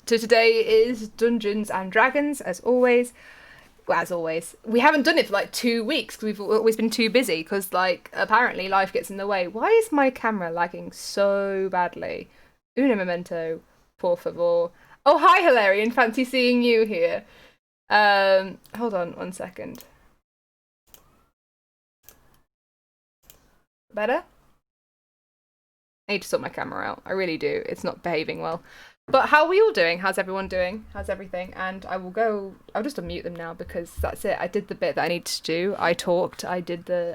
So today is Dungeons and Dragons, as always. Well, as always. We haven't done it for like 2 weeks because we've always been too busy because, like, apparently life gets in the way. Why is my camera lagging so badly? Uno momento, por favor. Oh, hi, Hilarion. Fancy seeing you here. Hold on 1 second. Better? I need to sort my camera out. I really do. It's not behaving well. But how are we all doing? How's everyone doing? How's everything? And I'll just unmute them now because that's it. I did the bit that I needed to do. I talked. I did the,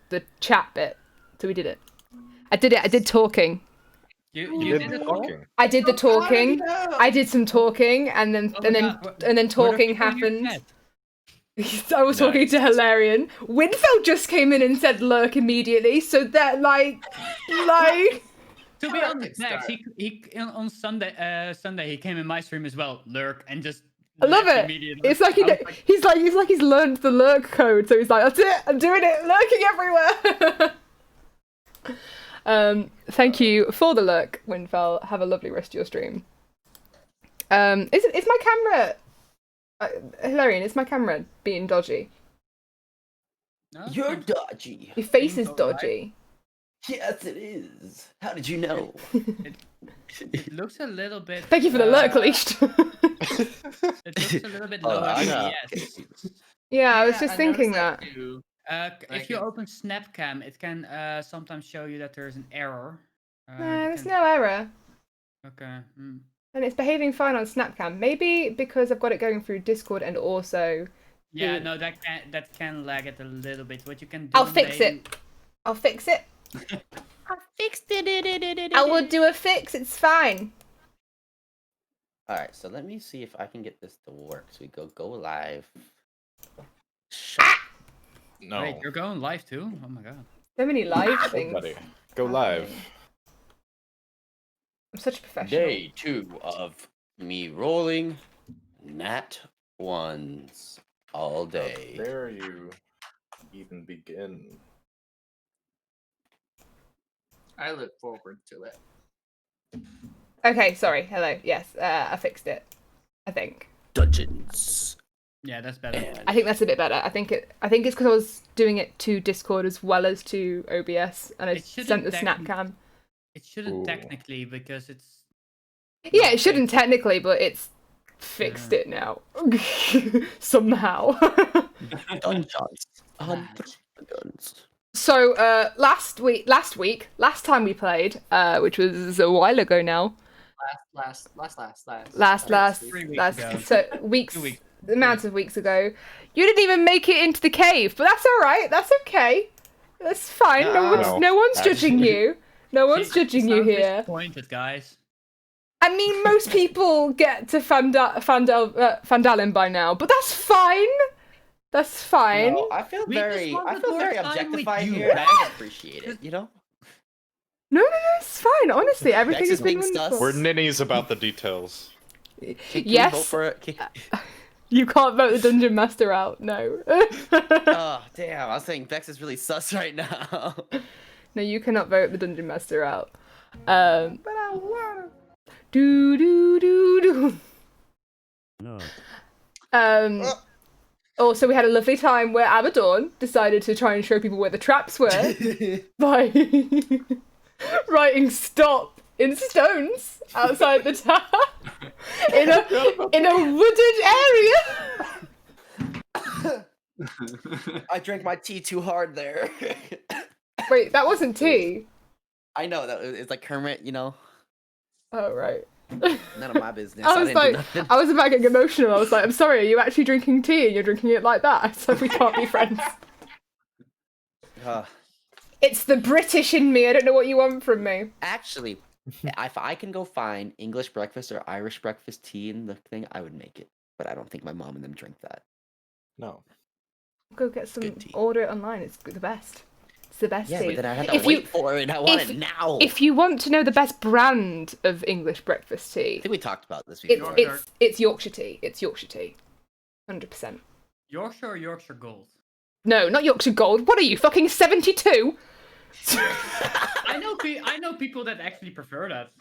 the chat bit. So we did it. I did talking. You did the talking. I did the talking. I did some talking and then talking happened. I was talking to Hilarion. Winfeld just came in and said lurk immediately, so that like. To be honest, Max, he on Sunday he came in my stream as well, lurk, and just. I love it. It's like he's learned the lurk code, so he's like, that's it. I'm doing it, lurking everywhere. Thank you for the lurk, Winfeld. Have a lovely rest of your stream. Is my camera? Hilarion, is my camera being dodgy? No, you're dodgy. Your face is dodgy. Right? Yes, it is. How did you know? It looks a little bit. Thank you for the lurk, Leashed. It looks a little bit lower. Yes. Yeah, I was just thinking that. If you open Snapcam, it can sometimes show you that there's an error. No, there's no error. Okay. And it's behaving fine on Snapcam. Maybe because I've got it going through Discord and also. Yeah, no, that can lag it a little bit. What you can do. I'll fix it. I fixed it. I will do a fix. It's fine. All right, so let me see if I can get this to work. So we go live. No. Wait, you're going live too? Oh my god. So many live things. Everybody, go live. I'm such a professional. Day 2 of me rolling nat ones all day. How dare you even begin? I look forward to it. Okay, sorry. Hello. Yes, I fixed it. I think. Dungeons. Yeah, that's better. I think that's a bit better. I think it's because I was doing it to Discord as well as to OBS, and I sent the Snapcam. It shouldn't technically because it's. Yeah, it shouldn't technically, but it's fixed it now somehow. Dungeons. So last time we played, which was a while ago now. Last. So weeks. The amount of weeks ago, you didn't even make it into the cave, but that's all right. That's okay. That's fine. No one's judging you. No one's judging you here. Disappointed, guys. I mean, most people get to Phandelver by now, but that's fine. That's fine. No, I feel very objectified here. I don't appreciate it. You know. No, it's fine. Honestly, everything has been wonderful. We're ninnies about the details. Yes. Vote for it? You can't vote the Dungeon Master out. No. Oh damn! I was saying Bex is really sus right now. No, you cannot vote the Dungeon Master out. But I wanna. Do. No. Also, we had a lovely time where Abaddon decided to try and show people where the traps were by writing "stop" in stones outside the tower in a wooded area. I drank my tea too hard there. Wait, that wasn't tea. I know that it's like Kermit, you know. Oh right. None of my business. I was I was about getting emotional. I was like, I'm sorry, are you actually drinking tea and you're drinking it like that? So we can't be friends. It's the British in me. I don't know what you want from me. Actually, if I can go find English breakfast or Irish breakfast tea in the thing, I would make it. But I don't think my mom and them drink that. No. Go get some. Order it online. It's the best. It's the best tea. But then I had to wait for it, and I want it now. If you want to know the best brand of English breakfast tea, I think we talked about this before. It's Yorkshire tea. It's Yorkshire tea, 100%. Yorkshire or Yorkshire Gold? No, not Yorkshire Gold. What are you, fucking 72? I know people that actually prefer that.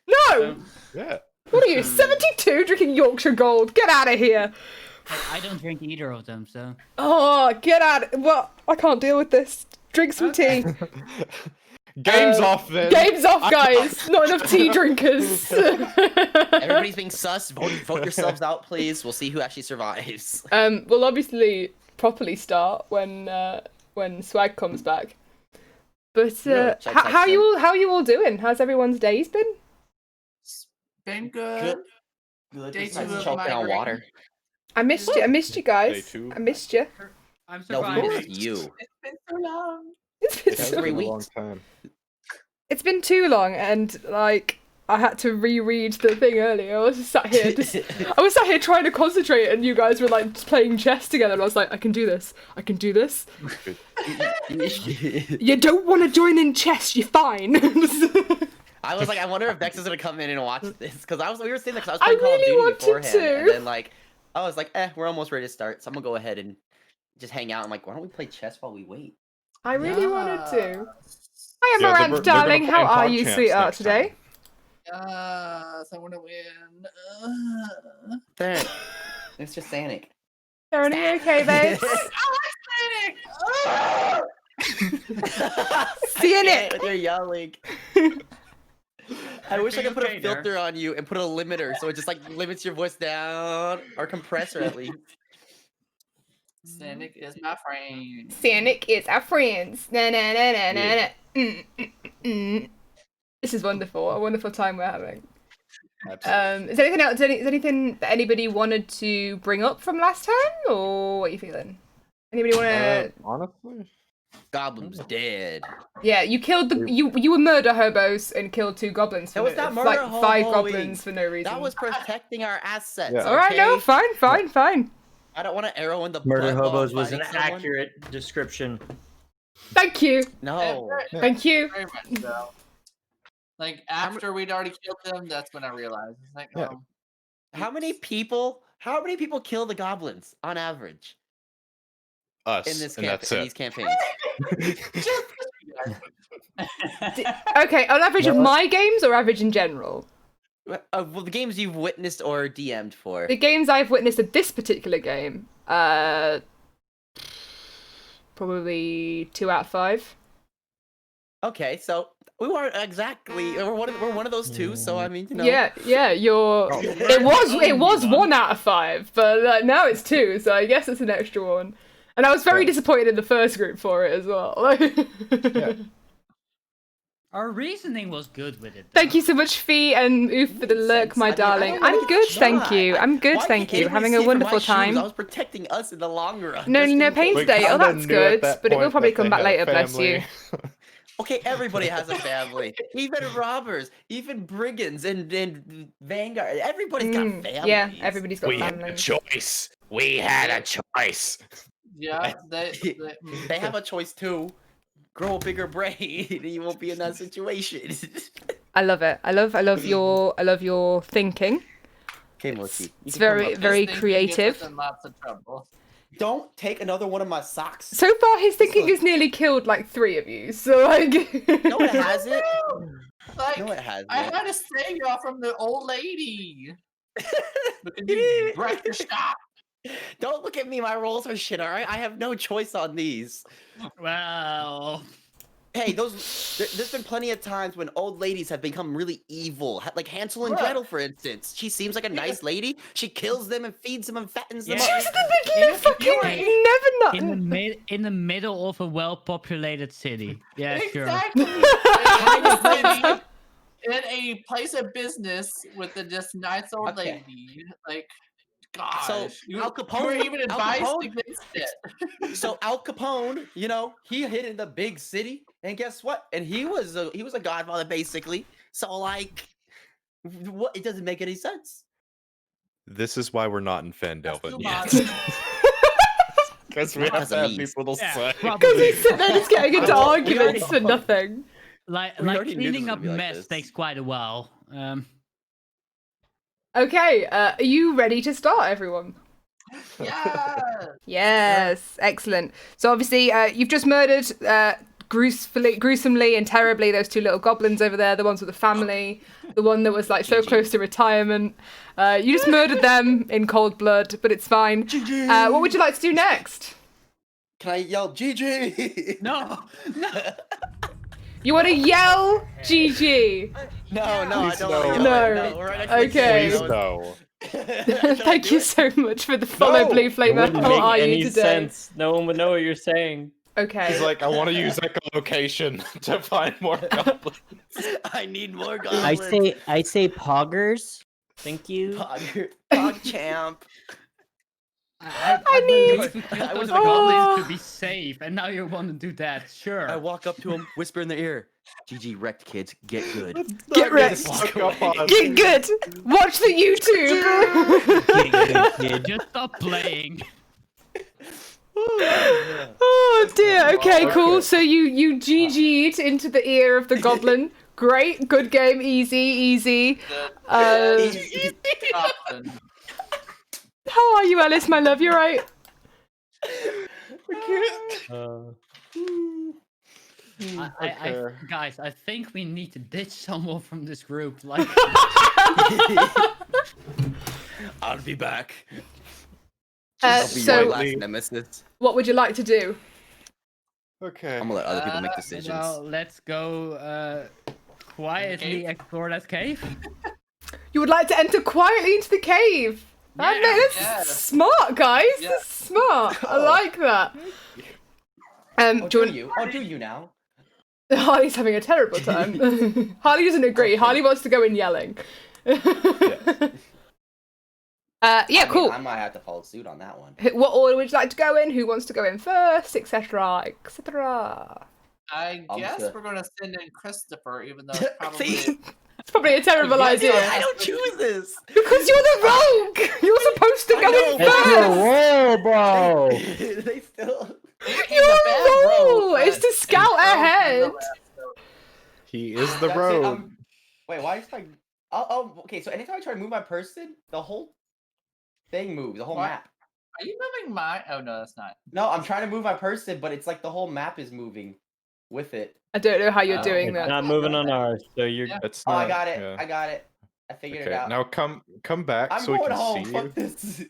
No! Yeah. What are you, 72 drinking Yorkshire Gold? Get out of here! I don't drink either of them, so. Oh, get out! Well, I can't deal with this. Drink some tea. Game's off then. Game's off, guys. Not enough tea drinkers. Everybody's being sus. Vote yourselves out, please. We'll see who actually survives. We'll obviously properly start when Swag comes back. But how you all doing? How's everyone's days been? It's been good. Good. Day Besides two of choking on migraine. water. I missed you. I missed you guys. Day 2. I missed you. I'm No, surprised. we missed you. It's been so long. It's been It's so 3 a long weeks. time. It's been too long, and like I had to reread the thing earlier. I was just sat here, I was sat here trying to concentrate, and you guys were like just playing chess together. And I was like, I can do this. I can do this. You don't want to join in chess. You're fine. I was like, I wonder if Dex is gonna come in and watch this because we were sitting there because I I was playing Call of really Duty wanted beforehand, to. and then like I was like, we're almost ready to start, so I'm gonna go ahead and just hang out. I'm like, why don't we play chess while we wait? I really wanted to. Hi, Yeah, they're Amaranth, gonna darling. play How in are you, PogChamps sweetheart, next today? time. So I want to win. There, it's just Sanic. Darren, are you okay, babes? See you, Nick. You're yelling. I wish I could put a Okay there. filter on you and put a limiter so it just like limits your voice down, or compressor at least. Sanic is my friend. Sanic is our friends. Na na na na na na. This is wonderful. A wonderful time we're having. Absolutely. Is there anything else? Is there anything that anybody wanted to bring up from last time, or what are you feeling? Anybody want to? Honestly, Goblin's dead. Yeah, you killed the you were murder hobos and killed 2 goblins. For That was no, not like murder 5 hoboing. goblins for no reason. That was protecting our assets. Yeah. all right. No, okay? fine. I don't want to arrow in the Murder butt while hobos was an fighting someone. accurate description. Thank you. No. Thank you. Very much so. Like after we'd already killed them, that's when I realized. It's like, Yeah. How many people kill the goblins on average us, in this and that's in it. these campaigns? Okay, on average of No. my games or average in general? Well, the games you've witnessed or DM'd for. The games I've witnessed at this particular game, probably 2 out of 5. Okay, so we weren't exactly. We're one of those two. So I mean, you know. Yeah, you're. Oh. It was 1 out of 5, but now it's 2, so I guess it's an extra one. And I was very Yeah. disappointed in the first group for it as well. Yeah. Our reasoning was good with it. Thank you so much, Fee and Oof, for the lurk, my darling. I'm good, thank you. I'm good, thank you. Having a wonderful time. I was protecting us in the long run. No, just no in pain case. today. Oh, kinda that's knew at good, that but it will point probably that come they back had later, a bless you. family. Okay, everybody has a family. Even robbers, even brigands, and Vanguard. Everybody's got families. Yeah, everybody's got We had a families. choice. We had a choice. yeah, They have a choice too. Grow a bigger brain, and you won't be in that situation. I love it. I love your thinking. Okay, Mochi. It's very creative. In lots of trouble. Don't take another one of my socks. So far, his thinking has nearly killed like 3 of you. So like, No, it hasn't. Like, No, it hasn't. I had to save y'all from the old lady. Because you wrecked the shop. Don't look at me. My rolls are shit. All right, I have no choice on these. Well, Hey, there's been plenty of times when old ladies have become really evil. Like Hansel and Look. Gretel, for instance. She seems like a nice lady. She kills them and feeds them and fattens them Yeah. up. she was at the beginning of fucking never in the middle of a well-populated city. Yeah, sure. Exactly. In a place of business with a just nice old Okay. lady. Like, gosh. So, you, Al you Capone- were even Al advised Capone- against it. So Al Capone, you know, he hid in the big city, and guess what? And he was a godfather basically. So like, what? It doesn't make any sense. This is why we're not in Phandelver too yet. much. Because we Not have as to a have means. people to Yeah, say. Because probably. he's sitting there just getting into We arguments already- for nothing. Like We already knew cleaning this up would be like mess this. takes quite a while. Okay, are you ready to start, everyone? Yeah. Yes, excellent. So obviously, you've just murdered gruesomely and terribly those two little goblins over there, the ones with the family, the one that was like so close to retirement. You just murdered them in cold blood, but it's fine. What would you like to do next? Can I yell GG? No. You want to yell GG? No, I Please don't no. want to No. yell it. We're right next to the Okay. Please kid. no. Thank you so much for the follow, No. Blue It Flamer. wouldn't How make are any you today? sense. No one would know what you're saying. Okay. He's like, I want to use echolocation to find more goblins. I need more goblins. I say poggers. Thank you. Pog champ. I need- I I was was a goblins to be safe, and now you want to do that. Sure. I walk up to him, whisper in their ear, GG wrecked, kids, get good. Get ready. Get good. Watch the YouTube. Just stop playing. Oh dear. Okay, cool. So you GG'd into the ear of the goblin. Great. Good game. Easy. Goblin. How are you, Alice, my love? You right? Guys, I think we need to ditch someone from this group. Like, I'll be back. I'll be So- your last nemesis. What would you like to do? Okay. I'm gonna let other people make decisions. well, let's go quietly Okay. explore that cave. You would like to enter quietly into the cave. Yeah, That's yeah. smart, guys. Yeah. That's smart. I like that. Oh, do do you you? Oh, do you now? Harley's having a terrible time. Harley doesn't agree. Harley wants to go in yelling. Yeah, I mean, cool. I might have to follow suit on that one. What order would you like to go in? Who wants to go in first, etc., etc.? I I'm guess good. we're gonna send in Christopher, even though it's probably See? It's probably a terrible idea. I don't choose this. Because you're the rogue! You're supposed to go in That's first! your role, bro. They still. Your role is to scout ahead. He is the That's it, rogue. Wait, why is my? Oh, okay. So anytime I try to move my person, the whole thing moves. The whole What? map. Are you moving my? Oh no, that's not. No, I'm trying to move my person, but it's like the whole map is moving with it. I don't know how you're Oh. doing It's that. not moving on ours, so you're. Yeah. It's Oh, not, I got it. yeah. I got it. I figured Okay, it out. now come back I'm so we going can home. see Fuck you. this.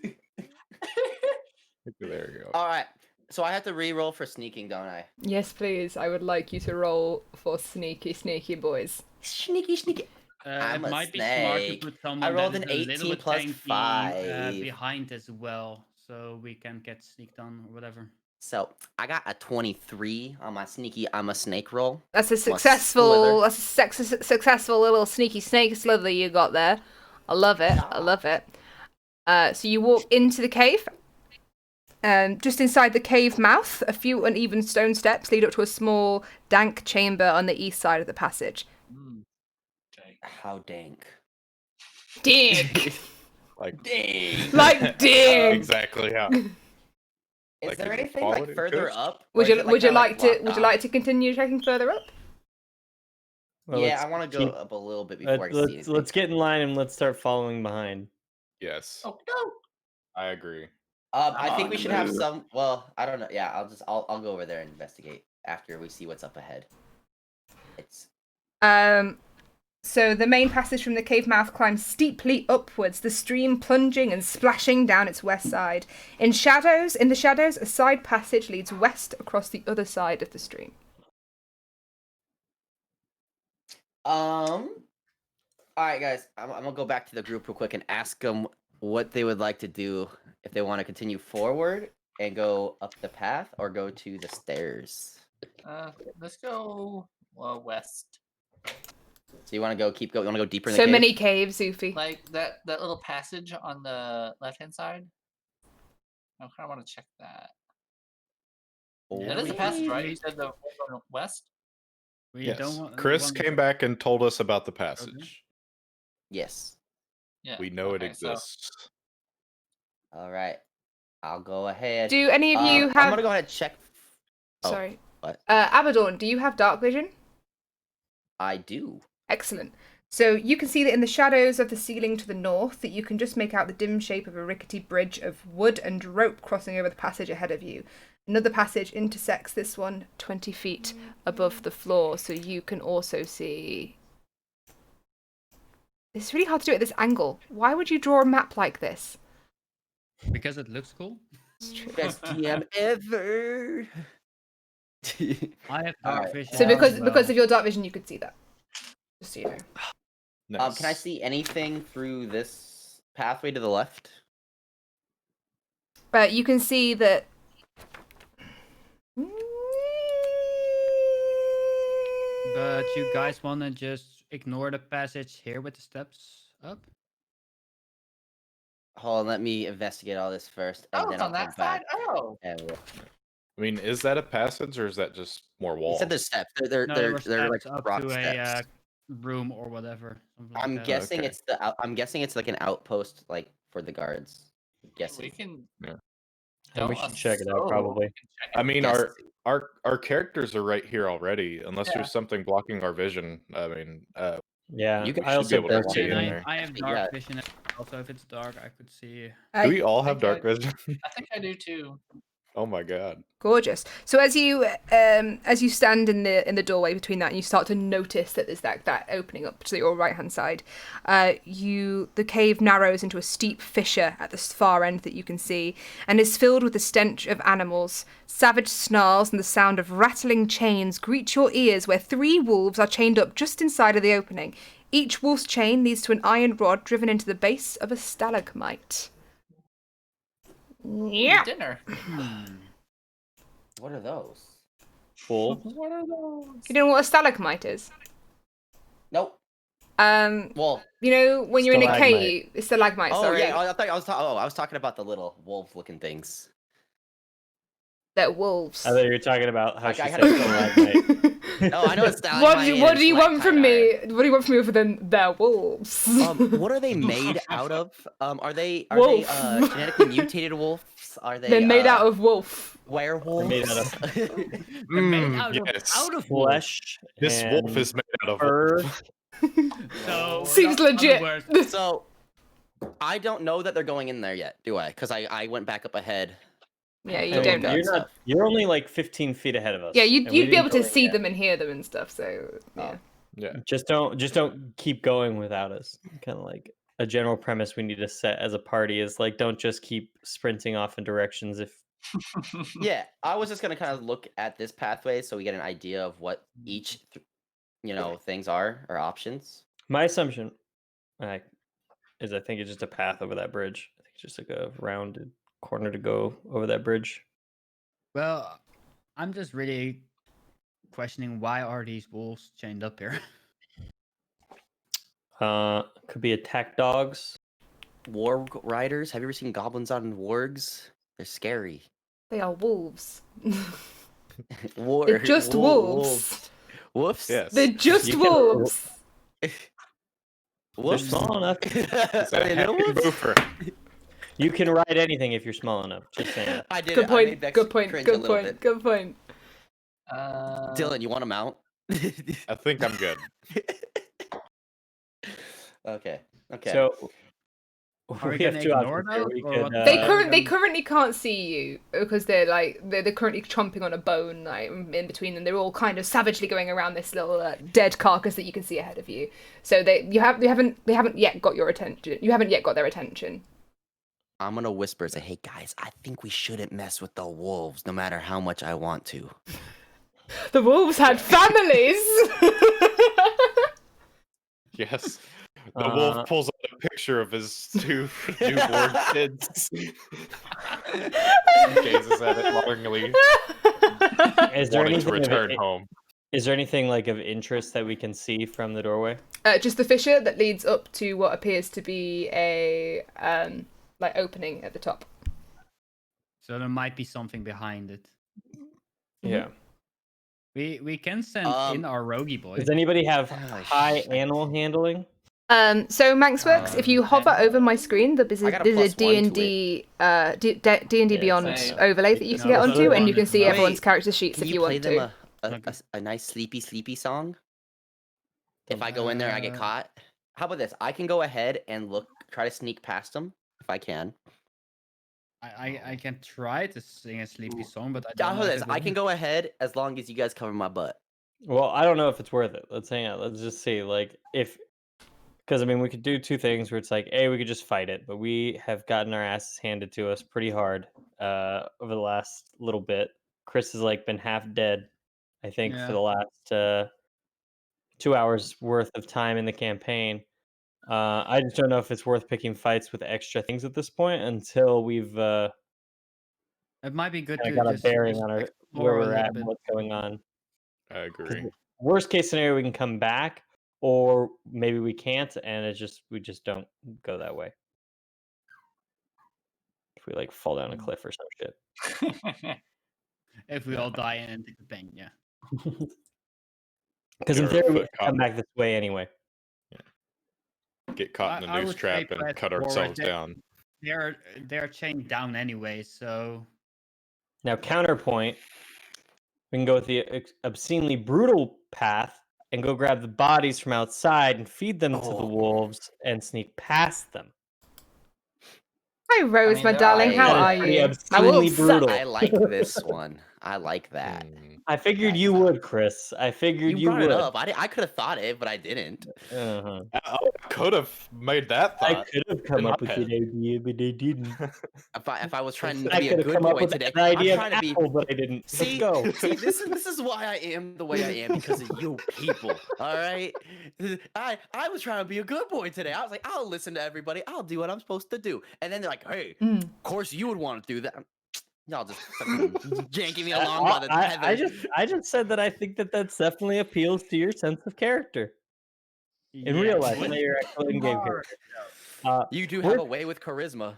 There you go. All right. So I have to re-roll for sneaking, don't I? Yes, please. I would like you to roll for sneaky boys. Sneaky. I'm It a might be smart to snake. put someone I rolled that an is a little 18 bit plus tanky, 5. behind as well, so we can get sneaked on or whatever. So I got a 23 on my sneaky. I'm a snake roll. That's a Must successful. slither. That's a successful little sneaky snake slither you got there. I love it. I love it. So you walk into the cave. Just inside the cave mouth, a few uneven stone steps lead up to a small, dank chamber on the east side of the passage. Okay. How dank. Dig, Like, Dang. like dig. exactly how. Is Like, there is it anything quality like of further ghost? up? Would or is you it, would you kinda, like to blocked would you off? like to continue checking further up? Well, Yeah, let's I want to keep- go up a little bit before I see Let's anything. get in line and let's start following behind. Yes, Oh no. I agree. I think we Oh, should have no. some. Well, I don't know. Yeah, I'll go over there and investigate after we see what's up ahead. It's So the main passage from the cave mouth climbs steeply upwards, the stream plunging and splashing down its west side. In the shadows, a side passage leads west across the other side of the stream. All right, guys. I'm gonna go back to the group real quick and ask them what they would like to do, if they want to continue forward and go up the path or go to the stairs. Let's go west. So you want to keep going? You want to go deeper in the So cave? many caves, Zoofy. Like that little passage on the left hand side. I kind of want to check that. That is a passage, right? You said the one going west. We Yes. don't want, Chris want- came back and told us about the passage. Yes. Yeah. We know it okay, so- exists. All right. I'll go ahead. Do any of you I'm have? gonna go ahead and check. Oh, Sorry. what? Abaddon, do you have dark vision? I do. Excellent. So you can see that in the shadows of the ceiling to the north, that you can just make out the dim shape of a rickety bridge of wood and rope crossing over the passage ahead of you. Another passage intersects this one 20 feet above the floor, so you can also see... It's really hard to do at this angle. Why would you draw a map like this? Because it looks cool. Best DM ever. I have All dark right. vision. So because as because well. of your dark vision, you could see that. Just so you know. Nice. Can I see anything through this pathway to the left? But you can see that. But you guys want to just ignore the passage here with the steps up? Hold on, let me investigate all this first, and Oh, then it's I'll on come that side. back. Oh, And we'll... I mean, is that a passage or is that just more You walls? said there's steps. They're No, there were they're like steps up rock to steps. a room or whatever. something like I'm that. guessing Okay. it's I'm guessing it's like an outpost, like for the guards. I'm we guessing. can. Yeah. And we Don't should check it out, assume. probably. We can check I it. mean, Guessing. our characters are right here already. Unless Yeah. there's something blocking our vision. I mean, Yeah, You can- I should be also able to don't see see in And there. I have Actually, dark yeah. vision. Also, if it's dark, I could see. Do we all I have dark think vision? I think I do too. Oh my god. Gorgeous. So as you stand in the doorway between that, and you start to notice that there's that opening up to your right hand side, the cave narrows into a steep fissure at the far end that you can see, and is filled with the stench of animals. Savage snarls and the sound of rattling chains greet your ears, where 3 wolves are chained up just inside of the opening. Each wolf's chain leads to an iron rod driven into the base of a stalagmite. Yeah. Dinner. What are those? full. What are those? You know what a stalagmite is? Nope. Well, Well, you know when you're in a Stalagmite. cave, stalagmite. oh Sorry, yeah, I thought I was talking about the little wolf-looking things. they're wolves. I thought you were talking about how I she had said a- stalagmite. No, I know it's what stalagmite do you and want from stalactite me? What do you want from me other than they're wolves? What are they made out of? Are they Wolf. genetically mutated wolves? Are they? They're made out of wolf. werewolves. They're made out They're made Mm, out yes. of wolf. Flesh. This and wolf is made out of fur. So Seems in other legit. words, So, I don't know that they're going in there yet, do I? Because I went back up ahead. Yeah, I you mean, don't know. You're stuff. not. You're only like 15 feet ahead of us. Yeah, and you'd we be able didn't to go in see yet. them and hear them and stuff. So yeah. Yeah. Just don't keep going without us. Kind of like a general premise we need to set as a party is like don't just keep sprinting off in directions if Yeah, I was just gonna kind of look at this pathway so we get an idea of what each, things are or options. my assumption is I think it's just a path over that bridge. I think it's just like a rounded corner to go over that bridge. well, I'm just really questioning why are these wolves chained up here? Could be attack dogs. Warg riders. Have you ever seen goblins on wargs? They're scary. They are wolves. War. They're just wolves. Wolves. Yes. They're just You can- wolves. They're Wolves. small enough. It's Are a they happy little wolves? boofer. You can ride anything if you're small enough. Just saying. I did. Good I point. made Vex Good point. cringe a Good little point. bit. Good point. Dylan, you want to mount? I think I'm good. Okay. Okay. So Are we we have gonna two ignore options here. those, We or could, what? They currently can't see you because they're currently chomping on a bone like in between them. They're all kind of savagely going around this little dead carcass that you can see ahead of you. So they haven't yet got your attention. You haven't yet got their attention. I'm gonna whisper, say, "Hey guys, I think we shouldn't mess with the wolves, no matter how much I want to." The wolves had families. Yes. The wolf pulls out a picture of his 2 newborn kids. Gazes at it longingly, is there wanting to anything return of, home. is there anything like of interest that we can see from the doorway? Just the fissure that leads up to what appears to be a opening at the top. So there might be something behind it. Yeah. We can send in our roguey boy. Does anybody have Oh, high shit. animal handling? So Manxworks, if you hover over my screen, there's I a got a plus one to D&D D&D Beyond same. overlay that you can No, get so onto, and you can see Wait, everyone's character sheets Can if you you play want them to. a nice sleepy song? If I go in there, I get caught. How about this? I can go ahead and try to sneak past them if I can. I can try to sing a sleepy song, but I I'll don't know hold if this. it I will can work. go ahead as long as you guys cover my butt. Well, I don't know if it's worth it. Let's hang out. Let's just see. Like, because I mean, we could do two things where it's like, A, we could just fight it, but we have gotten our asses handed to us pretty hard over the last little bit. Chris has like been half dead, I think, for Yeah. the last 2 hours worth of time in the campaign. I just don't know if it's worth picking fights with extra things at this point until we've It might be good kind of to got a just bearing on where explore a we're at little and bit. what's going on. I agree. Worst case scenario, we can come back, or maybe we can't, and we just don't go that way. If we like fall down a cliff or some shit. If we all die in the campaign, yeah. Because Get in our theory, we foot can come back this way anyway. Get caught in a I noose would trap say and press cut forward. ourselves down. They're chained down anyway, so Now, counterpoint, we can go with the obscenely brutal path and go grab the bodies from outside and feed them to the Oh. wolves and sneak past them. Hi, Rose, my there darling. How That is are pretty you? My obscenely wolves suck. brutal. I like this one. I like that. I figured That you sounds- would, Chris. I figured You brought would. it up. I could have thought it, but I didn't. Uh-huh. I could have made that I thought. could have come in up my with an idea, but I didn't. If I was trying to I be a could have good come up boy with today, an idea I'm of trying to be. apple, but I didn't. See, Let's go. see, this is why I am the way I am because of you people. All right, I was trying to be a good boy today. I was like, I'll listen to everybody. I'll do what I'm supposed to do. And then they're like, hey, of course you would want to do that. Y'all just fucking yanking me along by the tether. I just said that I think that definitely appeals to your sense of character in real life, not your actual in-game character. You do have a way with charisma.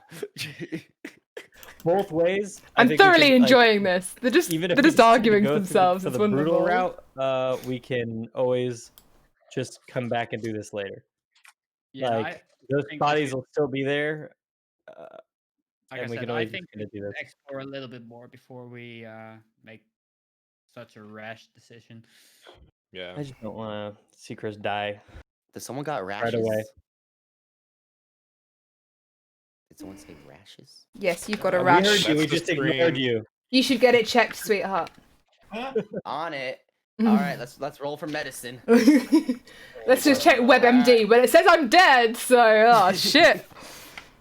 Both ways. I I'm think we thoroughly could, like, enjoying this. They're just even if they're we just decide to arguing go for through themselves. for It's the brutal wonderful. route, we can always just come back and do this later. yeah. Like those think we bodies should- will still be there, Like and I we said, can I always think just we kinda do should this. explore a little bit more before we make such a rash decision. Yeah. I just don't want to see Chris die. Does someone got Right rashes? away. Did someone say rashes? Yes, you've got a We rash. heard you. We That's the just ignored stream. you. You should get it checked, sweetheart. On it. All right, let's roll for medicine. Let's just check WebMD, but it says I'm dead, so oh shit.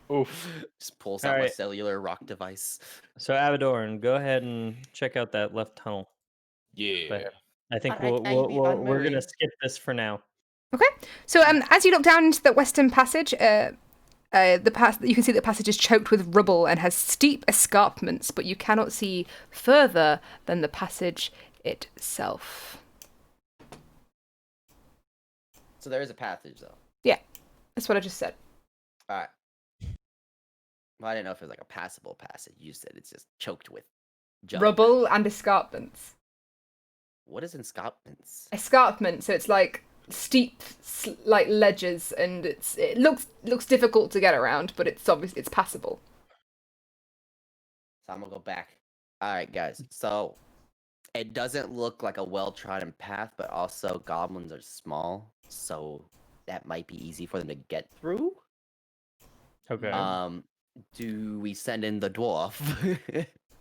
Oof. Just pulls out my Alright. cellular rock device. So Avadorn, go ahead and check out that left tunnel. Yeah. I think Alright, baby, on my we're gonna way. skip this for now. Okay, so as you look down into the western passage, you can see the passage is choked with rubble and has steep escarpments, but you cannot see further than the passage itself. So there is a passage though. Yeah, that's what I just said. All right. Well, I didn't know if it was like a passable passage. You said it's just choked with junk. Rubble and escarpments. What is escarpments? Escarpment, so it's like steep, like ledges, and it looks difficult to get around, but it's obviously it's passable. So I'm gonna go back. All right, guys. So it doesn't look like a well-trodden path, but also goblins are small, so that might be easy for them to get through. Okay. Do we send in the dwarf?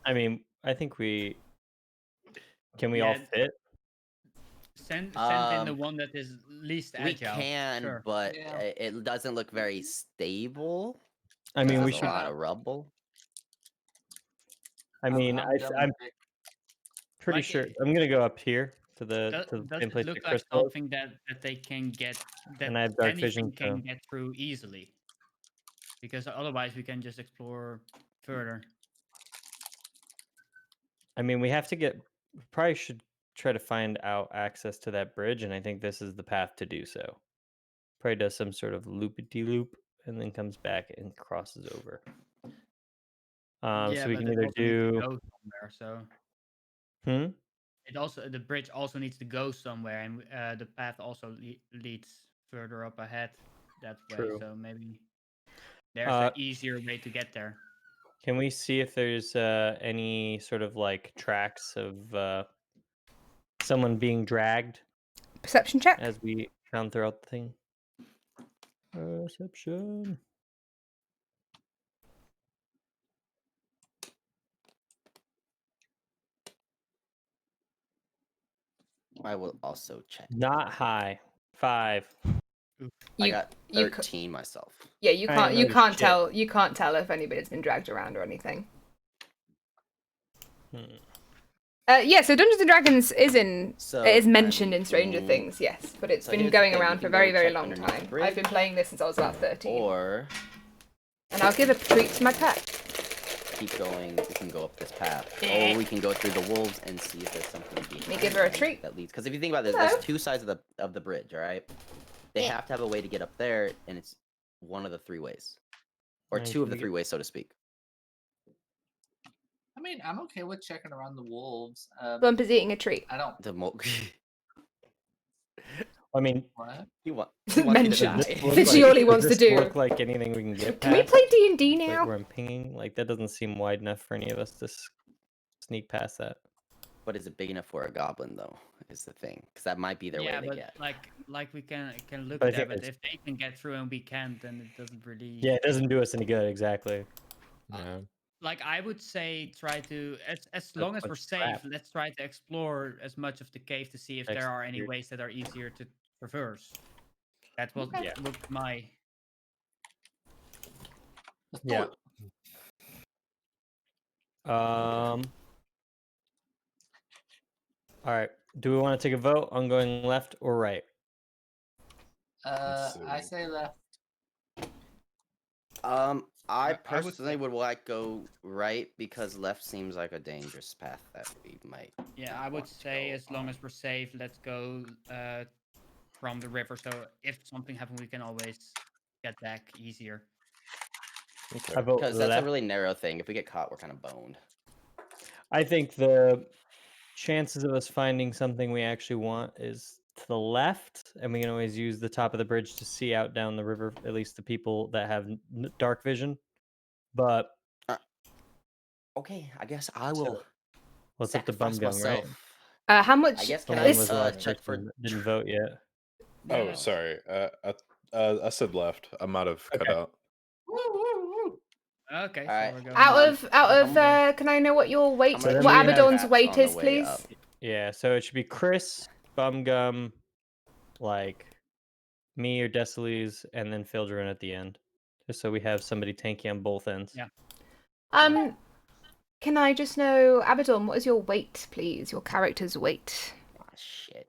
I mean, I think we can we all Yeah. fit? Send in the Um, one that is least we agile. can, Sure. but Yeah. it doesn't look very stable. I mean, we There's should. a lot of rubble. I mean, I'm done I'm with it. pretty Like, sure. I'm gonna go up here to the Does same it place look that like Chris was. something that they can get, that And I have dark anything vision, can so- get through easily? Because otherwise we can just explore further. I mean, we have to get. We probably should try to find out access to that bridge, and I think this is the path to do so. Probably does some sort of loopity-loop, and then comes back and crosses over. Yeah, so we but can it either also needs to do. go somewhere, so Hmm. the bridge also needs to go somewhere, and the path also leads further up ahead that way. True. So maybe there's Uh, an easier way to get there. Can we see if there's any sort of like tracks of someone being dragged Perception check. as we found throughout the thing? Perception. I will also check. Not high. 5. I You, got you 13 myself. yeah, you I can't ain't you noticed can't shit. tell you can't tell if anybody's been dragged around or anything. Yeah, so Dungeons and Dragons is mentioned in Stranger Things, yes, but it's So been here's the going thing, around you for a can very, go very check long underneath the time. I've been bridge, playing this since I was about 13. Or And I'll give a treat to my pet. keep going. We can go up this path. Or we can go through the wolves and see if there's something behind me give her a them treat. that leads. Because if you think about this, Hello. there's 2 sides of the bridge, all right? They have to have a way to get up there, and it's one of the 3 ways, or Right, 2 of can the we 3 ways, so to speak. I mean, I'm okay with checking around the wolves. Bumper's eating a treat. I don't. The I mean, What? he wants you to Mentioned. die. Visually wants to does do. this look like anything we can get Can we past? play D&D Like now? where I'm pinging? Like that doesn't seem wide enough for any of us to sneak past that. But is it big enough for a goblin, though? Is the thing, because that might be their way Yeah, to but get. like we can look But I there, think but it's- if they can get through and we can't, then it doesn't really. Yeah, it doesn't do us any good. Exactly. Yeah. Like I would say, try to as long as bunch we're of safe, crap. let's try to explore as much of the cave to see if there are any Execute. ways that are easier to traverse. That was Okay. would my. Let's do Yeah. it. All right. Do we want to take a vote on going left or right? I see. say left. I I would personally say- would like go right because left seems like a dangerous path that we might. Yeah, I would want to say go as long on. as we're safe, let's go from the river. So if something happens, we can always get back easier. I Okay. vote Because that's left. a really narrow thing. If we get caught, we're kind of boned. I think the chances of us finding something we actually want is to the left, and we can always use the top of the bridge to see out down the river. At least the people that have dark vision. But Okay, I guess I will. what's up to sacrifice Bum Gum, right? myself. How much? I guess Bum can Gum I was the last check for? person that didn't vote yet. Oh, Yeah. sorry. I said left. I might have cut Okay. out. Woo, woo, woo. Okay, so Alright. we're going Out of I'm can I know what your weight, gonna then what we have Abaddon's taps weight on the is, way please? up. Yeah, so it should be Chris, Bum Gum, like me or Deciles, and then Fildren at the end. Just so we have somebody tanky on both ends. Yeah. Can I just know, Abaddon, what is your weight, please? Your character's weight. Ah, shit.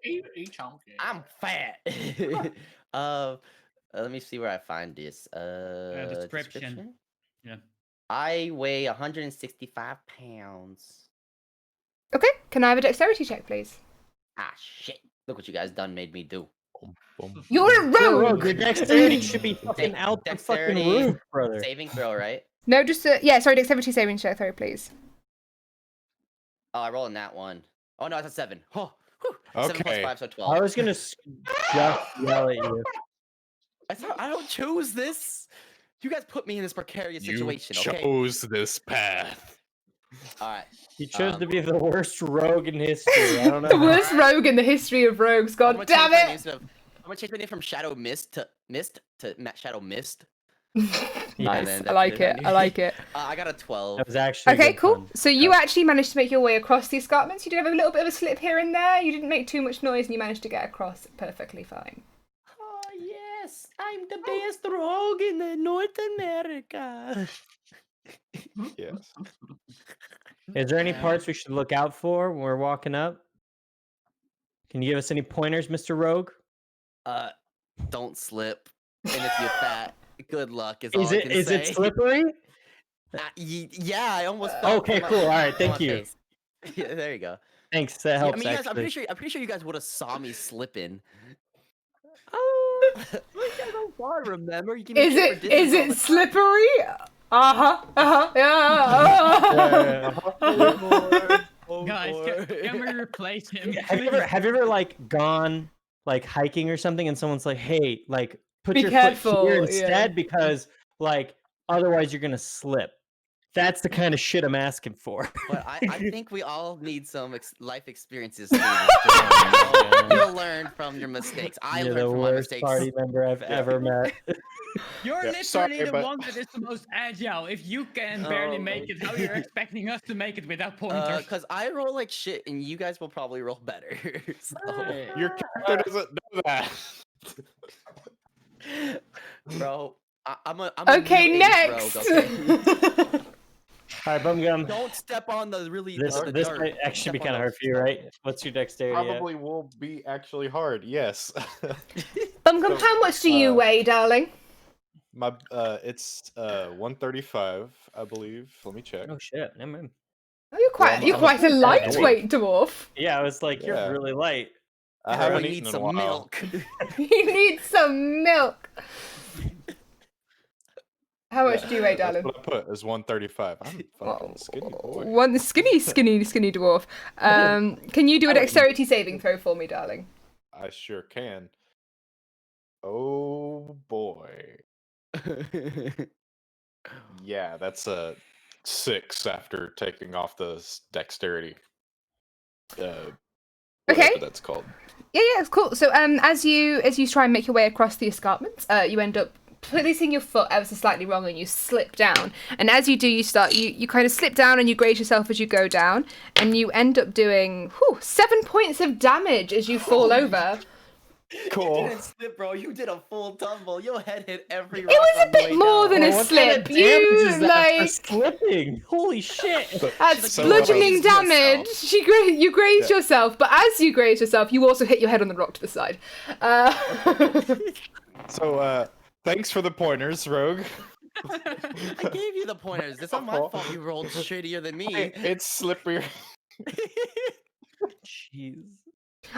You chunky. I'm fat. Let me see where I find this. description. Yeah. I weigh 165 pounds. Okay, can I have a dexterity check, please? Ah, shit. Look what you guys done made me do. Boom. You're a rogue! Your dexterity should be fucking Dex- out the fucking dexterity roof, brother. Saving throw, right? No, just yeah, sorry, dexterity saving throw, please. Oh, I rolled in that one. Oh, no, it's a 7. Oh, whew. 7 plus Okay. 5, so 12. I was gonna just yell at you. I don't choose this. You guys put me in this precarious situation, You okay? chose this path. Alright. You chose to be the worst rogue in history. I don't know. The worst rogue in the history of rogues. I'm God gonna damn change my it! name I'm gonna change my name from Shadow Mist to Shadow Mist. Nice. then I like that's it. I like it. I got a 12. That was actually Okay, good cool. fun. So you actually managed to make your way across the escarpments. You did have a little bit of a slip here and there. You didn't make too much noise, and you managed to get across perfectly fine. Oh yes, I'm the best rogue in North America. Yes. Is there any parts we should look out for when we're walking up? Can you give us any pointers, Mr. Rogue? Don't slip. And if you're fat, good luck. Is all Is I it can is say. it slippery? Yeah, I almost fell Okay, from cool. All right, on thank my you. face. Yeah, there you go. Thanks. That Yeah, I helps. mean, you guys, I'm actually. pretty sure you guys would have saw me slipping. Oh, You guys don't want to remember. You give me Is shit for it Disney all the time. slippery? Yeah. Guys, can we replace him? have you ever like gone like hiking or something, and someone's like, "Hey, like put Be your careful, foot here yeah. instead because like otherwise you're gonna slip." That's the kind of shit I'm asking for. But I think we all need some life experiences. Through this game. You'll learn from your mistakes. I You're learned the from my worst mistakes. party member I've ever met. You're Yeah, literally sorry, the but- one that is the most agile. If you can barely make it, how you're expecting us to make it without pointers? Because I roll like shit, and you guys will probably roll better. So. Your character doesn't know that. Bro, I'm a Okay, new age next. rogue, okay? All right, Bumgum. Don't step on the really This the this dirt. might actually be Step on kind of hard those for you, right? What's your dexterity? at? Probably will be actually hard. Yes. Bumgum, how much do you weigh, darling? My it's 135, I believe. Let me check. Oh shit! Never mind. Oh, you're quite a lightweight dwarf. Yeah, I was like, you're Yeah. really light. I Probably haven't need eaten in a some while. milk. You need some milk. How much do you weigh, That's darling? what I put is 135. I'm a fucking skinny boy. One skinny dwarf. Can you do a dexterity saving throw for me, darling? I sure can. Oh boy. Yeah, that's a 6 after taking off the dexterity. Okay. Whatever that's called. Yeah, it's cool. So, as you try and make your way across the escarpment, you end up placing your foot ever so slightly wrong, and you slip down. And as you do, you kind of slip down, and you graze yourself as you go down, and you end up doing 7 points of damage as you fall over. Cool. You didn't slip, bro. You did a full tumble. Your head hit every rock. It was on a the bit way more down. than a What kind slip. of damage is that for like slipping? Holy shit! that's So, bludgeoning grazed damage. You grazed yourself, but as you grazed yourself, you also hit your head on the rock to the side. So, thanks for the pointers, Rogue. I gave you the pointers. It's not my fault you rolled shittier than me. It's slippery. Jeez.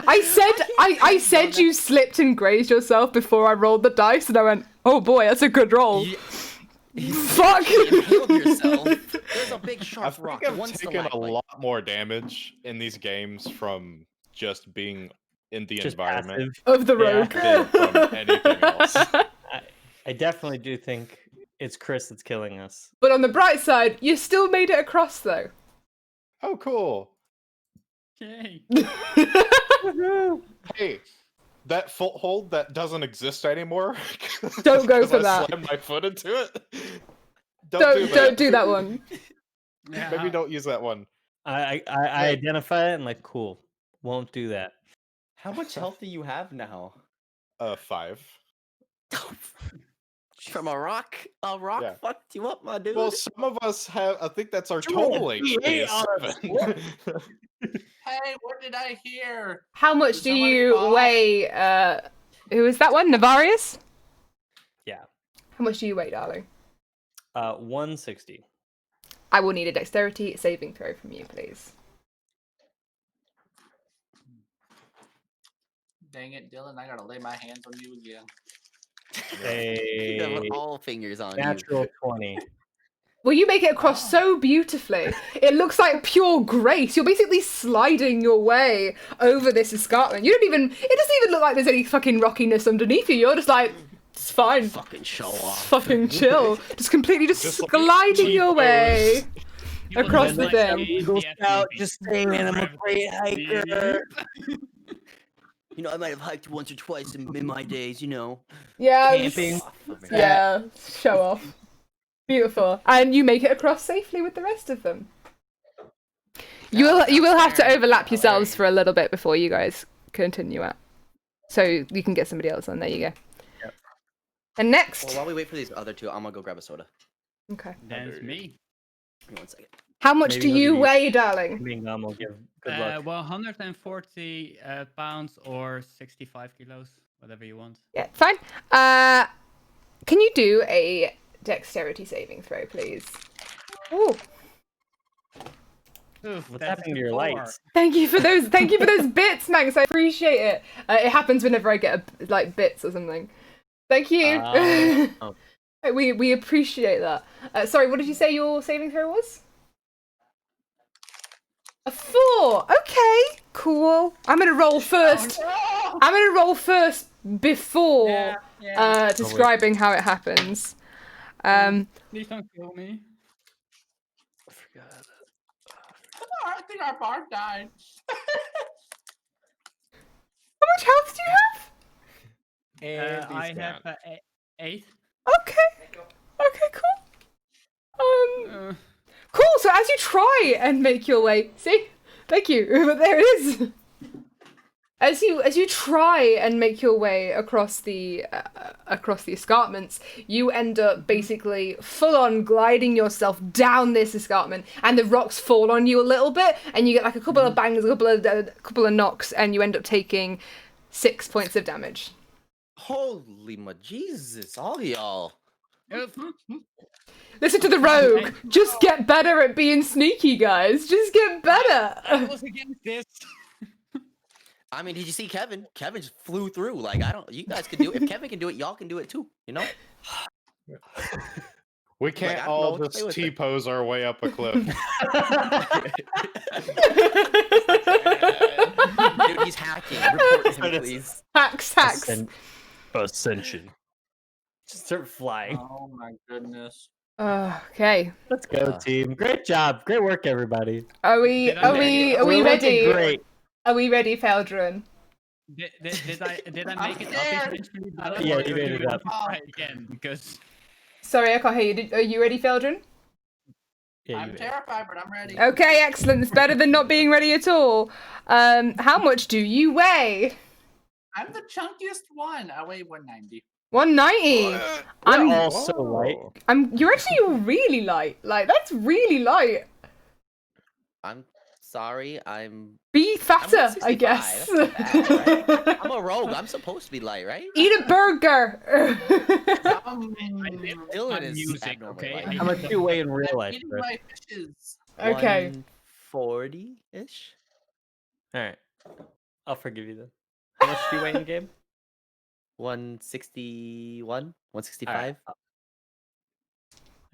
I said you slipped and grazed yourself before I rolled the dice, and I went, oh boy, that's a good roll. Fuck! You impaled yourself. There's a big I sharp think rock. I've One taken a stalactite. lot more damage in these games from just being in the Just environment Of the Yeah. rogue. than from anything else. I definitely do think it's Chris that's killing us. But on the bright side, you still made it across, though. Oh, cool. Yay. Hey, that foothold that doesn't exist anymore. Don't go 'cause for I that. slammed my foot into it. Don't do that one. Yeah, Maybe don't use that one. I identify it and like, cool. Won't do that. How much health do you have now? 5. From a rock? A rock Yeah. fucked you up, my dude. Well, some of us have. I think that's our You rolled total a HP. D8 is on a 7. Hey, what did I hear? How much Did do somebody you fall? weigh? Who is that one? Navarius? Yeah. How much do you weigh, darling? 160. I will need a dexterity saving throw from you, please. Dang it, Dylan, I gotta lay my hands on you again. You have A all fingers on natural 20. Well, you make it across so beautifully. It looks like pure grace. You're basically sliding your way over this escarpment. It doesn't even look like there's any fucking rockiness underneath you. You're just like, it's fine. you. Fucking show off. Fucking chill. Just completely Just like gliding your cheapos. way. He was Across just the like thing. the Eagle FTP. Scout just saying I'm a great hiker. You know, I might have hiked once or twice in my days, you know. Yeah. Camping. Yeah. Show off. Beautiful. And you make it across safely with the rest of them. You will have to overlap yourselves for a little bit before you guys continue out. So you can get somebody else on. There you go. Yep. And next. Well, while we wait for these other two, I'm gonna go grab a soda. Okay. That's me. Give me 1 second. How much Maybe do he'll you give you- weigh, darling? Mingam will give good luck. 140 pounds or 65 kilos, whatever you want. Yeah, fine. Can you do a dexterity saving throw, please? Ooh. Oof, What's that's happening to your 4. lights? Thank you for those. Thank you for those bits, Max. I appreciate it. It happens whenever I get bits or something. Thank you. Oh. We appreciate that. Sorry, what did you say your saving throw was? A 4. Okay, cool. I'm gonna roll first. I'm gonna roll first before describing how it happens. Please don't kill me. I think our barn died. How much health do you have? And I he's have gone. 8. Okay. Okay, cool. Cool. So as you try and make your way, see, thank you. But there it is. As you try and make your way across the escarpments, you end up basically full on gliding yourself down this escarpment, and the rocks fall on you a little bit, and you get like a couple of bangs, a couple of knocks, and you end up taking 6 points of damage. Holy Jesus, all y'all. Listen to the rogue. Just get better at being sneaky, guys. Just get better. I was against this. I mean, did you see Kevin? Kevin just flew through. Like, you guys can do it. If Kevin can do it, y'all can do it too, you know? We can't I don't know all what to say just with it. T-pose our way up a cliff. Dude, he's hacking. Report him, please. Hacks. Ascension. Just start flying. Oh my goodness. Okay. Let's go, team. Great job. Great work, everybody. Are we Did I make it? are we We're looking ready? Great. Are we ready, Feldrin? Did I make it scared. up eventually? Yeah, Or you do made it want up. to try again because Sorry, I can't hear you. Are you ready, Feldrin? Yeah, you I'm made it. terrified, but I'm ready. Okay, excellent. It's better than not being ready at all. How much do you weigh? I'm the chunkiest one. I weigh 190. 190. What? I'm We're all so light. you're actually really light. Like that's really light. I'm sorry. I'm Be fatter, I 165, guess. that's not bad, right? I'm a rogue. I'm supposed to be light, right? Eat a burger. Dylan I'm is music, abnormally okay? light. How much do you weigh in real I'm life, eating Chris? my fishes. Okay. 140-ish? All right. I'll forgive you then. How much do you weigh in game? 161? All 165? right. All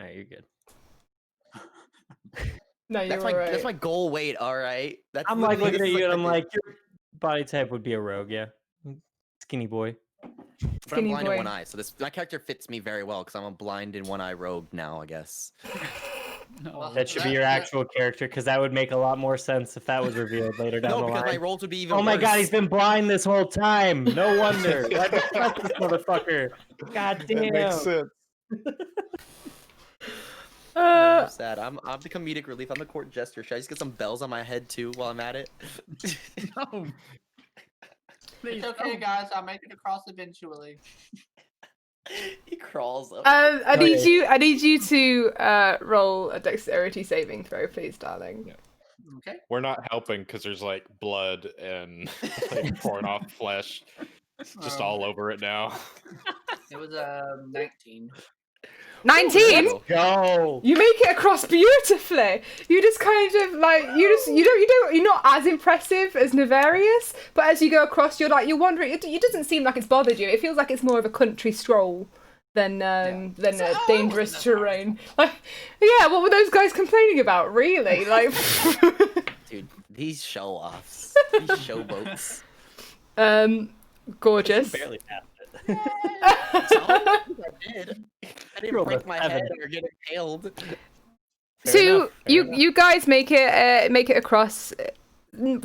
right, you're good. No, you're That's my goal weight, alright? I'm like looking at you and I'm like, your body type would be a rogue, yeah. Skinny boy. But I'm Skinny blind boy. in one eye, so my character fits me very well because I'm a blind in one eye rogue now, I guess. Well, That should be your actual character, because that would make a lot more sense if that was revealed later down No, the because my line. rolls would be even Oh my god, worse. he's been blind this whole time. No wonder. Why'd you trust this motherfucker? God That makes damn. sense. I'm sad. I'm the comedic relief. I'm the court jester. Should I just get some bells on my head too while I'm at it? no. Please, It's okay, no. guys. I'll make it across eventually. He crawls up. I need Okay. you to roll a dexterity saving throw, please, darling. Okay. We're not helping because there's like blood and like torn off flesh just all over it now. It was 19. 19. Go. You make it across beautifully. You just kind of like you're not as impressive as Nefarious, but as you go across, you're wandering. It doesn't seem like it's bothered you. It feels like it's more of a country stroll than So, a I dangerous wasn't that terrain. Like, yeah, what were those guys complaining about? Really, like. Dude, these show offs. These showboats. Gorgeous. Barely passed it. I did. I didn't Rolled a break my 7. head or get impaled. So enough, fair enough. you guys make it across,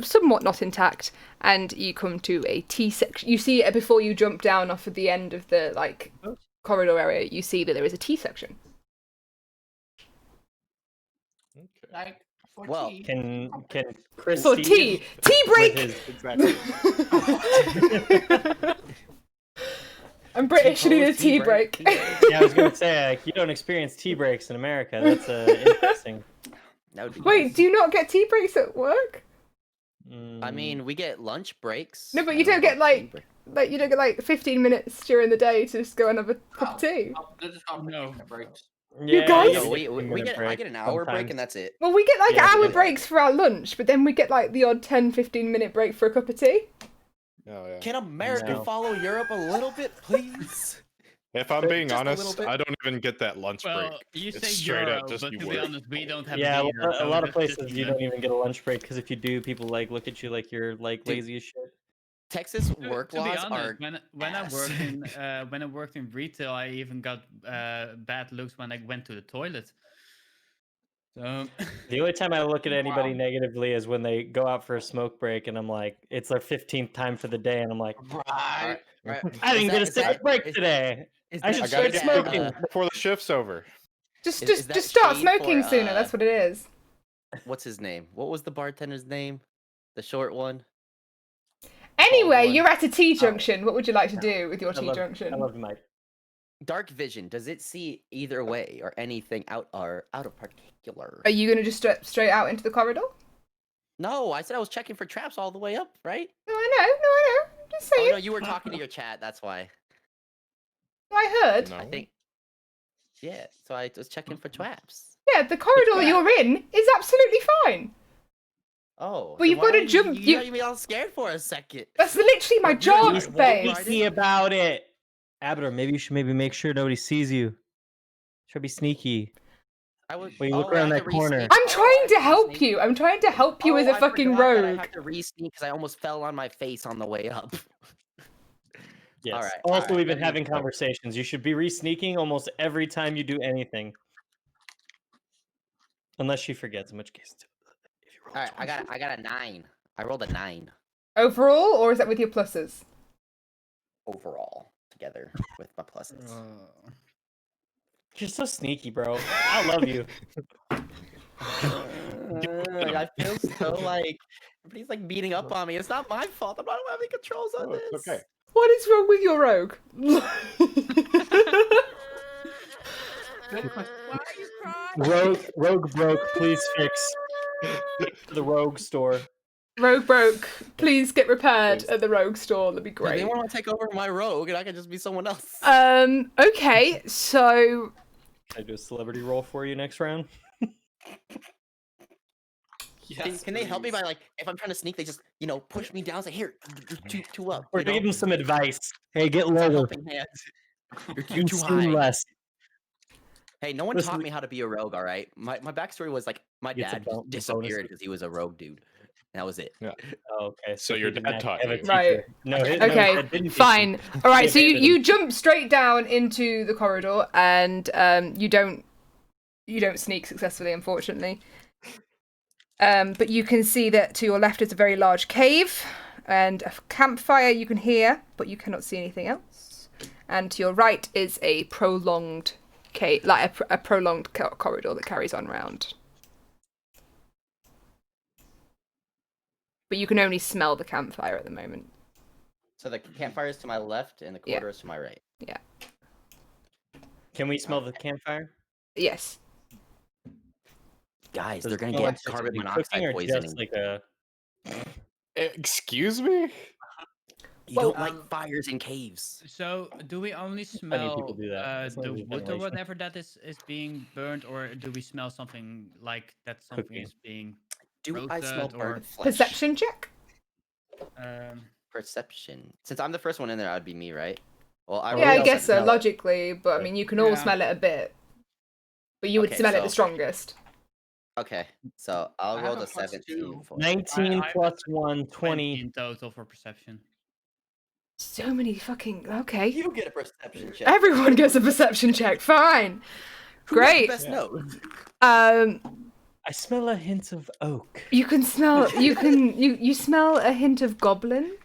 somewhat not intact, and you come to a T section. You see it before you jump down off of the end of the corridor area. You see that there is a T section. Okay. Like, for Well, tea. Can Chris For see tea with break. his- Exactly. I'm British. You need a tea break. Yeah, I was gonna say like, you don't experience tea breaks in America. That's interesting. That would be Wait, nice. do you not get tea breaks at work? I mean, we get lunch breaks. No, but I you don't get know about tea break. like you don't get 15 minutes during the day to just go and have a cup of tea. Oh, they're just called No. breaks. Yeah, guys- you No, get a we 15-minute get. I break get an hour break sometimes. and that's it. Well, we get Yeah, hour we do. breaks for our lunch, but then we get the odd 10-15 minute break for a cup of tea. Oh, yeah. Can America No. follow Europe a little bit, please? If I'm being Just a honest, little bit. I don't even get that lunch Well, break. you It's say straight Euro, up just but you to be work. honest, we don't have Yeah, beer, a lot of so just places you don't even get a lunch break because if you do, people look at you like you're lazy as shit. Texas work to be laws honest, are. when I ass. worked in when I worked in retail, I even got bad looks when I went to the toilet. So The only time I look at anybody negatively is when they go out for a smoke break, and I'm like, it's their 15th time for the day, and I'm like, Right. Right. I didn't get a single break is- today. is I that- should I is gotta start get that, smoking. before the shift's over. Just is that just start shade for, smoking sooner. That's what it is. What's his name? What was the bartender's name? The short one. Anyway, one. you're at a T Oh. junction. What would you like to do with your I T love, junction? I love Mike. Dark vision. Does it see either way or anything out of particular? Are you gonna just straight out into the corridor? No, I said I was checking for traps all the way up, right? No, I know. I'm just Oh saying. no, you were talking to your chat. That's why. I heard. No. I think. Yeah, so I was checking for traps. Yeah, the corridor you're in is absolutely fine. Oh. Well, then you've gotta why jump- You got me all scared for a second. That's literally my You're job, right. babe. Right. Sneaky about it. Abner, maybe you should make sure nobody sees you. Try to be sneaky. I was. Well, you look I around have that to corner. re-sneak. I'm Oh, I trying have to help re-sneak. you. I'm trying to help you as Oh, a fucking I forgot that I rogue. have to re-sneak because I almost fell on my face on the way up. Yes. All right, Also, all we've right, been let me- having conversations. You should be re-sneaking almost every time you do anything. Unless she forgets, in which case. If you roll All right, I got a 9. I rolled a 9 Overall, or is that with your pluses? overall together with my pluses. You're so sneaky, bro. I love you. I feel so like everybody's like beating up on me. It's not my fault. I'm not having controls on Oh, this. it's okay. What is wrong with your rogue? Rogue broke. Please fix. Fix the rogue store. Rogue broke. Please get repaired Please. at the rogue store. That'd be Does great. anyone want to take over my rogue and I can just be someone else? Okay, so Can I do a celebrity roll for you next round? Can they help me by like if I'm trying to sneak, they just push me down, say here, two up. Or give them some advice. Hey, get It's a lower. helping hand. You're too Consume high. less. Hey, no one Listen, taught me how to be a rogue. All right, my backstory was like my Gets a dad bon- just bonus. disappeared because he was a rogue dude. That was it. Oh, okay. So your he didn't dad actually taught have a you. teacher. Right. No, Okay, didn't teach him. fine. All right, so abandoned you jump straight down into the corridor, and you don't sneak successfully, unfortunately. But you can see that to your left is a very large cave, and a campfire you can hear, but you cannot see anything else. And to your right is a prolonged cave, like a prolonged corridor that carries on round. But you can only smell the campfire at the moment. So the campfire is to my left and the Yeah. corridor is to my right. Yeah. Can we smell the campfire? Yes. Guys, Does they're it gonna smell get like something carbon cooking monoxide or poisoning. just like a... Excuse me? You Well, don't like fires in caves. So, do we only Plenty of people smell do that. That's not the really wood or ventilation. whatever that is being burnt, or do we smell something like that something Cooking. is being Do I smell roasted or burnt flesh? Perception check? Perception. Since I'm the first one in there, I'd be me, right? Well, I Yeah, I rolled a guess so, 17. logically, but I mean, you can all Yeah. smell it a bit. But you would Okay, smell it so- the strongest. Okay, so I'll I roll have a the plus 17 2. for it. 19 I- plus 1, 20 20. in total for perception. So many fucking... Okay. You get a perception check. Everyone gets a perception check. Fine. Who has the Great. best note? I smell a hint of oak. You can smell... You smell a hint of goblin,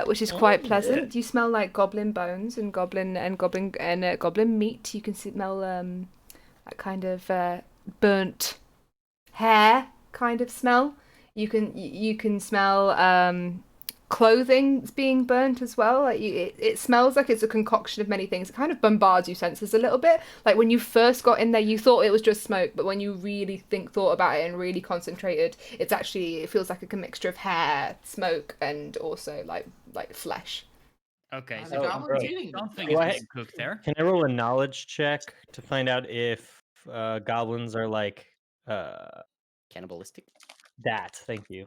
which is quite pleasant. You smell like goblin bones and goblin meat. You can smell that kind of burnt hair kind of smell. You can smell clothing being burnt as well. Like it smells like it's a concoction of many things. It kind of bombards your senses a little bit. Like when you first got in there, you thought it was just smoke, but when you really thought about it and really concentrated, it feels like a mixture of hair, smoke, and also like flesh. Okay, The so goblin's great. eating them. something Do is I- being cooked there. Can I roll a knowledge check to find out if goblins are like Cannibalistic? that? Thank you.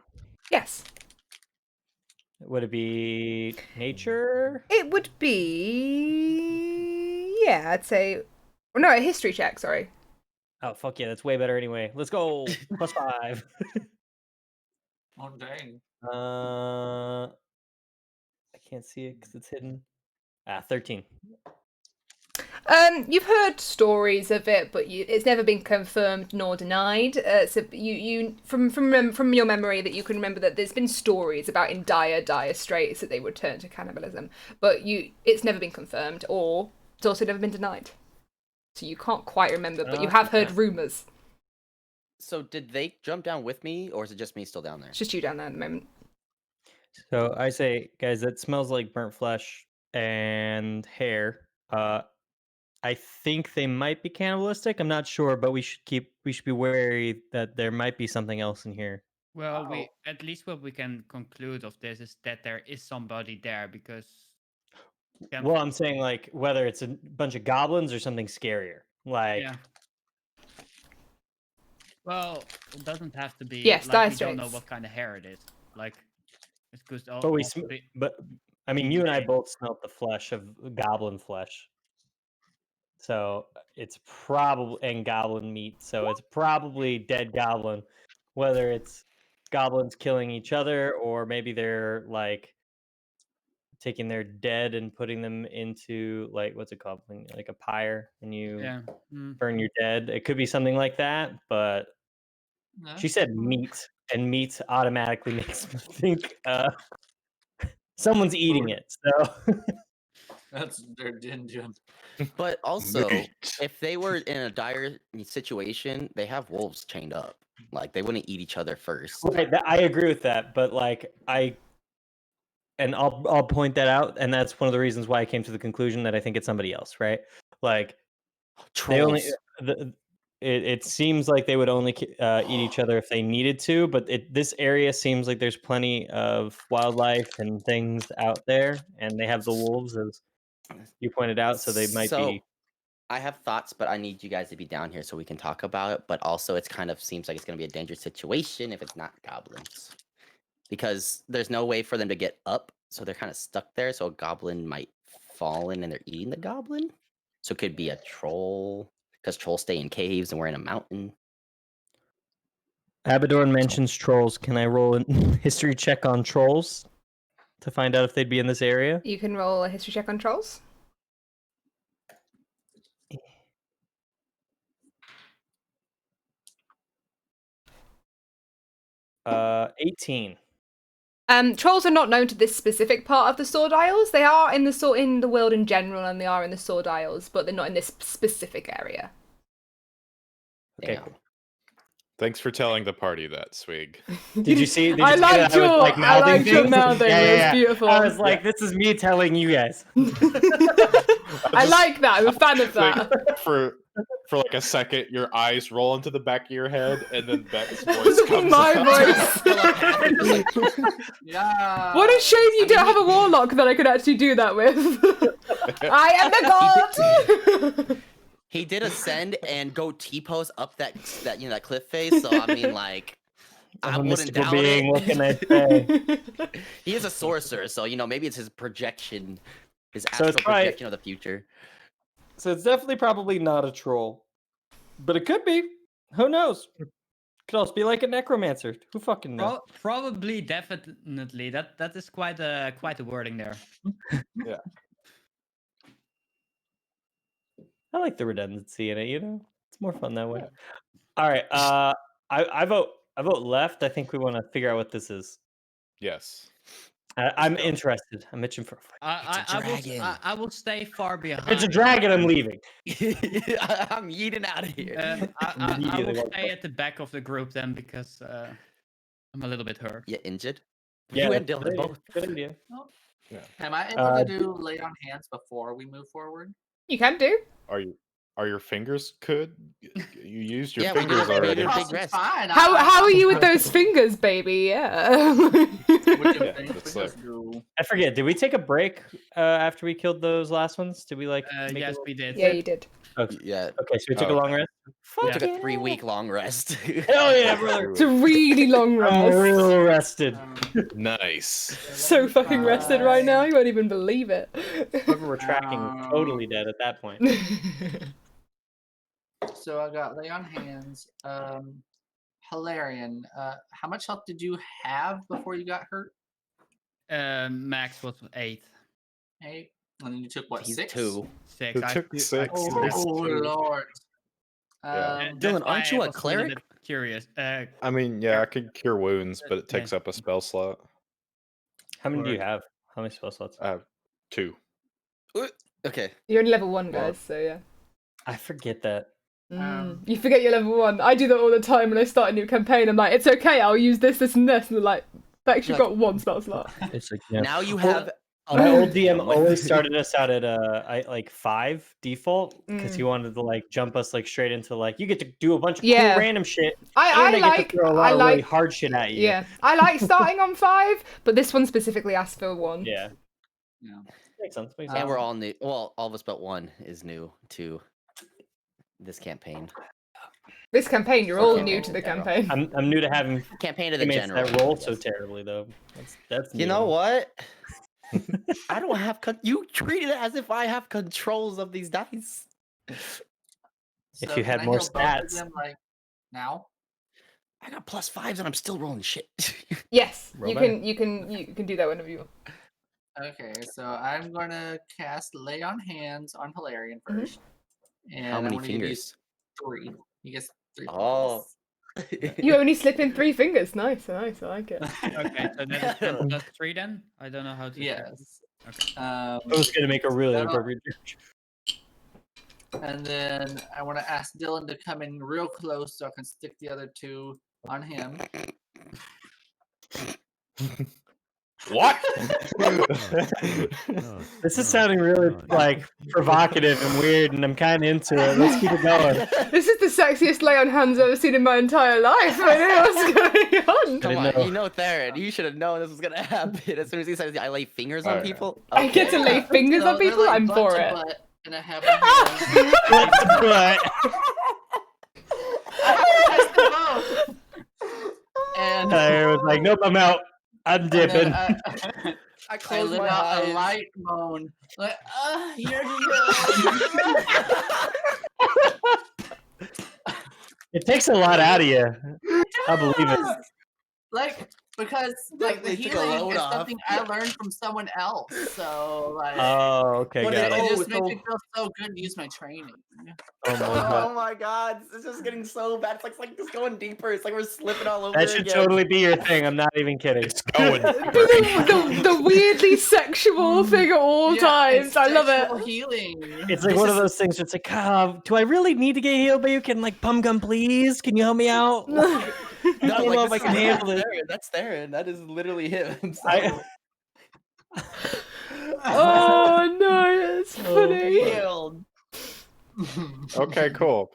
Yes, Would it be nature? it would be. Yeah, I'd say. No, a history check. Sorry. Oh, fuck yeah, that's way better anyway. Let's go. Plus 5. Oh, dang. I can't see it because it's hidden. 13. You've heard stories of it, but it's never been confirmed nor denied. So you from your memory that you can remember that there's been stories about in dire straits that they would turn to cannibalism, but it's never been confirmed, or it's also never been denied. So you can't quite remember, but you have heard rumors. So did they jump down with me, or is it just me still down there? It's just you down there at the moment. So I say, guys, that smells like burnt flesh and hair. I think they might be cannibalistic. I'm not sure, but we should be wary that there might be something else in here. Well, we at least what we can conclude of this is that there is somebody there because. Well, I'm saying like whether it's a bunch of goblins or something scarier. Like, yeah. Well, it doesn't have to be. Yes, like we don't know straits. what kind of hair it is. Like, it's because. but I mean, you and I both smelt the flesh of goblin flesh. So it's probably and goblin meat. So it's probably dead goblin, whether it's goblins killing each other or maybe they're like taking their dead and putting them into like what's it called, like a pyre, and you burn your dead. It could be something like that, but she said meat, and meat automatically makes me think someone's eating it. So That's their din. But also, if they were in a dire situation, they have wolves chained up. Like they wouldn't eat each other first. right, I agree with that, but like I'll point that out, and that's one of the reasons why I came to the conclusion that I think it's somebody else, right? Like Trolls. It seems like they would only eat each other if they needed to, but this area seems like there's plenty of wildlife and things out there, and they have the wolves, as you pointed out, so they might be. I have thoughts, but I need you guys to be down here so we can talk about it. But also, it's kind of seems like it's going to be a dangerous situation if it's not goblins, because there's no way for them to get up, so they're kind of stuck there. So a goblin might fall in, and they're eating the goblin. So it could be a troll, because trolls stay in caves, and we're in a mountain. Abadorn mentions trolls. Can I roll a history check on trolls to find out if they'd be in this area? You can roll a history check on trolls. 18. Trolls are not known to this specific part of the Sword Isles. They are in the world in general, and they are in the Sword Isles, but they're not in this specific area. Okay. Thanks for telling the party that, Swig. Did you see? I liked your mouthing. It was beautiful. I was like, this is me telling you guys. I like that. I'm a fan of that. Like, for like a second, your eyes roll into the back of your head, and then Beck's voice comes My out. voice. Yeah. What a shame you don't have a warlock that I could actually do that with. I am the god. He did ascend and go T-pose up that cliff face. So I mean, like, I wouldn't doubt being, it. what can I say? He is a sorcerer, so maybe it's his projection, his astral projection of the future. So it's definitely probably not a troll, but it could be. Who knows? Could also be like a necromancer. Who fucking knows? Probably, definitely. That is quite a wording there. Yeah. I like the redundancy in it. It's more fun that way. All right. I vote left. I think we want to figure out what this is. Yes. I'm interested. I'm itching for a fight. I will stay far behind. It's a dragon. I'm leaving. I'm yeeting out of here. I will stay at the back of the group then because I'm a little bit hurt. You injured? Yeah, you and Dylan both. Good idea. Yeah. Am I able to do lay on hands before we move forward? You can do. Are your fingers good? You used your we fingers did. already. It's fine. How are you with those fingers, baby? Yeah. I forget. Did we take a break after we killed those last ones? Did we like? Yes, we did. Yeah, you did. Okay. Yeah. Okay, so we took a long rest. We took a 3-week long rest. Hell yeah, brother! It's a really long I'm rest. real rested. Nice. So fucking rested right now. You won't even believe it. Whoever we're tracking totally dead at that point. So I got lay on hands. Hilarion, how much health did you have before you got hurt? Max was 8. 8. And then you took what, He's 6? 2. 6. Who took 6? Oh, There's two. Lord. Yeah. Um, Dylan, aren't you a cleric? Curious. I mean, yeah, I could cure wounds, but it takes up a spell slot. How many do you Or- have? How many spell slots? I have 2. Okay. You're only level 1, Well- guys, so yeah. I forget that. You forget you're level 1. I do that all the time when I start a new campaign. I'm like, it's okay, I'll use this, this, and this. And they're like, Bex, you've Like- got 1 spell slot. It's like Now you have. my old DM always started us out at like 5 default because he wanted to like jump us like straight into like you get to do a bunch of Yeah. cool random shit. I and they like get to throw a lot of really hard shit at you. Yeah, I like starting on 5, but this one specifically asks for 1. Yeah. Yeah. Makes sense. Makes And sense. we're all new. Well, all of us but one is new to this campaign. This campaign, you're all Okay. new to the Yeah. campaign. I'm new to having Campaign to the teammates general. that roll I so guess. terribly though. That's You new. know what? I don't have. You treat it as if I have controls of these dice. If so you can had I more heal both of stats. them, like, now? I got +5s and I'm still rolling shit. Yes, Roll you better. can do that whenever you want. Okay, so I'm gonna cast Lay on Hands on Hilarion Mhm. first. And How I many wanna give you fingers? 3. He gets 3. Oh. You only slip in 3 fingers. Nice, nice. I like it. Okay, so that is 10 plus 3 then? I don't know how to. Yes. Okay. I was gonna make a really That'll- appropriate joke. And then I want to ask Dylan to come in real close so I can stick the other 2 on him. What? This is sounding really like provocative and weird, and I'm kind of into it. Let's keep it going. This is the sexiest lay on hands I've ever seen in my entire life. I know what's going on. Come didn't on, know. you know Theron. You should have known this was gonna happen. As soon as he says I lay fingers on Alright. people. I get to lay fingers So on they're people. like I'm butt for to it. butt, and I have my hands. But Test them both. And I was like, nope, I'm out. I'm and then dipping. I I close let my out eyes. a light moan. Like, here he goes. It takes a lot out of you. I believe it. does. Like, because like the They took a healing load is off. something I learned from someone else. So like Oh, okay, What got is- it it. oh, just makes so- me feel so good to use my training. Oh my Oh god. my god, this is just getting so bad. It's like just going deeper. It's like we're slipping all over That should again. totally be your thing. I'm not even kidding. It's going. The weirdly sexual thing at all Yeah, times. it's I love sexual it. Healing. It's like This one of is- those things where it's like, do I really need to get healed by you? Can like pum gum please? Can you help me out? I don't know if I can handle it. That's Theron. That is literally him. So. Oh no, it's funny. Healed. Okay, cool.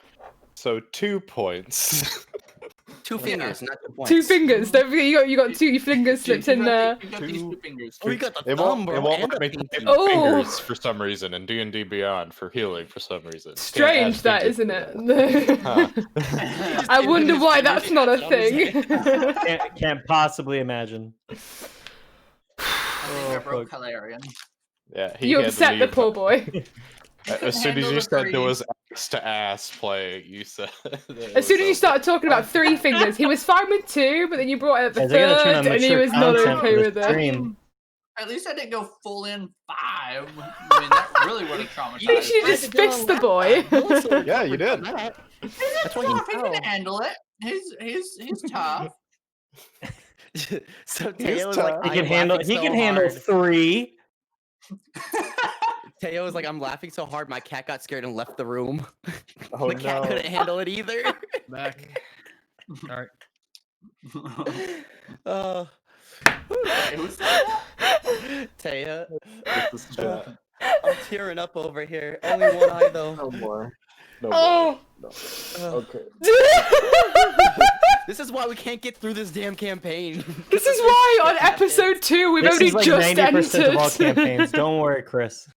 So 2 points. 2 fingers, not 2 points. 2 fingers. Don't forget you got 2 fingers slipped in there. You got these 2 fingers. Oh, you got the It thumb, won't, bro. it won't and let me the type pinky. Oh. fingers for some reason in D&D Beyond for healing for some reason. Can't Strange add that, fingers isn't to it? Huh. I wonder why that's not a thing. Can't possibly imagine. I think I Oh, broke fuck. Hilarion. Yeah, he You had to upset the leave. poor boy. As soon as Handle you the said there three. was ass to ass playing, you said. As soon as you started talking about 3 fingers, he was fine with 2, but then you brought out the Guys, I gotta turn on third, and he mature was not content okay for with this it. stream. At least I didn't go full in 5. I mean, that really would have traumatized. You should me. just fist the boy. Yeah, you did. That's why Tough, he you can know. handle it. He's tough. So He is Teo is like, tough. He I'm can handle. laughing He so can handle hard. 3. Teo is like, I'm laughing so hard, my cat got scared and left the room. Oh, the cat no. couldn't handle it either. Back. Sorry. Oh. Who's that? Taya, This is chat. I'm tearing up over here. Only one eye though. No more. No Oh. more. Ugh. Okay. This is why we can't get through this damn campaign. This is why on episode 2 we've This only is like just 90% of all entered. campaigns. Don't worry, Chris.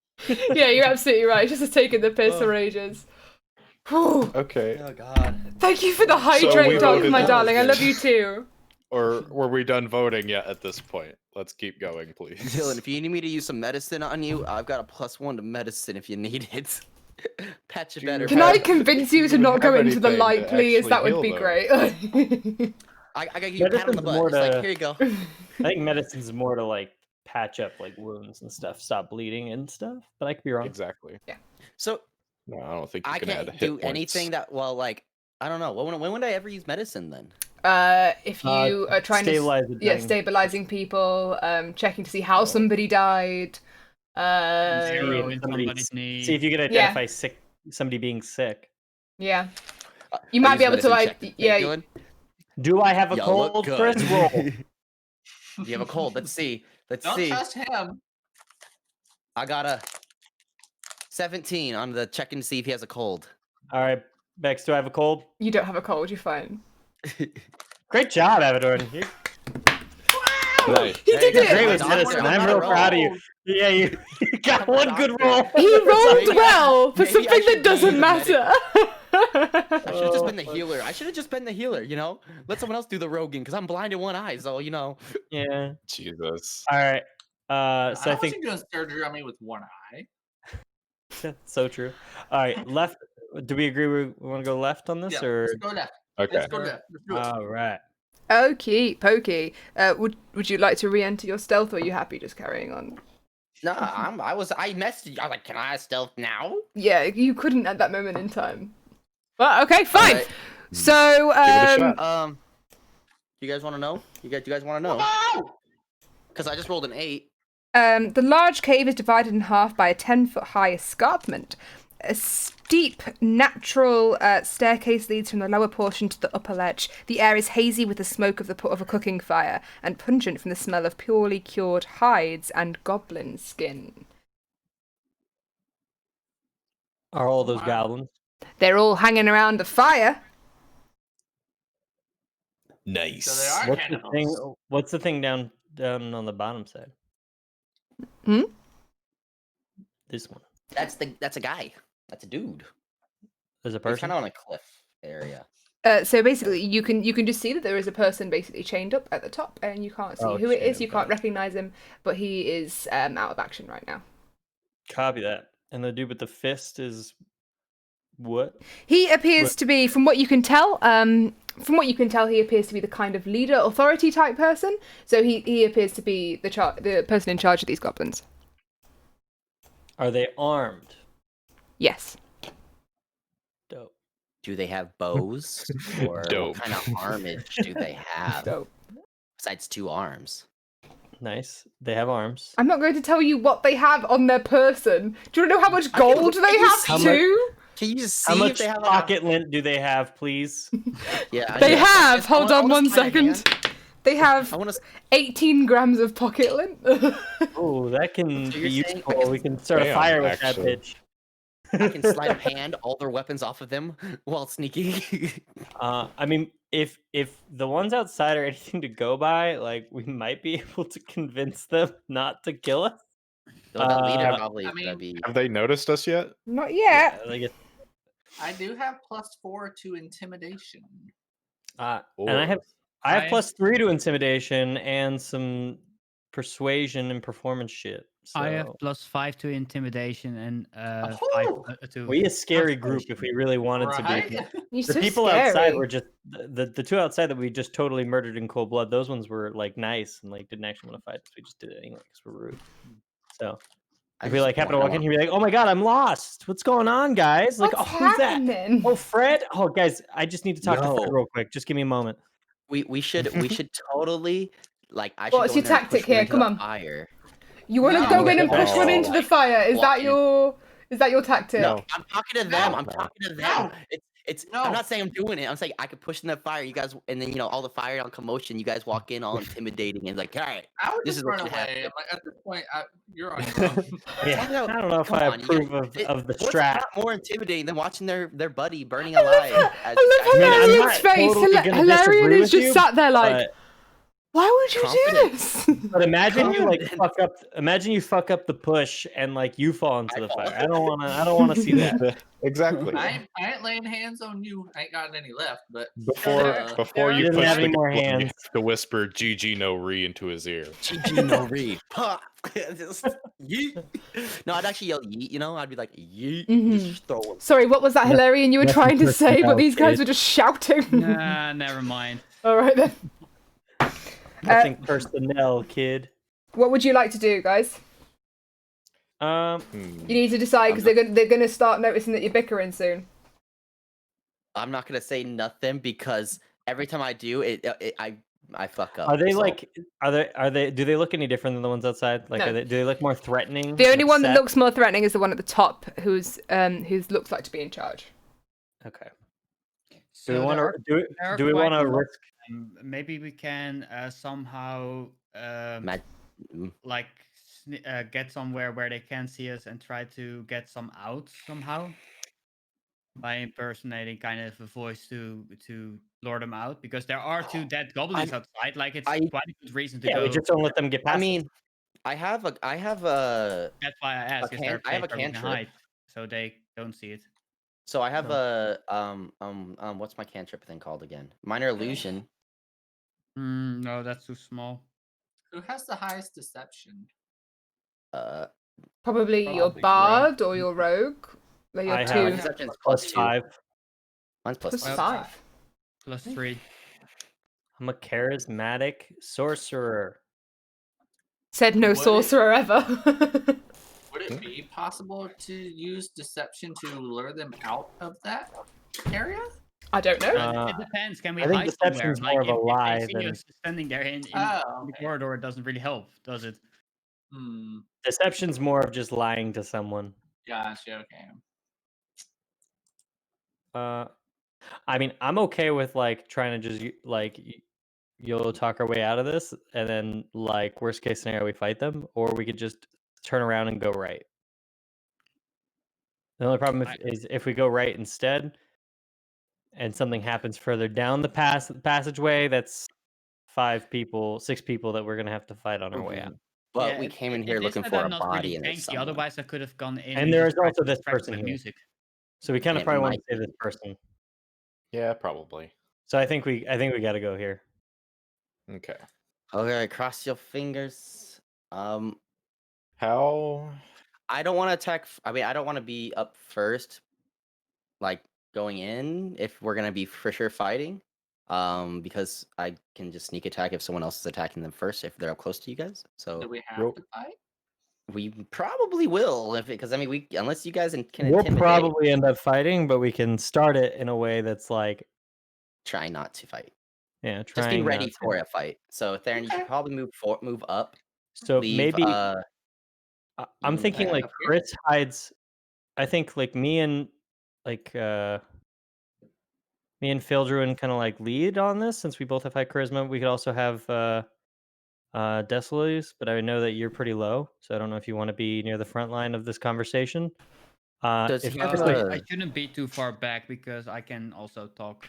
Yeah, you're absolutely right. It's just taking the piss Oh. for ages. Whew. Okay. Oh god. Thank you for the we hydrate, dog, voted my that darling. I was love good. you too. Or were we done voting yet at this point? Let's keep going, please. Dylan, if you need me to use some medicine on you, I've got a +1 to medicine if you need it. Patch it Do better. you Can have- I convince you to do you not go have into the anything light, to please? actually That would heal be them? great. I got you a pat on the Medicine's more butt. It's like, to- here you go. I think medicine's more to like patch up like wounds and stuff, stop bleeding and stuff. But I could be wrong. Exactly. So No, I don't think you I can add can't hit do points. anything that like I don't know. When would I ever use medicine then? If you are trying stabilize the to dying. stabilizing people, checking to see how somebody died. Zero in somebody- somebody's knee. See if you can identify somebody being sick. Yeah, I'll you might use be able to medicine like check. yeah. Feeling? Do I have a Y'all look cold, good. Chris? Roll. You have a cold. Let's see. Let's Don't see. trust him. I got a 17 on the checking to see if he has a cold. All right, Bex, do I have a cold? You don't have a cold. You're fine. Great job, Avador. You Nice. He did did great it. with medicine. I'm real proud of you. Yeah, you got one good roll. He rolled Maybe well for maybe I something should that doesn't be the medic. matter. I should have just been the healer. I should have just been the healer, you know? Let someone else do the roguing, because I'm blind in one eye, so, you know. Yeah. Jesus. All right. So I I think wasn't doing surgery on me with one eye. so true. All right, left. Do we agree we want to go left on this, Yeah, or? let's go left. Okay. Let's go left. Let's do it. All right. Okie pokey. Would you like to re-enter your stealth, or are you happy just carrying on? No, I messaged you. I was like, can I stealth now? Yeah, you couldn't at that moment in time. Well, okay, fine. Alright. So, Give it a shot. You guys want to know? You guys want to know? Oh! Because I just rolled an 8. the large cave is divided in half by a 10-foot-high escarpment. A steep, natural staircase leads from the lower portion to the upper ledge. The air is hazy with the smoke of a cooking fire, and pungent from the smell of purely cured hides and goblin skin. Are all those Wow. goblins? They're all hanging around the fire. Nice. So they are What's the cannibals. thing? What's the thing down on the bottom side? Hmm? This one. That's a guy. That's a dude. There's a He's person. kind of on a cliff area. So basically, you can just see that there is a person basically chained up at the top, and you can't see Oh, who it chained is. You up, can't got it. recognize him, but he is out of action right now. Copy that. And the dude with the fist is what? He appears to be, from what you can tell, he appears to be the kind of leader, authority type person. So he appears to be the person in charge of these goblins. Are they armed? Yes. Dope. Do they have bows? Or Dope. what kind of armage do they have? Dope. Besides 2 arms. Nice. They have arms. I'm not going to tell you what they have on their person. Do you want to know how much gold they have How too? Can you just see How if much they have pocket lint do they have, please? Yeah, They yeah. have. Hold I on wanna one see my second. hand. They have I want to. 18 grams of pocket lint. Oh, that can So be you're saying useful. We can start a Damn, fire with actually. that bitch. I can sleight of hand all their weapons off of them while sneaking. I mean, if the ones outside are anything to go by, like we might be able to convince them not to kill us. So that leader Uh, probably I is gonna mean- be. Have they noticed us yet? Not yet. Like I do have +4 to intimidation. and I have I- +3 to intimidation and some persuasion and performance shit. So I have +5 to intimidation and Oh! 5 to. we a scary group if we really wanted to Right? be. You're The so people scary. outside were just the 2 outside that we just totally murdered in cold blood. Those ones were like nice and like didn't actually want to fight us. We just did it anyway because we're rude. So I if we just like happen to wanna- walk in, he'd be like, "Oh my god, I'm lost. What's going on, guys? Like, What's oh, who's that? happening? Oh, Fred. Oh, guys, I just need to talk to No. Fred real quick. Just give me a moment." We should totally like. I should What's go your in there and tactic push one here? into Come the on. Fire. You want to No. go in and push one No. into the fire? Is that Walking. your tactic? No, I'm talking to them. No. I'm talking to them. No. It's. No. I'm not saying I'm doing it. I'm saying I could push in the fire. You guys, and then all the fire on commotion. You guys walk in all intimidating and like, all right. I would This just is what run should happen. away. I'm like, at this point, you're on your own. Yeah, no, I don't know if come I on, you guys- approve of the What's strat. not more intimidating than watching their buddy burning I love alive? her- as I love you guys- I'm Hilarian's not face. totally gonna Hilarion disagree is with just you, sat there like, But, why would you do Confident. this? but imagine you like Confident. fuck up. Imagine you fuck up the push and like you fall into I the fall. fire. I don't want to see that. Exactly. I ain't laying hands on you. I ain't got any left, but Before He you doesn't push have the any more goblin, you hands. have to whisper "GG no re" into his ear. GG no read. Pop. Just yeet. No, I'd actually yell yeet. I'd be like yeet. Mhm. Just throw him. Sorry, what was that, Hilarion? You were That's trying to just say, but how these guys it- were just shouting. Nah, never mind. All right then. I think personnel, kid. What would you like to do, guys? Um, You need to decide because they're gonna start noticing that you're bickering soon. I'm not gonna say nothing because every time I do I fuck up. are they so- like? Are they? Do they look any different than the ones outside? Like, No. do they look more threatening? The only like one that set? looks more threatening is the one at the top, who's looks like to be in charge. Okay. So Do we want there to are do we quite want a to lot risk? maybe we can somehow like get somewhere where they can't see us and try to get some out somehow by impersonating kind of a voice to lure them out, because there are 2 dead goblins outside. Like it's quite a good reason to Yeah, go. we just don't let them get past. I mean, I have a That's why I asked. Is there a I have a place where we can cantrip. hide so they don't see it? So I have No. a what's my cantrip thing called again? Minor illusion. No, that's too small. Who has the highest deception? Probably your Probably bard or your rogue. They're your I two. have Deception's plus +2. 5. Mine's Plus +5. 5. +3. I'm a charismatic sorcerer. Said no Would it- sorcerer ever. Would it be possible to use deception to lure them out of that area? I don't know. It depends. Can we I think hide somewhere? deception's Like more of a lie if they see than- us standing there in Oh, the okay. corridor, it doesn't really help, does it? Hmm. Deception's more of just lying to someone. Gotcha. Okay. I mean, I'm okay with like trying to just like YOLO talk our way out of this, and then like worst case scenario we fight them, or we could just turn around and go right. The only problem is if we go right instead, and something happens further down the passageway, that's 6 people that we're gonna have to fight on our way out. But Yeah, we it- came in it here is looking that for I'm a not body really and it's tanky, someone. otherwise I could have gone in. And there just is tried also to this distract person with here. music. So we kind of It probably want might to save this person. Yeah, probably. So I think we got to go here. Okay. Okay, cross your fingers. How? I don't want to attack. I mean, I don't want to be up first, like going in if we're gonna be for sure fighting. Because I can just sneak attack if someone else is attacking them first if they're up close to you guys. Do So we have Roll- to fight? we probably will because I mean we unless you guys can We'll intimidate, probably end up fighting, but we can start it in a way that's like, try not to fight. yeah, Just trying be not ready to. for a fight. So Theron, you should Okay. probably move up. So Leave. maybe I'm mm, thinking okay. like Up here? Chris hides. I think like me and Phildruin kind of like lead on this since we both have high charisma. We could also have Desolus, but I know that you're pretty low, so I don't know if you want to be near the front line of this conversation. Does If he have Chris, a- I shouldn't be too far back because I can also talk.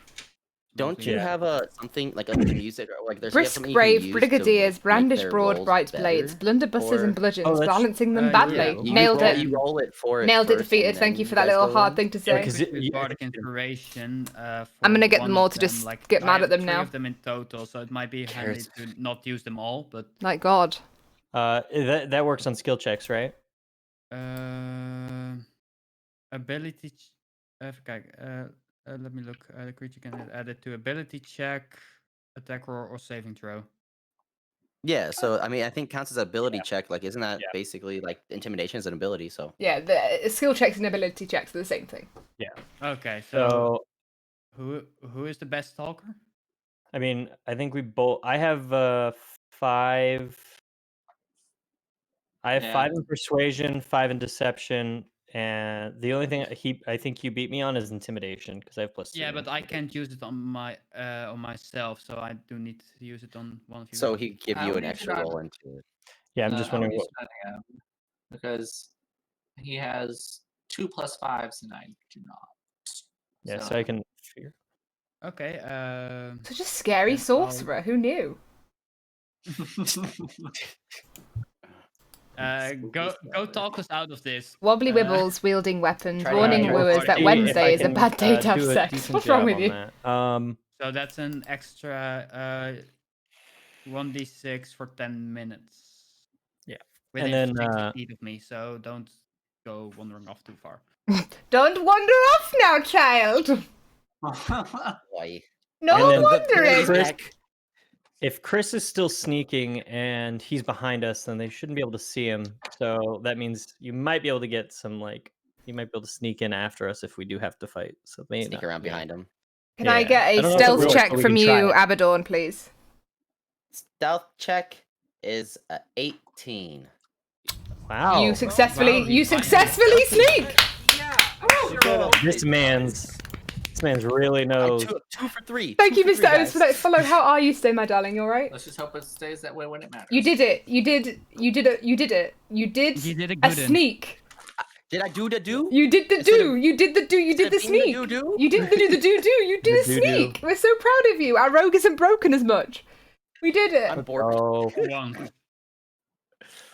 Don't smoothly. you have a something like a music or like there's you have Brisk something you can brave use to brigadiers make brandish their broad rolls bright blades, better? blunderbusses Or- and bludgeons, Oh, that's- balancing them yeah, badly. you Nailed roll- it. You roll it for it. Nailed it, first, defeated. and Thank you then for that guys little go hard in. thing to Yeah, say. 'cause With you- bardic inspiration. I'm gonna get for them one all of to just them, get I mad have at them 3 now. of them in total, so it might be handy to not use them all. But Like God. that works on skill checks, right? ability. Even kijken. Let me look. The creature can add it to ability check, attack roll, or saving throw. Yeah, so I mean, I think counts as ability check. Like, isn't that Yeah. basically like intimidation is an ability? So Yeah, the skill checks and ability checks are the same thing. Okay, So who is the best talker? I mean, I think we both. I have 5. I have Yeah. 5 in persuasion, 5 in deception, and the only thing I think you beat me on is intimidation because I have +2. Yeah, but I can't use it on myself, so I do need to use it on one of you. so he give I you would an use extra it on- roll into it. Yeah, I'm just I would wondering use what. Nottingham because he has 2 +5s and I do not. Yeah, so I can figure. Okay. Such a scary Yes, I'll- sorcerer. Who knew? Go talk us out of this. Wobbly wibbles wielding weapons, try to warning get wooers your that party Wednesday if is I a bad day to have do a sex. decent What's wrong job with on you? that. So that's an extra 1d6 for 10 minutes. Yeah. Within then, 60 feet of me, so don't go wandering off too far. Don't wander off now, child. Why? No And then- wandering. Chris, if Chris is still sneaking and he's behind us, then they shouldn't be able to see him. So that means you might be able to get some you might be able to sneak in after us if we do have to fight. So maybe Sneak around behind him. Can I Yeah. get I a don't know if it stealth will, check but we from can try you, it. Abaddon, please? Stealth check is 18. Wow. You successfully wow, you successfully sneak. This man's really knows. 2 for 3. Thank 2 you, for Mr. 3, Otis, guys. for that follow. How are you today, my darling? You all right? Let's just hope it stays that way when it matters. You did it. You did it. You did it. You did it. You did You did a a good one. sneak. Did I do the do? You did the Instead do. of- You did the do. You did the instead of being the sneak. do-do? You didn't do the do. You did a The do-do. sneak. We're so proud of you. Our rogue isn't broken as much. We did it. I'm bored. Oh, One.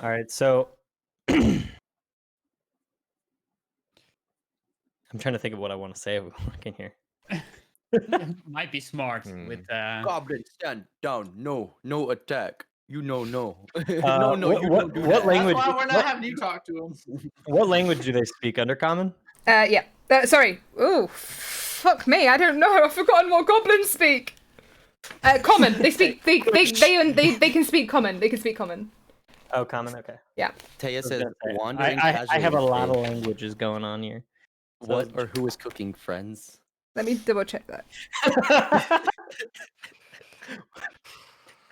all right. So I'm trying to think of what I want to say if we walk in here. Might be smart with Goblin, stand down. No attack. You know no. What- you what don't do that. language- That's why we're not what- having you talk to him. What language do they speak? Undercommon? Yeah. Sorry. Ooh, fuck me. I don't know. I've forgotten what goblins speak. Common. They speak. They can speak common. They can speak common. Oh, common. Okay. Taya says gonna say, wandering I have a casually lot of is languages going on here. what or who is cooking, friends? Let me double check that.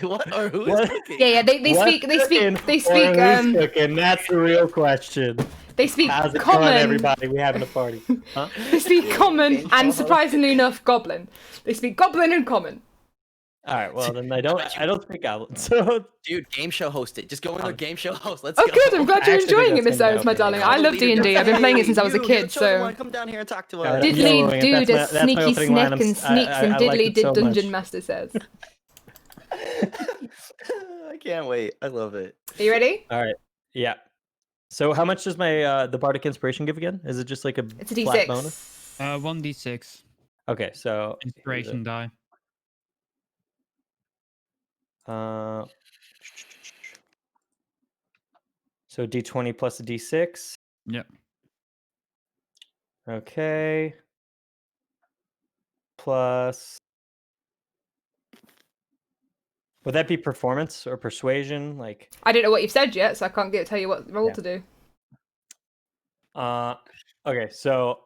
What or who is What? cooking? Yeah. They What's speak. They speak. cooking They or speak. who's cooking? That's the real question. They speak How's it going, common. everybody? We having a party? Huh? They speak common and surprisingly enough, goblin. They speak goblin and common. All right. Well, then I don't speak goblin. So Dude, game show host it. Just go in there, game show host. Let's Oh, go. good. I'm glad you're Actually, enjoying it, that's Miss gonna Otis, my help me. darling. I love D&D. I've been playing it since I was a You're kid, the chosen one. so. Come down here and talk to Yeah, us. that's Diddly yellowing it. do, That's the my sneaky opening sneak line. and sneaks I and like diddly it did so Dungeon much. Master says. I can't wait. I love it. Are you ready? All right. Yeah. So how much does my the bardic inspiration give again? Is it just like a It's a flat D6. bonus? 1d6 Okay, so inspiration die. So D20 plus a D6. Yep. Okay. Plus. Would that be performance or persuasion? Like. I don't know what you've said yet, so I can't tell you what roll Yeah. to do. Okay, so.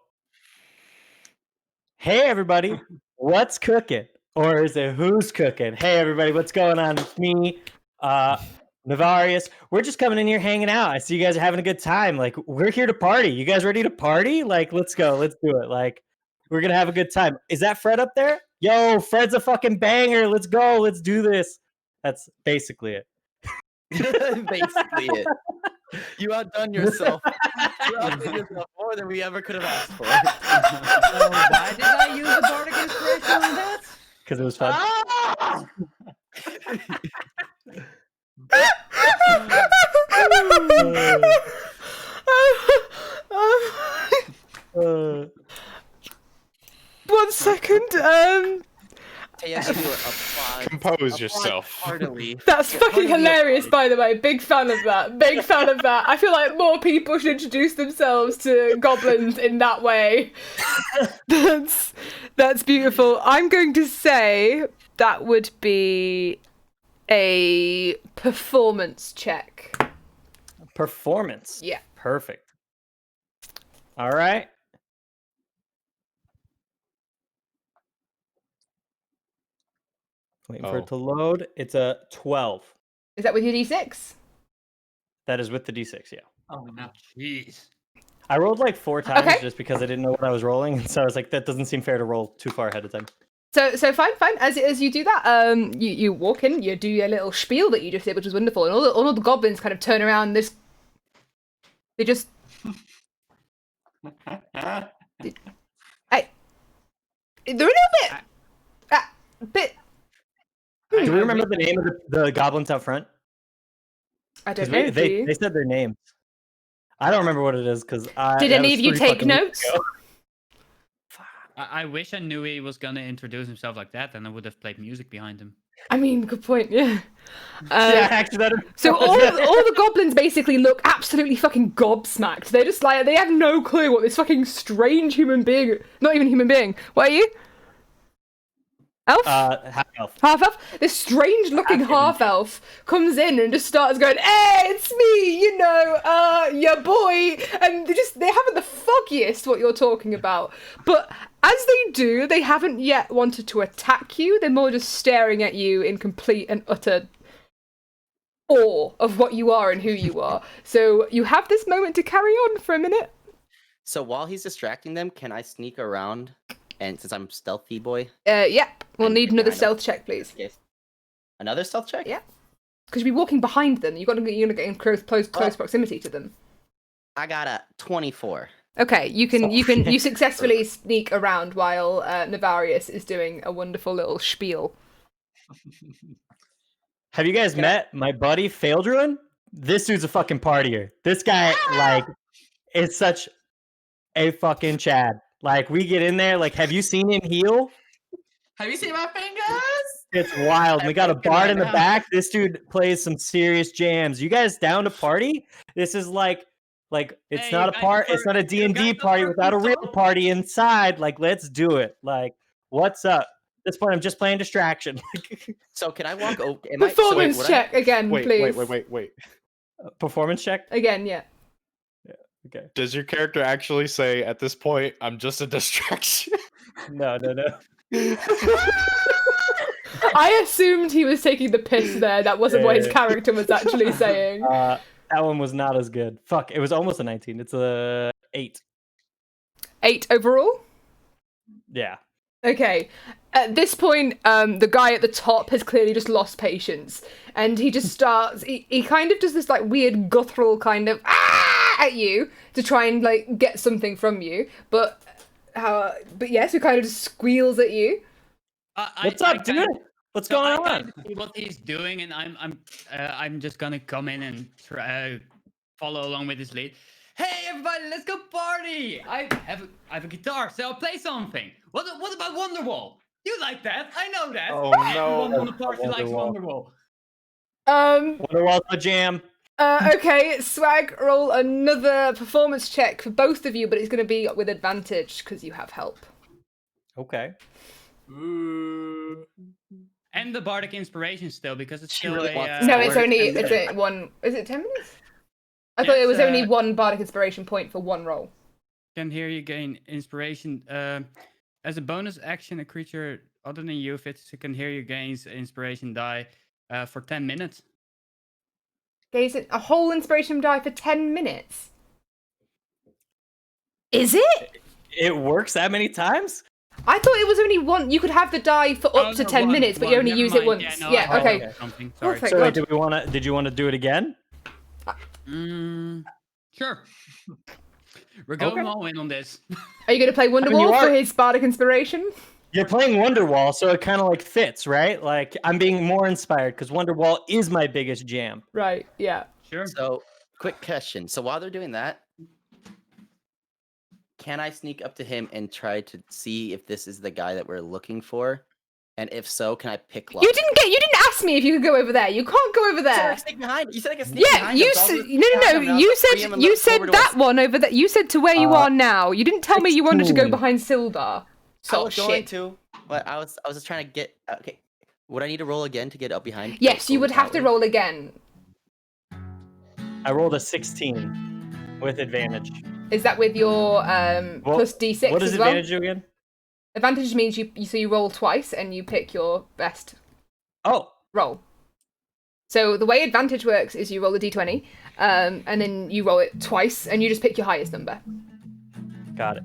Hey everybody, what's cooking? Or is it who's cooking? Hey everybody, what's going on? It's me, Navarius. We're just coming in here hanging out. I see you guys are having a good time. Like, we're here to party. You guys ready to party? Like, let's go. Let's do it. Like, we're gonna have a good time. Is that Fred up there? Yo, Fred's a fucking banger. Let's go. Let's do this. That's basically it. Basically it. You outdone yourself. You outdone yourself more than we ever could have asked for. Why did I use the bardic inspiration on that? Because it was fun. Ah! Uh, 1 second. Taya, you applaud. Compose applaud yourself. Heartily. That's Yeah, fucking heartily hilarious, applaud. by the way. Big fan of that. Big fan of that. I feel like more people should introduce themselves to goblins in that way. That's beautiful. I'm going to say that would be a performance check. performance. Yeah. Perfect. All right. Waiting for Oh. it to load. It's a 12. Is that with your D6? That is with the D6, yeah. Oh no. Jeez. I rolled like 4 times Okay. just because I didn't know what I was rolling, and so I was like, that doesn't seem fair to roll too far ahead of time. So fine. As you do that, you walk in, you do your little spiel that you just did, which was wonderful, and all the goblins kind of turn around. They just they're a little bit. Do we remember the name of the goblins out front? I don't 'Cause know. do you? they said their names. I don't remember what it is because I. Did that any was of you 3 take fucking weeks notes? ago. I wish I knew he was gonna introduce himself like that, and I would have played music behind him. I mean, good point. Yeah. Yeah, actually, that. So all the goblins basically look absolutely fucking gobsmacked. They're just like they have no clue what this fucking strange human being, not even human being. What are you? Elf? Half elf. Half elf? This strange looking half elf comes in and just starts going, hey, it's me, you know, your boy. And they haven't the foggiest what you're talking about. But as they do, they haven't yet wanted to attack you. They're more just staring at you in complete and utter awe of what you are and who you are. So you have this moment to carry on for a minute. So while he's distracting them, can I sneak around? And since I'm stealthy boy. Yep. We'll And need another behind stealth check, please. Yes. Another stealth check? Yeah. Because you'll be walking behind them. You're gonna get in close proximity to them. I got a 24. Okay, you successfully sneak around while Navarius is doing a wonderful little spiel. Have you guys met my buddy Phandelver? This dude's a fucking partier. This guy, like, is such a fucking Chad. Like, we get in there, like, have you seen him heal? Have you seen my fingers? It's wild. We got a bard in the back. This dude plays some serious jams. You guys down to party? This is like it's not a part. It's not a D&D party without a real party inside. Like, let's do it. Like, what's up? At this point, I'm just playing distraction. So can I walk over? Performance check again, please. Wait. Performance check? Again, yeah. Okay. Does your character actually say at this point, I'm just a distraction? No. I assumed he was taking the piss there. That wasn't what his character was actually saying. That one was not as good. Fuck, it was almost a 19. It's a 8. 8 overall? Yeah. Okay. At this point, the guy at the top has clearly just lost patience. And he just starts... He kind of does this, like, weird guttural kind of... at you to try and, like, get something from you. But yes, he kind of just squeals at you. What's up, dude? What's going on? See what he's doing, and I'm just gonna come in and try, follow along with his lead. Hey, everybody, let's go party! I have a guitar, so I'll play something. What about Wonderwall? You like that? I know that. Oh, no. Everyone on the party likes Wonderwall. Wonderwall. Wonderwall's a jam. Okay, Swag, roll another performance check for both of you, but it's going to be with advantage because you have help. Okay. Ooh. And the bardic inspiration still, because it's She still really wants No, to it's work. only one. Is it 10 minutes? I thought it was only one bardic inspiration point for one roll. Can hear you gain inspiration. As a bonus action, a creature other than you, if it's can hear you gains inspiration die for 10 minutes. Gains a whole inspiration die for 10 minutes. Is it? It works that many times? I thought it was only one. You could have the die for up to 10 minutes, but you only use it once. Yeah, okay. Sorry. thank So God. did you want to do it again? Sure. We're going all in on this. Are you going to play Wonderwall for his bardic inspiration? You're playing Wonderwall, so it kind of like fits, right? Like, I'm being more inspired because Wonderwall is my biggest jam. Right, yeah. Sure. So, quick question. So while they're doing that, can I sneak up to him and try to see if this is the guy that we're looking for? And if so, can I pick lock? You didn't ask me if you could go over there. You can't go over You said I there. could sneak behind. You said I could sneak Yeah, behind you him, so I'll said just sneak behind him, and I'll you just free him said and you look said over to that us. one over there. You said to where you are now. You didn't tell me you wanted to go 16. behind Sildar. I was going to, but I was just trying to get. Okay, would I need to roll again to get up behind? Yes, you Go would have to that way? roll again. I rolled a 16 with advantage. Is that with your plus D6 What does as well? advantage do again? Advantage means you roll twice and you pick your best Oh, roll. So the way advantage works is you roll a d20, and then you roll it twice, and you just pick your highest number. got it.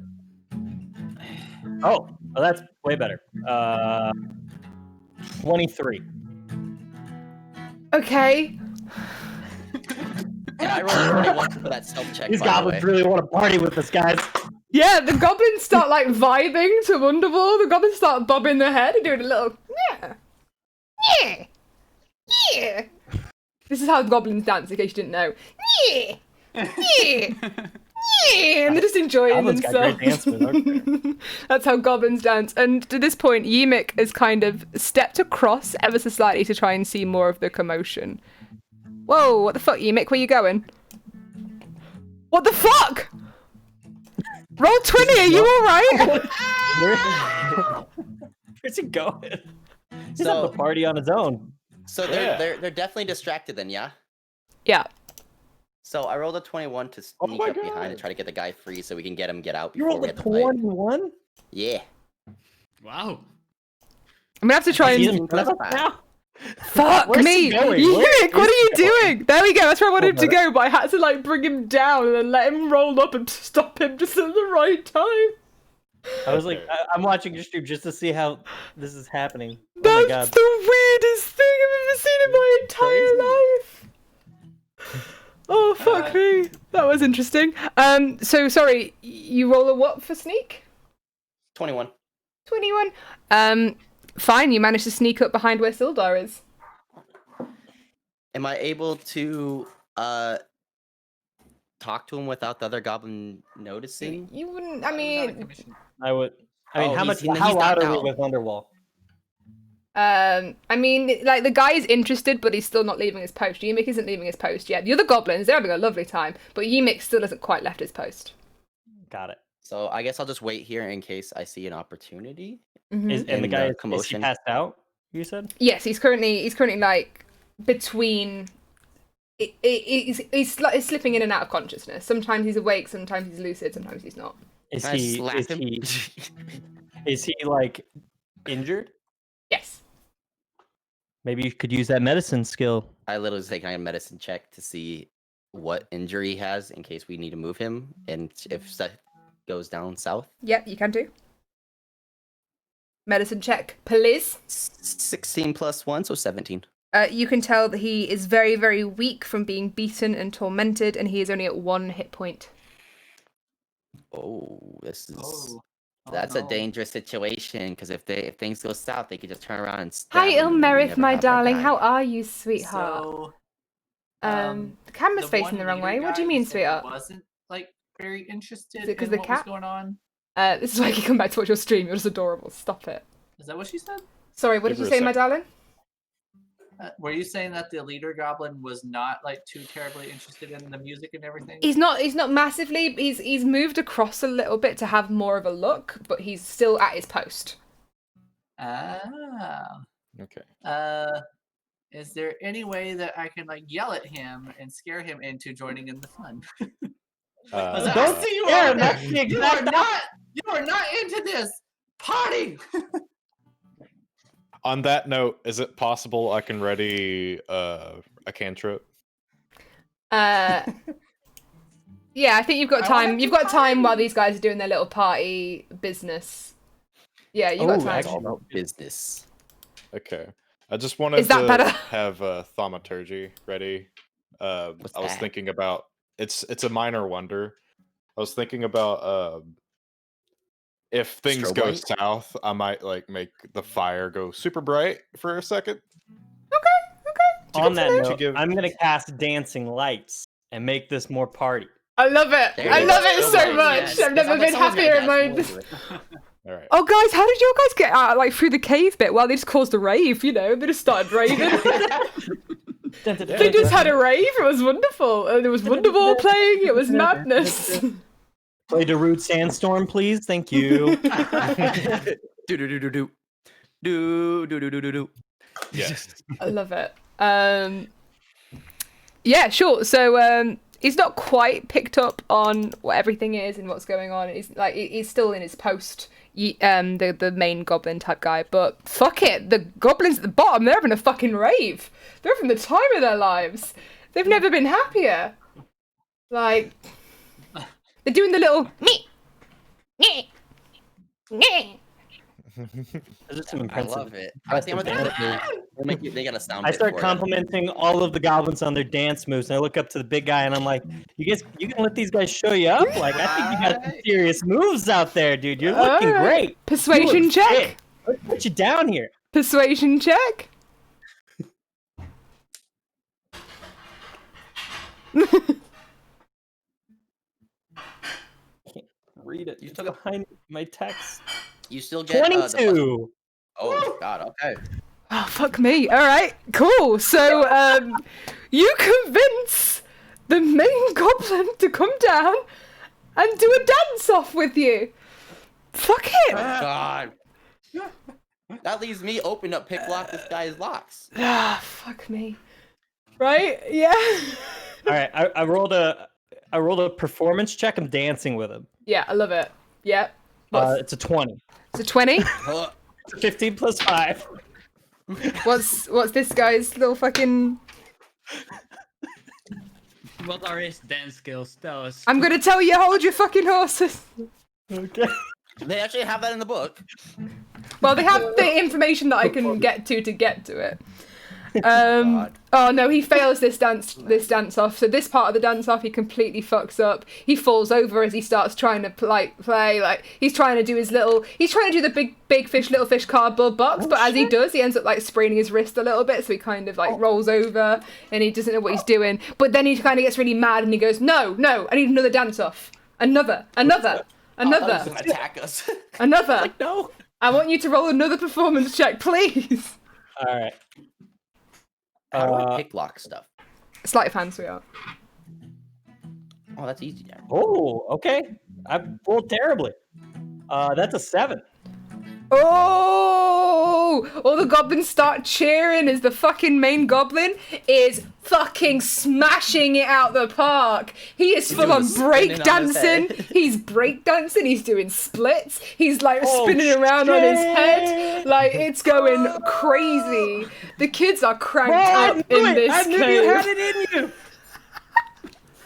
Oh, well, that's way better. 23. Okay. And I rolled 21 for that stealth check. These by the goblins way. really want to party with us, guys. Yeah, the goblins start like vibing to Wonderwall. The goblins start bobbing their head and doing a little yeah. This is how goblins dance, in case you didn't know. Yeah. And they're just enjoying Goblins got great themselves. dance moves, okay. That's how goblins dance. And to this point, Yimik has kind of stepped across ever so slightly to try and see more of the commotion. Whoa, what the fuck, Yimik? Where you going? What the fuck? Roll 20, are you alright? Where's he going? He's So- at the party on his own. So Yeah. they're definitely distracted then, yeah? Yeah. So I rolled a 21 to Oh sneak my up behind God. and try to get the guy free so we can get out You before rolled we a have to fight. 21? Yeah. Wow. I'm gonna have to try He's and. in front of us now? Fuck Where's me! he going? Yurik, what Where's are you he going? doing? There we go. That's where I wanted him to Oh, go, but I had to like bring him down and then let him roll up and stop him just at the right time. I was like, I'm watching your stream just to see how this is happening. Oh my That's god. the weirdest thing I've ever seen in my entire life. Oh fuck me, that was interesting. So sorry, you roll a what for sneak? 21. 21. Fine, you managed to sneak up behind where Sildar is. Am I able to talk to him without the other goblin noticing? You wouldn't. Why I was that a mean, commission? I would. I mean, Oh, how he's- much? he's How not loud are we down. with Underwall? like the guy is interested, but he's still not leaving his post. Yimik isn't leaving his post yet. The other goblins, they're having a lovely time, but Yimik still hasn't quite left his post. Got it. So I guess I'll just wait here in case I see an opportunity. Mhm. And the In guy the is he commotion. passed out? You said. Yes, he's currently like between. He's slipping in and out of consciousness. Sometimes he's awake, sometimes he's lucid, sometimes he's not. Is Can I he? slap Is him? he? Is he like injured? Yes. Maybe you could use that medicine skill. I literally was taking a medicine check to see what injury he has in case we need to move him and if stuff goes down south. Yep, you can do. Medicine check, please. 16 plus 1, so 17. You can tell that he is very, very weak from being beaten and tormented, and he is only at 1 hit point. Oh, this is Oh. that's no. a dangerous situation because if things go south, they could just turn around and stab Hi, him and we Ilmerith, never my have our darling. guy. How are you, sweetheart? So, The camera's the facing one the wrong leader way. What do guy you mean, said sweetheart? Wasn't like very interested Is it 'cause in the what cat? was going on. This is why you can come back to watch your stream. You're just adorable. Stop it. Is that what she said? Sorry, what Give did you her a say, my sec. darling? Were you saying that the leader goblin was not like too terribly interested in the music and everything? He's not massively. He's moved across a little bit to have more of a look, but he's still at his post. Ah. Okay. Is there any way that I can like yell at him and scare him into joining in the fun? I Don't see you scare over him, there. that's the You are exact not. You are not into this party. On that note, is it possible I can ready a cantrip? Yeah, I think you've got I time. wanna You've do got time party. while these guys are doing their little party business. Yeah, you got Oh, time. It's all about business. Okay. I just wanted Is that to better? have thaumaturgy ready. What's I was that? thinking about it's a minor wonder. I was thinking about if things Strobe go light? south, I might like make the fire go super bright for a second. On that to note, give- I'm gonna cast dancing lights and make this more party. I love it. There I you love go. it Oh so my much. goodness. I've never been Someone's happier gonna in dance, my. someone will do it. All right. Oh, guys, how did you guys get out, like through the cave bit? Well, they just caused a rave. You know, they just started raving. They just had a rave. It was wonderful. And there was Wonderball playing. It was madness. Play Darude Sandstorm, please. Thank you. Do do do do do do do do do do do. Yes. I love it. Yeah, sure. So he's not quite picked up on what everything is and what's going on. He's still in his post. The main goblin type guy, but fuck it, the goblins at the bottom, they're having a fucking rave. They're having the time of their lives. They've never been happier. Like they're doing the little me. There's just some I impressive. love it. I think I'm gonna dance moves. they got a sound. I bit start for it. complimenting all of the goblins on their dance moves, and I look up to the big guy, and I'm like, "You can let these guys show you up. Like, I think you got some serious moves out there, dude. You're looking Alright. great. Persuasion You look check. sick. Let's put you down here." Persuasion check. Read it. You It's took a- behind my text. You still get the plus- 22. Oh god. Okay. Oh, fuck me. All right, cool. So, you convince the main goblin to come down and do a dance off with you. Fuck it. God. That leaves me open up pick lock this guy's locks. Ah, fuck me. Right? Yeah. All right, I rolled a performance check. I'm dancing with him. Yeah, I love it. Yeah. It's a 20. It's a 20. It's a 15 plus 5. What's this guy's little fucking? What are his dance skills? Tell us. I'm gonna tell you, hold your fucking horses. Okay. They actually have that in the book. Well, they have the information that I can get to it. Oh no, he fails this dance off. So this part of the dance off, he completely fucks up. He falls over as he starts trying to play. Like he's trying to do the big fish, little fish cardboard box. But as he does, he ends up like spraining his wrist a little bit. So he kind of like rolls over and he doesn't know what he's doing. But then he kind of gets really mad and he goes, no, I need another dance off. Another. Attack us. Another. Like, no. I want you to roll another performance check, please. All right. How do I pick lock stuff? Sleight of hand, sweetheart. Oh, that's easy. Yeah. Oh, okay. I rolled terribly. That's a 7. Oh! All the goblins start cheering as the fucking main goblin is fucking smashing it out the park. He is full on break dancing. He's break dancing. He's doing splits. He's like spinning around on his head. Like it's going crazy. The kids are cranked up in this I knew cave. you had it in you.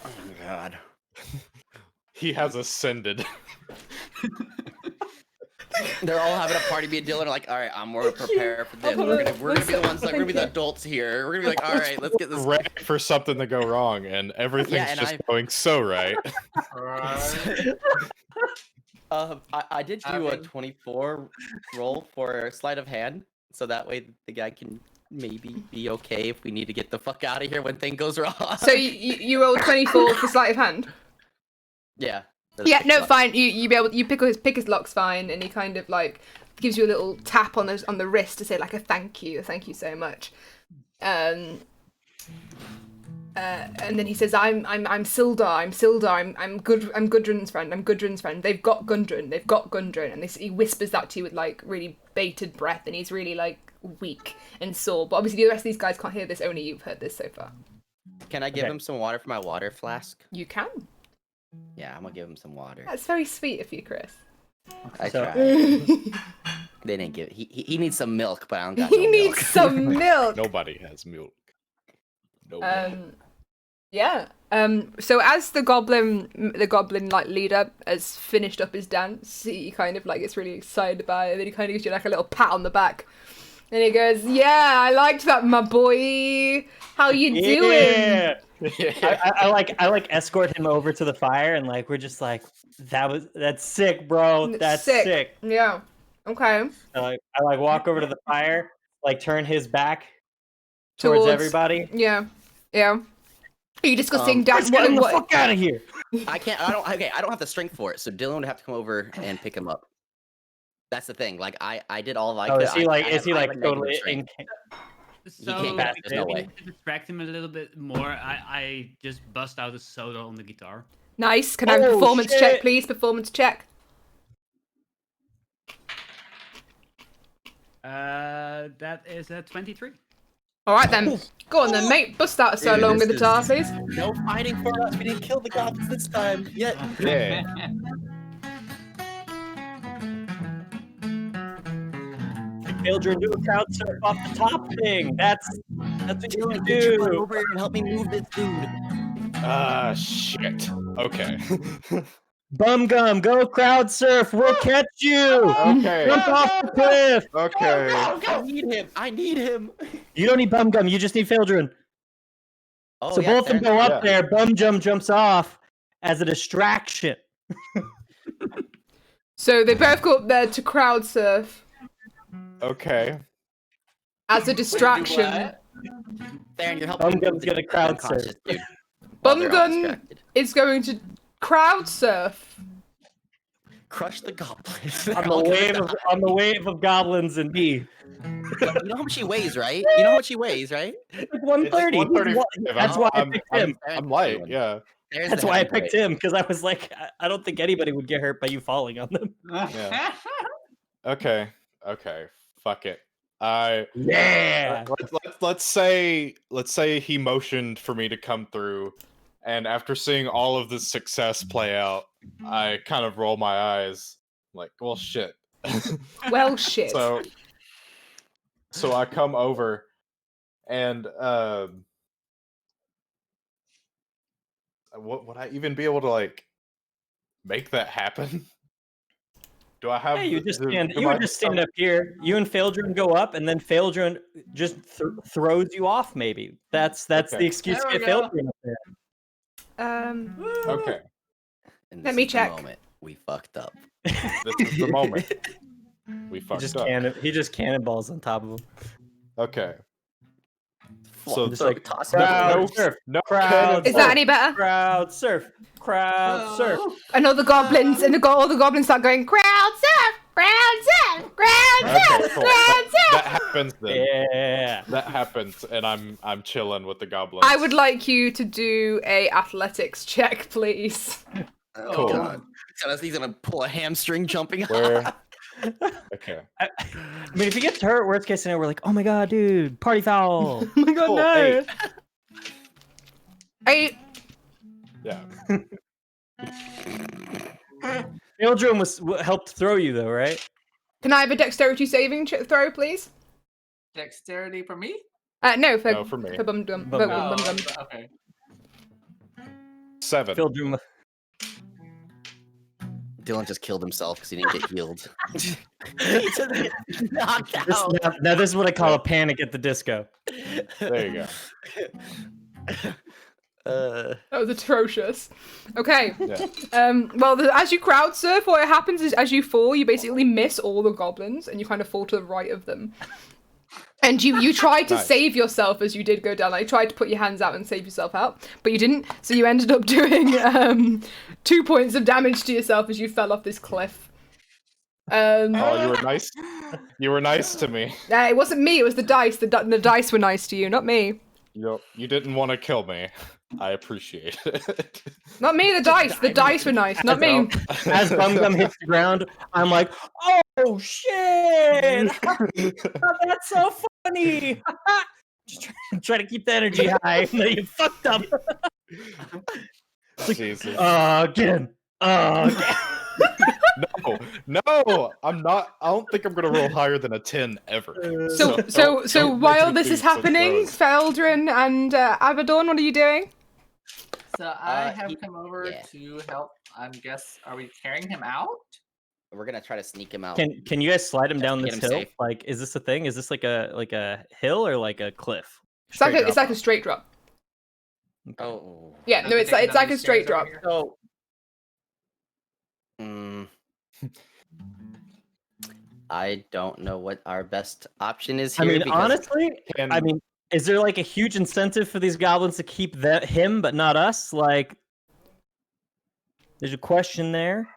Oh my god. He has ascended. They're all having a party. Me and Dylan are like, all right, I'm more prepared for this. We're gonna be the ones, like, we're gonna be the adults here. We're gonna be like, all right, let's get this. Ready for something to go wrong, and everything's just going so right. I did do a 24 roll for sleight of hand, so that way the guy can maybe be okay if we need to get the fuck out of here when thing goes wrong. So you roll 24 for sleight of hand? Yeah. Yeah, no, fine. You pick his locks fine, and he kind of like gives you a little tap on the wrist to say like a thank you so much. And then he says, I'm Sildar, I'm Gudrun's friend. They've got Gundrun, and he whispers that to you with like really bated breath, and he's really like weak and sore. But obviously the rest of these guys can't hear this. Only you've heard this so far. Can I give him some water for my water flask? You can. Yeah, I'm gonna give him some water. That's very sweet of you, Chris. I tried. They didn't give. He needs some milk, but I don't got. He no needs milk. some milk. Nobody has milk. Nobody. Yeah. So as the goblin like leader has finished up his dance, he kind of like gets really excited about it, and then he kind of gives you like a little pat on the back, and he goes, "Yeah, I liked that, my boy. How you doing?" I like escort him over to the fire, and like we're just like, that's sick, bro. That's sick. Yeah. Okay. I like walk over to the fire, like turn his back towards everybody. Yeah. Yeah. Are you discussing Let's get him the fuck out of here. I don't have the strength for it, so Dylan would have to come over and pick him up. That's the thing. Like I did all I could. Is he like totally in? So he can't pass. There's no way. To distract him a little bit more, I just bust out a solo on the guitar. Nice. Can I have a performance check, please? Performance check. That is a 23. All right then. Go on then, mate. Bust out a solo on the guitar, please. No fighting for us. We didn't kill the goblins this time yet. Yeah. Children do a crowd surf off the top thing. That's what you Dylan, do. come over here and help me move this dude. Shit. Okay. Bum gum, go crowd surf. We'll catch you. Okay. Jump off the cliff. Okay. I need him. You don't need bum gum. You just need Fildren. Oh, So yeah, both of them go yeah. up there. Bum jumps off as a distraction. So they both go up there to crowd surf Okay. as a distraction. Theron, you're helping. Bum gum's gonna crowd surf. Dude, Bum Gun is going to crowd surf. crush the goblins. On the wave of goblins and me. You know how much he weighs, right? You know how much he weighs, right? Like 130. 135. That's why I picked him. I'm light. Yeah. There's That's the why I heavyweight. picked him, because I was like, I don't think anybody would get hurt by you falling on them. Yeah. Okay. Fuck it. Yeah. Let's say he motioned for me to come through, and after seeing all of the success play out, I kind of roll my eyes, like, well, shit. Well, shit. So I come over, and would I even be able to like make that happen? Do I have? Hey, you just stand. do You I would just stand up here. You and Phaeldron go up, and then Phaeldron just throws you off. Maybe that's Okay. the excuse There to we get go. Phaeldron up there. Okay, And Let this me is check. The moment we fucked up. this is the moment we fucked up. He just cannonballs on top of him. Okay, So just so like, toss crowd it. surf. no Crowd Is that any better? Crowd surf. Crowd surf. And all the goblins all the goblins start going, crowd surf, crowd surf, crowd Okay, surf, cool. crowd That surf. happens then. Yeah. That happens, and I'm chilling with the goblins. I would like you to do a athletics check, please. Oh, Cool. God. He's gonna pull a hamstring jumping. Where? Okay. I mean, if he gets hurt, worst case scenario, we're like, oh my god, dude, party foul. Oh my god, Cool, no. 8. 8. Yeah. Phaeldron helped throw you though, right? Can I have a dexterity saving throw, please? Dexterity for me? No, for, No, for me. For Bum Dum. Bum Bum Dum. Dum. Okay. 7. Phaeldron. Dylan just killed himself because he didn't get healed. He just get knocked out. Now this is what I call a panic at the disco. There you go. That was atrocious. Okay. Yeah. Well, as you crowd surf, what happens is as you fall, you basically miss all the goblins, and you kind of fall to the right of them. And you tried to Nice. save yourself as you did go down. Like, you tried to put your hands out and save yourself out, but you didn't. So you ended up doing 2 points of damage to yourself as you fell off this cliff. Oh, you were nice. You were nice to me. It wasn't me. It was the dice. The dice were nice to you, not me. You didn't want to kill me. I appreciate it. Not me. The dice. The dice were nice, not me. As Bum Gum hits the ground, I'm like, oh shit! That's so funny! Just try to keep the energy high. No, you fucked up. Jesus. Again. No, I'm not. I don't think I'm gonna roll higher than a 10 ever. So don't make while me this do is such happening, throws. Feldrin and Abaddon, what are you doing? So I have he- come over yeah. to help. Are we carrying him out? We're gonna try to sneak him out. Can you guys slide him Just down to this get him hill? safe. Like, is this a thing? Is this like a hill or like a cliff? It's like Straight it's drop like a straight drop. Oh. Yeah, no, it's like a straight drop. So. Mm, I don't know what our best option is I here. mean, because honestly, I mean, is there like a huge incentive for these goblins to keep him but not us? Like, there's a question there.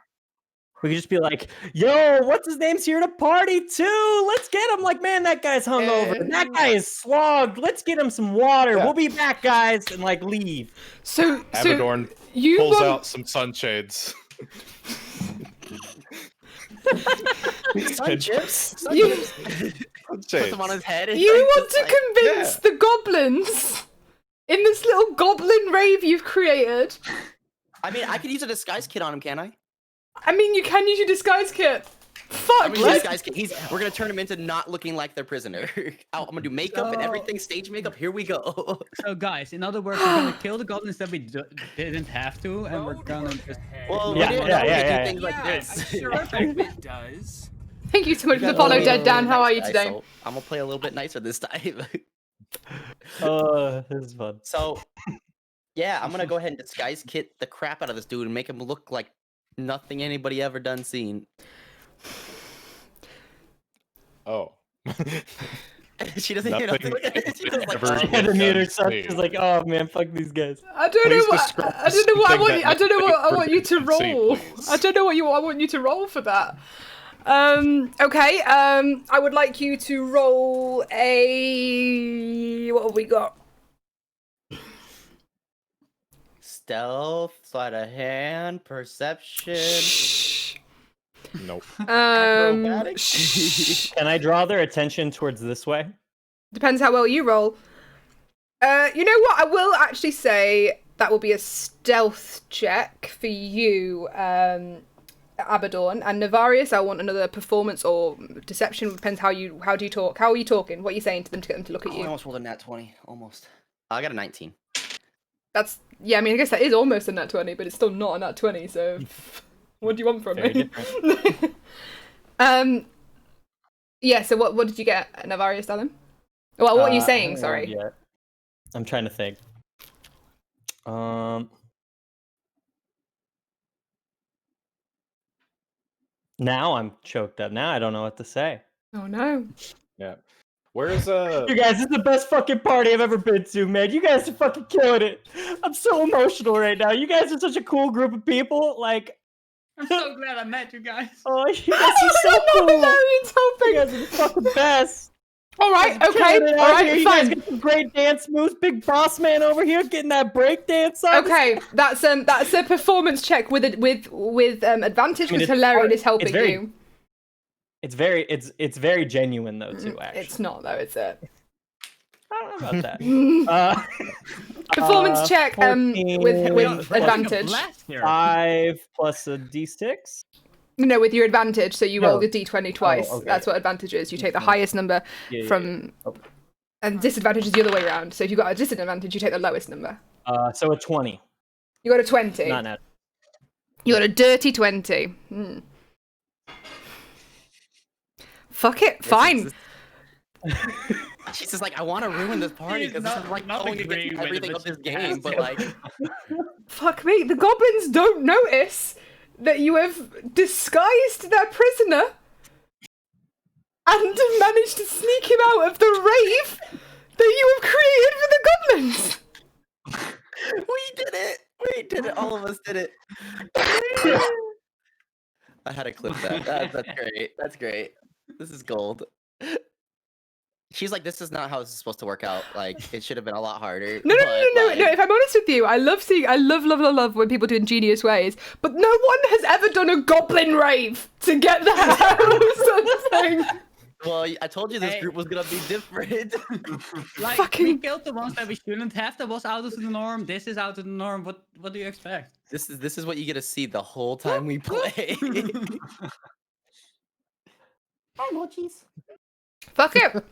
We could just be like, "Yo, what's his name's here to party too? Let's get him!" Like, man, that guy's hungover. That guy is slogged. Let's get him some water. Yeah. We'll be back, guys, and like leave. So Abaddon you pulls want out some sunshades. sun chips. Sun You- chips. Puts Sunshades. them on his head. And you like, want just to like- convince yeah. the goblins in this little goblin rave you've created. I mean, I could use a disguise kit on him, can I? I mean, you can use your disguise kit. Fuck. I mean, let's- disguise kit. We're gonna turn him into not looking like their prisoner. I'm gonna do makeup and everything, stage makeup. Here we go. So guys, in other words, we're gonna kill the goblins that we didn't have to, and we're gonna just. Well, Yeah, we didn't yeah, know we yeah, could yeah. do things like this. I'm sure it does. Thank you so much for the gotta follow, be a Dead Dan. little How are nice you guy, today? so I'm gonna play a little bit nicer this time. This is fun. So, yeah, I'm gonna go ahead and disguise kit the crap out of this dude and make him look like nothing anybody ever done seen. Oh. She doesn't hear nothing. Nothing Look at it. She was like, ever oh. She had to Yeah, mute done herself. see. She's like, "Oh man, fuck these guys." I don't know Please what describe I don't know what I something want. that I don't know what I want you to nothing can roll. see, please. I don't know what I want you to roll for that. Okay. I would like you to roll a. What have we got? Stealth, sleight of hand, perception. Nope. Shh. Can I draw their attention towards this way? Depends how well you roll. You know what? I will actually say that will be a stealth check for you, Abaddon, and Navarius. I want another performance or deception. Depends how do you talk? How are you talking? What are you saying to them to get them to look at I you? almost rolled a nat 20. Almost. I got a 19. That's I mean, I guess that is almost a nat 20, but it's still not a nat 20. So, what do you want from me? Yeah. So what did you get, Navarius, Alan? Well, what are you saying? Sorry. Yeah. I'm trying to think. Now I'm choked up. Now I don't know what to say. Oh no. Yeah. Where's You guys, this is the best fucking party I've ever been to, man. You guys are fucking killing it. I'm so emotional right now. You guys are such a cool group of people. Like, I'm so glad I met you guys. oh, you guys are so cool. You guys are the fucking best. All right. Okay. All right. You guys Fine. got some great dance moves. Big boss man over here getting that break dance on. Okay. That's a performance check with advantage because Hilarion is helping you. It's very genuine though too. Actually, It's not though. It's it. I don't know about that. Performance check 14 with advantage. 5 plus a d6. No, with your advantage. So you roll the d20 twice. okay. That's what advantage is. You take the highest number from, Okay. and disadvantage is the other way around. So if you've got a disadvantage, you take the lowest number. So a 20. You got a 20. Not net. You got a dirty 20. Fuck it. Fine. She's just like, I want to ruin this party because this is like going against everything of this game, but like, Fuck me. The goblins don't notice that you have disguised their prisoner and managed to sneak him out of the rave that you have created for the goblins. we did it. We did it. All of us did it. I had to clip that. That's great. That's great. This is gold. She's like, this is not how this is supposed to work out. Like, it should have been a lot harder. No. If I'm honest with you, I love when people do ingenious ways. But no one has ever done a goblin rave to get that out of something. Well, I told you this group was gonna be different. Like, we killed the ones that we shouldn't have. That was out of the norm. This is out of the norm. What do you expect? This is what you get to see the whole time we play. Emojis. Fuck it.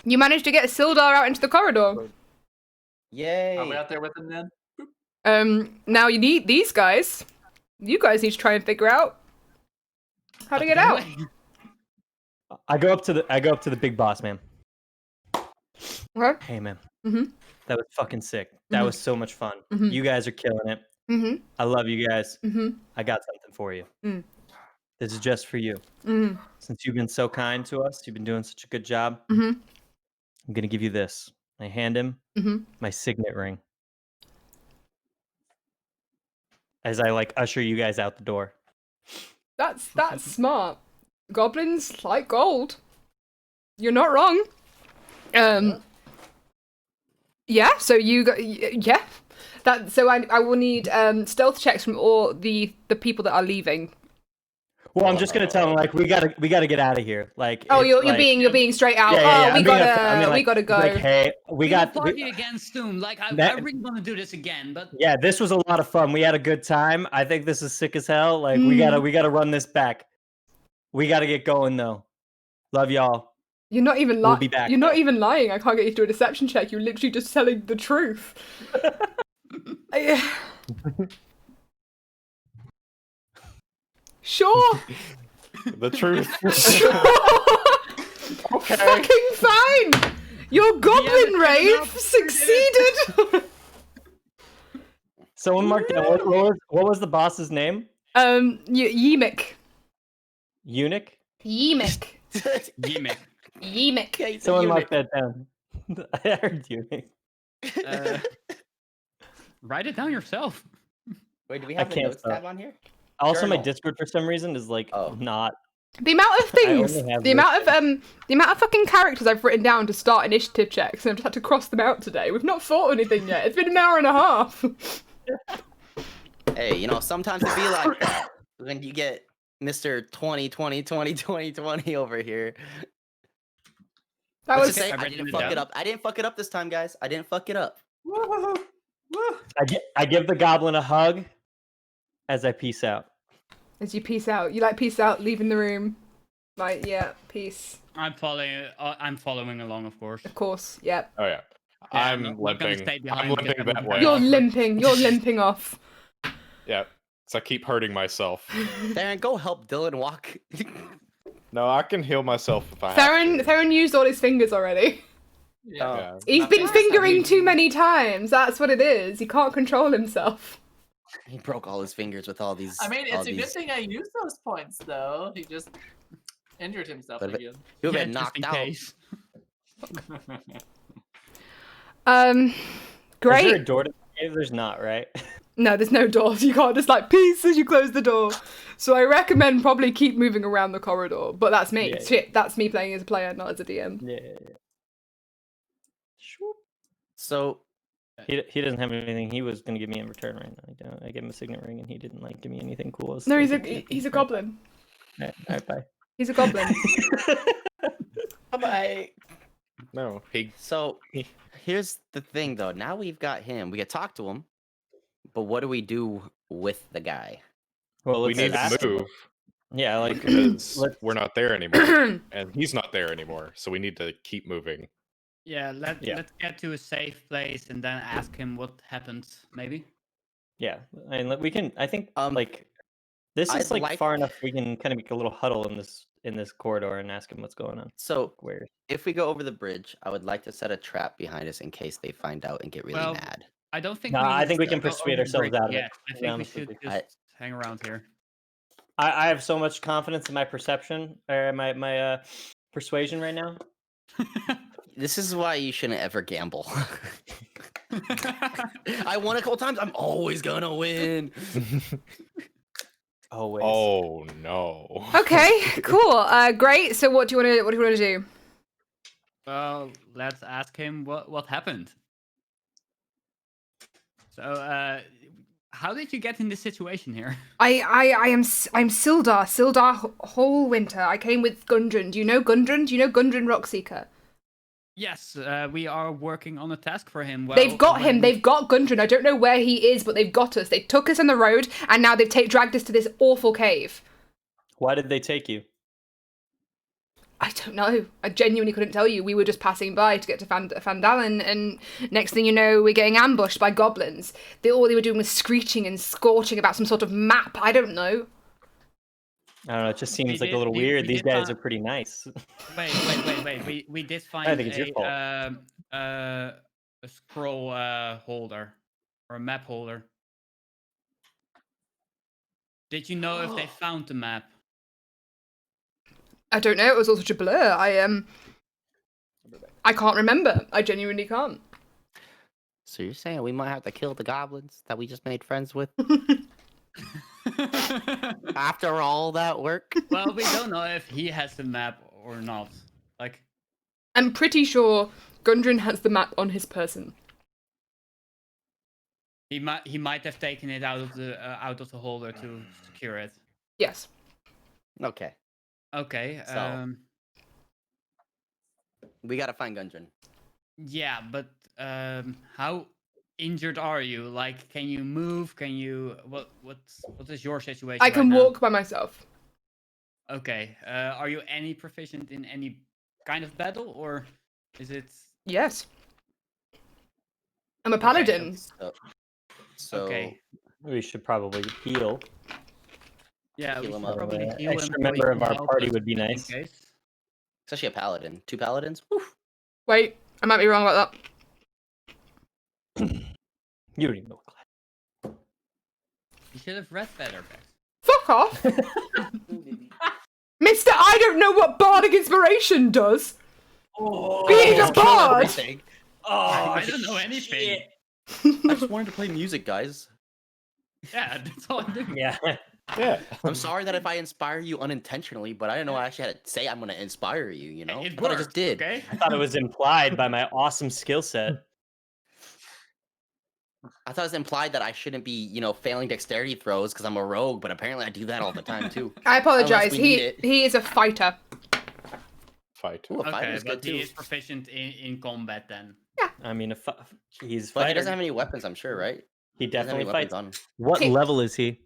You managed to get Sildar out into the corridor. Yay. Are we out there with him then? Now you need these guys. You guys need to try and figure out how to get out. I go up to the big boss man. Okay. Hey man. Mhm. That was fucking sick. That was so much fun. Mhm. You guys are killing it. Mhm. I love you guys. Mhm. I got something for you. Mm. This is just for you. Mhm. Since you've been so kind to us, you've been doing such a good job. Mhm. I'm gonna give you this. I hand him my signet ring. As I like usher you guys out the door. That's smart. Goblins like gold. You're not wrong. Yeah. So you got yeah. That so I will need stealth checks from all the people that are leaving. Well, I'm just gonna tell him like we gotta get out of here. Like oh, it's, you're like, being straight out. Yeah, we gotta go. Like, hey, we got party again soon. Like I really want to do this again, but yeah, this was a lot of fun. We had a good time. I think this is sick as hell. Like we gotta run this back. We gotta get going though. Love y'all. You're not even lying. We'll be back. You're not even lying. I can't get you to do a deception check. You're literally just telling the truth. Sure. The truth. Okay. Fucking fine. Your goblin rave succeeded. Someone marked down what was the boss's name? Yemek. Eunuch? Yemek. Gimmick. Yemek. Yeah, Someone mark that down. I heard eunuch. Write it down yourself. Wait, do we have the can't notes spell. tab on here? Also, my Journal. Discord for some reason is like not. The amount of things, only have the amount of fucking characters I've written down to start initiative checks, and I've just had to cross them out today. We've not fought anything yet. It's been an hour and a half. Hey, sometimes it be like that when you get Mr. 20 over here. That Let's was just say I Everything didn't is fuck it down. up. I didn't fuck it up this time, guys. I didn't fuck it up. I give the goblin a hug as I peace out. as you peace out. You like peace out, leaving the room. Like, yeah, peace. I'm following along, of course. Of course, yep. Oh yeah. Yeah, I'm not gonna limping. stay I'm behind because limping that that would be way. very You're awkward. limping. You're limping off. Yeah. So I keep hurting myself. Darren, go help Dylan walk. No, I can heal myself if I have Theron, to. Theron used all his fingers already. Yeah. Yeah. He's Not been fast, fingering I mean- too many times. That's what it is. He can't control himself. He broke all his fingers with all these. I mean, all it's a good these- thing I used those points, though. He just injured himself But- again. He'll Yeah, get just knocked in out. case. Um, Is there a great. door to the cave? There's not, right? No, there's no doors. You can't just like peace as you close the door. So I recommend probably keep moving around the corridor. But that's me. Yeah, Shit, that's me playing as a player, not as a DM. Yeah. So He doesn't have anything he was gonna give me in return right now. I gave him a signet ring and he didn't like give me anything cool. No, he's a goblin. Alright, bye. He's a goblin. bye. No, he. So here's the thing, though. Now we've got him. We can talk to him, but what do we do with the guy? Well, We let's need ask to him. move Yeah, like because let's- we're not there anymore, and he's not there anymore. So we need to keep moving. Yeah, Yeah. let's get to a safe place and then ask him what happened. Maybe. yeah, I mean, we can. I think Um, like this is I'd like far enough. We can kind of make a little huddle in this corridor and ask him what's going on. So Where? if we go over the bridge, I would like to set a trap behind us in case they find out and get really Well, mad. I don't think. Nah, I think we can go persuade over the ourselves bridge out of it, yet. I to be think we honest with should you. just hang around here. I have so much confidence in my perception or my persuasion right now. This is why you shouldn't ever gamble. I won a couple times. I'm always gonna win. Always. Oh no. Okay, cool. Great. So what do you want to do? Well, let's ask him what happened. So, how did you get in this situation here? I'm Sildar Hallwinter. I came with Gundren. Do you know Gundren? Do you know Gundren Rockseeker? Yes, we are working on a task for him. Well, They've got him. when- They've got Gundren. I don't know where he is, but they've got us. They took us on the road, and now they've dragged us to this awful cave. Why did they take you? I don't know. I genuinely couldn't tell you. We were just passing by to get to Phandelver, and next thing you know, we're getting ambushed by goblins. All they were doing was screeching and scorching about some sort of map. I don't know. I don't know. It just seems like did- a little we- weird. we These did guys find- are pretty nice. Wait. We did find think it's your fault. a scroll holder or a map holder. Did you know if they found the map? I don't know. It was all such a blur. I can't remember. I genuinely can't. So you're saying we might have to kill the goblins that we just made friends with after all that work? Well, we don't know if he has the map or not. Like, I'm pretty sure Gundren has the map on his person. he might have taken it out of the holder to secure it. Yes. Okay, Okay. So- we gotta find Gundren. Yeah, but how injured are you? Like, can you move? Can you what is your situation? I can right now? walk by myself. Okay. Are you any proficient in any kind of battle, or is it? Yes. I'm a paladin. So Okay. We should probably heal. Yeah, we Heal him should up. probably An heal him extra so he member of can our help party us would be in nice. case. especially a paladin. 2 paladins. Woof. Wait, I might be wrong about that. You don't even know. You should have read better, Bex. Fuck off! Mister, I don't know what bardic inspiration does! Being a bard! Everything. Oh, I don't know anything. I just wanted to play music, guys. Yeah, that's all I do. Yeah. Yeah. I'm sorry that if I inspire you unintentionally, but I didn't know I actually had to say I'm gonna inspire you, you know? It But I worked, just did. Okay. I thought it was implied by my awesome skill set. I thought it was implied that I shouldn't be, failing dexterity throws because I'm a rogue, but apparently I do that all the time too. I apologize. we need it. He is a fighter. Fight. Ooh, a fighter Okay, is good but he too. is proficient in combat then. I mean, he's But he fighter. doesn't have any weapons, I'm sure, right? He Doesn't have any definitely weapons fights. on him. What He- level is he?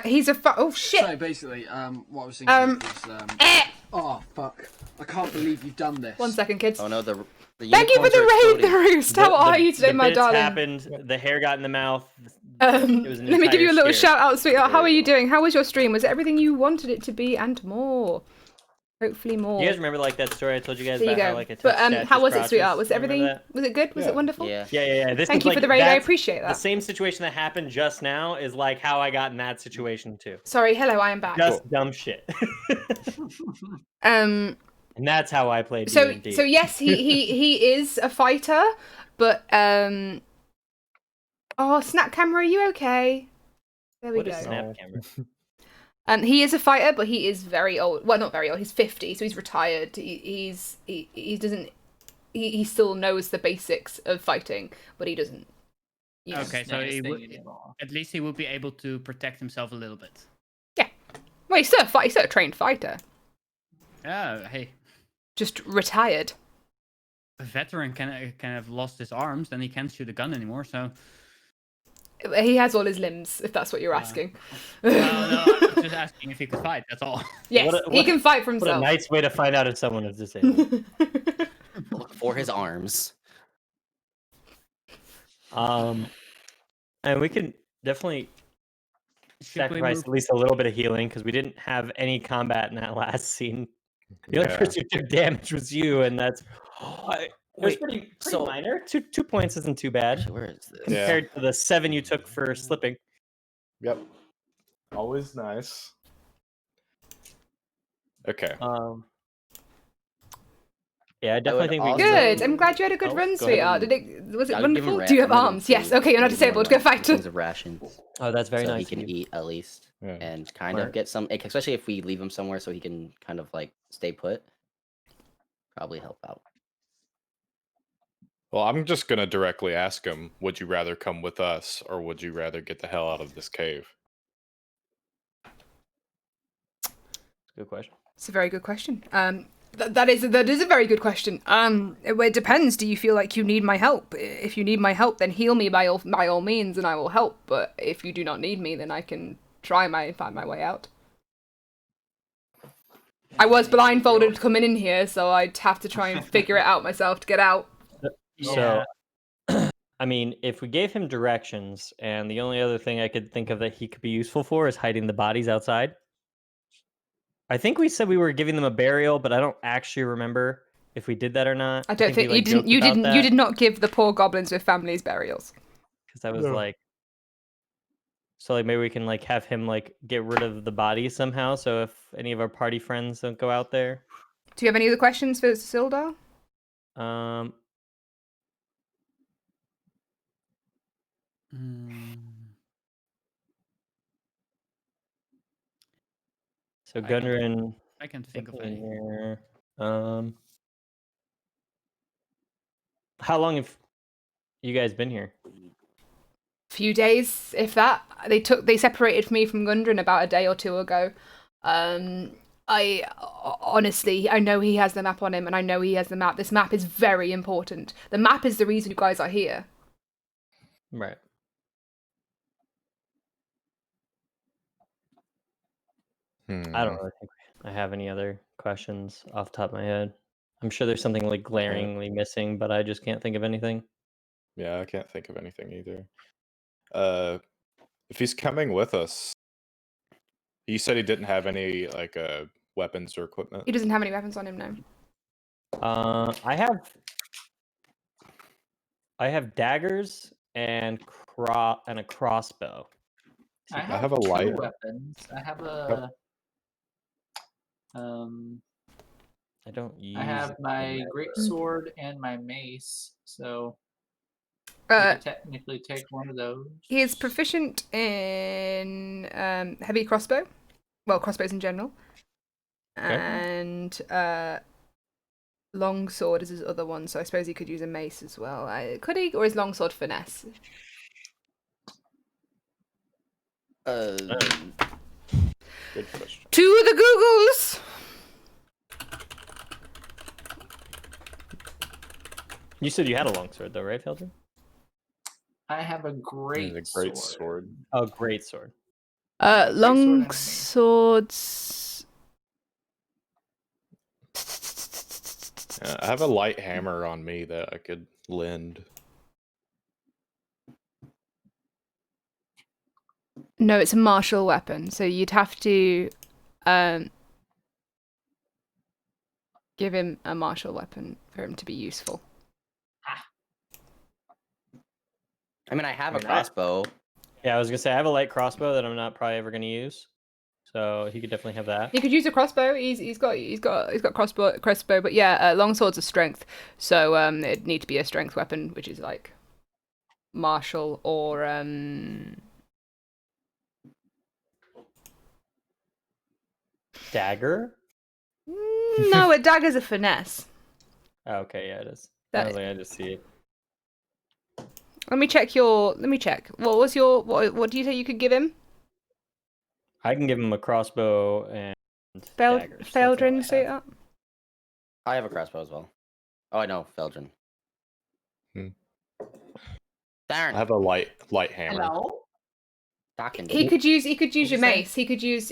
He's a oh shit. So basically, what I was thinking is, Eh. oh fuck, I can't believe you've done this. 1 second, kids. Oh no, the Thank you for unicorns the are raid, the exploding. roost. How are you today, the my bits darling? happened. The hair got in the mouth. Let was an me give you a entire little scare. shout out, sweetheart. How There are you you go. doing? How was your stream? Was it everything you wanted it to be and more? Hopefully more. You guys remember like that story I told you guys There you about how go. like I But touched how was it, statues' sweetheart? Was crotches? everything? Remember Was it good? Was Yeah. it wonderful? Yeah. that? Yeah. This Thank is you like, for the raid. I that's appreciate the that. same situation that happened just now is like how I got in that situation too. Sorry. Hello. I am back. Just dumb shit. Um. And that's how I played So D&D. yes, he is a fighter, but Oh, snap camera. Are you okay? There we What go. is snap camera? He is a fighter, but he is very old. Well, not very old. He's 50, so he's retired. He doesn't. He still knows the basics of fighting, but he doesn't. You know. Okay, so Nice he thing would, anymore. at least he would be able to protect himself a little bit. Well, he's still he's still a trained fighter, Oh, hey, just retired. a veteran can have lost his arms, then he can't shoot a gun anymore. So, He has all his limbs, if that's what you're asking. well, no, I was just asking if he could fight. That's all. Yes, What a- he what- can fight for What a himself. nice way to find out if someone is disabled. Look for his arms. And we can definitely Should we sacrifice move? at least a little bit of healing because we didn't have any combat in that last scene. The only Yeah. person who took damage was you, and that's it was Wait, pretty so- minor. Two points isn't too bad Actually, where is this? Yeah. compared to the 7 you took for slipping. Yep. Always nice. Okay. Yeah, I definitely would think we also- can. Good. I'm glad you had a good Oh, run, go ahead. sweetheart. Was it I would give him wonderful? Do you have I'm gonna give him arms? Yes. food. Okay, you're not Give him more disabled. Go fight. tins of rations. Oh, that's very so nice. he can of you. eat at least Yeah. and kind Smart. of get some, especially if we leave him somewhere so he can kind of like stay put. Probably help out. Well, I'm just gonna directly ask him, would you rather come with us or would you rather get the hell out of this cave? Good question. It's a very good question. That is a very good question. It depends. Do you feel like you need my help? If you need my help, then heal me by all means, and I will help. But if you do not need me, then I can find my way out. I was blindfolded coming in here, so I'd have to try and figure it out myself to get out. So, I mean, if we gave him directions, and the only other thing I could think of that he could be useful for is hiding the bodies outside. I think we said we were giving them a burial, but I don't actually remember if we did that or not. I don't think we, you didn't. joked You about didn't. that, You did not give the poor goblins with families burials. because I was No. like, so like maybe we can like have him like get rid of the bodies somehow. So if any of our party friends don't go out there, Do you have any other questions for Sildar? um, so I can- Gundren. I can think of definitely any. here. How long have you guys been here? Few days, if that. They separated me from Gundren about a day or two ago. I honestly, I know he has the map on him, and I know he has the map. This map is very important. The map is the reason you guys are here. Right. I don't really think I have any other questions off the top of my head. I'm sure there's something like glaringly missing, but I just can't think of anything. Yeah, I can't think of anything either. If he's coming with us, you said he didn't have any like weapons or equipment. He doesn't have any weapons on him now. I have daggers and a crossbow. I have a two light. weapons. I have a I don't use. I have my great Mm. sword and my mace, so I Uh, could technically take one of those. he is proficient in heavy crossbow. Well, crossbows in general. And long sword is his other one, so I suppose he could use a mace as well. Could he, or is long sword finesse? Good question. To the Googles. You said you had a longsword though, right, Felder? I have a great, The great sword. Oh, great sword. Long swords. I have a light hammer on me that I could lend. No, it's a martial weapon, so you'd have to give him a martial weapon for him to be useful. I mean, I have a crossbow. Yeah, I was gonna say I have a light crossbow that I'm not probably ever gonna use, so he could definitely have that. He could use a crossbow. He's got crossbow, but yeah, long swords are strength, so it'd need to be a strength weapon, which is like martial or Dagger? No, a dagger's a finesse. Oh, okay, yeah, it is. That- I was like, I just see it. Let me check. What was your what do you say you could give him? I can give him a crossbow and daggers. That's all Feldrin, I say have. that. I have a crossbow as well. Oh, I know, Feldrin. Darn. I have a light hammer. Hello? Talking to He you. could use your you say? mace. He could use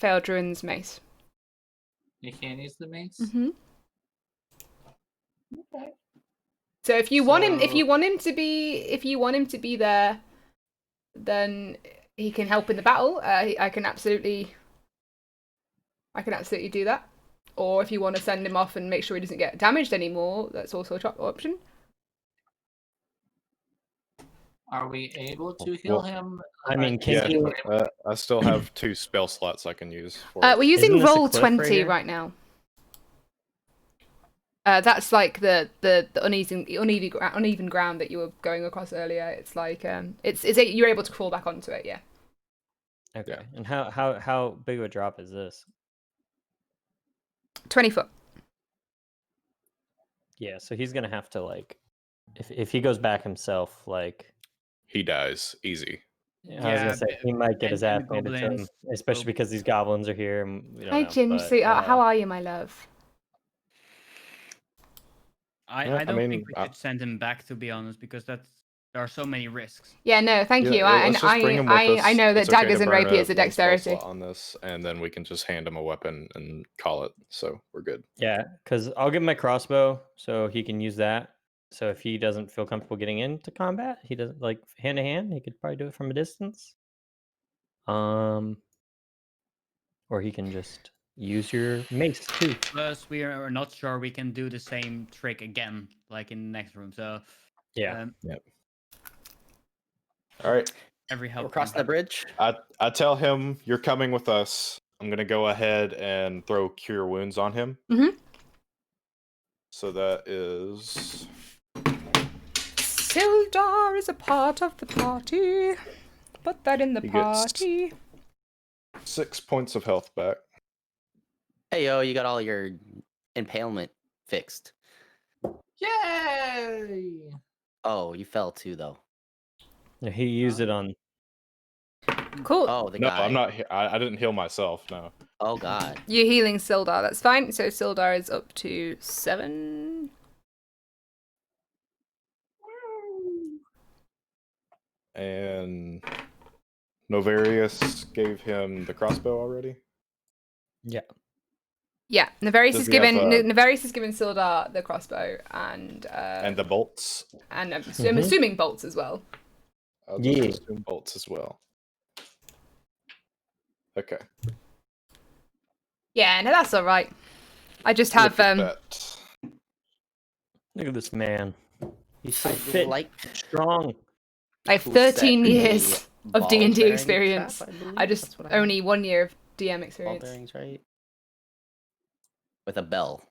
Feldrin's mace. You can't use the mace? Mm-hmm. Okay. So if you want him to be there, then he can help in the battle. I can absolutely do that. Or if you want to send him off and make sure he doesn't get damaged anymore, that's also an option. Are we able to heal him? I mean, can Yeah, you? I still have 2 spell slots I can use for We're using Isn't this a roll cliff right 20 here? right now. That's like the uneven ground that you were going across earlier. It's like you're able to crawl back onto it. Yeah. Okay. Yeah. And how big of a drop is this? 20 foot. Yeah, so he's gonna have to like, if he goes back himself, like. He dies easy. I was gonna say he might get his ass and handed to him, goblins especially because these goblins are here. And we don't Hi, know, Jim. but, Sweetheart. How are you, my love? I don't think we should send him back, to be honest, because there are so many risks. Yeah, no, thank you. Let's just bring him with us. I know that It's okay daggers to and burn rapiers are one spell dexterity. slot on this, and then we can just hand him a weapon and call it. So we're good. Yeah, because I'll give him my crossbow so he can use that. So if he doesn't feel comfortable getting into combat, he doesn't like hand to hand. He could probably do it from a distance. Or he can just use your mace too. Plus, we are not sure we can do the same trick again, like in the next room. So yeah, Yep. All right. Every help. We're crossing the bridge. I tell him you're coming with us. I'm gonna go ahead and throw Cure Wounds on him. Mm-hmm. So that is Sildar is a part of the party. Put that in the He gets- party. 6 points of health back. Hey, yo, you got all your impalement fixed. Yay! Oh, you fell too, though. Yeah, he used it on. Cool. Oh, the No, guy. I'm not. I didn't heal myself. No. Oh, God. You're healing Sildar. That's fine. So Sildar is up to 7. And Novarius gave him the crossbow already. Yeah. Yeah, Navarius Does has he have, given Sildar the crossbow and the bolts. and I'm assuming bolts as well. I'll just Yeah. assume bolts as well. Okay. Yeah, no, that's all right. I just have Look at that. Look at this man. He's so I fit, like strong. I have who set 13 the years of ball D&D bearing experience. trap, believe. I just That's what I have. only 1 year of DM Ball experience. bearings, right? With a bell.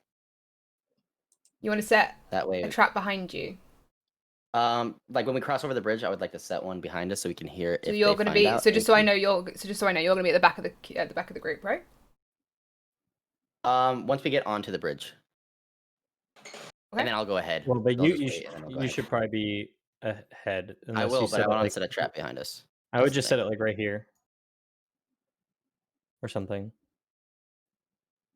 You want to set That way. a trap behind you? Like when we cross over the bridge, I would like to set one behind us so we can hear it. So if you're they going to find be out so and just so I keep- know you're going to be at the back of the group, right? Once we get onto the bridge, Okay. and then I'll go ahead. Well, but They'll you just you, wait, sh- and then I'll go you ahead. should probably be ahead. I unless will, you but set I it, want to like- set a trap behind us. I would just set it like right here. Or something.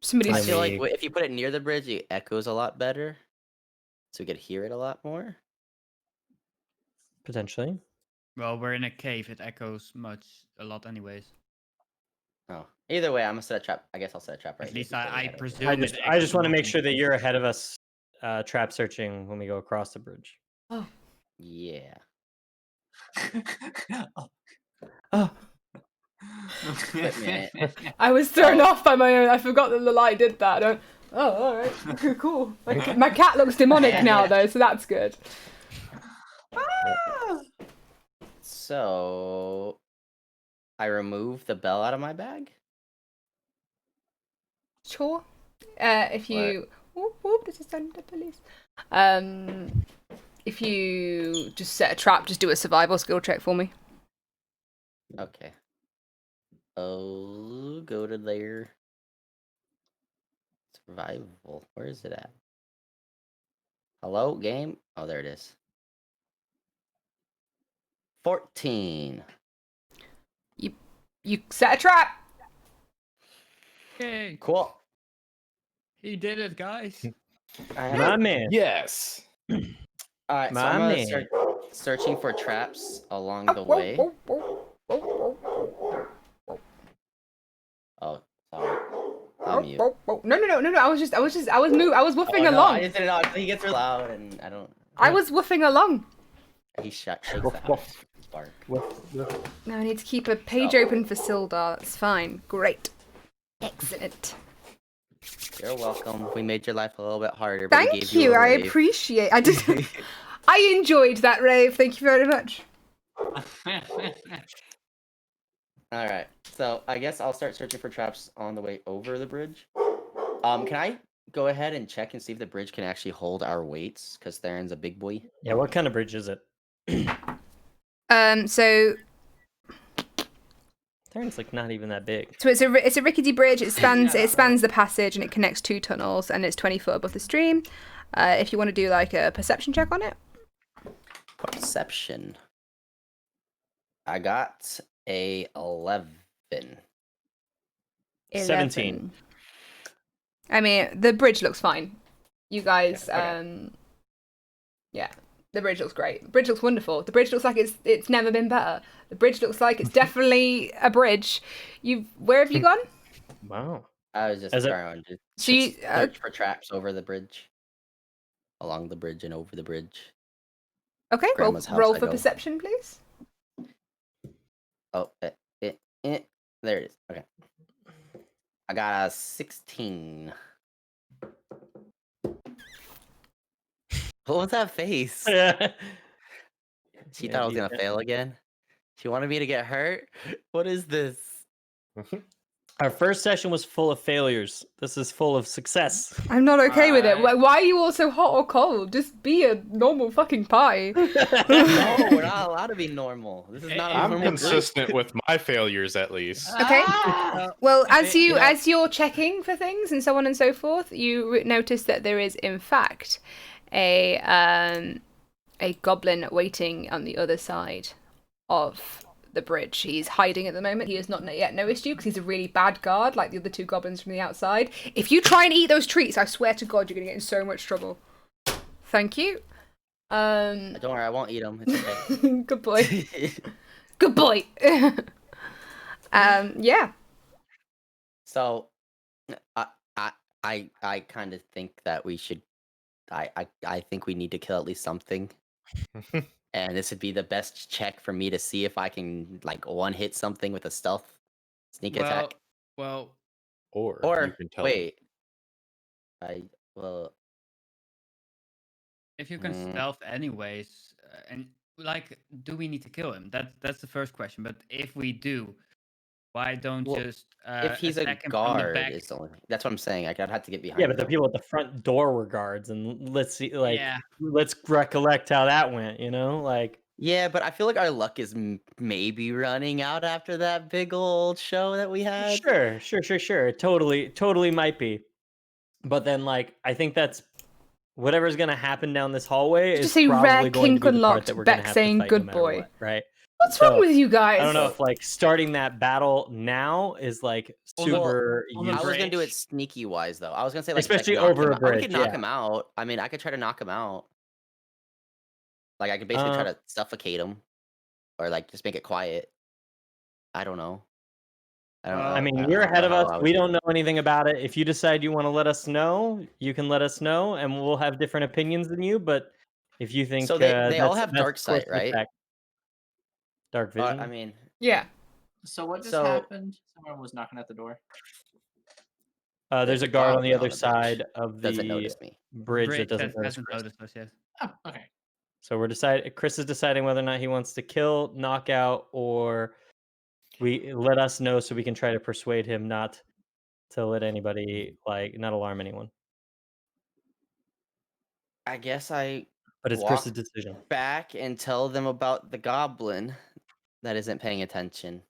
Somebody's. I And feel then like if you put it near the bridge, it echoes a lot better. So we could hear it a lot more. Potentially. Well, we're in a cave. It echoes a lot anyways. Oh, either way, I'm gonna set a trap. I guess I'll set a trap right At here. least just so we I had it. presume. I it just echoes a want to lot make in sure that cave. you're ahead of us trap searching when we go across the bridge. Oh. Yeah. Oh. Quick minute. I was thrown Oh. off by my own. I forgot that the light did that. Oh, all right. Okay, cool. My cat looks demonic now, though, so that's good. So I remove the bell out of my bag. Sure. If you whoop, this is the police. If you just set a trap, just do a survival skill check for me. Okay. Oh, go to there. Survival. Where is it at? Hello, game? Oh, there it is. 14. You set a trap. Okay, Cool. he did it, guys. My man. Yes. All right, so My I'm gonna man. start searching for traps along the way. Oh, sorry. I'm mute. No. I was woofing Oh, no, along. I just didn't know. He gets really loud, and I don't. I was woofing along. He shakes the house. Bark. Now I need to keep a page open for Sildar. That's fine. Great. Excellent. You're welcome. We made your life a little bit harder. But we Thank gave you you. a I rave. appreciate. I enjoyed that rave. Thank you very much. All right. So I guess I'll start searching for traps on the way over the bridge. Can I go ahead and check and see if the bridge can actually hold our weights? Because Theron's a big boy. Yeah, what kind of bridge is it? So Theron's like not even that big. it's a rickety bridge. It spans the passage and it connects 2 tunnels and it's 20 foot above the stream. If you want to do like a perception check on it. Perception. I got a 11. 17. I mean, the bridge looks fine. You guys, Okay. yeah, the bridge looks great. The bridge looks wonderful. The bridge looks like it's never been better. The bridge looks like it's definitely a bridge. Where have you gone? Wow. I was just Is it- trying to So you, search for traps over the bridge. Along the bridge and over the bridge. okay, Grandma's house, roll I for go. perception, please. Oh, there it is. Okay. I got a 16. What was that face? She thought I was gonna fail again. She wanted me to get hurt. What is this? Our first session was full of failures. This is full of success. I'm not okay with it. Alright. Why are you all so hot or cold? Just be a normal fucking pie. No, we're not allowed to be normal. This is not a I'm normal group. consistent with my failures, at least. Okay. Well, as Yeah. you're checking for things and so on and so forth, you notice that there is in fact a goblin waiting on the other side of the bridge. He's hiding at the moment. He has not yet noticed you because he's a really bad guard, like the other 2 goblins from the outside. If you try and eat those treats, I swear to God, you're gonna get in so much trouble. Thank you. Don't worry, I won't eat them. It's okay. Good boy. Good boy. Yeah. So, I kind of think that we should. I think we need to kill at least something, and this would be the best check for me to see if I can like one hit something with a stealth sneak attack. Well, Or Or you can tell wait, if you can stealth anyways, and like, do we need to kill him? That's the first question. But if we do, why don't Well, just if he's a attack him from the guard, back? is the only thing. That's what I'm saying. I'd have to get behind. Yeah, but the him. people at the front door were guards, and let's see, like, Yeah. let's recollect how that went. You know, like, Yeah, but I feel like our luck is maybe running out after that big old show that we had. sure, totally might be. But then, like, I think that's whatever's gonna happen down this hallway Just is say probably rare going to kink be the part unlocked, that we're gonna Beck have saying to fight good no matter boy. what, right? What's wrong with you guys? I don't know if like starting that battle now is like super. I was gonna do it sneaky wise though. I was gonna say like especially knock over him a out. We bridge. could knock him out. I mean, I could try to knock him out. Like I could basically try to suffocate him, or like just make it quiet. I don't know. I mean, you're ahead of us. We don't know anything about it. If you decide you want to let us know, you can let us know, and we'll have different opinions than you. But if you think so, they all have dark sight, right? Dark vision. I mean, yeah. So what just happened? Someone was knocking at the door. There's a guard on the other side of the bridge that doesn't notice us. Yes. Oh, okay. So we're deciding. Chris is deciding whether or not he wants to kill, knock out, or we let us know so we can try to persuade him not to let anybody not alarm anyone. I guess but it's Chris's decision. Back and tell them about the goblin that isn't paying attention,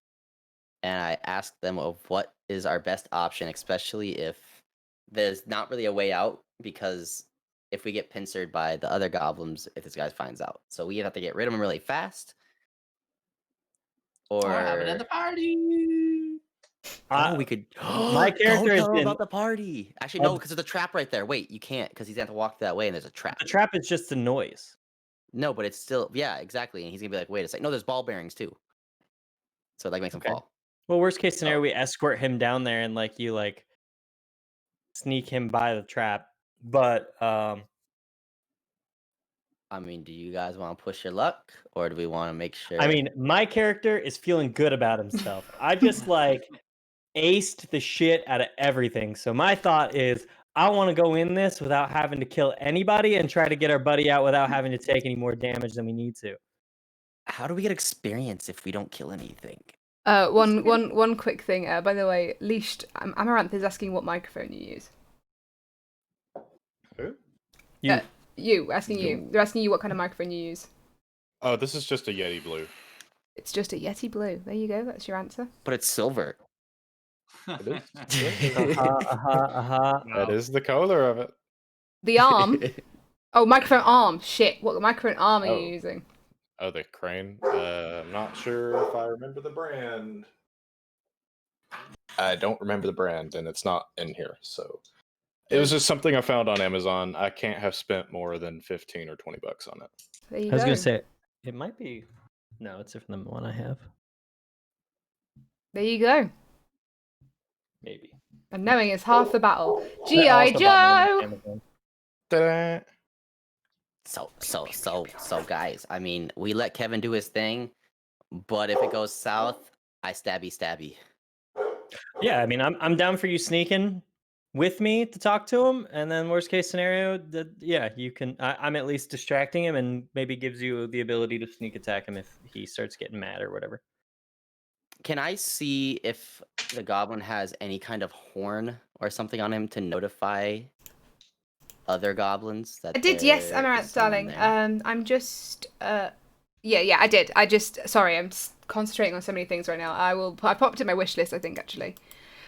and I ask them of what is our best option, especially if there's not really a way out, because if we get pincered by the other goblins, if this guy finds out, so we have to get rid of him really fast, or have it at the party. We could. My character don't tell about the party. Actually, no, because there's a trap right there. Wait, you can't, because he's going to walk that way, and there's a trap. The trap is just a noise. No, but it's still, yeah, exactly. And he's gonna be like, wait a second. No, there's ball bearings too. So it makes him fall. Well, worst case scenario, we escort him down there and you sneak him by the trap. But I mean, do you guys want to push your luck, or do we want to make sure? I mean, my character is feeling good about himself. I just aced the shit out of everything. So my thought is, I want to go in this without having to kill anybody and try to get our buddy out without having to take any more damage than we need to. How do we get experience if we don't kill anything? One quick thing. By the way, Leashed, Amaranth is asking what microphone you use. Who? You asking you. They're asking you what kind of microphone you use. Oh, this is just a Yeti Blue. It's just a Yeti Blue. There you go. That's your answer. But it's silver. It is. That is the color of it. The arm. Oh, microphone arm. Shit. What microphone arm are you using? Oh, the crane. I'm not sure if I remember the brand. I don't remember the brand, and it's not in here. So it was just something I found on Amazon. I can't have spent more than $15 or $20 on it. There you I was gonna say it might be. No, it's different than the one I have. There you go. Maybe. And knowing is half the battle. G.I. Joe! So, guys, I mean, we let Kevin do his thing, but if it goes south, I stabby. Yeah, I mean, I'm down for you sneaking with me to talk to him, and then worst case scenario, you can. I'm at least distracting him, and maybe gives you the ability to sneak attack him if he starts getting mad or whatever. Can I see if the goblin has any kind of horn or something on him to notify other goblins? That I did, yes, Amaranth, darling. I'm just, yeah, I did. Sorry, I'm concentrating on so many things right now. I popped in my wish list, I think, actually.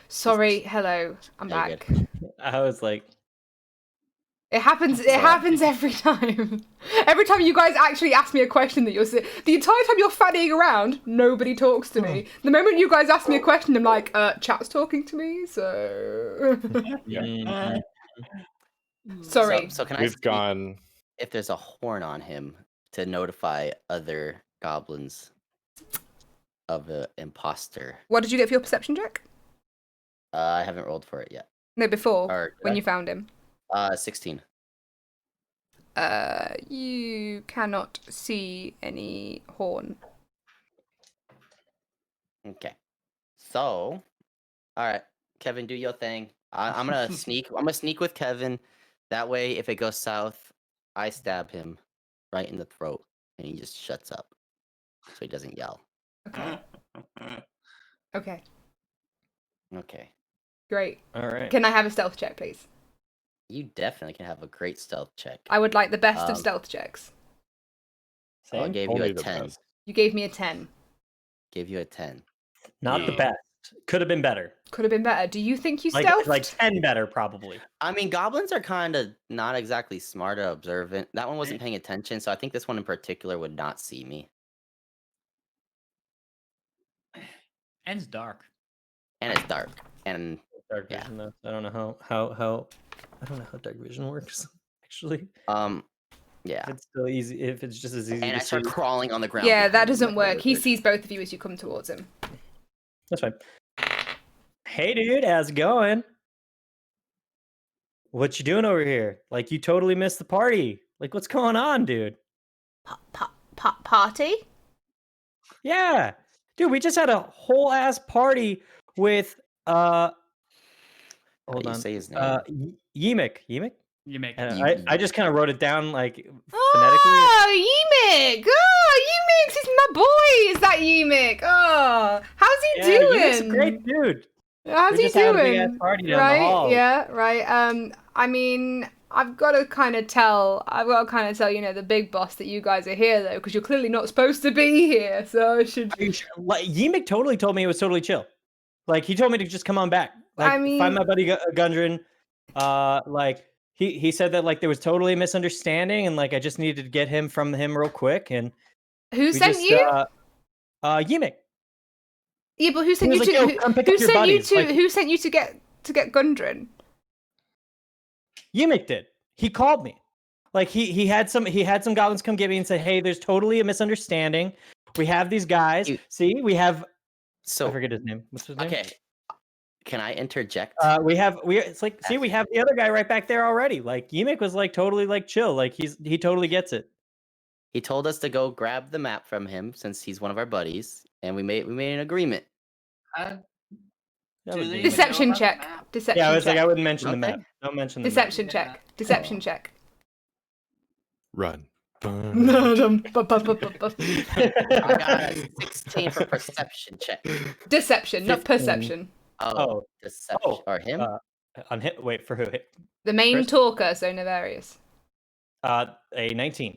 Sorry, hello, I'm back. I was like... It happens every time. Every time you guys actually ask me a question that you're the entire time you're fanning around, nobody talks to me. The moment you guys ask me a question, I'm like, chat's talking to me, so... Yeah. Sorry. So can We've gone... if there's a horn on him to notify other goblins of the imposter? What did you get for your perception check? I haven't rolled for it yet. No, before, when you found him. 16. You cannot see any horn. Okay. So, all right, Kevin, do your thing. I'm gonna sneak. I'm gonna sneak with Kevin. That way, if it goes south, I stab him right in the throat, and he just shuts up, so he doesn't yell. Okay. Okay. Okay. Great. All right. Can I have a stealth check, please? You definitely can have a great stealth check. I would like the best of stealth checks. I gave you a 10. You gave me a 10. Gave you a 10. Not the best. Could have been better. Could have been better. Do you think you stealthed? Like 10 better, probably. I mean, goblins are kind of not exactly smart or observant. That one wasn't paying attention, so I think this one in particular would not see me. And it's dark. And it's dark. And Dark Yeah. vision, though. I don't know how I don't know how dark vision works. Actually, yeah. if it's still easy, if it's just as easy And to I start see, crawling on the ground. Yeah, that behind him, doesn't like a work. He lizard. sees both of you as you come towards him. that's fine. Hey, dude, how's it going? What you doing over here? Like, you totally missed the party. Like, what's going on, dude? Party? Yeah, dude, we just had a whole ass party with How hold do you on, say his name? Yemek. You make I just kind of wrote it down like phonetically. Oh, Yemek! Oh, Yemek's is my boy! Is that Yemek? Oh, how's he Yeah, doing? Yemek's a great dude. How's We he just had a big ass doing? party down the Right? hall. Yeah, right. I mean, I've got to kind of tell, you know, the big boss that you guys are here though, because you're clearly not supposed to be here. So I should. Are you sure? Like, Yemek totally told me it was totally chill. Like, he told me to just come on back. Like, I mean- find my buddy Gundren. Like, he said that like there was totally a misunderstanding, and like I just needed to get him from him real quick. And Who we sent just, you? Yemek. Yeah, but who sent He you was like, to? "Yo, come pick Who up your sent you buddies." to? Like- Who sent you to get Gundren? Yemek did. He called me. Like he had some goblins come get me and said, "Hey, there's totally a misunderstanding. We have these guys. See, we have." So I forget his name. What's his name? okay. Can I interject? It's like, see, we have the other guy right back there already. Like Yemek was like totally like chill. Like he totally gets it. He told us to go grab the map from him since he's one of our buddies, and we made an agreement. That Do would they be- even Deception know about the check. map? Deception Yeah, I was check. like, I wouldn't mention the Nothing? map. Don't mention the Deception Yeah. check. Deception check. Run. I got a 16 for perception check. Deception, not 15. perception. Oh, deception. Oh, Or him? On hit. Wait for who? The main Chris? talker, so Navarius. A 19.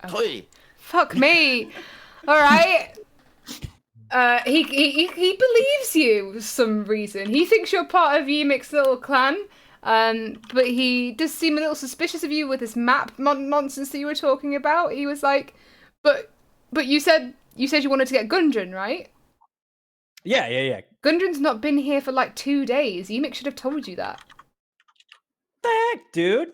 Hey, Fuck me. All right. He believes you for some reason. He thinks you're part of Yemek's little clan. But he does seem a little suspicious of you with this map nonsense that you were talking about. He was like, but you said you wanted to get Gundren, right? Yeah. Gundren's not been here for like 2 days. Yemek should have told you that. The heck, dude?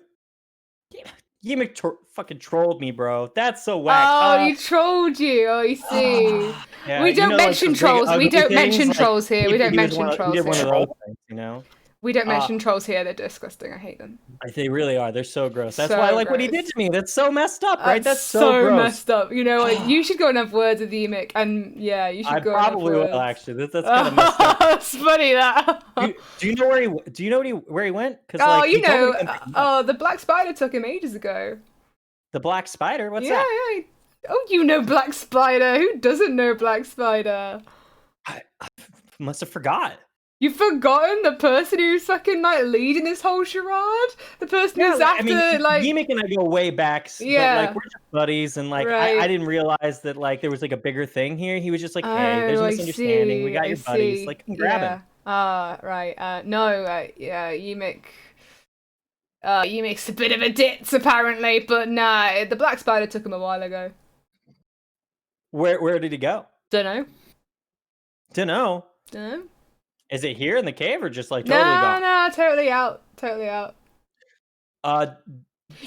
Yemek fucking trolled me, bro. That's so whack. Oh, he trolled you. Oh, I see. Yeah, We don't like, mention the big trolls. We ugly don't mention things, like, trolls here. We he don't was mention one of- trolls He did one of here. those things, you know? We don't mention trolls here. They're disgusting. I hate them. They really are. They're so gross. That's So why I like what he gross. did to me. That's so messed up, right? That's so so gross. messed up. You know what? You should go and have words with Yemek. And yeah, you should I go and have probably words. will actually. That's kind of messed up. It's funny that. Do you know where he? Do you know where he went? Because Oh, like, you he told know. me to pick him up. The Black Spider took him ages ago. The Black Spider. What's yeah, that? yeah. Oh, you know Black Spider. Who doesn't know Black Spider? I must have forgot. You've forgotten the person who's fucking like leading this whole charade? The person who's after Yemek and I go way back. Yeah. But like we're just buddies, and like Right. I didn't realize that like there was like a bigger thing here. He was just like, hey, there's a I misunderstanding. We got see, your I buddies. see. Like, come grab yeah. him. Right. No, yeah, Yemek's a bit of a ditz apparently, but nah, the Black Spider took him a while ago. Where did he go? Dunno. Dunno. Dunno. Is it here in the cave or just like totally gone? No, totally out. Do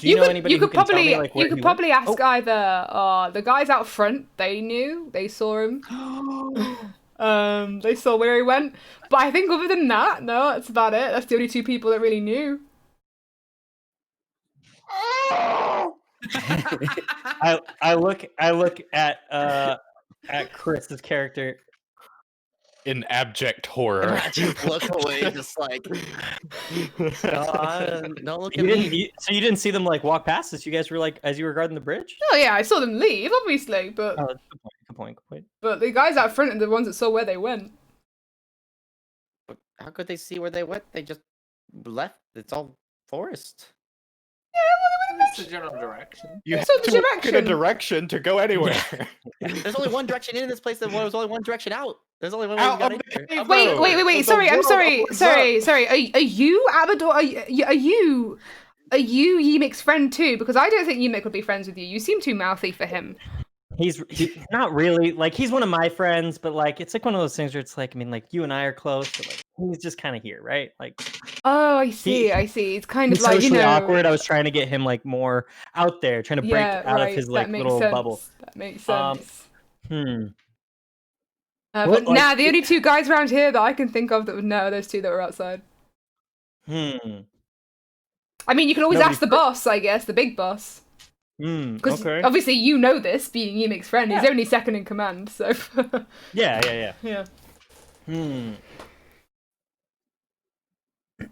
you know anybody you who could can tell probably me, like, where you could he probably went? ask either the guys out front, they saw him. They saw where he went. But I think other than that, no, that's about it. That's the only two people that really knew. I look at Chris's character in abject horror. I just look away, just like, don't look at me. So you didn't see them like walk past us? You guys were like, as you were guarding the bridge? Oh yeah, I saw them leave, obviously, but Oh, good point. but the guys out front are the ones that saw where they went. How could they see where they went? They just left. It's all forest. It's the general direction. You have So the to walk in a direction. direction to go anywhere. There's only one direction in this place. There was only one direction out. There's only one way we Out got of in the here. cave, Wait. The Sorry, I'm world sorry. opens Sorry. Are you Abador? Are you Yemek's friend too? Because I don't think Yemek would be friends with you. You seem too mouthy for him. He's not really like he's one of my friends, but like it's like one of those things where it's like I mean, like you and I are close, but like he's just kind of here, right? Like, oh, I see. It's kind of he's like socially awkward. I was trying to get him like more out there, trying to break out of his like little bubble. That makes sense. But the only two guys around here that I can think of that would know are those two that were outside. I mean, you can always ask the boss, I guess, the big boss. Because obviously you know this, being Yimik's friend. He's only second in command, so... Yeah. Do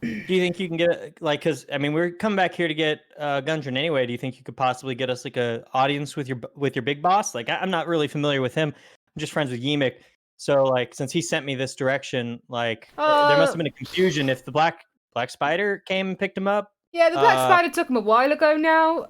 you think you can get, like, because, I mean, we're coming back here to get Gundren anyway. Do you think you could possibly get us, like, a audience with your big boss? Like, I'm not really familiar with him. I'm just friends with Yimik. So, like, since he sent me this direction, like, there must have been a confusion if the Black Spider came and picked him up. Yeah, the Black Spider took him a while ago now.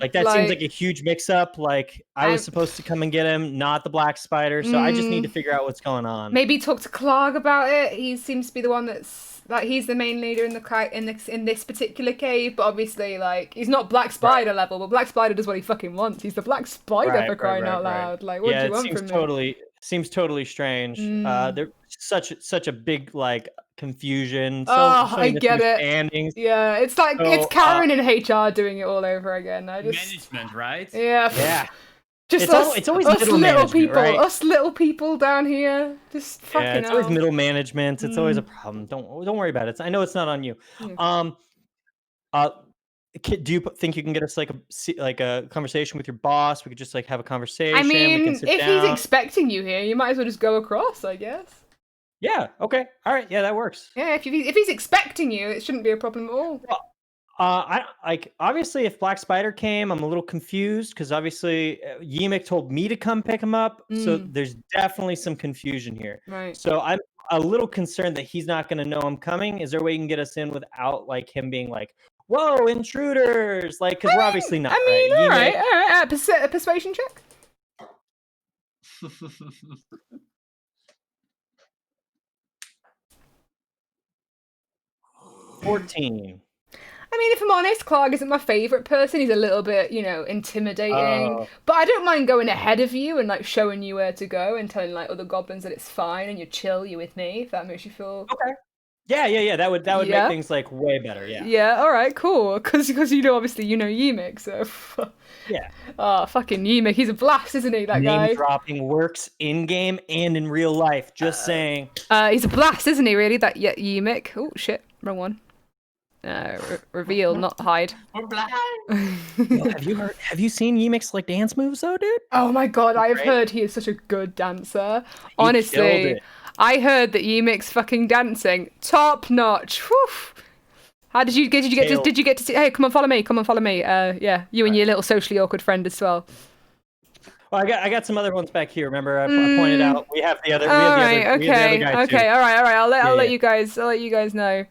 Like, that seems like a huge mix-up. Like, I was supposed to come and get him, not the Black Spider. So I just need to figure out what's going on. Maybe talk to Clark about it. He seems to be the one that's... Like, he's the main leader in this particular cave, but obviously, like, he's not Black Spider level, but Black Spider does what he fucking wants. He's the Black Spider for crying out loud. Like, what do you want from me? Seems totally strange. There's such a big, like, confusion. I get it. Yeah, it's like it's Karen in HR doing it all over again. Management, right? Yeah. Just it's always us little people, right? Us little people down here. Just fucking it's always middle management. It's always a problem. Don't worry about it. I know it's not on you. Do you think you can get us like a conversation with your boss? We could just like have a conversation. I mean, we can sit if down. he's expecting you here, you might as well just go across, I guess. Yeah. Okay. All right. Yeah, that works. Yeah. If he's expecting you, it shouldn't be a problem at all. Well, I like obviously if Black Spider came, I'm a little confused because obviously Yimik told me to come pick him up, so there's definitely some confusion here. Right. So I'm a little concerned that he's not going to know I'm coming. Is there a way you can get us in without like him being like, "Whoa, intruders!" Like, because we're obviously not. I mean, right? all right. A persuasion check. 14. I mean, if I'm honest, Clark isn't my favourite person. He's a little bit, intimidating. But I don't mind going ahead of you and, like, showing you where to go and telling, like, other goblins that it's fine and you're chill, you're with me, if that makes you feel... Okay. Yeah. That would make things, like, way better, yeah. Yeah, alright, cool. Because obviously, Yimik, so... Yeah. Oh, fucking Yimik. He's a blast, isn't he, that guy? Name dropping works in-game and in real life, just saying. He's a blast, isn't he, really, that Yimik? Oh, shit, wrong one. Reveal, not hide. We're blind. Have you seen Yimik's like dance moves though, dude? Oh my god, I have heard he is such a good dancer. Honestly, I heard that Yimik's fucking dancing top notch. Whew. How did you get to see? Hey, come on, follow me. Yeah, you and your little socially awkward friend as well. Well, I got some other ones back here. Remember, I pointed out we have the other. Guy too. All right. I'll let you guys know.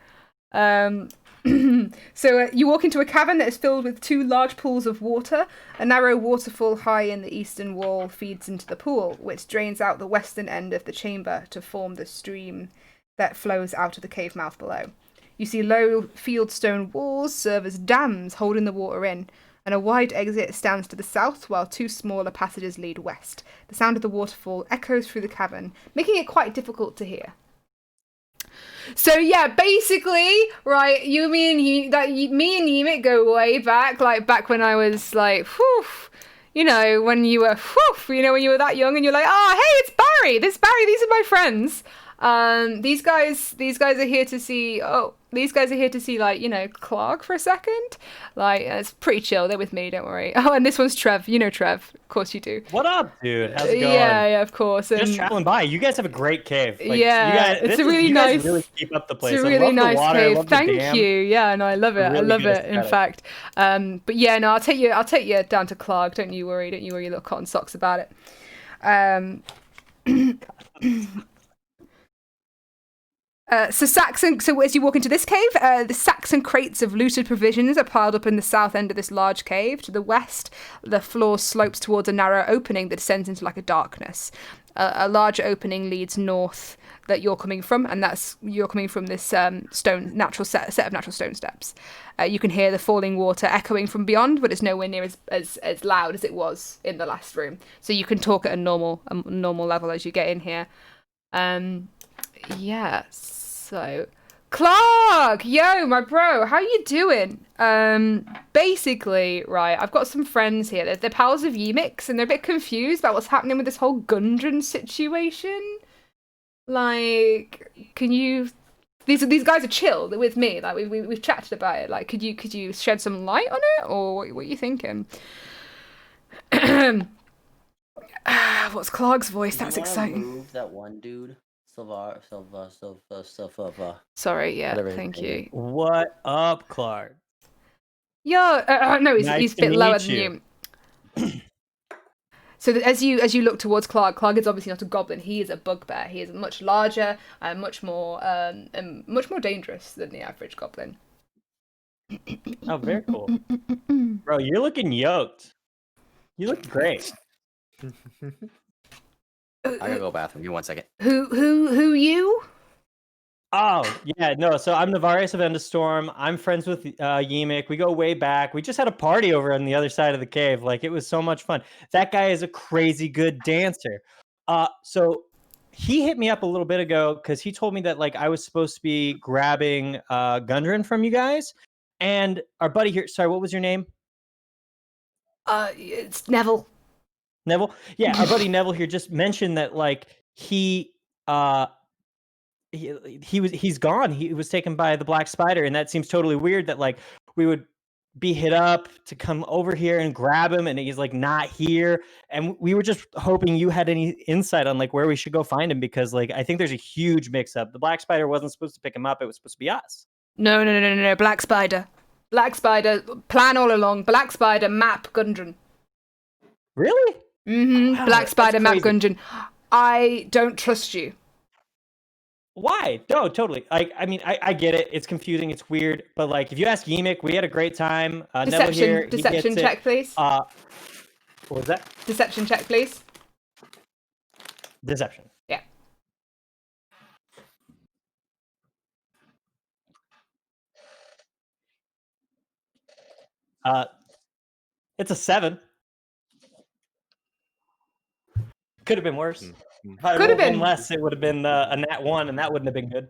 So you walk into a cavern that is filled with two large pools of water. A narrow waterfall high in the eastern wall feeds into the pool, which drains out the western end of the chamber to form the stream that flows out of the cave mouth below. You see low fieldstone walls serve as dams holding the water in, and a wide exit stands to the south while two smaller passages lead west. The sound of the waterfall echoes through the cavern, making it quite difficult to hear. So yeah, basically, right, me and Yimik go way back, like back when I was like, when you were, when you were that young and you're like, hey, it's Barry, these are my friends. These guys are here to see, like, Clark for a second. Like, it's pretty chill. They're with me, don't worry. Oh, and this one's Trev. You know Trev. Of course you do. What up, dude? How's it going? Yeah, of course. Just traveling by. You guys have a great cave. Like, it's a really nice. Really keep up the place. It's a really nice cave. Thank you. You. Yeah, no, I love it. Really I love it. In fact, but yeah, no, I'll take you down to Clark. Don't you worry, little cotton socks about it. So as you walk into this cave, the sacks and crates of looted provisions are piled up in the south end of this large cave. To the west, the floor slopes towards a narrow opening that descends into like a darkness. a large opening leads north that you're coming from, and you're coming from this set of natural stone steps. You can hear the falling water echoing from beyond, but it's nowhere near as loud as it was in the last room. So you can talk at a normal level as you get in here. Yeah. So, Clark, yo, my bro, how you doing? Basically, right, I've got some friends here. They're pals of Yemix, and they're a bit confused about what's happening with this whole Gundren situation. Like, can you? These guys are chill. They're with me. Like, we've chatted about it. Like, could you shed some light on it, or what are you thinking? What's Clark's voice? That's exciting. Move that one dude. Silva. Sorry, yeah, Whatever thank you. What up, Clark? Yo, no, he's Nice a bit to lower meet than you. So as you look towards Clark is obviously not a goblin. He is a bugbear. He is much larger and much more dangerous than the average goblin. Oh, very cool. Bro, you're looking yoked. You look great. I gotta go bathroom. Give me 1 second. Who you? Oh, yeah, no, so I'm Navarius of Endostorm. I'm friends with Yemik. We go way back. We just had a party over on the other side of the cave. Like, it was so much fun. That guy is a crazy good dancer. So he hit me up a little bit ago because he told me that, like, I was supposed to be grabbing Gundren from you guys. And our buddy here, sorry, what was your name? It's Neville. Neville? Yeah, our buddy Neville here just mentioned that, like, he's gone. He was taken by the Black Spider, and that seems totally weird that, like, we would be hit up to come over here and grab him, and he's, like, not here. And we were just hoping you had any insight on, like, where we should go find him, because, like, I think there's a huge mix-up. The Black Spider wasn't supposed to pick him up. It was supposed to be us. No. Black Spider. Plan all along. Black Spider, map Gundren. Really? Mm-hmm. Wow, Black Spider, map crazy. Gundren. I don't trust you. Why? No, totally. I mean, I get it. It's confusing. It's weird. But, like, if you ask Yemik, we had a great time. Neville here, Deception check, please. What was that? Deception check, please. Deception. Yeah. It's a 7. Could have been worse. If I Could have rolled one been less, it would have been a nat 1, and that wouldn't have been good.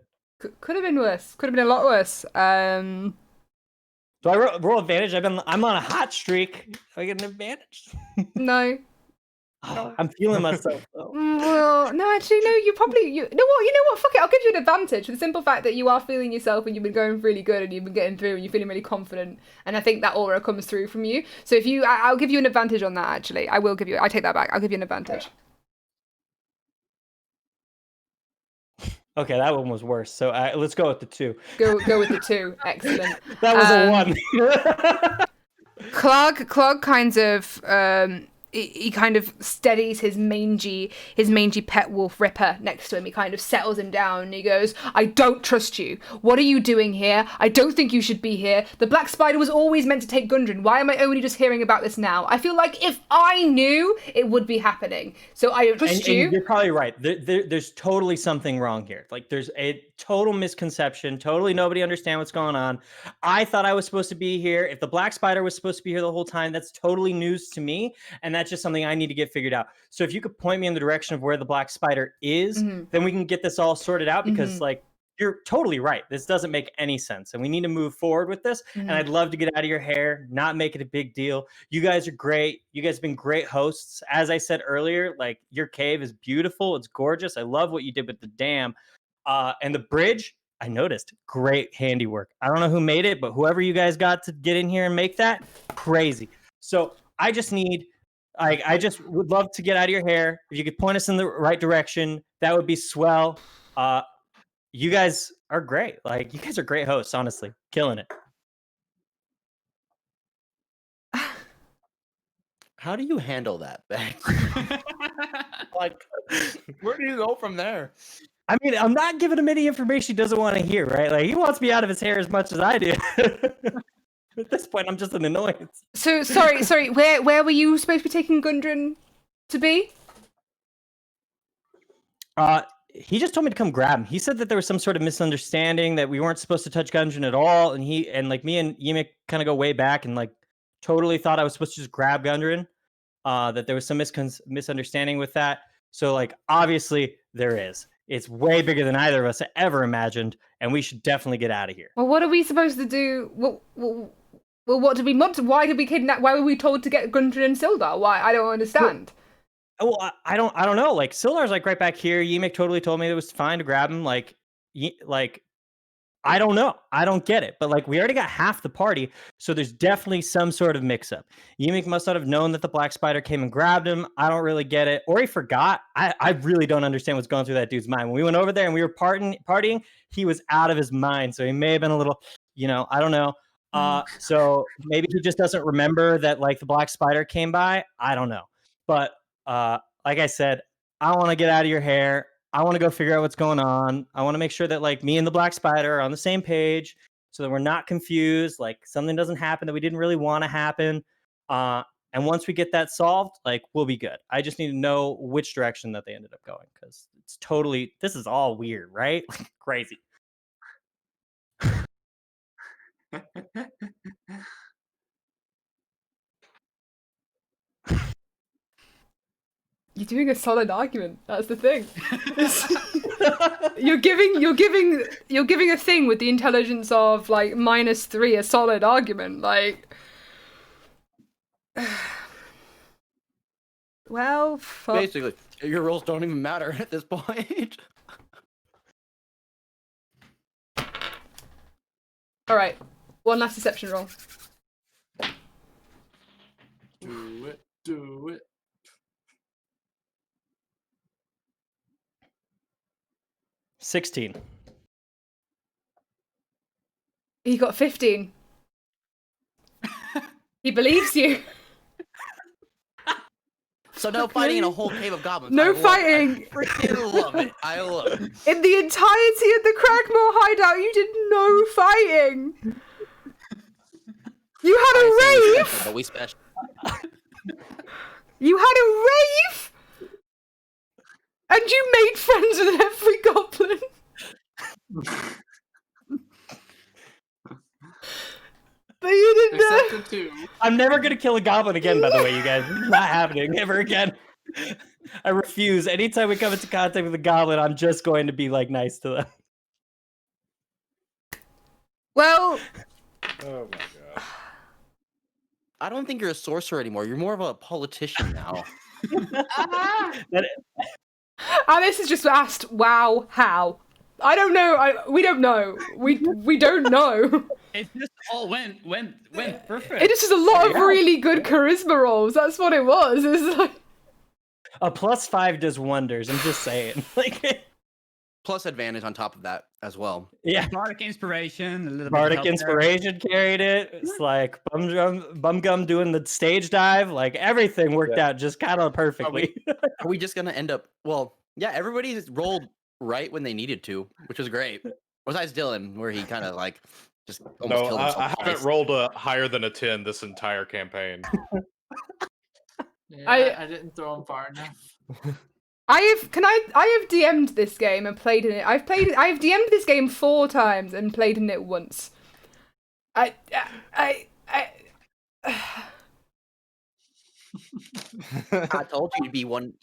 Could have been worse. Could have been a lot worse. Do I roll advantage? I'm on a hot streak. Do I get an advantage? No. Oh, I'm feeling myself though. Well, no, actually, no. You know what? Fuck it. I'll give you an advantage for the simple fact that you are feeling yourself and you've been going really good and you've been getting through and you're feeling really confident. And I think that aura comes through from you. So I'll give you an advantage on that. Actually, I take that back. I'll give you an advantage. Okay, that one was worse. So let's go with the 2. Go with the 2. Excellent. That was a 1. Clark kind of he kind of steadies his mangy pet wolf Ripper next to him. He kind of settles him down and he goes, I don't trust you. What are you doing here? I don't think you should be here. The Black Spider was always meant to take Gundren. Why am I only just hearing about this now? I feel like if I knew, it would be happening. So I don't trust you. And you're probably right. There's totally something wrong here. Like, there's a total misconception. Totally nobody understand what's going on. I thought I was supposed to be here. If the Black Spider was supposed to be here the whole time, that's totally news to me. And that's just something I need to get figured out. So if you could point me in the direction of where the Black Spider is, then we can get this all sorted out, because like, you're totally right. This doesn't make any sense. And we need to move forward with this. And I'd love to get out of your hair, not make it a big deal. You guys are great. You guys have been great hosts. As I said earlier, like, your cave is beautiful. It's gorgeous. I love what you did with the dam. And the bridge, I noticed, great handiwork. I don't know who made it, but whoever you guys got to get in here and make that, crazy. So I just would love to get out of your hair. If you could point us in the right direction, that would be swell. You guys are great. Like, you guys are great hosts, honestly. Killing it. How do you handle that, Beck? Like, where do you go from there? I mean, I'm not giving him any information he doesn't want to hear, right? Like, he wants me out of his hair as much as I do. At this point, I'm just an annoyance. So, sorry. Where were you supposed to be taking Gundren to be? He just told me to come grab him. He said that there was some sort of misunderstanding that we weren't supposed to touch Gundren at all, and like me and Yimik kind of go way back and like totally thought I was supposed to just grab Gundren. That there was some misunderstanding with that. So like obviously there is. It's way bigger than either of us ever imagined, and we should definitely get out of here. Well, what are we supposed to do? Well, what did we want? Why did we kidnap? Why were we told to get Gundren and Sildar? Why? I don't understand. Well, I don't know. Like Sildar's like right back here. Yimik totally told me it was fine to grab him. Like I don't know. I don't get it. But like we already got half the party, so there's definitely some sort of mix-up. Yimik must not have known that the Black Spider came and grabbed him. I don't really get it. Or he forgot. I really don't understand what's going through that dude's mind. When we went over there and we were partying, he was out of his mind. So he may have been a little, I don't know. So maybe he just doesn't remember that like the Black Spider came by. I don't know. But like I said, I want to get out of your hair. I want to go figure out what's going on. I want to make sure that like me and the Black Spider are on the same page so that we're not confused. Like something doesn't happen that we didn't really want to happen. And once we get that solved, like we'll be good. I just need to know which direction that they ended up going because this is all weird, right? Crazy. You're doing a solid argument. That's the thing. You're giving a thing with the intelligence of like -3 a solid argument. Like, well, fuck. Basically, your roles don't even matter at this point. All right, one last deception roll. Do it. 16. He got 15. He believes you. So no fighting in a whole cave of goblins. No fighting. I freaking love it. I love it. In the entirety of the Cragmore hideout, you did no fighting. You had a rave. But we special. You had a rave. And you made friends with every goblin. But you didn't know. Except the 2. I'm never going to kill a goblin again, by the way, you guys. It's not happening ever again. I refuse. Anytime we come into contact with a goblin, I'm just going to be like nice to them. Well. Oh my god. I don't think you're a sorcerer anymore. You're more of a politician now. Alice has just asked, "Wow, how?" I don't know. We don't know. We don't know. It just all went perfect. It is just a lot of really good charisma rolls. That's what it was. It's like a +5 does wonders. I'm just saying. Like plus advantage on top of that as well. Yeah. Bardic inspiration. A little Bardic bit inspiration carried it. It's like Bumgum doing the stage dive. Like everything worked out just kind of perfectly. Are we just gonna end up? Well, yeah. Everybody rolled right when they needed to, which was great. Besides Dylan, where he kind of like just almost killed himself. I haven't rolled a higher than a 10 this entire campaign. Yeah, I didn't throw him far enough. I have DM'd this game and played in it. I've DM'd this game 4 times and played in it once. I told you you'd be one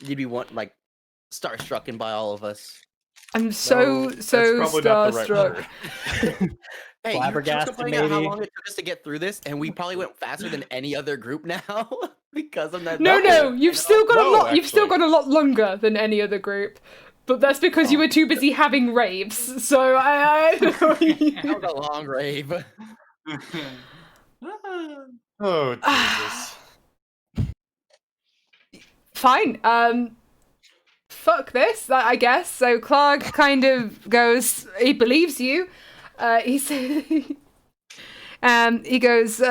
like starstruck by all of us. I'm so starstruck. Hey, you're just Flabbergasted, complaining about how maybe. long it took us to get through this, and we probably went faster than any other group now because of that. No, you've still got a lot. actually. You've still got a lot longer than any other group, but that's because you were too busy having raves. So I That was a long rave. Oh Jesus. Fine. Fuck this, I guess. So Clark kind of goes. He believes you. He said. He goes.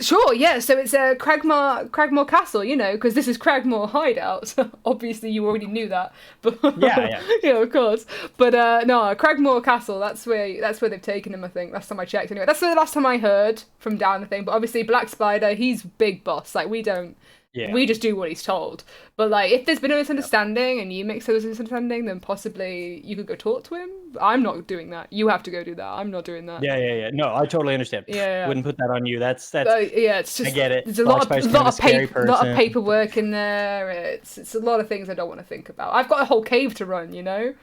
Sure, yeah. So it's a Cragmore Castle, because this is Cragmore hideout. Obviously, you already knew that, but Yeah. of course. But no, Cragmore Castle. That's where they've taken him. I think last time I checked. Anyway, that's the last time I heard from down the thing. But obviously, Black Spider, he's big boss. Like we don't Yeah. We just do what he's told. But like, if there's been a misunderstanding and you make those misunderstanding, then possibly you could go talk to him. I'm not doing that. You have to go do that. I'm not doing that. Yeah. No, I totally understand. Yeah. Wouldn't put that on you. That's. Yeah, it's just. I get it. There's a lot of paperwork in there. It's a lot of things I don't want to think about. I've got a whole cave to run, you know.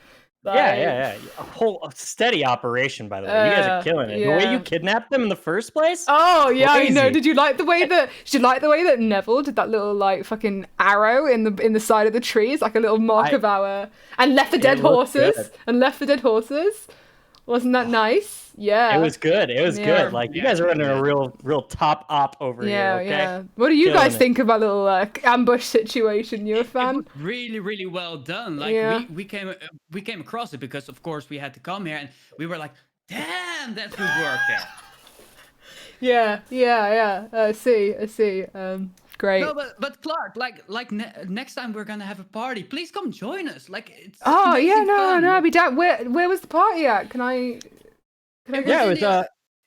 Like, yeah. A whole steady operation, by the way. You guys are killing it. The way you kidnapped them in the first place. Oh yeah, crazy. I know. Did you like the way that Neville did that little like fucking arrow in the side of the trees, like a little mark of our, and left the dead horses Wasn't that nice? Yeah. It was good. It was good. Like you guys are running a real top op over here. Okay. Yeah. What do you guys think of our little ambush situation? You a fan? It was really, really well done. Like we came across it because of course we had to come here and we were like, damn, that's good work there. Yeah. I see. Great. No, but Clark, next time we're gonna have a party, please come join us. Like it's no, fun. I'll be down. Where was the party at? Can I it was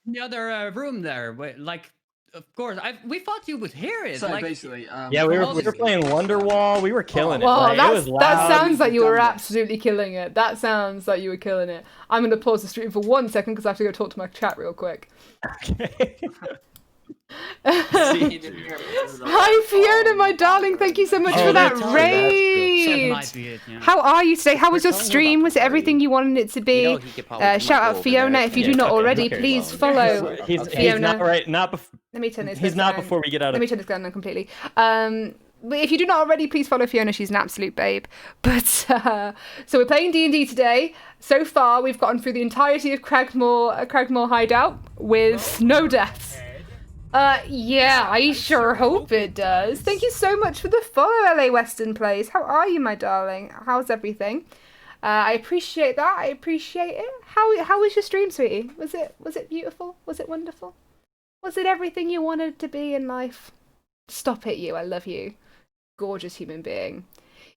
in the other room there. Like, of course, we thought you would hear it. So like, basically, we were playing Wonderwall. We were killing it. Well, it was loud. that sounds like you were absolutely killing it. That sounds like you were killing it. I'm going to pause the stream for 1 second because I have to go talk to my chat real quick. Okay. Hi Fiona, my darling. Thank you so much for that raid. How are you today? How was your stream? Was it everything you wanted it to be? Shout out Fiona if you do not already. Please follow Fiona. He's not right. Let me turn this. He's not down. Before we get out of. Let me turn this down completely. But if you do not already, please follow Fiona. She's an absolute babe. But so we're playing D&D today. So far, we've gotten through the entirety of Cragmore Hideout with no deaths. Yeah, I sure hope it does. Thank you so much for the follow, LA Western Plays. How are you, my darling? How's everything? I appreciate that. I appreciate it. How was your stream, sweetie? Was it beautiful? Was it wonderful? Was it everything you wanted it to be in life? Stop it, you. I love you. Gorgeous human being.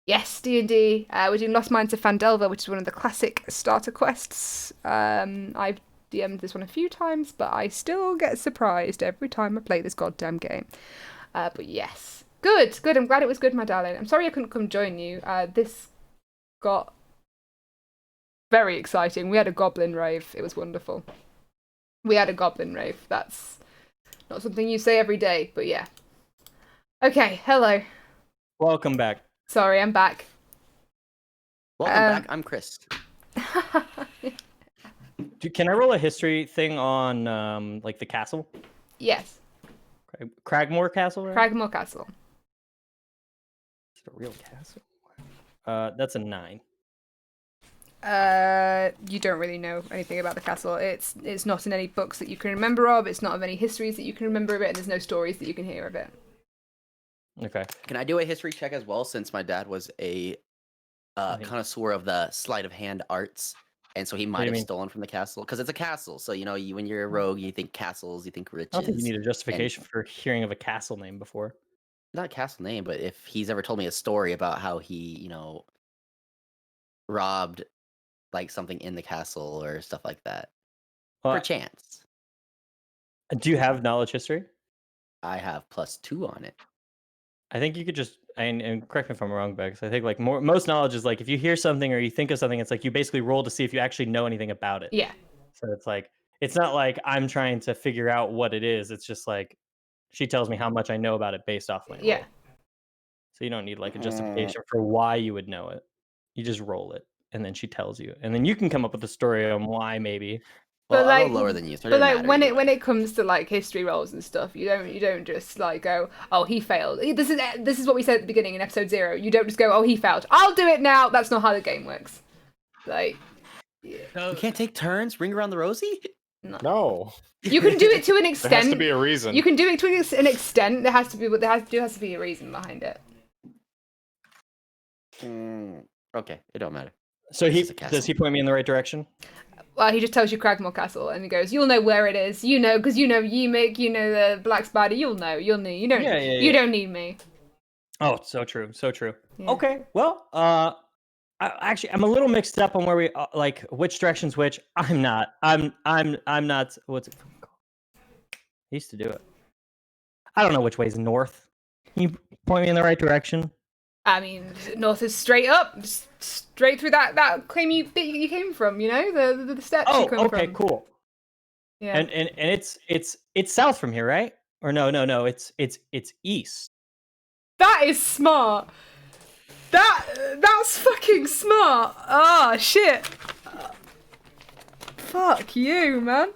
Yes, D&D. We're doing Lost Mines of Phandelver, which is one of the classic starter quests. I've DM'd this one a few times, but I still get surprised every time I play this goddamn game. But yes. Good. I'm glad it was good, my darling. I'm sorry I couldn't come join you. This got very exciting. We had a goblin rave. It was wonderful. We had a goblin rave. That's not something you say every day, but yeah. Okay, hello. Welcome back. Sorry, I'm back. Welcome back. I'm Chris. Can I roll a history thing on like the castle? Yes. Cragmore Castle, right? Cragmore Castle. Is it a real castle? That's a 9. You don't really know anything about the castle. It's not in any books that you can remember of. It's not of any histories that you can remember of it, and there's no stories that you can hear of it. Okay. Can I do a history check as well, since my dad was a connoisseur of the sleight of hand arts, and so he might have stolen from the castle because it's a castle. So when you're a rogue, you think castles, you think riches. I don't think you need a justification for hearing of a castle name before. Not a castle name, but if he's ever told me a story about how he, robbed like something in the castle or stuff like that, perchance. Do you have knowledge history? I have +2 on it. I think you could just, and correct me if I'm wrong, Bex. I think like most knowledge is like if you hear something or you think of something, it's like you basically roll to see if you actually know anything about it. Yeah. So it's like it's not like I'm trying to figure out what it is. It's just like she tells me how much I know about it based off my roll. So you don't need like a justification for why you would know it. You just roll it, and then she tells you, and then you can come up with a story on why maybe. Well, I'm a little lower than you. So but like when it comes to like history rolls and stuff, you don't just like go, oh, he failed. This is what we said at the beginning in episode 0. You don't just go, oh, he failed. I'll do it now. That's not how the game works. Like, you can't take turns, ring around the rosy. No. You can do it to an extent. There has to be a reason. You can do it to an extent. There has to be a reason behind it. Okay, it don't matter. So does he point me in the right direction? Well, he just tells you Cragmore Castle, and he goes, "You'll know where it is. You know, because you know Yimik, you know the Black Spider. You'll know. You don't need me." Oh, so true, so true. Yeah. Okay, well, I'm a little mixed up on where we like which direction's which. I'm not. What's it called? I used to do it. I don't know which way's north. Can point me in the right direction? I mean, north is straight up, straight through that claim you came from. You know, the steps you come from. Okay, cool. Yeah. And it's south from here, right? Or no, it's east. That is smart. That's fucking smart. Ah, shit. Fuck you, man.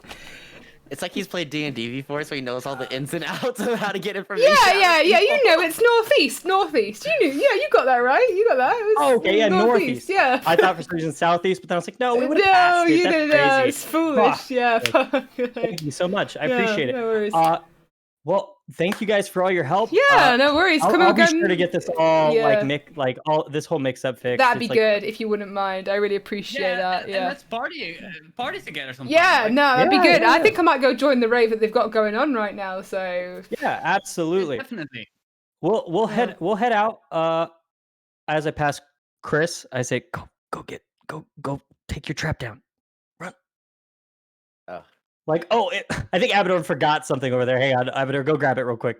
It's like he's played D&D before, so he knows all the ins and outs of how to get information. Yeah. You know, it's northeast. You knew. Yeah, you got that right. You got that. It was okay, yeah, northeast. Yeah. I thought for some reason southeast, but then I was like, no, we would have passed it. That's crazy. It's foolish. Fuck. Yeah. Thank you so much. I appreciate it. No worries. Well, thank you guys for all your help. Yeah, no worries. I'll be sure to get this all all this whole mix-up fixed. That'd be good if you wouldn't mind. I really appreciate that. Yeah. And let's party together sometime. Yeah, no, that'd be good. I think I might go join the rave that they've got going on right now. So. Yeah, absolutely. Definitely. We'll head out. As I pass Chris, I say, go take your trap down. Run. Oh. I think Abador forgot something over there. Hang on, Abador, go grab it real quick.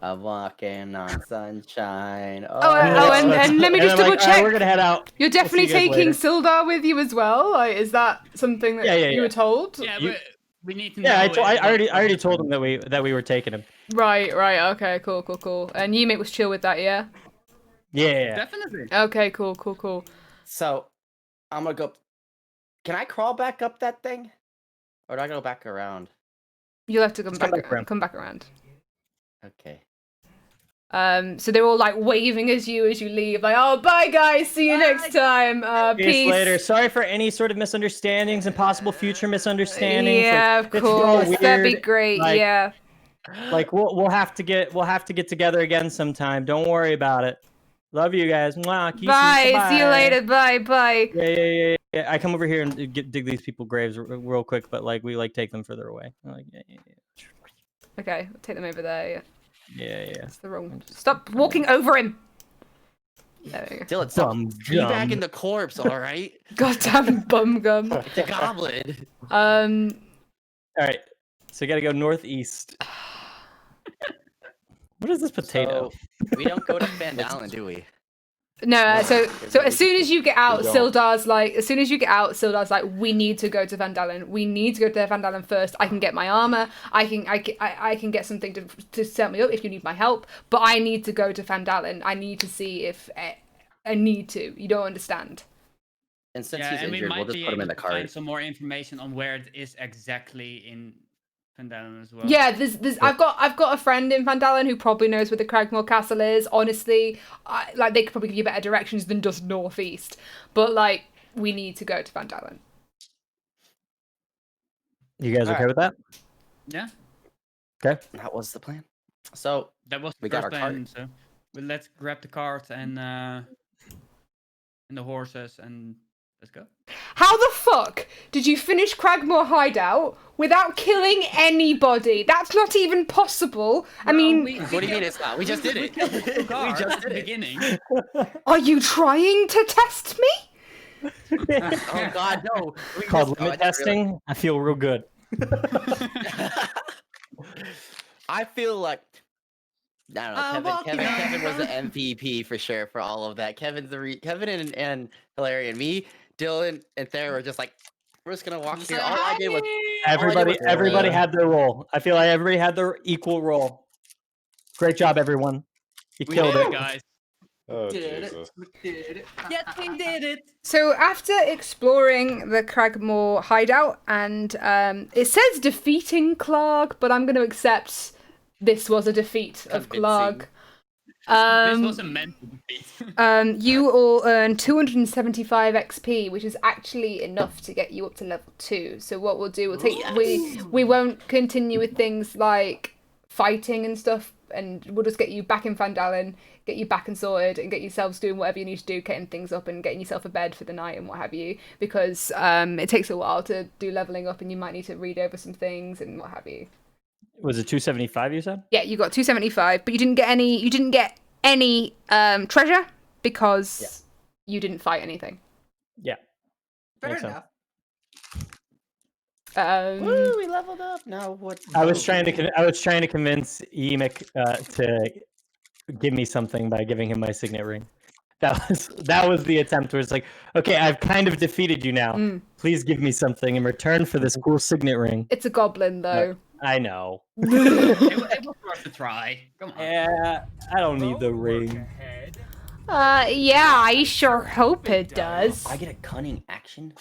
I'm walking on sunshine. And let me just double check. We're gonna head out. You're definitely taking Sildar with you as well. Like, is that something that you were told? Yeah, we need to know. Yeah, I already told him that we were taking him. Right. Okay, cool. And Yumik was chill with that, yeah? Yeah. Definitely. Okay, cool. So, I'm gonna go. Can I crawl back up that thing, or do I go back around? You'll have to come back around. Okay. So they're all like waving as you leave, like, oh, bye guys, see you next time. Peace. Later. Sorry for any sort of misunderstandings and possible future misunderstandings. Yeah, of course. That'd be great. Yeah. Like we'll have to get together again sometime. Don't worry about it. Love you guys. Mwah. Bye. See you later. Bye. Yeah. I come over here and dig these people graves real quick, but we take them further away. Yeah. Okay, I'll take them over there. Yeah. That's the wrong. Stop walking over him. There we go. Dylan, stop teabagging the corpse. All right. Goddamn bum gum. The goblin. All right. So you gotta go northeast. What is this potato? So, we don't go to Phandelver, do we? No, so as soon as you get out, Sildar's like, we need to go to Phandelver. We need to go to Phandelver first. I can get my armor. I can get something to set me up if you need my help. But I need to go to Phandelver. I need to see if I need to. You don't understand. And since he's injured, we'll just put him in the cart. Find some more information on where it is exactly in Phandelver as well. Yeah, there's I've got a friend in Phandelver who probably knows where the Cragmore Castle is. Honestly, they could probably give you better directions than just northeast. But we need to go to Phandelver. You guys okay with that? Yeah. Okay. That was the plan. So that was we got our plan. So let's grab the cart and the horses and let's go. How the fuck did you finish Cragmore Hideout without killing anybody? That's not even possible. I mean... What do you mean it's not? We just did it. We just did it. Beginning. Are you trying to test me? Oh god, no. Called limit testing. I feel real good. I feel like... I don't know, Kevin was the MVP for sure for all of that. Kevin and Hilary and me, Dylan and Thayer were just like, we're just gonna walk here. All I did was everybody had their role. I feel like everybody had their equal role. Great job, everyone. You killed it, guys. Oh, did Jesus. it. Yes, we did it. So after exploring the Cragmore Hideout, and it says defeating Clark, but I'm going to accept this was a defeat of Clark. This wasn't meant to defeat. You all earn 275 XP, which is actually enough to get you up to level 2. So what we'll do, we won't continue with things like fighting and stuff, and we'll just get you back in Phandelver, get you back and sorted, and get yourselves doing whatever you need to do, getting things up and getting yourself a bed for the night and what have you, because it takes a while to do leveling up, and you might need to read over some things and what have you. Was it 275 you said? Yeah, you got 275, but you didn't get any treasure because you didn't fight anything. Yeah. Fair enough. Woo, we leveled up. Now what? I was trying to convince Emic to give me something by giving him my signet ring. That was the attempt where it's like, okay, I've kind of defeated you now. Please give me something in return for this cool signet ring. It's a goblin, though. I know. It was worth a try. Come on. Yeah, I don't need the ring. Yeah, I sure hope it does. I get a cunning action.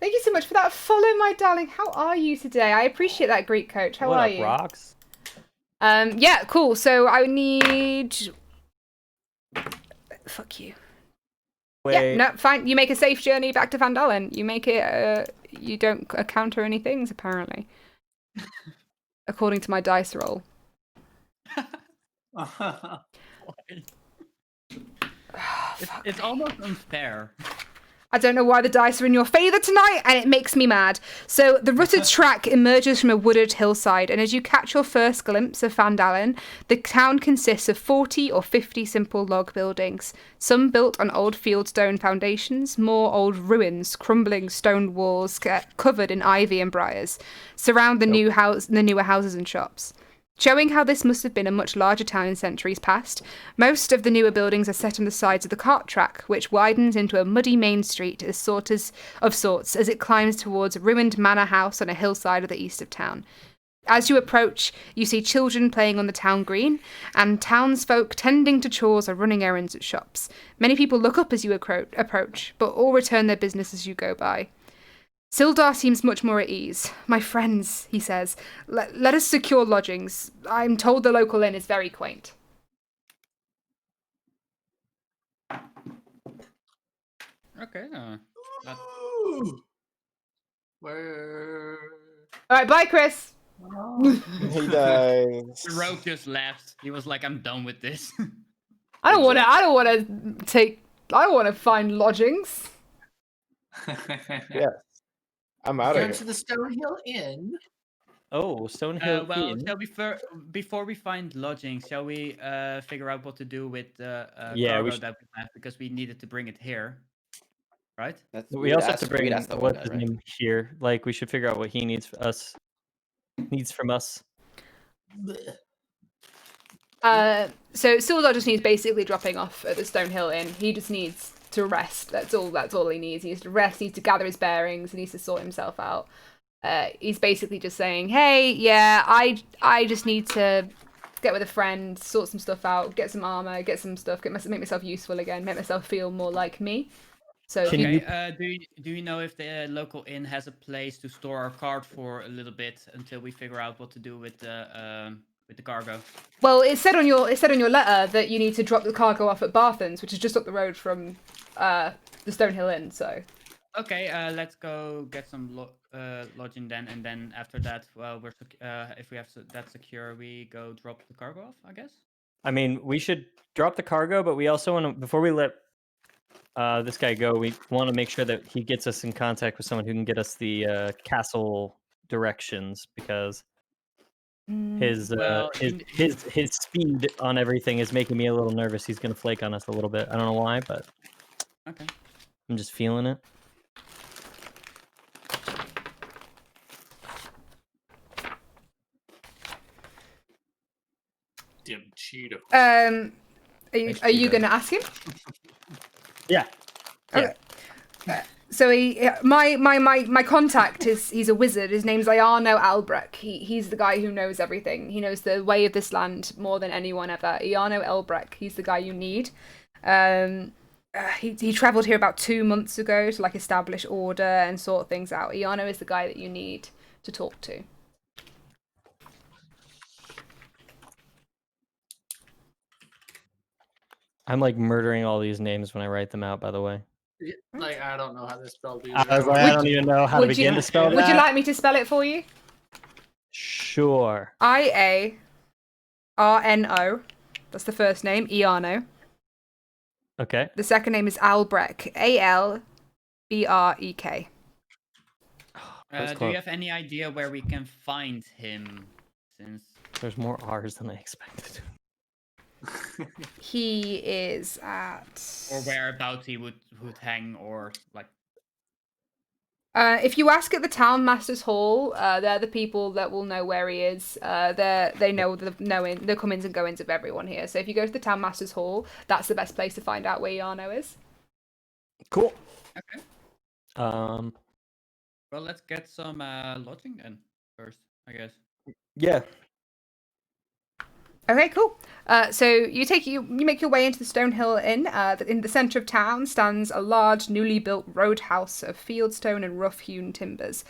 Thank you so much for that follow, my darling. How are you today? I appreciate that, Greek coach. How What are up, you? Rocks? Yeah, cool. So I need... Fuck you. Wait. Yeah, no, fine. You make a safe journey back to Phandelver. You make it, you don't encounter any things, apparently. According to my dice roll. It's almost unfair. I don't know why the dice are in your favour tonight, and it makes me mad. So the rutted track emerges from a wooded hillside, and as you catch your first glimpse of Phandelver, the town consists of 40 or 50 simple log buildings, some built on old fieldstone foundations, more old ruins, crumbling stone walls covered in ivy and briars, surround the newer houses and shops. Showing how this must have been a much larger town in centuries past, most of the newer buildings are set on the sides of the cart track, which widens into a muddy main street of sorts as it climbs towards a ruined manor house on a hillside of the east of town. As you approach, you see children playing on the town green, and townsfolk tending to chores or running errands at shops. Many people look up as you approach, but all return their business as you go by. Sildar seems much more at ease. My friends, he says, let us secure lodgings. I'm told the local inn is very quaint. Okay. Where? All right, bye, Chris. He dies. The rogue just left. He was like, "I'm done with this." I don't want to find lodgings. Yeah. I'm out of Go here. to the Stonehill Inn. Oh, Stonehill Well, Inn. shall we before we find lodging, shall we figure out what to do with the Yeah, cargo we should- that we have, because we needed to bring it here, right? We also have to bring what's his name here. Like, we should figure out what he needs from us. So Sildar just needs basically dropping off at the Stonehill Inn. He just needs to rest. That's all he needs. He needs to rest, he needs to gather his bearings, he needs to sort himself out. He's basically just saying, hey, yeah, I just need to get with a friend, sort some stuff out, get some armor, get some stuff, make myself useful again, make myself feel more like me. So Okay, do you know if the local inn has a place to store our cart for a little bit until we figure out what to do with the cargo? Well, it said on your letter that you need to drop the cargo off at Barthen's, which is just up the road from the Stonehill Inn. So. Okay, let's go get some lodging then, and then after that, well, if we have that secure, we go drop the cargo off, I guess. I mean, we should drop the cargo, but we also want to, before we let this guy go, we want to make sure that he gets us in contact with someone who can get us the castle directions, because his speed on everything is making me a little nervous. He's gonna flake on us a little bit. I don't know why, but okay, I'm just feeling it. Dim Cheeto. Are you going to ask him? Yeah. Okay. So my contact he's a wizard. His name's Iarno Albrecht. He's the guy who knows everything. He knows the way of this land more than anyone ever. Iarno Albrecht. He's the guy you need. He travelled here about 2 months ago to like establish order and sort things out. Iarno is the guy that you need to talk to. I'm like murdering all these names when I write them out, by the way. Like, I don't know how to spell these. I was like, I don't even know how to begin to spell that. Would you like me to spell it for you? Sure. Iarno. That's the first name, Iarno. Okay. The second name is Albrecht. Albrek. Do you have any idea where we can find him? Since there's more R's than I expected. He is at... Or whereabouts he would hang, or like... If you ask at the town master's hall, they're the people that will know where he is. They know the come-ins and go-ins of everyone here. So if you go to the town master's hall, that's the best place to find out where Yarno is. Cool. Okay. Well, let's get some lodging then first, I guess. Yeah. Okay, cool. So you make your way into the Stonehill Inn. In the centre of town stands a large, newly built roadhouse of fieldstone and rough-hewn timbers.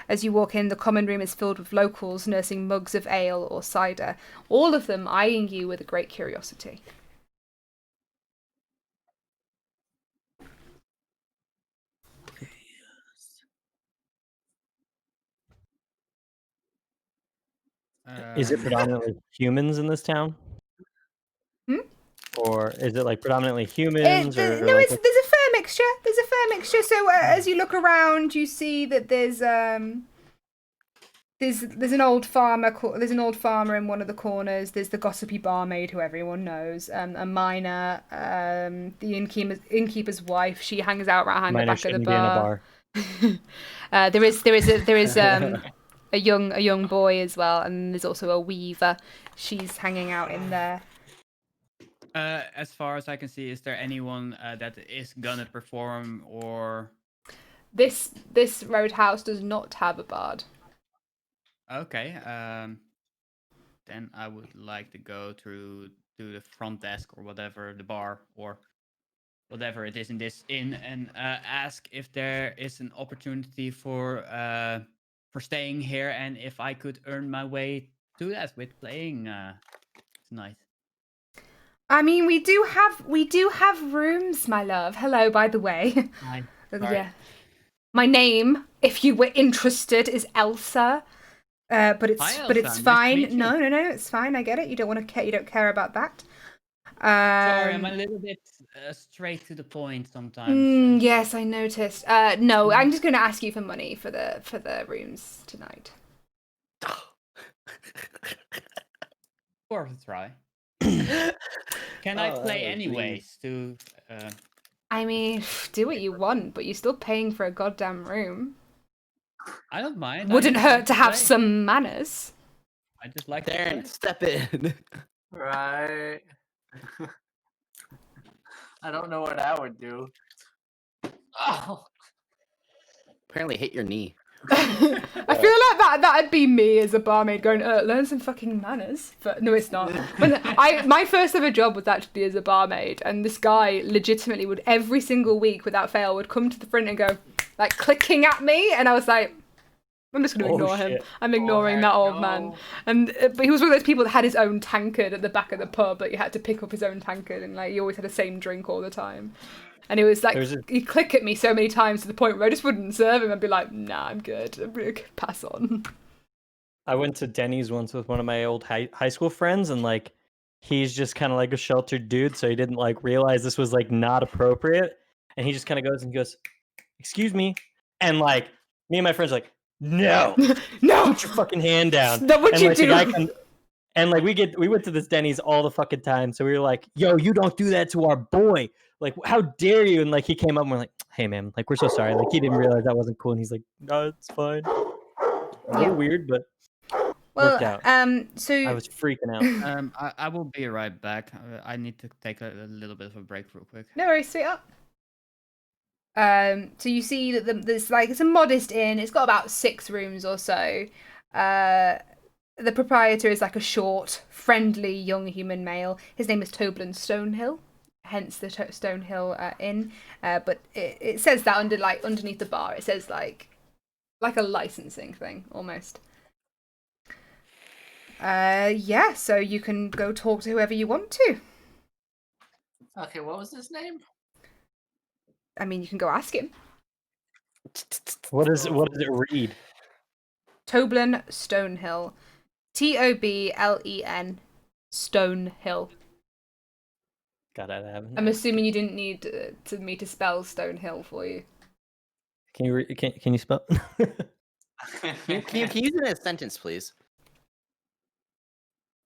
As you walk in, the common room is filled with locals nursing mugs of ale or cider, all of them eyeing you with a great curiosity. Is it predominantly humans in this town? Or is it like predominantly humans? There's a fair mixture. There's a fair mixture. So as you look around, you see that there's an old farmer. There's an old farmer in one of the corners. There's the gossipy barmaid who everyone knows. A miner. The innkeeper's wife. She hangs out right behind the back of the bar. There is a young boy as well, and there's also a weaver. She's hanging out in there. As far as I can see, is there anyone that is gonna perform or? This roadhouse does not have a bard. Okay. Then I would like to go to the front desk or whatever, the bar or whatever it is in this inn, and ask if there is an opportunity for staying here, and if I could earn my way to that with playing tonight. I mean, we do have rooms, my love. Hello, by the way. Hi. Yeah. My name, if you were interested, is Elsa. But it's Hi, Elsa. It's fine. Nice to meet No, you. it's fine. I get it. You don't want to care. You don't care about that. Sorry, I'm a little bit straight to the point sometimes. Yes, I noticed. No, I'm just going to ask you for money for the rooms tonight. Worth a try. Can I play anyways? I mean, do what you want, but you're still paying for a goddamn room. I don't mind. Wouldn't hurt to have some manners. I just like Darren, step in. Right. I don't know what I would do. Oh. Apparently hit your knee. I feel like that'd be me as a barmaid going, learn some fucking manners. But no, it's not. My first ever job was actually as a barmaid, and this guy legitimately would every single week without fail would come to the front and go like clicking at me, and I was like, I'm just going to ignore him. I'm ignoring that old man. And but he was one of those people that had his own tankard at the back of the pub, but he had to pick up his own tankard, and like he always had the same drink all the time. And it was like he'd click at me so many times to the point where I just wouldn't serve him. I'd be like, nah, I'm good. I'm gonna pass on. I went to Denny's once with one of my old high school friends, and like he's just kind of like a sheltered dude, so he didn't like realize this was like not appropriate, and he just kind of goes, "Excuse me," and like me and my friends are like, "No, no, put your fucking hand down." That what and, you like, do. And like we went to this Denny's all the fucking time, so we were like, "Yo, you don't do that to our boy! Like, how dare you?" And like he came up and we're like, "Hey man, like we're so sorry." Like he didn't realize that wasn't cool, and he's like, "No, it's fine." A little weird, but worked out. So I was freaking out. I will be right back. I need to take a little bit of a break real quick. No worries, sweetheart. So you see that there's like it's a modest inn. It's got about 6 rooms or so. The proprietor is like a short, friendly young human male. His name is Toblin Stonehill, hence the Stonehill Inn. But it says that underneath the bar. It says like a licensing thing almost. Yeah. So you can go talk to whoever you want to. Okay, what was his name? I mean, you can go ask him. What does it read? Toblin Stonehill. Toblen Stonehill. God, I haven't. I'm assuming you didn't need me to spell Stonehill for you. Can you spell? Can you use it in a sentence, please?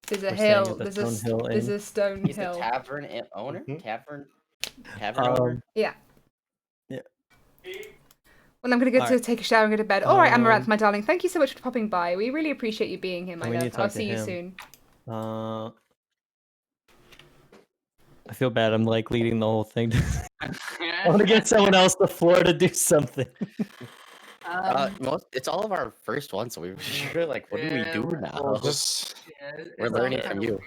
There's a hill. There's a stone He's hill. the tavern owner. Mm-hmm. Tavern owner. Yeah. Yeah. Well, I'm going to go Alright. take a shower and go to bed. All right, Amaranth, Um, my darling. Thank you so much for popping by. We really appreciate you being here, my we need love. to talk I'll to see you him. soon. I feel bad. I'm like leading the whole thing. I want to get someone else the floor to do something. It's all of our first one, so we're like, what do we do now? Well, just We're learning from you.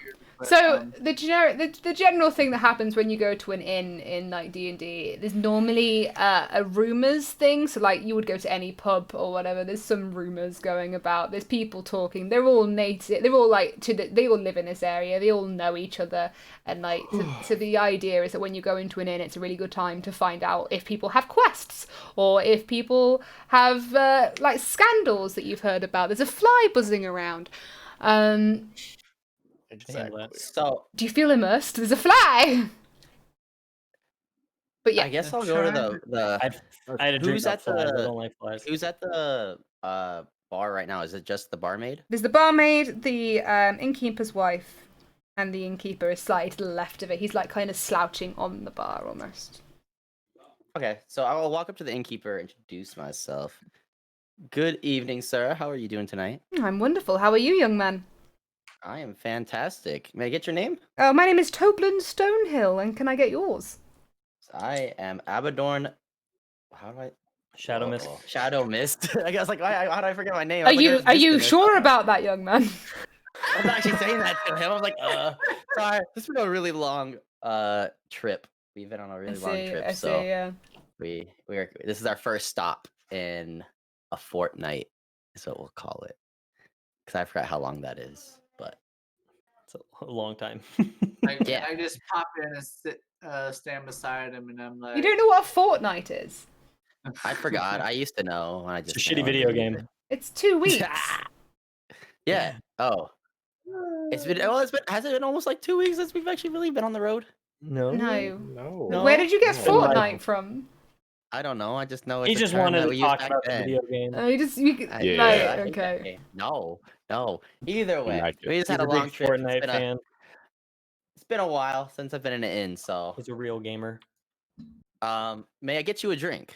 So the general thing that happens when you go to an inn in like D&D, there's normally a rumors thing. So like you would go to any pub or whatever. There's some rumors going about. There's people talking. They're all native. They're all like they all live in this area. They all know each other. And like so the idea is that when you go into an inn, it's a really good time to find out if people have quests or if people have like scandals that you've heard about. There's a fly buzzing around. exactly. So Do you feel immersed? There's a fly. But yeah, I guess I'll go to the. I had a drink Who's of at flies. I the don't like flies. Who's at the bar right now? Is it just the barmaid? there's the barmaid, the innkeeper's wife, and the innkeeper is slightly to the left of it. He's like kind of slouching on the bar almost. Okay, so I will walk up to the innkeeper, introduce myself. Good evening, sir. How are you doing tonight? I'm wonderful. How are you, young man? I am fantastic. May I get your name? My name is Toblin Stonehill, and can I get yours? I am Abadorn. How do I? Shadow Mist. Shadow Mist. I guess like how do I forget my name? Are I was like, you there's are Mist you in there sure somewhere. about that, young man? I was actually saying that to him. I was like, sorry. This has been a really long trip. We've been on a really long trip. I see, yeah. We're this is our first stop in a fortnight, is what we'll call it. Because I forgot how long that is, but It's a long time. Yeah. I just pop in and stand beside him, and I'm like, You don't know what a fortnight is? I forgot. I used to know. When I It's just a shitty video game. It's 2 weeks. Yeah. Oh. It's been has it been almost like 2 weeks since we've actually really been on the road? No. No. Where did you get No. fortnight from? I don't know. I just know it's He a just term wanted that to we used talk back about the then. video game. Yeah. Right, I hate that okay. game. No. Either way, Like it. we just He's had a a long big trip. Fortnite fan. It's been a while since I've been in an inn, so He's a real gamer. may I get you a drink?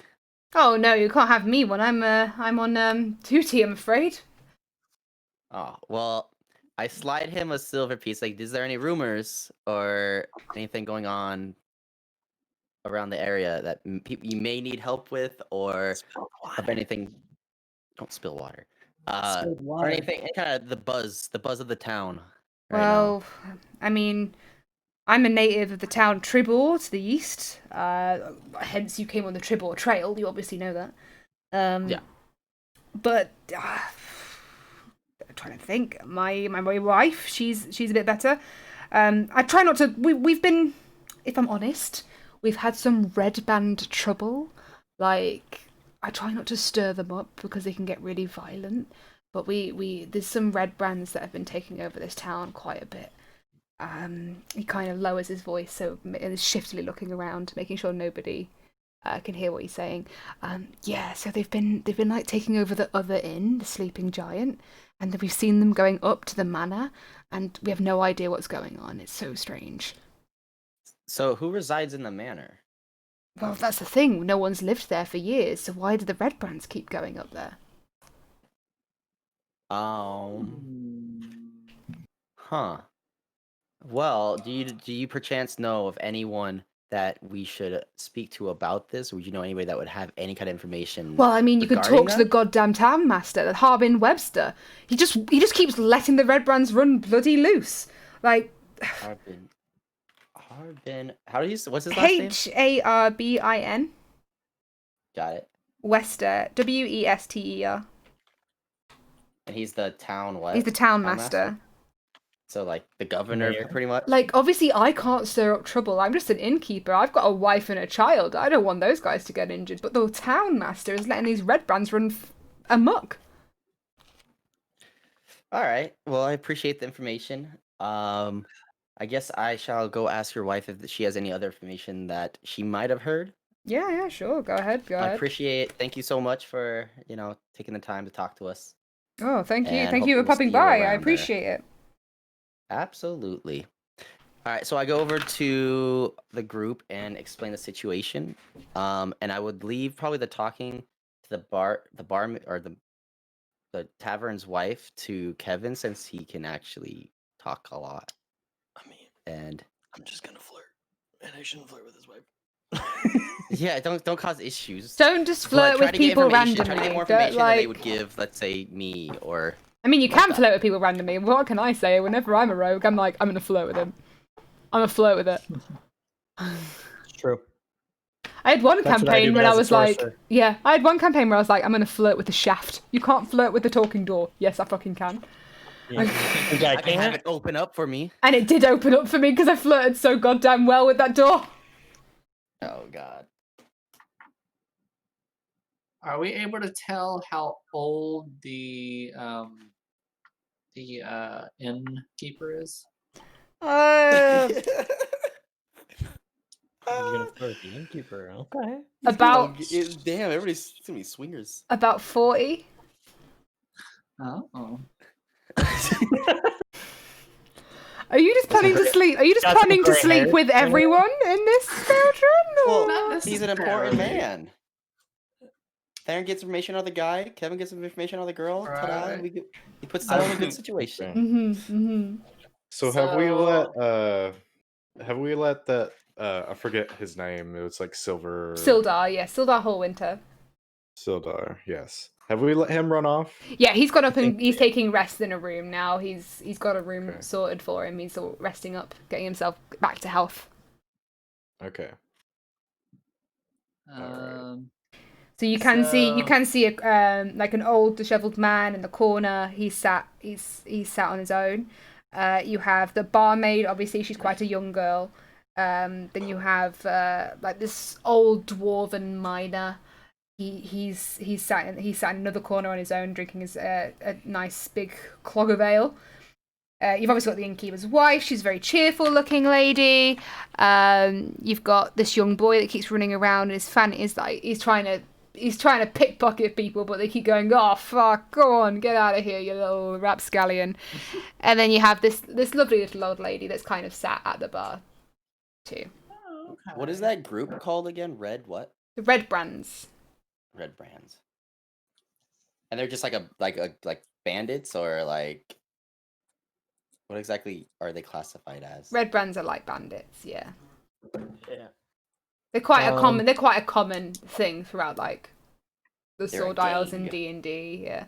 Oh no, you can't have me when I'm on duty, I'm afraid. Oh, well, I slide him a silver piece. Like, is there any rumors or anything going on around the area that you may need help with, or of anything? Don't spill water. Or anything, any kind of the buzz of the town. Right Well, I mean, I'm a native of the town Tribor to the east. Hence you came on the Tribor Trail. You obviously know that. Yeah. But I'm trying to think. My wife, she's a bit better. I try not to. We've been, if I'm honest, we've had some red band trouble. Like, I try not to stir them up because they can get really violent. But there's some red bands that have been taking over this town quite a bit. He kind of lowers his voice, so is shiftily looking around, making sure nobody can hear what he's saying. Yeah, so they've been like taking over the other inn, the Sleeping Giant, and we've seen them going up to the manor, and we have no idea what's going on. It's so strange. So, who resides in the manor? Well, that's the thing. No one's lived there for years, so why do the red brands keep going up there? Huh. Well, do you perchance know of anyone that we should speak to about this? Would you know anybody that would have any kind of information? Well, I mean, you could regarding talk to the goddamn town master, that Harbin Webster. He just keeps letting the red brands run bloody loose. Like, Harbin. How do you? What's his last name? Harbin. Got it. Wester. Wester. And he's the town what? He's the town master. So like the governor, Mayor. pretty much. Like, obviously, I can't stir up trouble. I'm just an innkeeper. I've got a wife and a child. I don't want those guys to get injured. But the town master is letting these red brands run amok. All right. Well, I appreciate the information. I guess I shall go ask your wife if she has any other information that she might have heard. Yeah, sure. Go ahead. I appreciate. Thank you so much for taking the time to talk to us. Oh, thank you. And Thank you for hopefully we'll popping see you by. I around there. appreciate it. Absolutely. All right, so I go over to the group and explain the situation. And I would leave probably the talking the bar or the tavern's wife to Kevin, since he can actually talk a lot. I mean, And I'm just gonna flirt, and I shouldn't flirt with his wife. yeah, don't cause issues. Don't just But flirt with people Try to get randomly. more Don't, information than they would give, let's say, me or. I mean, you like can that. flirt with people randomly. What can I say? Whenever I'm a rogue, I'm like, I'm gonna flirt with him. I'm gonna flirt with it. It's true. I had one That's what I do, campaign but when I as a was like, sorcerer. yeah, I had one campaign where I was like, I'm gonna flirt with the shaft. You can't flirt with the talking door. Yes, I fucking can. Yeah. You I got can have can't. it open up for me. And it did open up for me because I flirted so goddamn well with that door. Oh god. Are we able to tell how old the innkeeper is? You're gonna flirt with the innkeeper, okay? About Damn, everybody's too many swingers. about 40. Oh. Are you just planning to sleep? Are you just Got some planning to grey sleep hairs. with everyone in this children? Well, he's an important necessarily. man. Theron gets information on the guy. Kevin gets some information on the girl. Ta-da! Right. He puts them in a good situation. So have we let that I forget his name. It was like Sildar, yeah, Sildar Hallwinter. Sildar, yes. Have we let him run off? Yeah, he's got up and he's taking rest in a room now. He's got a room Okay. sorted for him. He's all resting up, getting himself back to health. Okay. So you can see a, like an old dishevelled man in the corner. He's sat on his own. You have the barmaid. Obviously, she's quite a young girl. Then you have like this old dwarven miner. He's sat in another corner on his own, drinking his a nice big clog of ale. You've obviously got the innkeeper's wife. She's a very cheerful looking lady. You've got this young boy that keeps running around. His fan is like he's trying to pickpocket people, but they keep going, "Oh fuck, go on, get out of here, you little rapscallion." And then you have this lovely little old lady that's kind of sat at the bar too. Oh, okay. What is that group called again? Red what? The Red Brands. Red Brands. And they're just like bandits, or like what exactly are they classified as? Red Brands are like bandits, yeah. Yeah. They're quite a common thing throughout like the They're a Sword Isles gang. and D&D, yeah.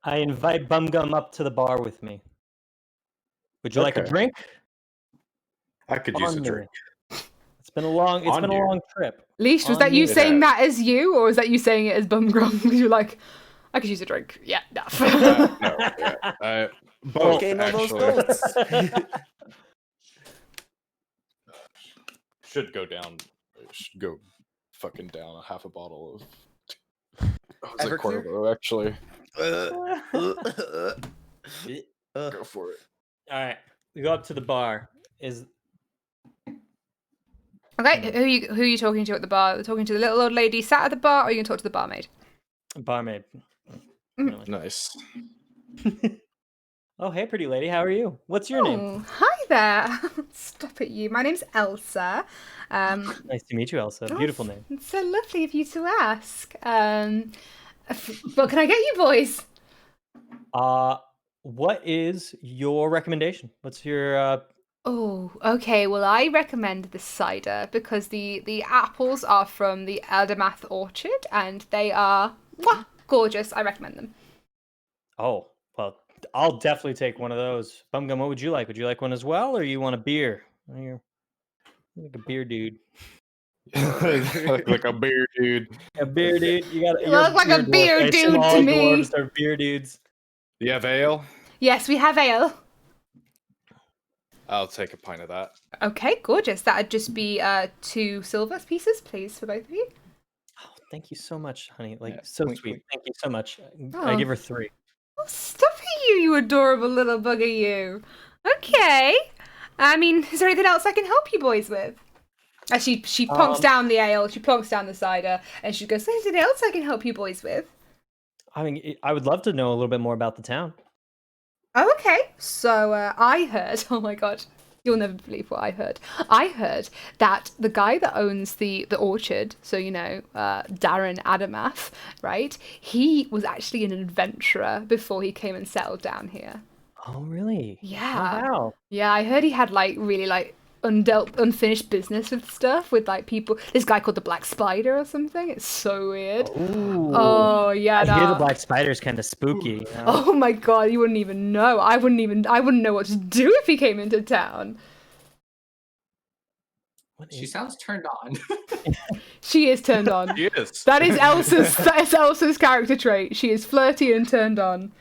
I invite Bumgum up to the bar with me. Would you like a Okay. drink? I could use a On me. drink. It's been a long trip. Leash, was On that you me. saying that as you, or was that you saying it as Bumgrum? Because you're like, I could use a drink. Yeah, no. No, yeah. Both, Okay, no, those actually. boats. Should go down. Should go fucking down a half a bottle of. Oh, it's a quarter Everclear? actually. Uh, Go for it. All right, we go up to the bar. Okay, who are you talking to at the bar? Are you talking to the little old lady sat at the bar, or are you going to talk to the barmaid? Barmaid. Nice. Oh, hey, pretty lady. How are you? What's your name? Oh, hi there. Stop it, you. My name's Elsa. Nice to meet you, Elsa. Beautiful name. It's so lovely of you to ask. What can I get you, boys? What is your recommendation? What's your Oh, okay. Well, I recommend the cider because the apples are from the Eldermath orchard and they are gorgeous. I recommend them. Oh, well, I'll definitely take one of those. Bumgum, what would you like? Would you like one as well, or you want a beer? You're like a beer dude. like a beer dude. A beer dude. You got. You look like a beer dude to me. Dwarves are beer dudes. You have ale? Yes, we have ale. I'll take a pint of that. Okay, gorgeous. That'd just be 2 silver pieces, please, for both of you. Oh, thank you so much, honey. Like, Yeah, so wink, sweet. wink. Thank you so much. Oh. I give her 3. Oh, stop it, you adorable little bugger, you. Okay. I mean, is there anything else I can help you boys with? As she plonks down the ale, she plonks down the cider, and she goes, is there anything else I can help you boys with? I mean, I would love to know a little bit more about the town. Oh, okay. So, I heard, oh my god, You'll never believe what I heard. I heard that the guy that owns the orchard, so Darren Adamath, right? He was actually an adventurer before he came and settled down here. Oh, really? Yeah. Oh, wow. Yeah, I heard he had really unfinished business with stuff with people. This guy called the Black Spider or something. It's so weird. Ooh. Oh yeah, I hear the Black Spider's kind of spooky. You know? Oh my god, you wouldn't even know. I wouldn't know what to do if he came into town. She sounds turned on. She is turned on. She is. That is Elsa's character trait. She is flirty and turned on.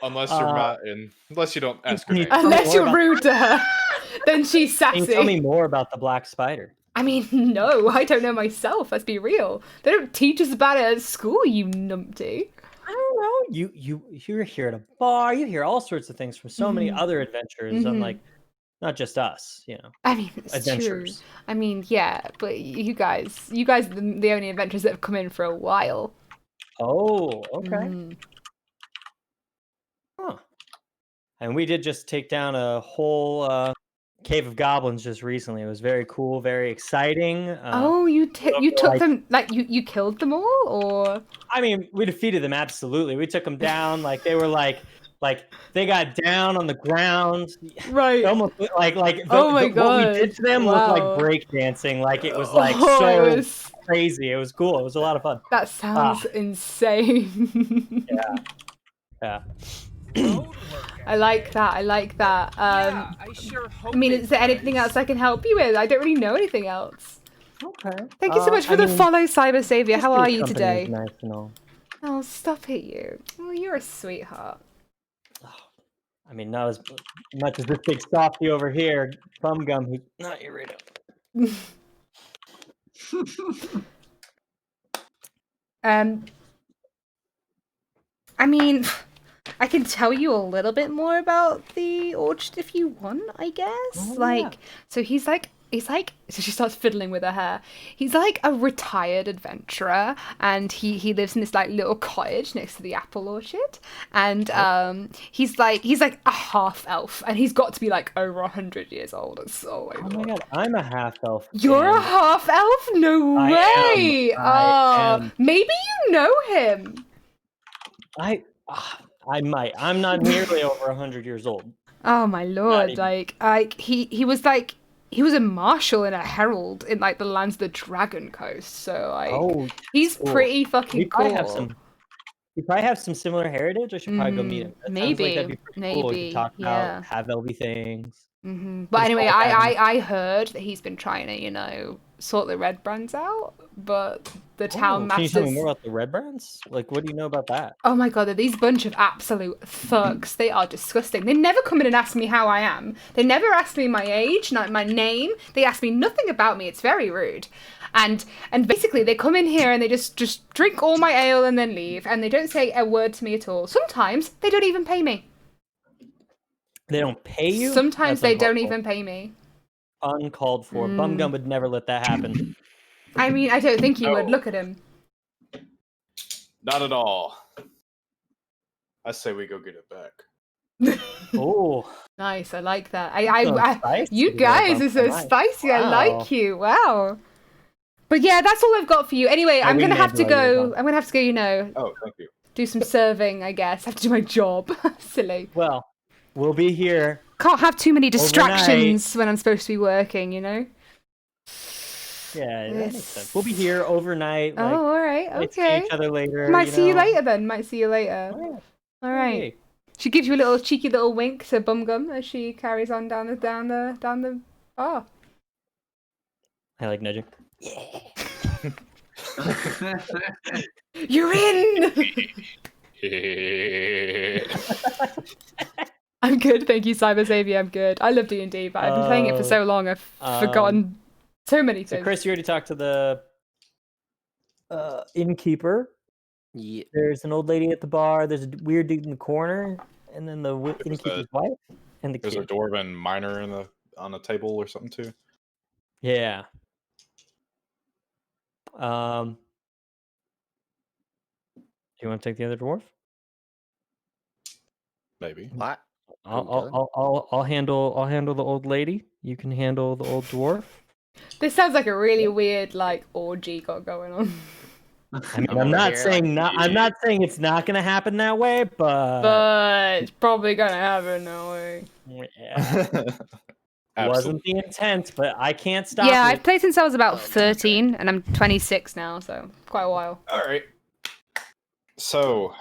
Unless you're not unless you don't ask her name. Unless you're rude to her, then she's sassy. Can you tell me more about the Black Spider? I mean, no, I don't know myself. Let's be real. They don't teach us about it at school, you numpty. I don't know. You're here at a bar. You hear all sorts of things from so many other adventurers. I'm like, not just us, I mean, it's adventurers. True. I mean, yeah, but you guys are the only adventurers that have come in for a while. Oh, okay. Huh. And we did just take down a whole cave of goblins just recently. It was very cool, very exciting. You took them, you killed them all, or? I mean, we defeated them, absolutely. We took them down, they were like they got down on the ground. Right. Almost like oh my god. What we did to them was like breakdancing. It was crazy. It was cool. It was a lot of fun. That sounds insane. Yeah. I like that. I sure hope. I mean, is there anything else I can help you with? I don't really know anything else. Okay. Thank you so much for the follow, Cyber Savior. How are you today? Nice and all. Oh, stop it, you. Oh, you're a sweetheart. I mean, not as much as this big softy over here, Bumgum, who's not your radar. I mean, I can tell you a little bit more about the orchard if you want, I guess. So so she starts fiddling with her hair. He's like a retired adventurer, and he lives in this little cottage next to the apple orchard. And he's like a half elf, and he's got to be over 100 years old. Oh my god, I'm a half elf. You're a half elf? No way! I am. Maybe you know him. I might. I'm not nearly over 100 years old. Oh my lord! He was a marshal and a herald in the lands of the Dragon Coast. So he's cool. Pretty fucking cool. We probably have some similar heritage. I should probably go meet him. That maybe. That'd be pretty cool. We could talk about have elvy things. But anyway, I heard that he's been trying to sort the red brands out, but the town masters. Can you tell me more about the red brands? What do you know about that? Oh my god, they're these bunch of absolute thugs. They are disgusting. They never come in and ask me how I am. They never ask me my age, not my name. They ask me nothing about me. It's very rude. And basically they come in here and they just drink all my ale and then leave, and they don't say a word to me at all. Sometimes they don't even pay me. They don't pay you? Sometimes they don't even pay me. Uncalled for. Bumgum would never let that happen. I mean, I don't think he would. Look at him. Not at all. I say we go get it back. Oh, nice. I like that. You guys are so spicy. Wow. I like you. Wow. But yeah, that's all I've got for you. Anyway, I'm gonna have to go. Oh, thank you. Do some serving, I guess. I have to do my job. Silly. Well, we'll be here. Can't have too many distractions when I'm supposed to be working, Yeah, that makes sense. We'll be here overnight. Oh, all right. Okay. See each other later. Might see you later then. Oh, yeah. All right. Hey. She gives you a cheeky little wink to Bumgum as she carries on down the bar. I like nudging. Yeah. You're in. I'm good, thank you, Cyber Xavier. I'm good. I love D&D, but I've been playing it for so long, I've forgotten so many things. So, Chris, you already talked to the innkeeper. Yeah. There's an old lady at the bar. There's a weird dude in the corner, and then the innkeeper's wife and the kid. There's a dwarven miner on a table or something too. Yeah. Do you want to take the other dwarf? Maybe. What? I'll handle the old lady. You can handle the old dwarf. This sounds like a really weird like orgy got going on. I mean, I'm not saying it's not gonna happen that way, but it's probably gonna happen that way. Yeah. Wasn't the intent, but I can't stop Yeah, it. I've played since I was about 13, and I'm 26 now, so quite a while. All right. So,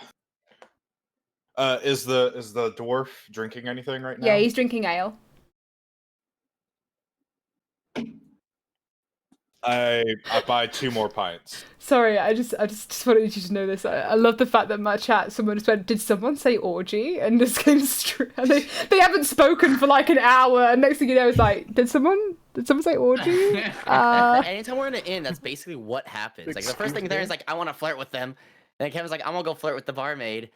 is the dwarf drinking anything right now? Yeah, he's drinking ale. I buy 2 more pints. Sorry, I just wanted you to know this. I love the fact that in my chat someone just went, "Did someone say orgy?" and just came straight. And they haven't spoken for like an hour, and next thing you know, it's like, "Did someone say orgy?" Anytime we're in an inn, that's basically what happens. Like the first thing there is like, I want to flirt with them, and then Kevin's like, I'm gonna go flirt with the barmaid.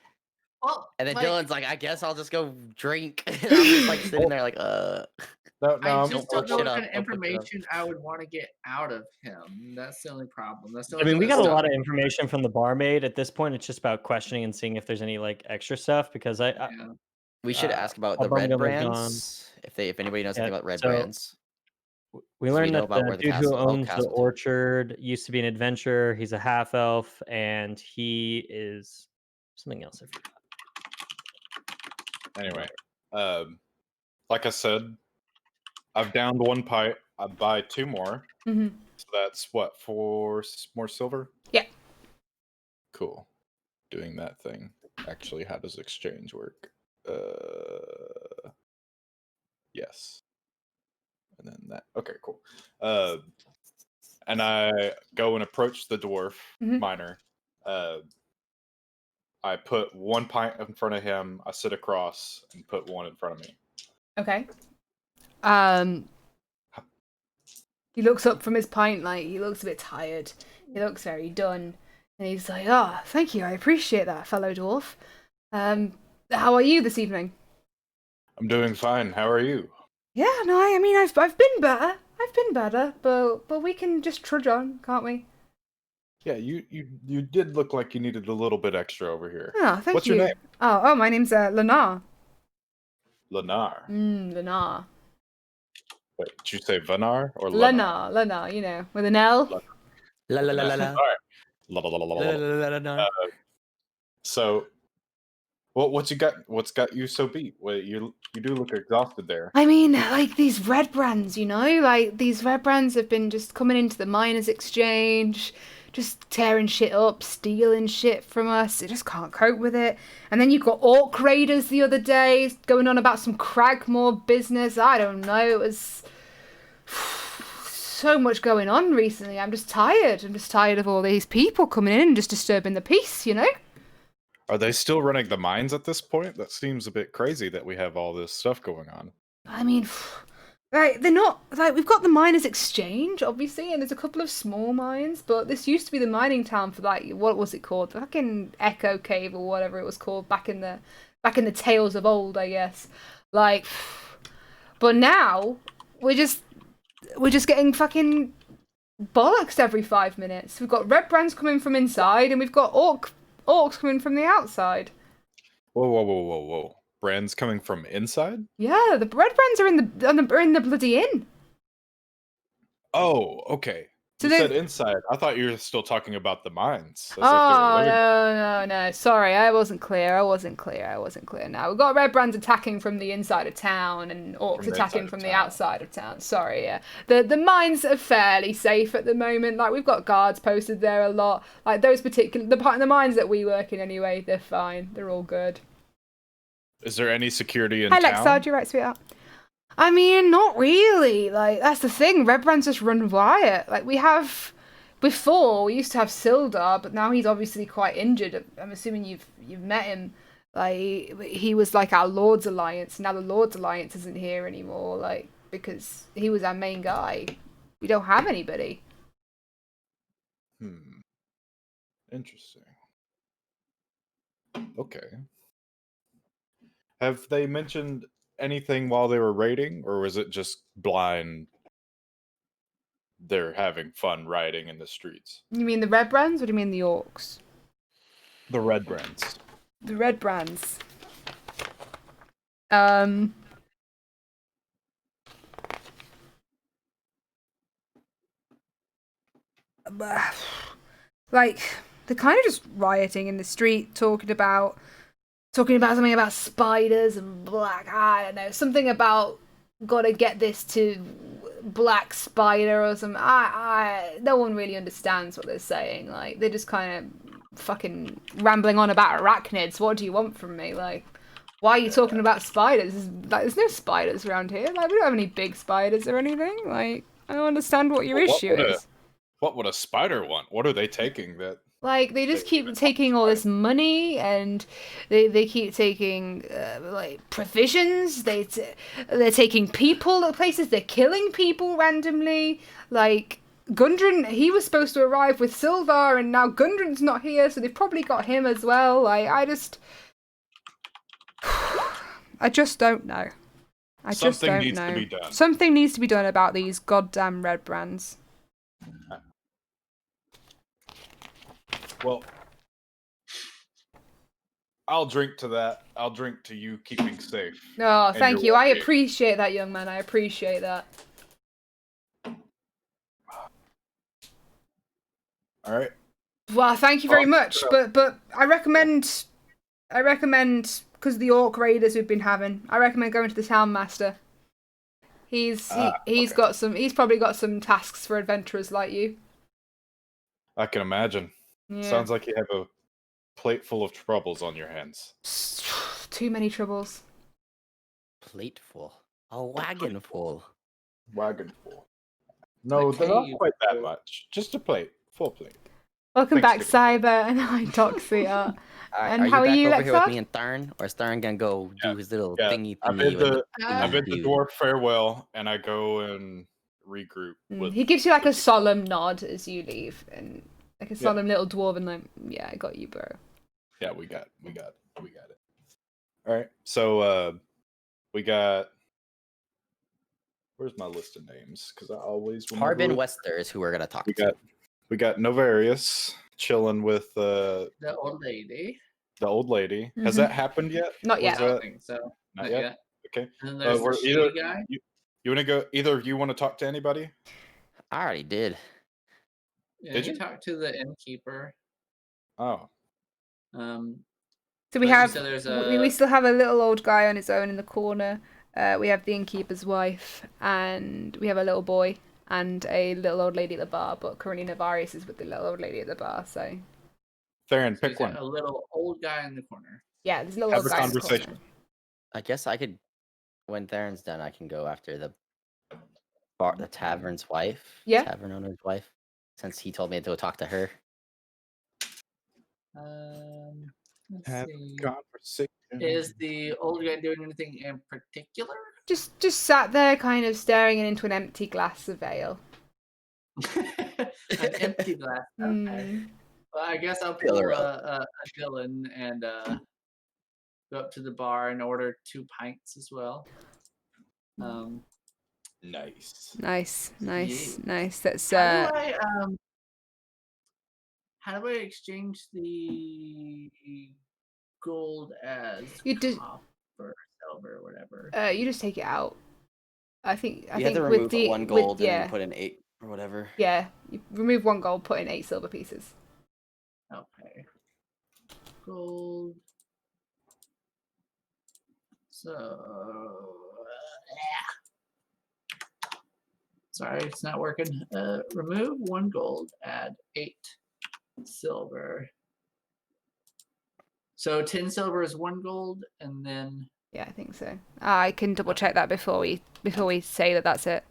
Well, and then Dylan's like, I guess I'll just go drink. And I'm just like sitting there like, No, I just don't know what kind of information I would want to get out of him. That's the only problem. That's the I only mean, we thing got that's a lot of stopping me. information from the barmaid. At this point, it's just about questioning and seeing if there's any like extra stuff because we should ask about the Bum red Gum is brands. If anybody knows anything about red brands. We So learned know that about the where the dude who castle, owns the orchard used to be an adventurer. He's a half elf, and he is something else. I forgot. Anyway, like I said, I've downed 1 pint. I buy 2 more. Mm-hmm. So that's what, 4 more silver? Yeah. Cool. Doing that thing. Actually, how does exchange work? Yes. And then that. Okay, cool. And I go and approach the dwarf miner. I put 1 pint in front of him. I sit across and put 1 in front of me. Okay. He looks up from his pint, like he looks a bit tired. He looks very done, and he's like, "Oh, thank you. I appreciate that, fellow dwarf. How are you this evening?" I'm doing fine. How are you? Yeah, no, I mean, I've been better. I've been better, but we can just trudge on, can't we? Yeah, you did look like you needed a little bit extra over here. Oh, thank you. What's your name? Oh, my name's Lenar. Lenar. Lenar. Wait, did you say Vanar or Lenar? Lenar, you know, with an L. La la la la la. All right. La la la la la. So, what's got you so beat? Well, you do look exhausted there. I mean, like these red brands, you know, like these red brands have been just coming into the miners' exchange, just tearing shit up, stealing shit from us. They just can't cope with it. And then you've got orc raiders the other day going on about some Cragmore business. I don't know. It was so much going on recently. I'm just tired. I'm just tired of all these people coming in and just disturbing the peace, you know? Are they still running the mines at this point? That seems a bit crazy that we have all this stuff going on. I mean, like, they're not, like, we've got the miners' exchange, obviously, and there's a couple of small mines, but this used to be the mining town for, like, what was it called? The fucking Echo Cave or whatever it was called back in the tales of old, I guess. Like, but now, we're just getting fucking bollocks every 5 minutes. We've got red brands coming from inside, and we've got orcs coming from the outside. Whoa. Brands coming from inside? Yeah, the red brands are in the bloody inn. Oh, okay. So you said inside. I thought you were still talking about the mines. No. Sorry, I wasn't clear. Now we've got red brands attacking from the inside of town and orcs attacking from the outside of town. Sorry, yeah. The mines are fairly safe at the moment. Like, we've got guards posted there a lot. Like, those particular the mines that we work in anyway, they're fine. They're all good. Is there any security in town? Hi, Alexa, you're right, sweetheart. I mean, not really. Like, that's the thing. Red brands just run riot. Like, we used to have Sildar, but now he's obviously quite injured. I'm assuming you've met him. Like, he was like our Lord's Alliance. Now the Lord's Alliance isn't here anymore. Like, because he was our main guy. We don't have anybody. Interesting. Okay. Have they mentioned anything while they were raiding, or was it just blind? They're having fun riding in the streets. You mean the red brands, or do you mean the orcs? The red brands. The red brands. Like they're kind of just rioting in the street, talking about something about spiders and black. I don't know, something about gotta get this to black spider or something. No one really understands what they're saying. Like they're just kind of fucking rambling on about arachnids. What do you want from me? Like, why are you talking about spiders? There's no spiders around here. Like we don't have any big spiders or anything. Like I don't understand what your issue is. What would a spider want? What are they taking that? Like they just keep taking all this money, and they keep taking like provisions. They're taking people at places. They're killing people randomly. Like Gundren, he was supposed to arrive with Sylvar, and now Gundren's not here, so they've probably got him as well. Like I just don't know. Something needs to be done. Something needs to be done about these goddamn red brands. Well, I'll drink to that. I'll drink to you keeping safe. Oh, thank you. I appreciate that, young man. I appreciate that. All right. Well, thank you very much. But I recommend because the orc raiders we've been having, I recommend going to the town master. He's probably got some tasks for adventurers like you. I can imagine. Yeah. Sounds like you have a plate full of troubles on your hands. Too many troubles. Plate full. A wagon full. Wagon full. No, they're not quite that much. Just a plate. Full plate. Welcome back, Cyber, and I'm Doxia. And how are you, back over Lexa? here with me and Tharn? Or is Tharn gonna go do his little thingy? I bid the dwarf farewell, and I go and regroup. He gives you like a solemn nod as you leave, and like a solemn little dwarven like, yeah, I got you, bro. Yeah, we got it. All right, so we got. Where's my list of names? Because I always Harbin Wester is who we're gonna talk to. We got Novarius chilling with the old lady. The old lady. Mm-hmm. Has that happened yet? Not yet. I don't think so. Not yet. Okay. And then there's the shitty guy. You want to go? Either of you want to talk to anybody? I already did. Yeah, did you talk to the innkeeper? Oh. So we have we still have a little old guy on his own in the corner. We have the innkeeper's wife, and we have a little boy and a little old lady at the bar. But currently Novarius is with the little old lady at the bar. So Theron, pick one. A little old guy in the corner. Yeah, there's a little old guy in the corner. I guess I could. When Theron's done, I can go after the tavern's wife. Yeah. Tavern owner's wife. Since he told me to go talk to her. Let's see. Is the old guy doing anything in particular? Just sat there, kind of staring into an empty glass of ale. An empty glass. Okay. Well, I guess I'll pull a Dylan and go up to the bar and order 2 pints as well. Nice. That's how do I exchange the gold as copper, silver, whatever? You just take it out. I think you have to remove 1 gold and then put in 8 or whatever. Yeah, you remove 1 gold, put in 8 silver pieces. Okay. Gold. So sorry, it's not working. Remove 1 gold, add 8 silver. So 10 silver is 1 gold, and then yeah, I think so. I can double check that before we say that that's it.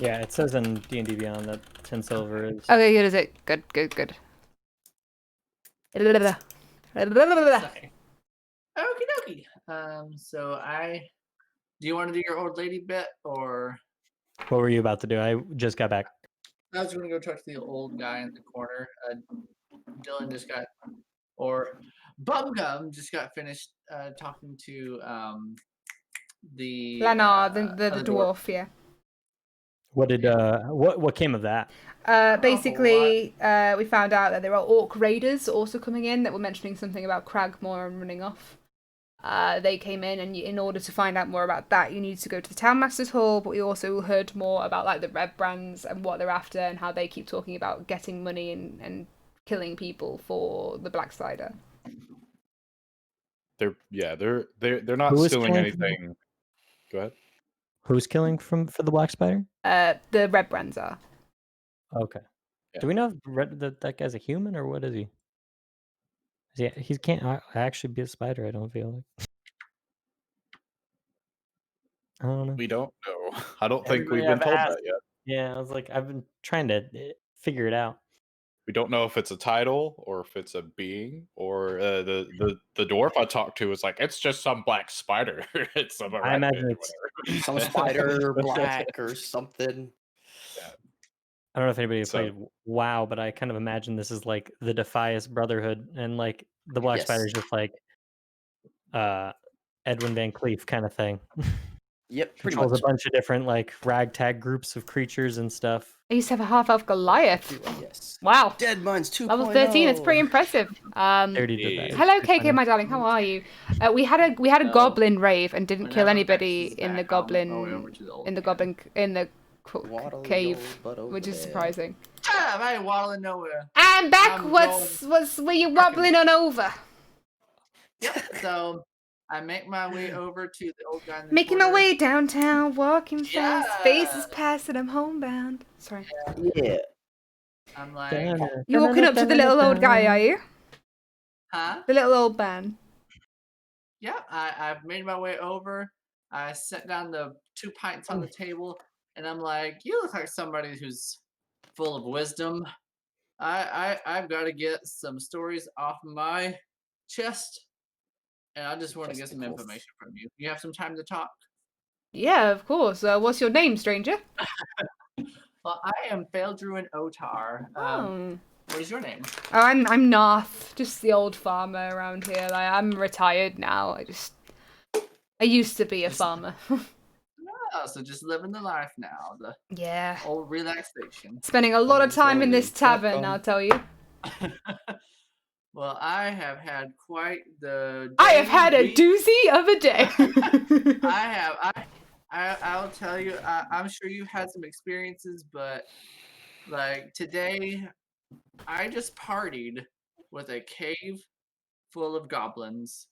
Yeah, it says in D&D Beyond that 10 silver is. Okay, good. Is it good? Okay. Okie dokie. So do you want to do your old lady bit, or what were you about to do? I just got back. I was going to go talk to the old guy in the corner. Dylan just got, or Bumgum just got finished talking to the Lanar, the dwarf. Yeah. What did what came of that? Basically, we found out that there are orc raiders also coming in that were mentioning something about Cragmore and running off. They came in, and in order to find out more about that, you need to go to the Town Master's Hall. But we also heard more about like the Red Brands and what they're after, and how they keep talking about getting money and killing people for the Black Spider. They're not Who is stealing killing people? anything. Go ahead. Who's killing for the Black Spider? The Red Brands are. Okay. Yeah. Do we know if that guy's a human or what is he? He can't actually be a spider. I don't feel like. I don't know. We don't know. I don't think Everybody we've been I've told asked- that yet. Yeah, I was like, I've been trying to figure it out. We don't know if it's a title or if it's a being or the dwarf I talked to was like, it's just some black spider. It's some I imagine it's some spider black or something. I don't know if anybody played WoW, but I kind of imagine this is like the Defias Brotherhood, and like the Black Spider is just like Edwin Van Cleef kind of thing. Yep, pretty Controls much. a bunch of different like ragtag groups of creatures and stuff. I used to have a half-elf Goliath. Yes. Wow. Dead Mines 2.0. Level 13. It's pretty impressive. They already did that. Hello, KK, my darling. How are you? We had a goblin rave and didn't kill anybody in the goblin cave, which is surprising. I ain't waddling nowhere. I'm back. Were you wobbling on over? Yep. So I make my way over to the old guy. Making my way downtown, walking fast, faces past, and I'm homebound. Sorry. Yeah. I'm like, you walking up to the little old guy, are you? huh? The little old man. Yeah, I've made my way over. I set down the 2 pints on the table, and I'm like, you look like somebody who's full of wisdom. I've got to get some stories off my chest, and I just want to get some information from you. You have some time to talk? Yeah, of course. What's your name, stranger? Well, I am Phandelver Otar. What is your name? Oh, I'm Narth, just the old farmer around here. Like, I'm retired now. I used to be a farmer. Oh, so just living the life now. Yeah. Old relaxation. Spending a lot of time in this tavern, I'll tell you. Well, I have had quite the. I have had a doozy of a day. I'll tell you. I'm sure you've had some experiences, but like today, I just partied with a cave full of goblins.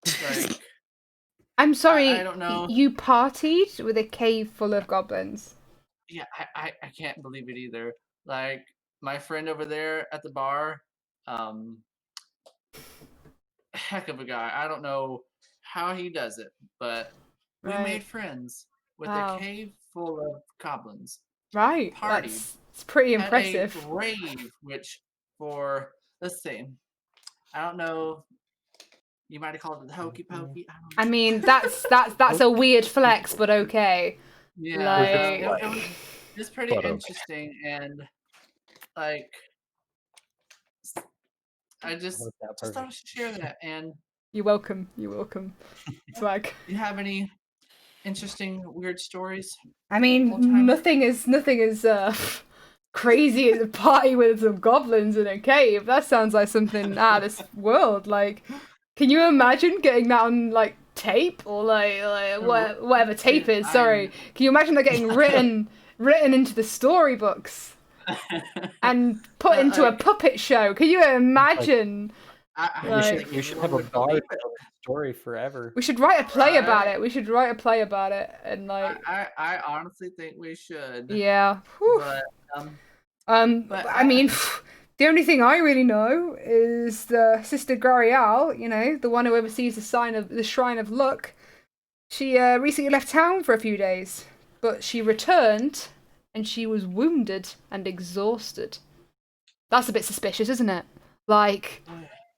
Like, I'm sorry. I don't know. You partied with a cave full of goblins. Yeah, I can't believe it either. Like my friend over there at the bar, heck of a guy. I don't know how he does it, but we made friends with a cave full of goblins. Right. Partied. It's pretty impressive. At a rave, which for let's see, I don't know. You might have called it the hokey pokey. I mean, that's a weird flex, but okay. Yeah, it's pretty interesting, and like I just thought I should share that. And you're welcome. You're welcome. Swag. Do you have any interesting weird stories? I mean, nothing is crazy as a party with some goblins in a cave. That sounds like something out of this world. Like, can you imagine getting that on like tape or like whatever tape is? Sorry, can you imagine that getting written into the storybooks and put into a puppet show? Can you imagine? You should have a bar story forever. We should write a play about it. And like. I honestly think we should. Yeah. But I mean. The only thing I really know is the Sister Garial, you know, the one who oversees the Shrine of Luck. She recently left town for a few days, but she returned and she was wounded and exhausted. That's a bit suspicious, isn't it? Like,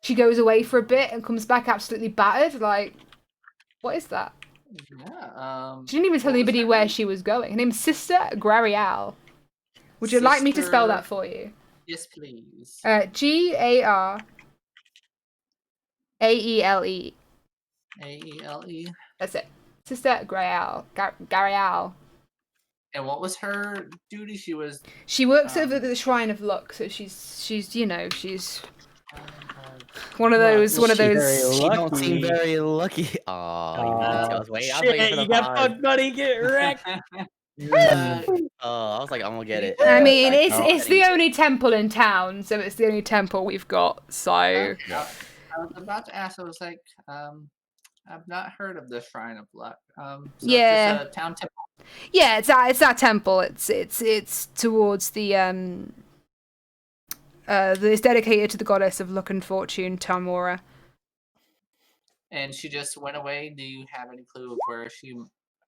she goes away for a bit and comes back absolutely battered. Like, what is that? Yeah. She didn't even tell anybody where she was going. Her name's Sister Garial. Would you like me to spell that for you? Yes, please. Garaele. Aele. That's it. Sister Garial. And what was her duty? She works over the Shrine of Luck, so she's One of those. She don't seem lucky. very lucky. Oh, you didn't tell us. Wait, I was waiting Shit, for the you got pause. fucked, buddy. Get wrecked. Oh, I was like, I'm gonna get it. I mean, I it's the only temple in town, so it's the only temple we've got. So I was about to ask. I was like, I've not heard of the Shrine of Luck. So yeah, it's just a town temple. yeah, it's that temple. It's towards the it's dedicated to the goddess of luck and fortune, Tamora. And she just went away. Do you have any clue of where she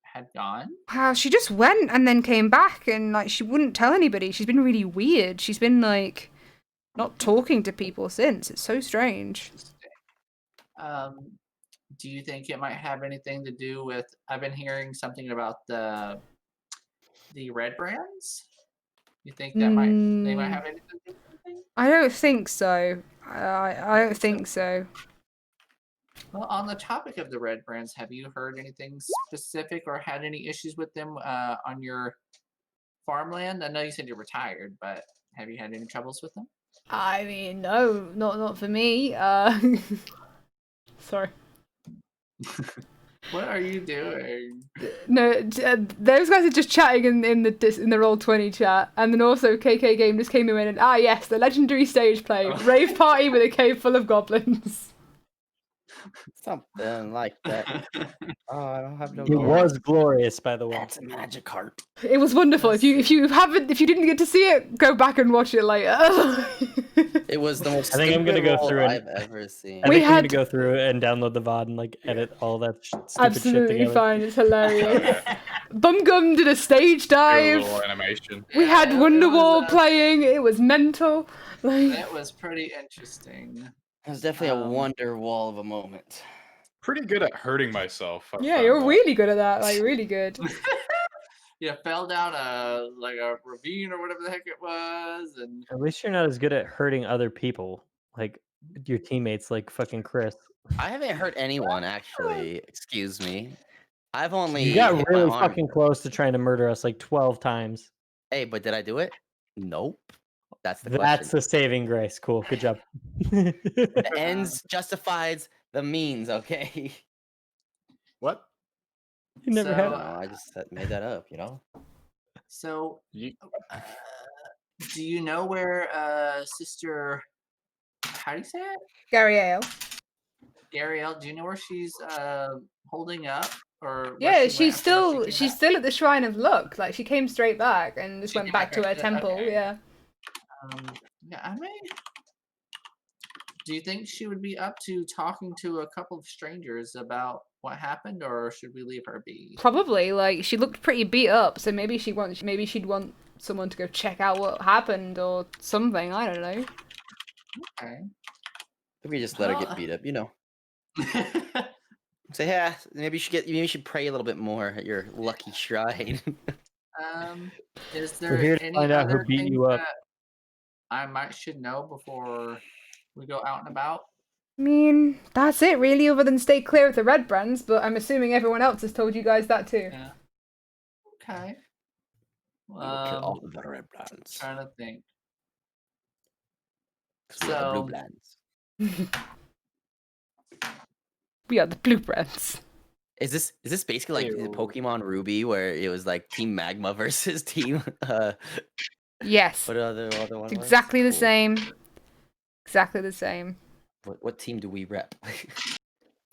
had gone? Wow, she just went and then came back, and like she wouldn't tell anybody. She's been really weird. She's been like not talking to people since. It's so strange. Do you think it might have anything to do with? I've been hearing something about the red brands. You think that they might have anything to do with anything? I don't think so. I don't think so. Well, on the topic of the red brands, have you heard anything specific or had any issues with them on your farmland? I know you said you're retired, but have you had any troubles with them? I mean, no, not for me. Sorry. What are you doing? No, those guys are just chatting in the Roll20 chat, and then also KK Game just came in and yes, the legendary stage play, rave party with a cave full of goblins. Something like that. Oh, I don't have no. It was glorious, by the way. That's a magic heart. It was wonderful. If you didn't get to see it, go back and watch it later. It was the most. I think I'm gonna go through it. I've ever seen. I think I'm gonna go through it and download the VOD and like edit all that stupid Absolutely shit together. fine. It's hilarious. Bum Gum did a stage Do a dive. little animation. We had Wonderwall playing. It was mental. It was pretty interesting. It was definitely a wonder wall of a moment. Pretty good at hurting myself. Yeah, you're really good at that. Like really good. You fell down a ravine or whatever the heck it was, and At least you're not as good at hurting other people, like your teammates, like fucking Chris. I haven't hurt anyone actually. Excuse me. I've only. You got hit really my arm. fucking close to trying to murder us like 12 times. Hey, but did I do it? Nope. That's the That's question. the saving grace. Cool. Good job. The ends justifies the means. Okay. What? You never had it. I just made that up. You know. So, do you know where Sister? How do you say it? Gariel. Gariel. Do you know where she's holding up? Or Yeah, she's still at the Shrine of Luck. Like she came straight back and just went back to her temple. Okay. Yeah. Yeah, I mean, do you think she would be up to talking to a couple of strangers about what happened, or should we leave her be? Probably. Like she looked pretty beat up, so maybe she'd want someone to go check out what happened or something. I don't know. Okay. We just let her get beat up, you know. Say, yeah, maybe you should pray a little bit more at your lucky shrine. Is We're there here to any find out who other beat things you up. that I should know before we go out and about? I mean, that's it really, other than stay clear of the red brands, but I'm assuming everyone else has told you guys that too. Yeah. Okay. Kill all of the red brands. Trying to think. We are the blue brands. We are the blue brands. Is this basically like Pokemon Ruby, where it was like Team Magma versus Team? Yes. What other one? It's exactly the same. Exactly the same. What team do we rep?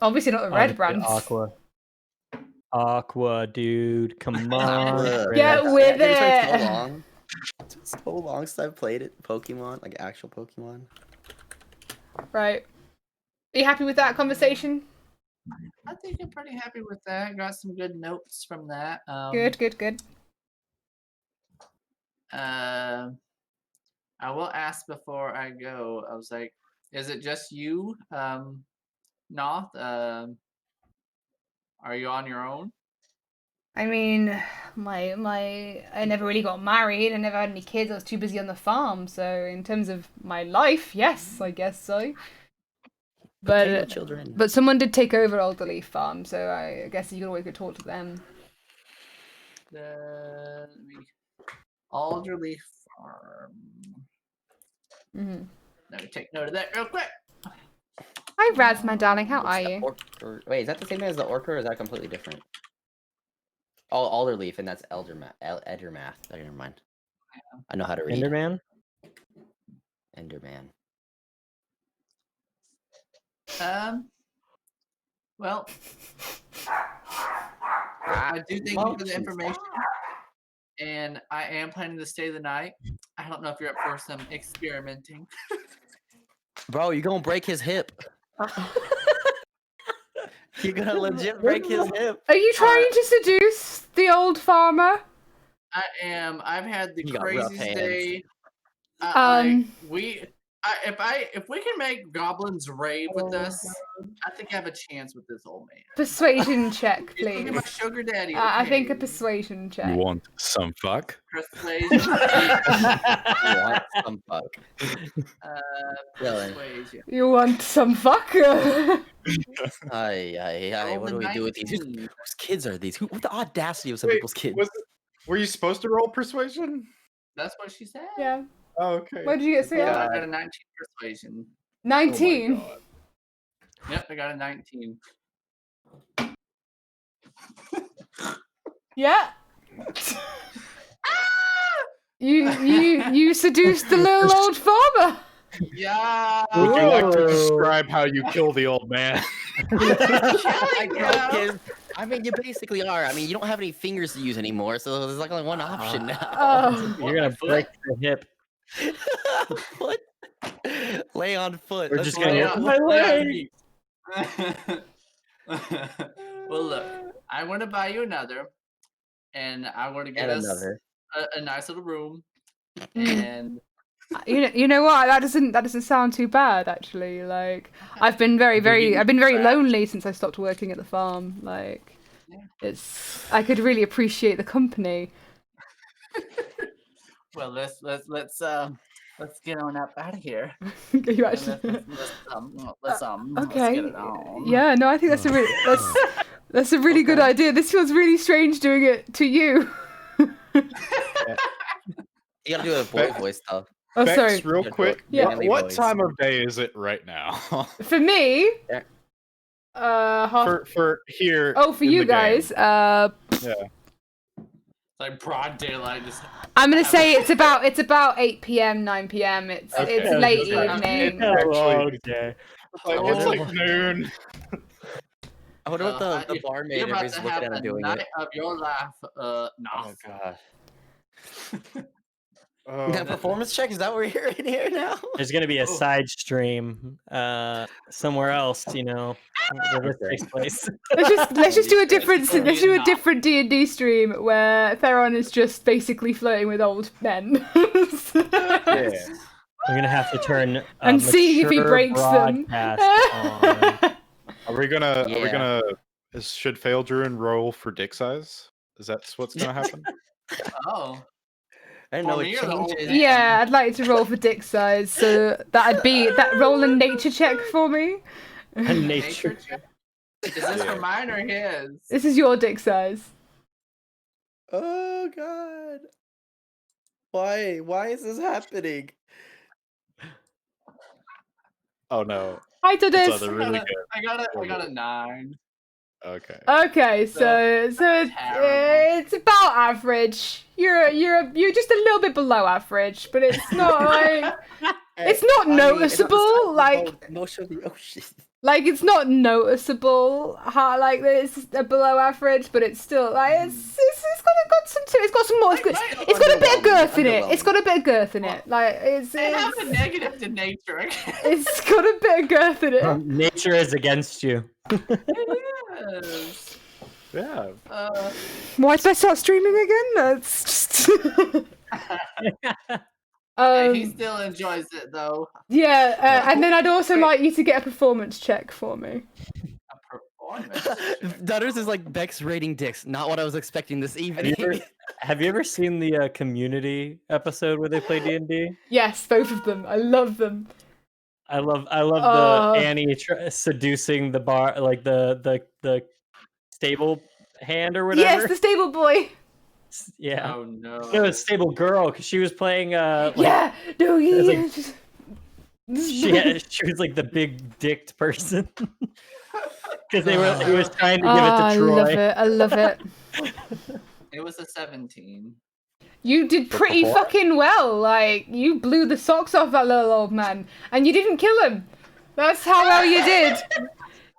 Obviously not the red brands. Aqua, dude. Come on. Get with It's been it. so long. It's been so long since I've played it. Pokemon, like actual Pokemon. Right. Are you happy with that conversation? I think I'm pretty happy with that. Got some good notes from that. Good. I will ask before I go. I was like, is it just you, Noth? Are you on your own? I mean, I never really got married. I never had any kids. I was too busy on the farm. So in terms of my life, yes, I guess so. But children. But someone did take over Alder Leaf Farm, so I guess you could always go talk to them. Alder Leaf Farm. Let me take note of that real quick. Hi, Raz, my darling. How What's are the you? Wait, is that the same as the Orca, or is that completely different? Oh, Alderleaf, and that's Eldermath. Edermath. Oh, never mind. I know how to read. Enderman? Enderman. Well, I do thank you for the information, and I am planning to stay the night. I don't know if you're up for some experimenting. Bro, you're gonna break his hip. You're gonna legit break his hip. Are you trying to seduce the old farmer? I am. I've had the You got rough craziest hands. day. If we can make goblins rave with us, I think I have a chance with this old man. Persuasion check, He's gonna be please. my sugar daddy. I think a okay. persuasion check. You want some fuck? Persuasion. You want some fuck. Persuasion. You want some fuck? Aye. What do we do with these? 19. Whose kids are these? What the audacity of some people's kids? Were you supposed to roll persuasion? That's what she said. Yeah. Oh, okay. What did you get, Yeah, Sia? I got a 19 persuasion. 19. Oh my God. Yep, I got a 19. Yeah. You seduced the little old farmer. Yeah. Would you like to describe how you kill the old man? I mean, you basically are. I mean, you don't have any fingers to use anymore, so there's like only one option now. Oh. You're gonna break the hip. What? Lay on foot. We're That's just what gonna I go, want. my leg! Well, look, I want to buy you another, and I want to get And us another. a nice little room, and You know what? That doesn't sound too bad actually. Like I've been very lonely since I stopped working at the farm. Like I could really appreciate the company. well, let's get on up out of here. You And actually. let's Okay. get it on. Yeah. No, I think that's a really good idea. This feels really strange doing it to you. You gotta do a boy voice stuff. Oh, Bex, sorry. real quick. Yeah. What time of day is it right now? For me. For here. Oh, for in you the game. guys. Yeah. It's like broad daylight. Just I'm gonna say it's about 8 p.m., 9 p.m. It's late evening. It's like noon. I wonder what the barmaid you're about is to looking have at him the doing night it. of your life. Oh Nah. god. That performance check, is that where you're in here now? There's gonna be a side stream somewhere else, you know, where this takes place. Let's just do a different D&D stream where Theron is just basically flirting with old men. Yeah. I'm gonna have to turn and seeing if he breaks them. Are we gonna should Fail Druin roll for dick size? Is that what's gonna happen? Oh. I didn't know it changes. Yeah, I'd like to roll for dick size, so that roll a nature check for me. A nature check. Is this for mine or his? This is your dick size. Oh god. Why? Why is this happening? Oh no. Hi, Todes. So they're really good. I got a 9. Okay. Okay, so it's about average. You're just a little bit below average, but it's not like it's not noticeable. Like most of the ocean. Like it's not noticeable how like it's below average, but it's still like it's got some more. It's got a bit of girth in it. It's got a bit of girth in it. Like it's have a negative to nature. It's got a bit of girth in it. Nature is against you. Yes. Yeah. Why did I start streaming again? That's just. He still enjoys it though. Yeah, and then I'd also like you to get a performance check for me. A performance check. Dutters is like Bex rating dicks. Not what I was expecting this evening. Have you ever seen the Community episode where they play D&D? Yes, both of them. I love them. I love the Annie seducing the bar, like the stable hand or whatever. Yes, the stable boy. Yeah. Oh no. No, it's stable girl because she was playing. Yeah. No, yeah. She was like the big dicked person. Because he was trying to give it to Troy. I love it. It was a 17. You did pretty fucking well. Like, you blew the socks off that little old man, and you didn't kill him. That's how well you did.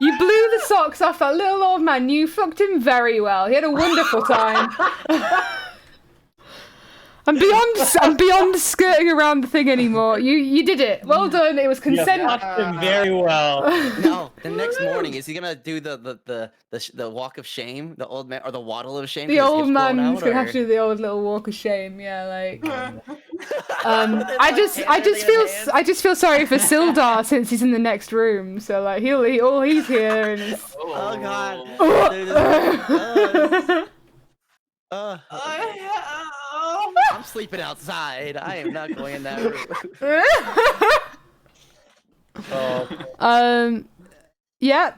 You blew the socks off that little old man. You fucked him very well. He had a wonderful time. I'm beyond skirting around the thing anymore. You did it. Well done. It was consent. You fucked him very well. No, the next morning is he gonna do the walk of shame, the old man, or the waddle of shame? The old man's out, gonna have to do the old little walk of shame. Yeah, like. I just feel sorry for Sildar since he's in the next room. So like all he's here and is... Oh god. I'm sleeping outside. I am not going in that room. Yeah.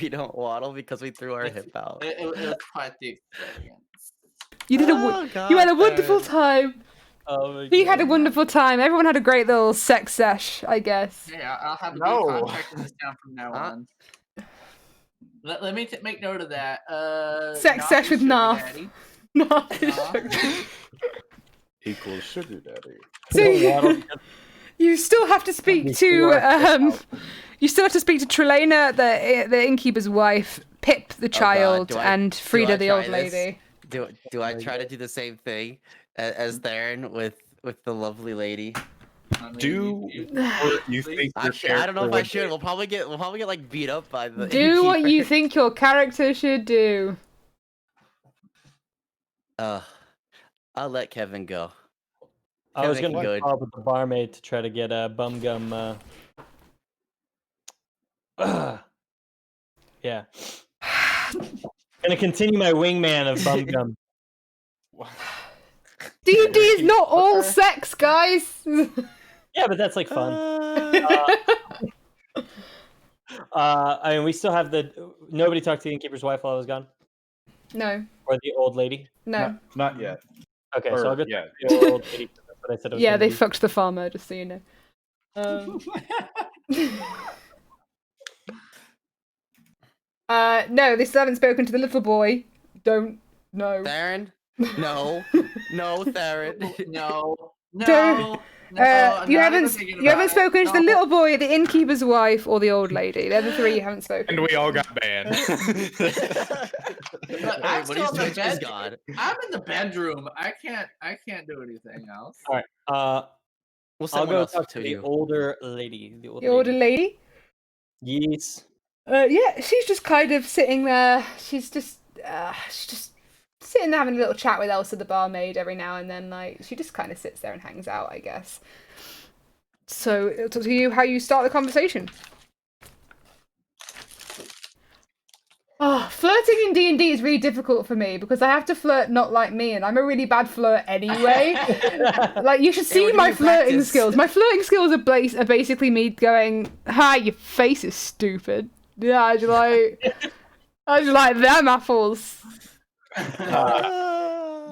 We don't waddle because we threw our hip out. It was quite the experience. You did you had a wonderful time. Oh my he had a wonderful time. Everyone had a great little sex sesh, I guess. Yeah, I'll have to be contracting this down from now on. Let me make note of that. Sex sesh with Narf. Equals sugar daddy. So you still have to speak to you still have to speak to Trelena, the innkeeper's wife, Pip the child, and Frida the old lady. Do I try to do the same thing as Theron with the lovely lady? Do you think? Actually, I don't know if I should. We'll probably get like beat up by the. Do what you think your character should do. I'll let Kevin go. I was gonna call up with the barmaid to try to get a bum gum. Yeah. Gonna continue my wingman of bum gum. D&D is not all sex, guys. Yeah, but that's like fun. I mean, we still have nobody talked to the innkeeper's wife while I was gone. No. Or the old lady. No. Not yet. Okay, so I'll get the old lady. That's what I said. Yeah, they fucked the farmer, just so you know. No, they still haven't spoken to the little boy. Don't. No. Theron? No. No, Theron. No. You haven't spoken to the little boy, the innkeeper's wife, or the old lady. They're the three you haven't spoken. And we all got banned. I'm still in the bed. I'm in the bedroom. I can't do anything else. All right. I'll go talk to the older lady. The older lady? Yes. Yeah, she's just kind of sitting there. She's just sitting there having a little chat with Elsa the barmaid every now and then. Like, she just kind of sits there and hangs out, I guess. So it's up to you how you start the conversation. Oh, flirting in D&D is really difficult for me because I have to flirt not like me, and I'm a really bad flirt anyway. Like, you should see my flirting skills. My flirting skills are basically me going, "Hi, your face is stupid." Yeah, I just like them apples.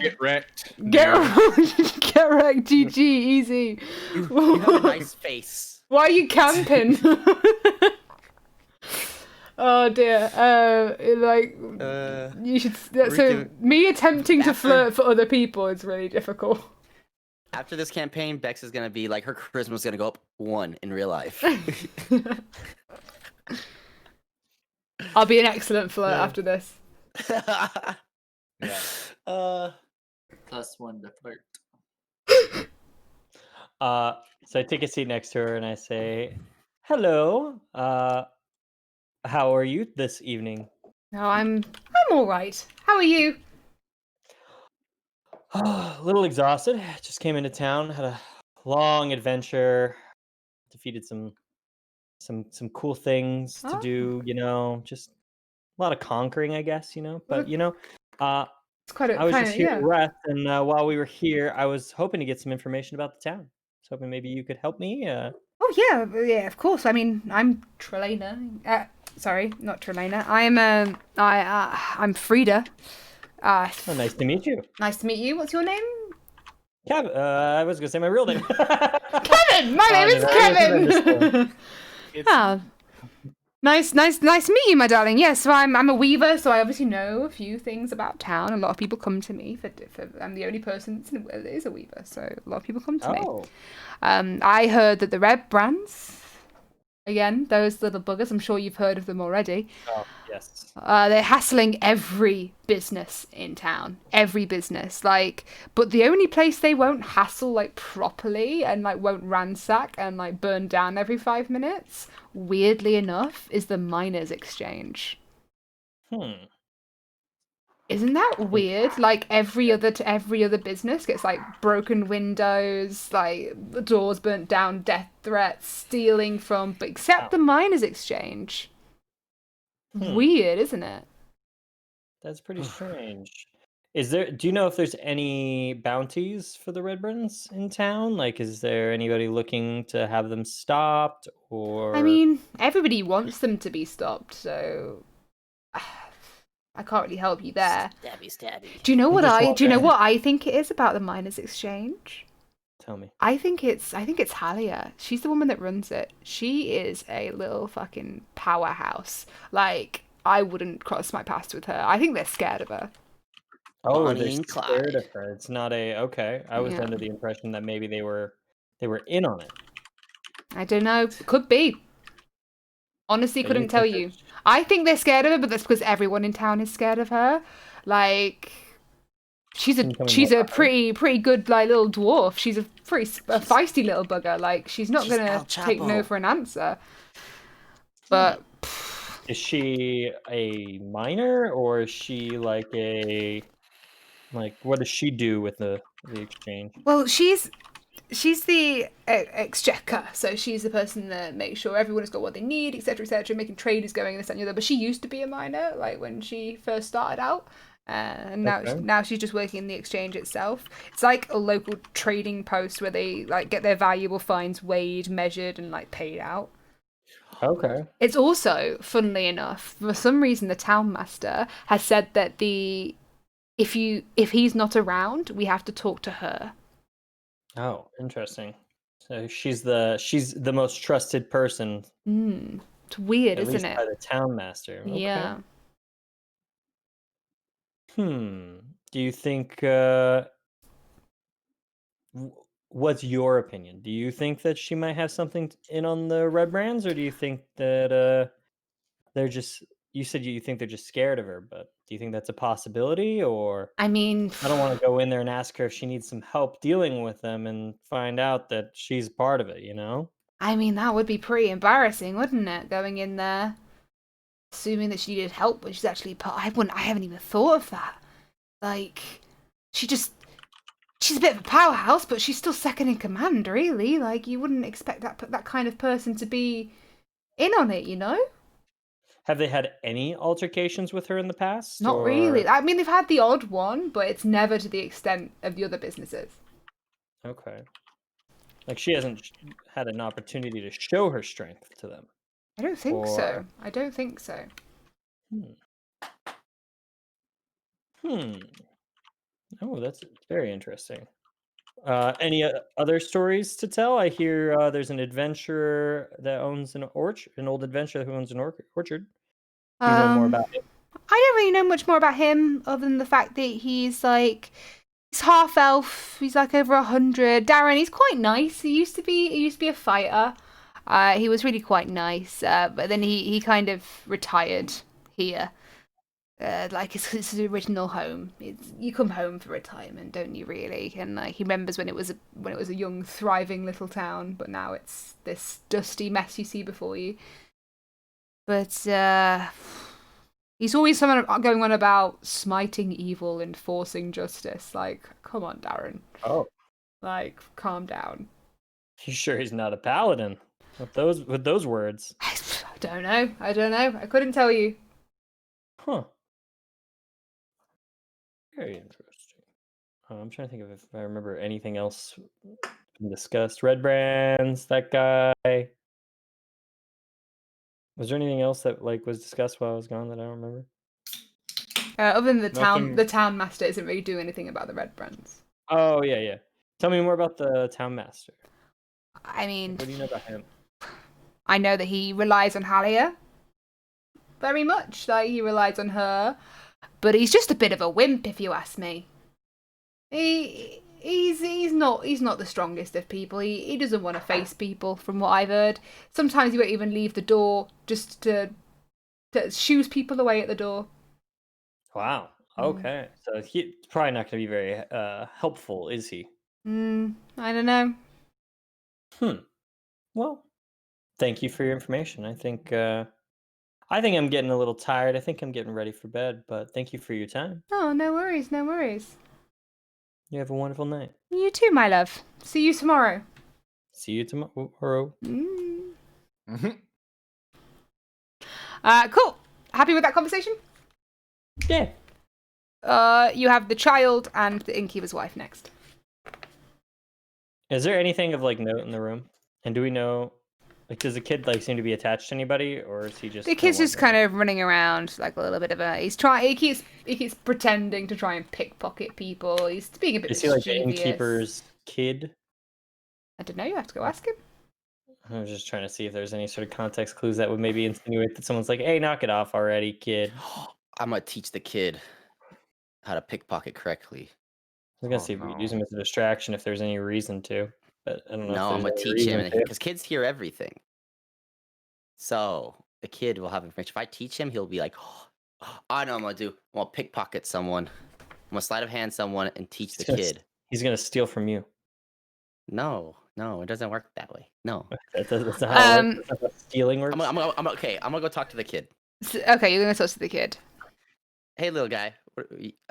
Get wrecked. Get wrecked, GG, easy. You have a nice face. Why are you camping? Oh dear. You should. So me attempting to flirt for other people is really difficult. After this campaign, Bex is gonna be like, her charisma's gonna go up 1 in real life. I'll be an excellent flirt after this. Yeah. +1 to flirt. So I take a seat next to her and I say, "Hello. How are you this evening?" No, I'm all right. How are you? A little exhausted. Just came into town. Had a long adventure. Defeated some cool things to do. You know, just a lot of conquering, I guess. You know, but you know, it's quite a, I was just here to rest, and while we were here, I was hoping to get some information about the town. I was hoping maybe you could help me. Oh yeah, of course. I mean, I'm Trelena. Sorry, not Trelena. I'm Frida. Oh, nice to meet you. Nice to meet you. What's your name? I was gonna say my real name. Kevin! My name is Kevin! Nice to meet you, my darling. Yes, so I'm a weaver, so I obviously know a few things about town. A lot of people come to me for I'm the only person that is a weaver, so a lot of people come to me. I heard that the red brands, again, those little buggers, I'm sure you've heard of them already. Oh, yes. They're hassling every business in town. Every business. But the only place they won't hassle, properly and, won't ransack and, burn down every 5 minutes, weirdly enough, is the miners' exchange. Isn't that weird? Every other business gets broken windows, doors burnt down, death threats, stealing from, but except the miners' exchange. Weird, isn't it? That's pretty strange. Do you know if there's any bounties for the Redburns in town? Is there anybody looking to have them stopped, or? I mean, everybody wants them to be stopped, so I can't really help you there. Stabby. Do you know what I think it is about the miners' exchange? Tell me. I think it's Halia. She's the woman that runs it. She is a little fucking powerhouse. I wouldn't cross my paths with her. I think they're scared of her. Oh, they're scared of her. It's not okay. I was under the impression that maybe they were in on it. I don't know. Could be. Honestly, couldn't tell you. I think they're scared of her, but that's because everyone in town is scared of her. She's a pretty good little dwarf. She's a feisty little bugger. She's not gonna take no for an answer. But is she a miner, or is she what does she do with the exchange? Well, she's the exchequer, so she's the person that makes sure everyone has got what they need, etc., making trade is going this and the other. But she used to be a miner, when she first started out, and now she's just working in the exchange itself. It's like a local trading post where they get their valuable finds weighed, measured, and paid out. Okay. It's also, funnily enough, for some reason, the town master has said that if he's not around, we have to talk to her. Oh, interesting. So she's the most trusted person. It's weird, isn't it? By the town master. Okay. Yeah. Do you think? What's your opinion? Do you think that she might have something in on the red brands, or do you think that they're just? You said you think they're just scared of her, but do you think that's a possibility? Or I mean, I don't want to go in there and ask her if she needs some help dealing with them and find out that she's part of it, I mean, that would be pretty embarrassing, wouldn't it? Going in there, assuming that she needed help, but she's actually part. I haven't even thought of that. She's a bit of a powerhouse, but she's still second in command, really. You wouldn't expect that kind of person to be in on it, Have they had any altercations with her in the past? Not really. I mean, they've had the odd one, but it's never to the extent of the other businesses. Okay. She hasn't had an opportunity to show her strength to them. I don't think so. Oh, that's very interesting. Any other stories to tell? I hear there's an adventurer that owns an old adventurer who owns an orchard. Do you know more about him? I don't really know much more about him other than the fact that he's half elf. He's over 100. Darren, he's quite nice. He used to be a fighter. He was really quite nice, but then he kind of retired here. It's his original home. You come home for retirement, don't you? Really? And he remembers when it was a young, thriving little town, but now it's this dusty mess you see before you. But he's always going on about smiting evil and forcing justice. Come on, Darren. Oh. Calm down. You sure he's not a paladin? With those words. I don't know. I couldn't tell you. Huh. Very interesting. I'm trying to think if I remember anything else discussed. Red brands, that guy. Was there anything else that was discussed while I was gone that I don't remember? Other than the town master isn't really doing anything about the red brands. Oh yeah. Tell me more about the town master. I mean, What do you know about him? I know that he relies on Halia very much. Like, he relies on her. But he's just a bit of a wimp, if you ask me. He's not the strongest of people. He doesn't want to face people, from what I've heard. Sometimes he won't even leave the door just to shoos people away at the door. Wow. Okay. So he's probably not going to be very helpful, is he? I don't know. Well, thank you for your information. I think I'm getting a little tired. I think I'm getting ready for bed, but thank you for your time. Oh, no worries, no worries. You have a wonderful night. You too, my love. See you tomorrow. See you tomorrow. Cool. Happy with that conversation? Yeah. You have the child and the innkeeper's wife next. Is there anything of like note in the room? And do we know, like, does the kid like seem to be attached to anybody, or is he just? The kid's just kind of running around like a little bit of a. He keeps pretending to try and pickpocket people. He's being a bit. Is he like the mischievous. innkeeper's kid? I don't know. You have to go ask him. I was just trying to see if there's any sort of context clues that would maybe insinuate that someone's like, "Hey, knock it off already, kid." I'm gonna teach the kid how to pickpocket correctly. I was gonna see if we could use him as a distraction if there's any reason to, but I don't know. No, if I'm gonna there's any teach him reason to. because kids hear everything. So the kid will have information. If I teach him, he'll be like, "Oh, I know what I'm gonna do. I'm gonna pickpocket someone. I'm gonna sleight of hand someone and teach the kid." He's gonna steal from you. No, it doesn't work that way. No, that's not how it works. That's how stealing works. I'm gonna go talk to the kid. Okay, you're gonna talk to the kid. Hey, little guy,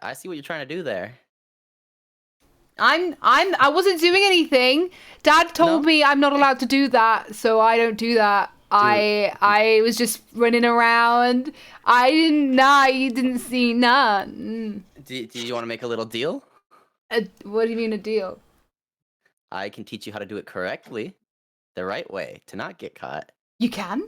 I see what you're trying to do there. I wasn't doing anything. Dad told me I'm not allowed to do that, so I don't do that. I was just running around. I didn't. Nah, you didn't see. Nah. Do you want to make a little deal? What do you mean a deal? I can teach you how to do it correctly, the right way to not get caught. You can?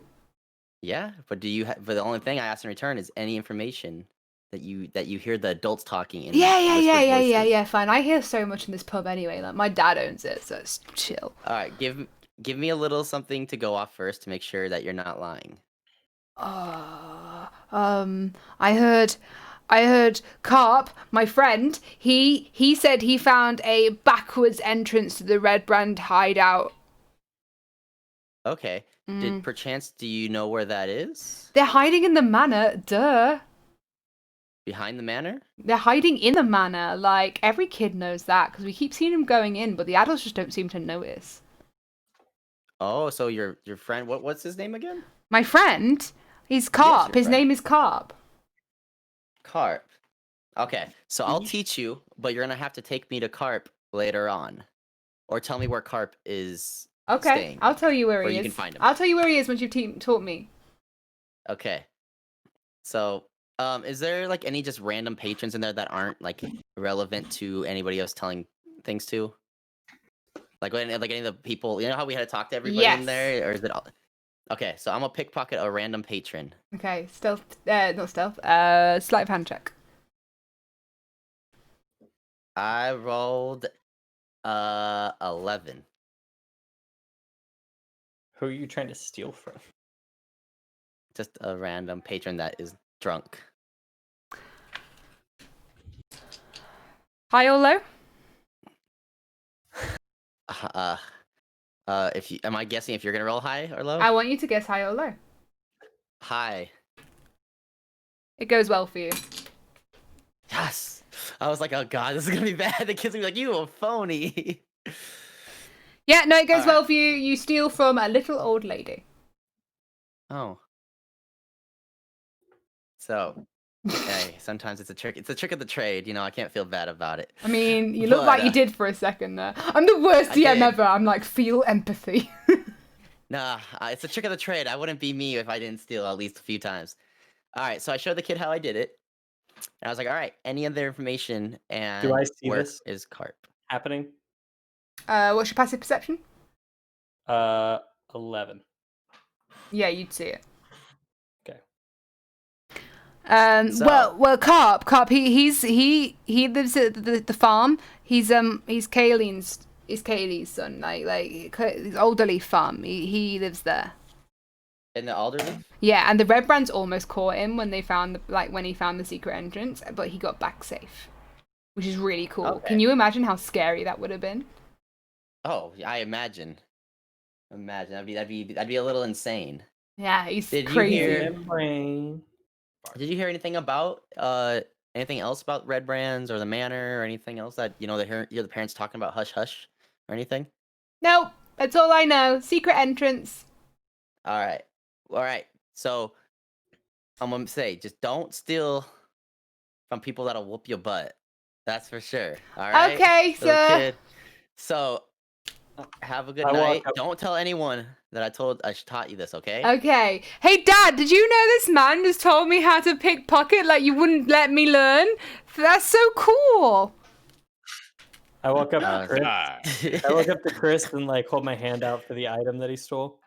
Yeah, but but the only thing I ask in return is any information that you hear the adults talking in Yeah, fine. I hear so much in this pub anyway. Like, my dad owns it, so it's chill. All right, give me a little something to go off first to make sure that you're not lying. I heard Carp, my friend, he said he found a backwards entrance to the Red Brand hideout. Okay. Perchance, do you know where that is? They're hiding in the manor, duh. Behind the manor? They're hiding in the manor. Like, every kid knows that, because we keep seeing them going in, but the adults just don't seem to notice. Oh, so your friend, what's his name again? My friend? He's Carp. His name is Carp. Carp. Okay, so I'll teach you, but you're gonna have to take me to Carp later on. Or tell me where Carp is staying. I'll tell you where he is. You can find him. I'll tell you where he is once you've taught me. Okay. So, is there like any just random patrons in there that aren't like relevant to anybody else telling things to? Like any of the people, you know how we had to talk to everybody in there, or is it all? Okay, so I'm gonna pickpocket a random patron. Okay, not stealth. Sleight of hand check. I rolled 11. Who are you trying to steal from? Just a random patron that is drunk. High or low? Am I guessing if you're gonna roll high or low? I want you to guess high or low. High. It goes well for you. Yes. I was like, oh god, this is gonna be bad. The kids gonna be like, you a phony. Yeah, no, it goes well for you. You steal from a little old lady. Oh. So, hey, sometimes it's a trick. It's a trick of the trade. You know, I can't feel bad about it. I mean, you look like you did for a second there. I'm the worst DM ever. I'm like, feel empathy. Nah, it's a trick of the trade. I wouldn't be me if I didn't steal at least a few times. All right, so I showed the kid how I did it. And I was like, all right, any other information and do I see where this is Carp happening? What's your passive perception? 11. Yeah, you'd see it. Okay. Well, Carp. He lives at the farm. He's Kaylee's son. Like his Alderleaf farm. He lives there. In the Alderleaf? Yeah, and the Red Brands almost caught him when he found the secret entrance, but he got back safe, which is really cool. Okay. Can you imagine how scary that would have been? Oh, I imagine. That'd be a little insane. Yeah, he's Did crazy. Did you hear anything about anything else about Red Brands or the manor or anything else that the parents talking about hush hush or anything? Nope, that's all I know. Secret entrance. All right. So I'm gonna say, just don't steal from people that'll whoop your butt. That's for sure. All right. Okay, little sir. kid. So have a good night. Don't tell anyone that I taught you this. Okay. Okay. Hey, Dad, did you know this man just told me how to pickpocket like you wouldn't let me learn? That's so cool. I walk up to Chris. I walk up to Chris and like hold my hand out for the item that he stole.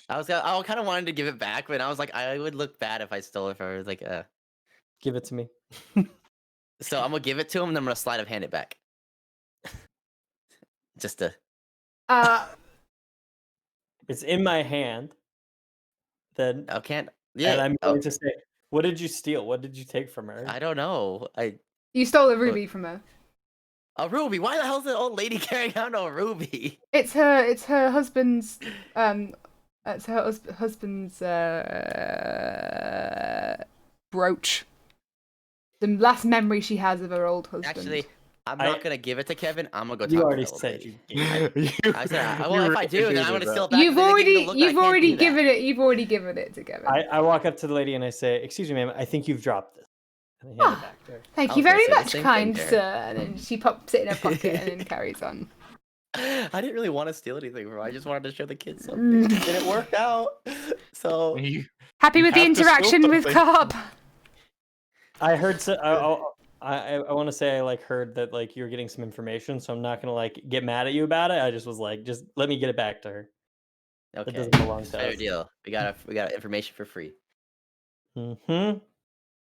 I kind of wanted to give it back, but I was like, I would look bad if I stole it. If I was like, give it to me. So I'm gonna give it to him, and I'm gonna sleight of hand it back. Just to. It's in my hand. Then I can't. Yeah. And I'm going to say, what did you steal? What did you take from her? I don't know. You stole a ruby from her. A ruby? Why the hell is an old lady carrying out a ruby? It's her husband's it's her husband's brooch. The last memory she has of her old husband. Actually, I'm not gonna give it to Kevin. I'm gonna go talk You already to said lady. you gave it. I said, well, if I do, then I'm gonna steal it back. You've already given it to Kevin. I walk up to the lady and I say, "Excuse me, ma'am. I think you've dropped this." And I hand it back to her. Thank you very much, kind sir. And then she pops it in her pocket and then carries on. I didn't really want to steal anything from her. I just wanted to show the kids something. And it worked out. So happy with the interaction with Carp. I heard I want to say I like heard that like you're getting some information, so I'm not gonna like get mad at you about it. I just was like, just let me get it back to her. Okay, that doesn't belong to fair us. deal. We got information for free. Mm-hmm.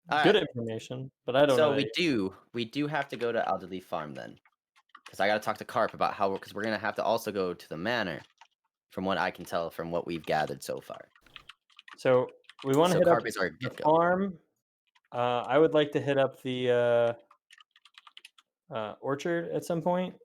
All Good right. information, but I don't know. So we do have to go to Alderleaf Farm then, because I got to talk to Carp about because we're gonna have to also go to the manor, from what I can tell from what we've gathered so far. So we want to hit Carp up is our the farm. I would like to hit up the orchard at some point.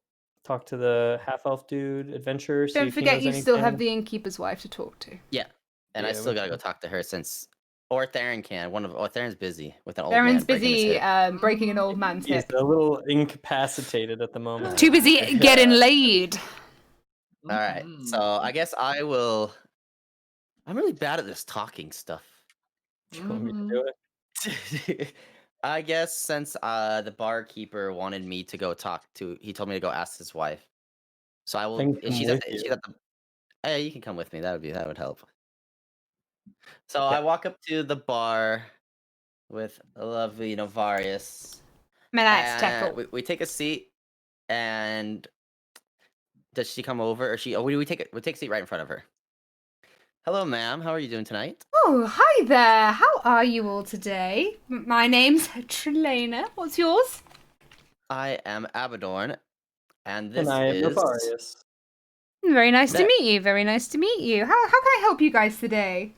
Talk to the half-elf dude, adventurer. Don't forget, you still have the innkeeper's wife to talk to. Yeah, and I still gotta go talk to her since. Or Theron can. Theron's busy with an old Theron's man. busy breaking an old man's hip. He's a little incapacitated at the moment. Too busy getting laid. All right, so I guess I will. I'm really bad at this talking stuff. Do you want me to do it? I guess since the barkeeper wanted me to go he told me to go ask his wife. So I will. She's at the. Hey, you can come with me. That would help. So I walk up to the bar with a lovely Novarius. We take a seat, and does she come over, or we take a seat right in front of her? Hello, ma'am. How are you doing tonight? Oh, hi there. How are you all today? My name's Trelena. What's yours? I am Abadorn, and this I am is Novarius. Very nice to meet you. Very nice to meet you. How can I help you guys today?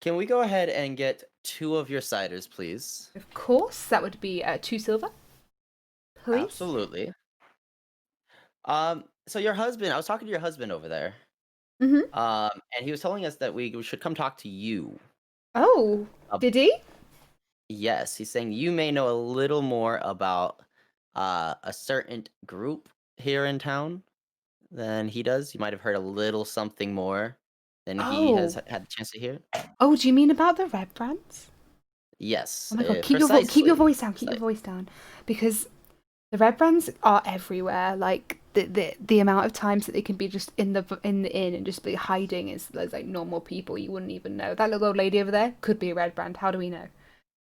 Can we go ahead and get 2 of your ciders, please? Of course. That would be 2 silver. Please. Absolutely. So your husband, I was talking to your husband over there. Mm-hmm. And he was telling us that we should come talk to you. Oh, did he? Yes, he's saying you may know a little more about a certain group here in town than he does. You might have heard a little something more than he has had a chance to hear. Oh, do you mean about the Red Brands? Yes. Oh my god, keep your voice down. Keep your voice down, because the Red Brands are everywhere. Like the amount of times that they can be just in the inn and just be hiding is like normal people. You wouldn't even know. That little old lady over there could be a Red Brand. How do we know?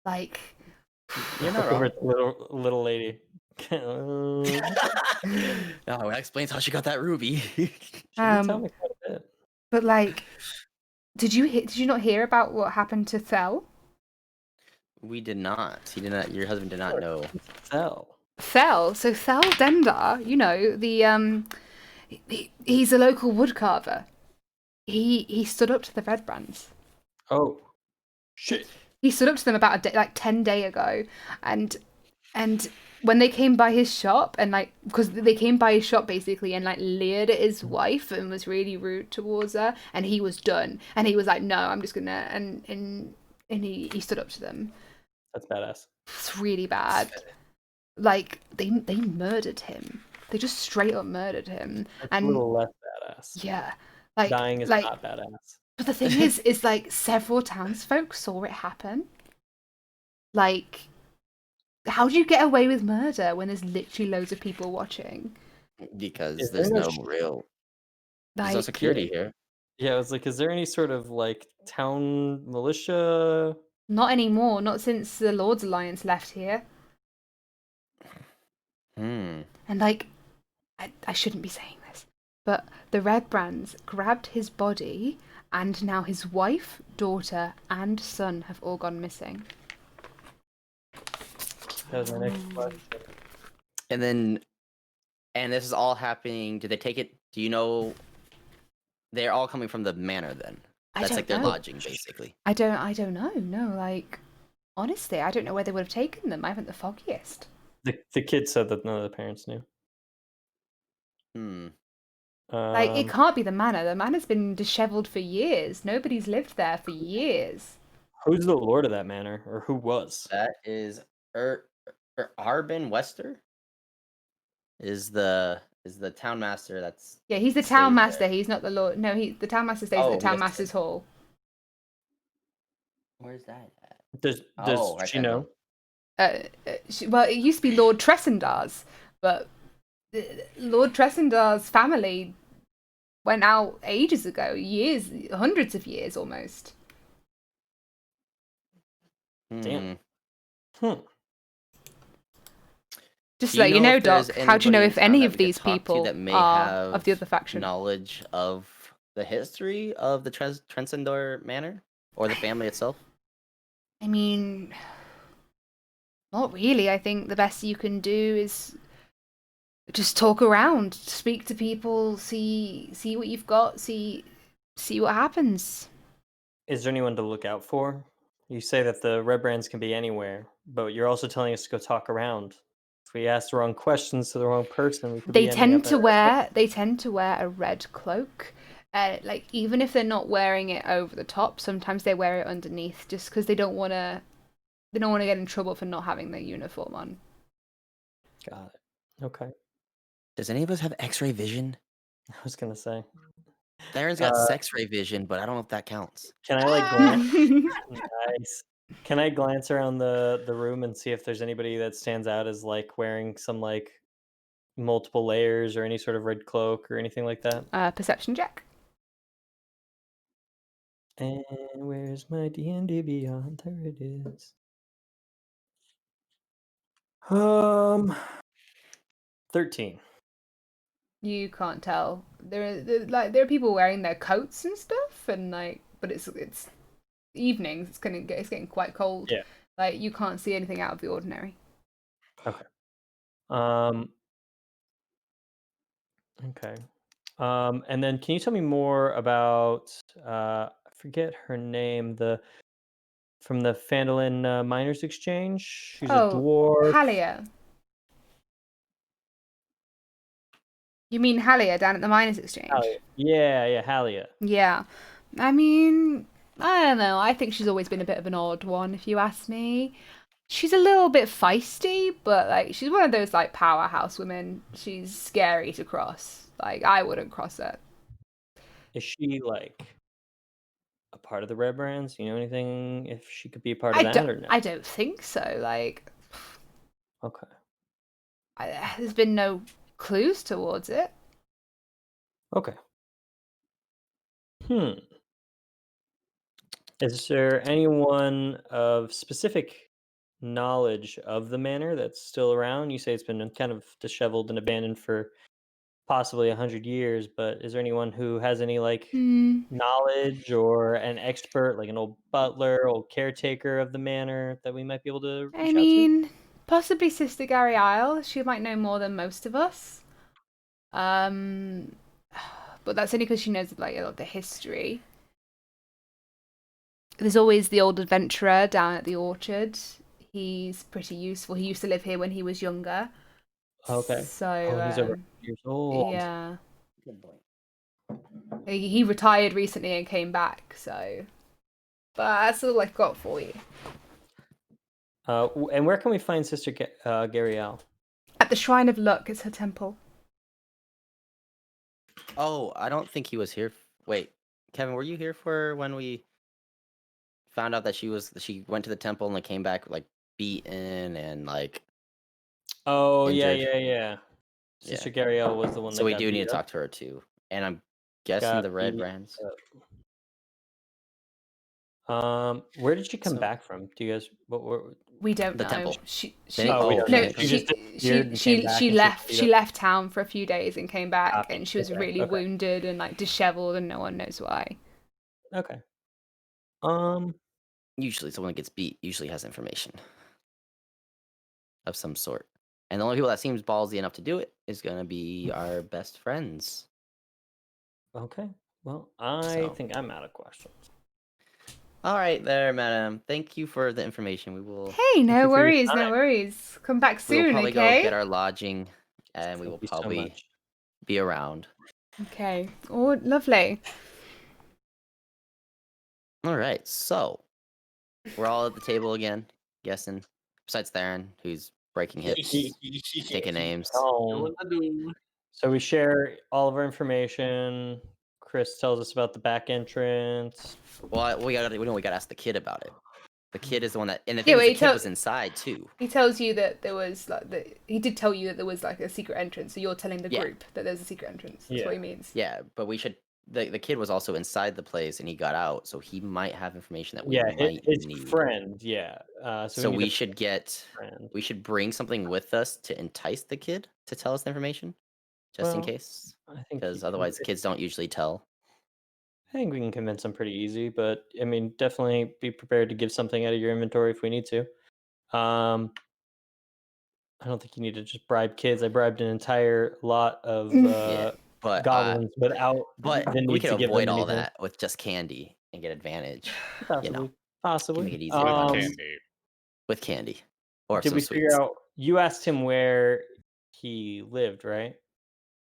Like, you're not wrong. Little lady. Oh, that explains how she got that ruby. She did tell me quite a bit. But like, did you not hear about what happened to Thel? We did not. He did not. Your husband did not know. Fell. So Thel Dendar, he's a local woodcarver. He stood up to the Red Brands. Oh, shit. He stood up to them about a day, like 10 days ago, and when they came by his shop and because they came by his shop basically and leered at his wife and was really rude towards her, and he was done, and he was like, no, I'm just gonna, and he stood up to them. That's badass. It's really bad. Like they murdered him. They just straight up murdered him. That's and a little less badass. Yeah, dying is not badass. But the thing is several townsfolk saw it happen. How do you get away with murder when there's literally loads of people watching? Because there's no real. There's no security here. Yeah, I was like, is there any sort of town militia? Not anymore. Not since the Lord's Alliance left here. And I shouldn't be saying this, but the Red Brands grabbed his body, and now his wife, daughter, and son have all gone missing. That was my next question. And this is all happening. Did they take it? Do you know? They're all coming from the manor then. That's like their lodging, basically. I don't know. No, honestly, I don't know where they would have taken them. I haven't the foggiest. The kid said that none of the parents knew. It can't be the manor. The manor's been disheveled for years. Nobody's lived there for years. Who's the lord of that manor, or who was? That is Arbin Wester. Is the town master? That's he's the town master. He's not the lord. No, the town master stays at the town master's hall. Where's that at? Does she know? Well, it used to be Lord Tressendar's, but Lord Tressendar's family went out ages ago, hundreds of years almost. Damn. Just to let you know, Doc, how do you know if any of these people are of the other faction? Knowledge of the history of the Trensendor Manor or the family itself? I mean, not really. I think the best you can do is just talk around, speak to people, see what you've got, see what happens. Is there anyone to look out for? You say that the Red Brands can be anywhere, but you're also telling us to go talk around. If we ask the wrong questions to the wrong person, we could they tend to wear a red cloak. Even if they're not wearing it over the top, sometimes they wear it underneath just because they don't want to get in trouble for not having their uniform on. Got it. Okay. Does any of us have X-ray vision? I was gonna say. Darren's got X-ray vision, but I don't know if that counts. Can I glance? Nice. Can I glance around the room and see if there's anybody that stands out as wearing some multiple layers or any sort of red cloak or anything like that? Perception check. And where's my D&D Beyond? There it is. 13. You can't tell. There are people wearing their coats and stuff, and but it's evenings. It's getting quite cold. Yeah. You can't see anything out of the ordinary. Okay. Okay. And then can you tell me more about I forget her name, from the Phandelver Miners Exchange? She's a dwarf. Halia. You mean Halia down at the Miners Exchange? Halia. Yeah, Halia. Yeah. I mean, I don't know. I think she's always been a bit of an odd one, if you ask me. She's a little bit feisty, but she's one of those powerhouse women. She's scary to cross. I wouldn't cross her. Is she a part of the Red Brands? You know anything if she could be a part of that or no? I don't think so. Okay. There's been no clues towards it. Okay. Is there anyone of specific knowledge of the manor that's still around? You say it's been kind of disheveled and abandoned for possibly 100 years, but is there anyone who has any like Hmm. knowledge or an expert, like an old butler, old caretaker of the manor that we might be able to I reach out to? mean, possibly Sister Gary Isle. She might know more than most of us. But that's only because she knows like a lot of the history. There's always the old adventurer down at the orchard. He's pretty useful. He used to live here when he was younger. Okay. So He's over years old. yeah, Good point. he retired recently and came back. So, but that's all I've got for you. And where can we find Sister Gariel? At the Shrine of Luck, it's her temple. Oh, I don't think he was here. Wait, Kevin, were you here for when we found out that she went to the temple and like came back like beaten and like Oh, injured? yeah. Sister Gariel was the one So that we got do need beat to up. talk to her too. And I'm guessing Got the Red beat Brands. Where did she come So- back from? Do you guys? We don't The know. temple. She Oh, we don't no, know. She just disappeared and she came back and left. beat She up? left town for a few days and came back, Copy. and she was Okay, really okay. wounded and like disheveled, and no one knows why. Okay. Usually someone that gets beat usually has information of some sort. And the only people that seems ballsy enough to do it is gonna be our best friends. Okay. Well, I So- think I'm out of questions. All right there, madam. Thank you for the information. We will Hey, you no for your worries, no time. worries. Come back we will soon, probably okay? go get our lodging and we will Thank you so probably much. be around. Okay. Oh, lovely. All right, so we're all at the table again, guessing. Besides Theron, who's breaking hips, taking names. So we share all of our information. Chris tells us about the back entrance. Well, we gotta ask the kid about it. The kid is the one that, and the Yeah, thing is, wait, the kid tell- was inside too. He tells you that there was he did tell you that there was like a secret entrance, so you're telling the Yeah. group that there's a secret entrance. That's Yeah. what he means. Yeah, but we should. The kid was also inside the place, and he got out, so he might have information that we Yeah, might his need. friend. Yeah. So need we a should get. friend. We should bring something with us to entice the kid to tell us the information, just in Well, case, I think because otherwise kids don't usually tell. I think we can convince them pretty easy, but I mean, definitely be prepared to give something out of your inventory if we need to. I don't think you need to just bribe kids. I bribed an entire lot of Yeah, but goblins without but the we need could to give avoid them all anything. that with just candy and get advantage. Possibly, Can make it easier. With Um, candy. with candy or Did some we sweets. figure out? You asked him where he lived, right?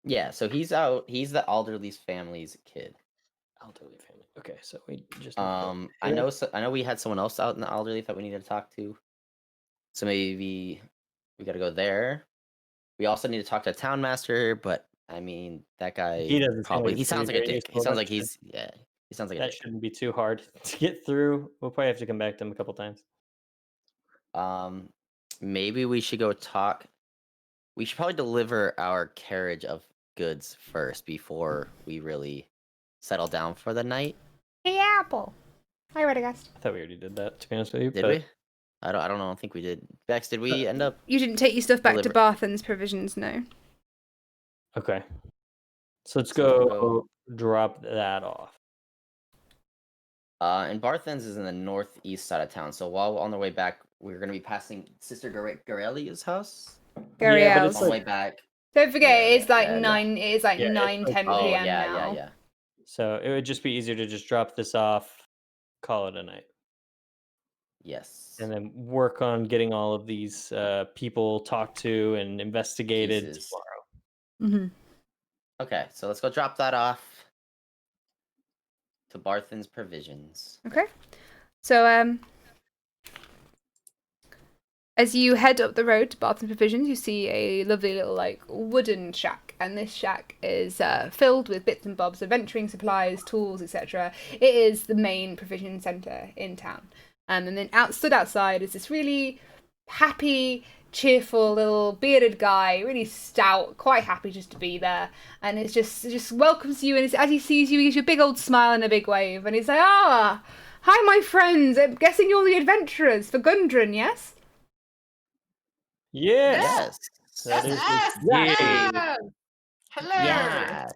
Yeah, so he's out. He's the Alderley's family's kid. Elderly family. Okay, so we just need to I know. I know we had someone else out in the Alderley that we needed to talk to. So maybe we got to go there. We also need to talk to a town master, but I mean that guy He doesn't seem probably. like He it's sounds like a very dick. He useful. sounds That like he's yeah. He sounds like a that dick. shouldn't be too hard to get through. We'll probably have to come back to him a couple times. Maybe we should go talk. We should probably deliver our carriage of goods first before we really settle down for the night. Hey, Apple. Hi, Radagast. I thought we already did that. To be honest with you, Did but we? I don't know. I think we did. Bex, did we end up? You didn't take your stuff back to Deliver. Barthen's provisions, no? Okay. So let's So we'll go drop that off. And Barthen's is in the northeast side of town. So while on the way back, we're gonna be passing Sister Garelia's house. Yeah, but it's Gariel's. On the like, way back. Don't forget, Yeah, it's like yeah. 9. It is like Yeah, it's 9, like- 10 Oh p.m. yeah, now. yeah. so it would just be easier to just drop this off, call it a night, Yes. and then work on getting all of these people talked to and investigated Pieces. tomorrow. Mm-hmm. Okay, so let's go drop that off to Barthen's Provisions. Okay. So, as you head up the road to Barthen's Provisions, you see a lovely little, like, wooden shack. And this shack is filled with bits and bobs, adventuring supplies, tools, etc. It is the main provision centre in town. And then stood outside is this really happy, cheerful little bearded guy, really stout, quite happy just to be there. And it just welcomes you, and as he sees you, he gives you a big old smile and a big wave. And he's like, "Ah, hi, my friends. I'm guessing you're the adventurers for Gundren, yes?" Yes, Yes. that is Yes, exactly. yes. Hello. Yeah.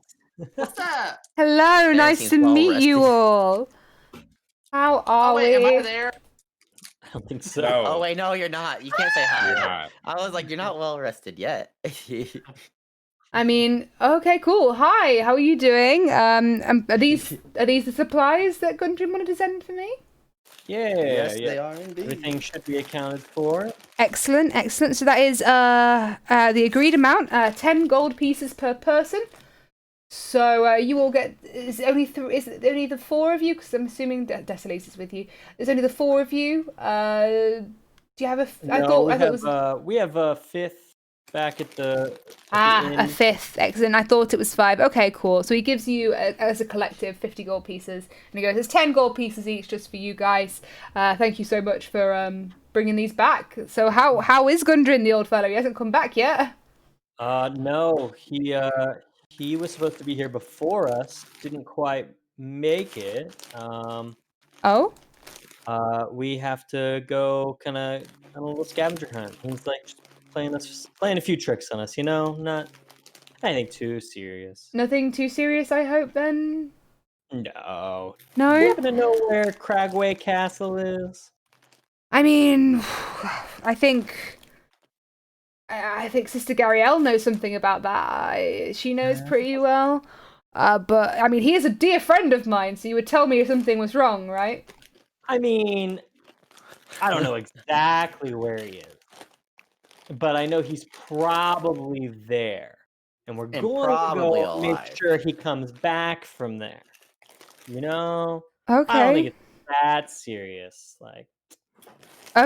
What's up? Hello, nice seems to well meet you rested. all. How are Oh wait, am I we? there? I don't think so. No, Oh wait, no, you're not. You can't say you're hi. not. I was like, you're not well rested yet. I mean, okay, cool. Hi, how are you doing? Are these the supplies that Gundren wanted to send for me? Yeah, Yes, yeah. they are indeed. Everything should be accounted for. Excellent, excellent. So that is the agreed amount, 10 gold pieces per person. So you all get. Is it only is it only the four of you? Because I'm assuming Desolace is with you. There's only the four of you. Do you have a? I No, thought we it have was. we have a fifth back at the A inn. fifth. Excellent. I thought it was 5. Okay, cool. So he gives you, as a collective, 50 gold pieces. And he goes, there's 10 gold pieces each just for you guys. Thank you so much for bringing these back. So how is Gundren, the old fellow? He hasn't come back yet. No, he was supposed to be here before us. Didn't quite make it. Oh? We have to go kind of on a little scavenger hunt. He's like just playing a few tricks on us, not anything too serious. Nothing too serious, I hope, then? No. No? You happen to know where Cragway Castle is? I mean, I think Sister Garielle knows something about that. She knows pretty well. But, I mean, he is a dear friend of mine, so you would tell me if something was wrong, right? I mean, I don't know exactly where he is, but I know he's probably there. And we're going to probably go make alive. sure he comes back from there. I don't Okay. think it's that serious. Like,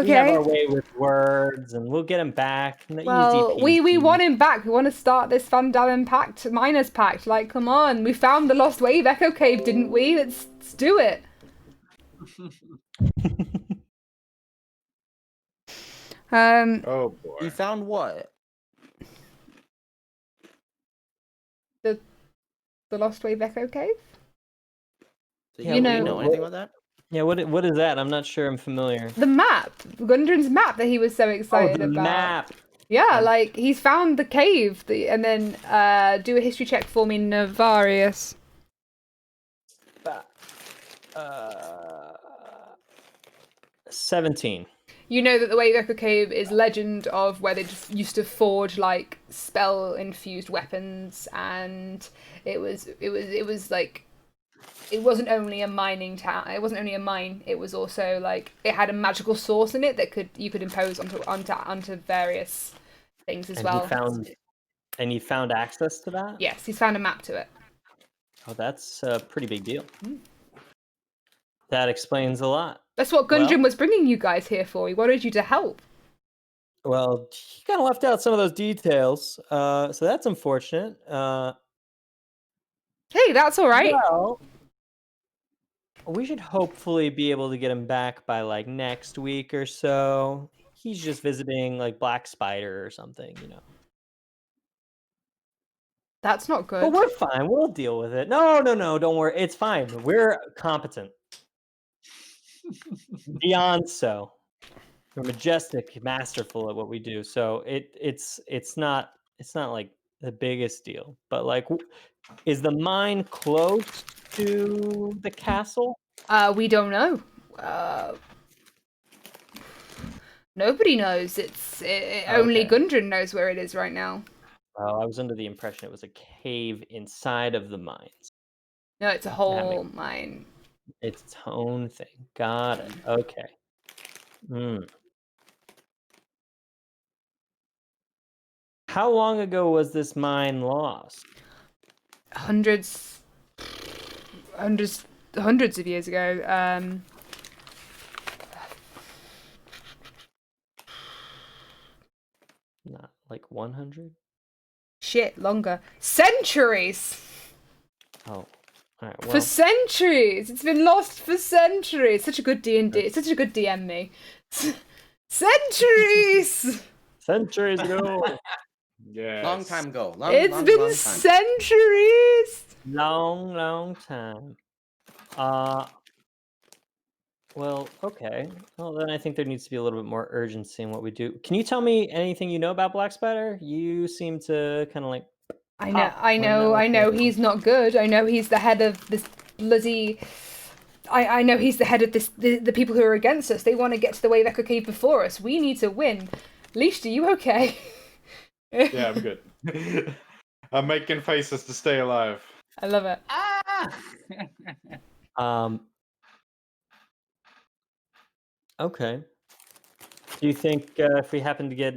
we have our way with words, and we'll get him back. Well, Easy we peasy. want him back. We want to start this Phandelver Pact, Miners Pact. Like, come on. We found the Lost Wave Echo Cave, didn't we? Let's do it. Oh boy. You found what? The Lost Wave Echo Cave? So Yeah, you know- know anything about that? Yeah, what is that? I'm not sure I'm familiar. The map. Gundren's map that he was so excited the about. map. Yeah, like, he's found the cave. And then do a history check for me, Navarius. 17. You know that the Wave Echo Cave is legend of where they just used to forge like spell infused weapons, and it was like, it wasn't only a mining town. It wasn't only a mine. It was also like it had a magical source in it that you could impose onto various things as well. He found access to that? Yes, he's found a map to it. Oh, that's a pretty big deal. That explains a lot. That's what Gundren was bringing you guys here for. He wanted you to help. Well, he kind of left out some of those details, so that's unfortunate. Hey, that's all right. Well, we should hopefully be able to get him back by like next week or so. He's just visiting like Black Spider or something, That's not good. But we're fine. We'll deal with it. No, don't worry. It's fine. We're competent. Beyond so. We're majestic, masterful at what we do. So it's not like the biggest deal. But like, is the mine close to the castle? We don't know. Nobody knows. Only Gundren knows where it is right now. Oh, I was under the impression it was a cave inside of the mines. No, it's a whole mine. It's its own thing. Got it. Okay. How long ago was this mine lost? Hundreds of years ago. Not like 100? Shit, longer. Centuries! Oh. All right, well. For centuries! It's been lost for centuries! Such a good D&D. It's such a good DM me. Centuries! Centuries ago! Yeah. Long time ago. It's been centuries! Long time. Well, okay. Well, then I think there needs to be a little bit more urgency in what we do. Can you tell me anything you know about Black Spider? You seem to kind of like I know. He's not good. I know he's the head of this bloody. I know he's the head of this. The people who are against us. They want to get to the Wayvecker Cave before us. We need to win. Leash, are you okay? Yeah, I'm good. I'm making faces to stay alive. I love it. Okay. Do you think if we happen to get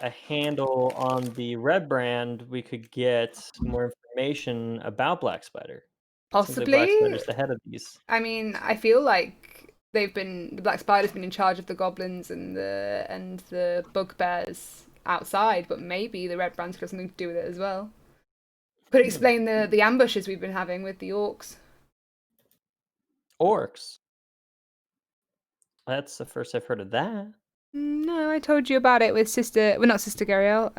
a handle on the red brand, we could get more information about Black Spider? Possibly. Black Spider's the head of these. I mean, I feel like the Black Spider's been in charge of the goblins and the bugbears outside, but maybe the red brand's got something to do with it as well. Could explain the ambushes we've been having with the orcs. Orcs? That's the first I've heard of that. No, I told you about it with Sister. Well, not Sister Gariel.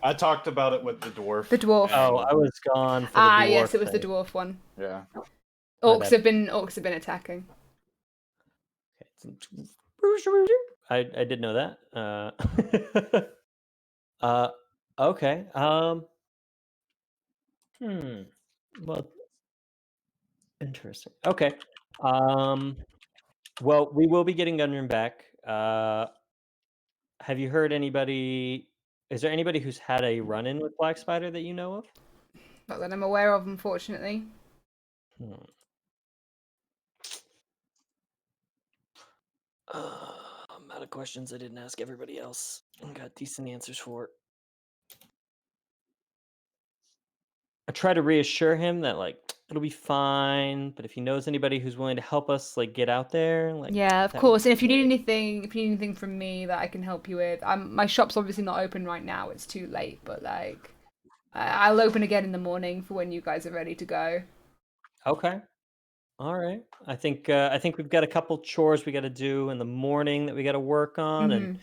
I talked about it with the dwarf. The dwarf. Oh, I was gone for the dwarf. Yes, it was thing. the dwarf one. Yeah. Orcs have been attacking. I did know that. Okay. Well, interesting. Okay. Well, we will be getting Gundren back. Have you heard anybody? Is there anybody who's had a run-in with Black Spider that you know of? Not that I'm aware of, unfortunately. I'm out of questions I didn't ask everybody else and got decent answers for. I try to reassure him that it'll be fine, but if he knows anybody who's willing to help us get out there, yeah, of course. And if you need anything from me that I can help you with, my shop's obviously not open right now. It's too late, but I'll open again in the morning for when you guys are ready to go. Okay. All right. I think we've got a couple chores we got to do in the morning that we got to work on, and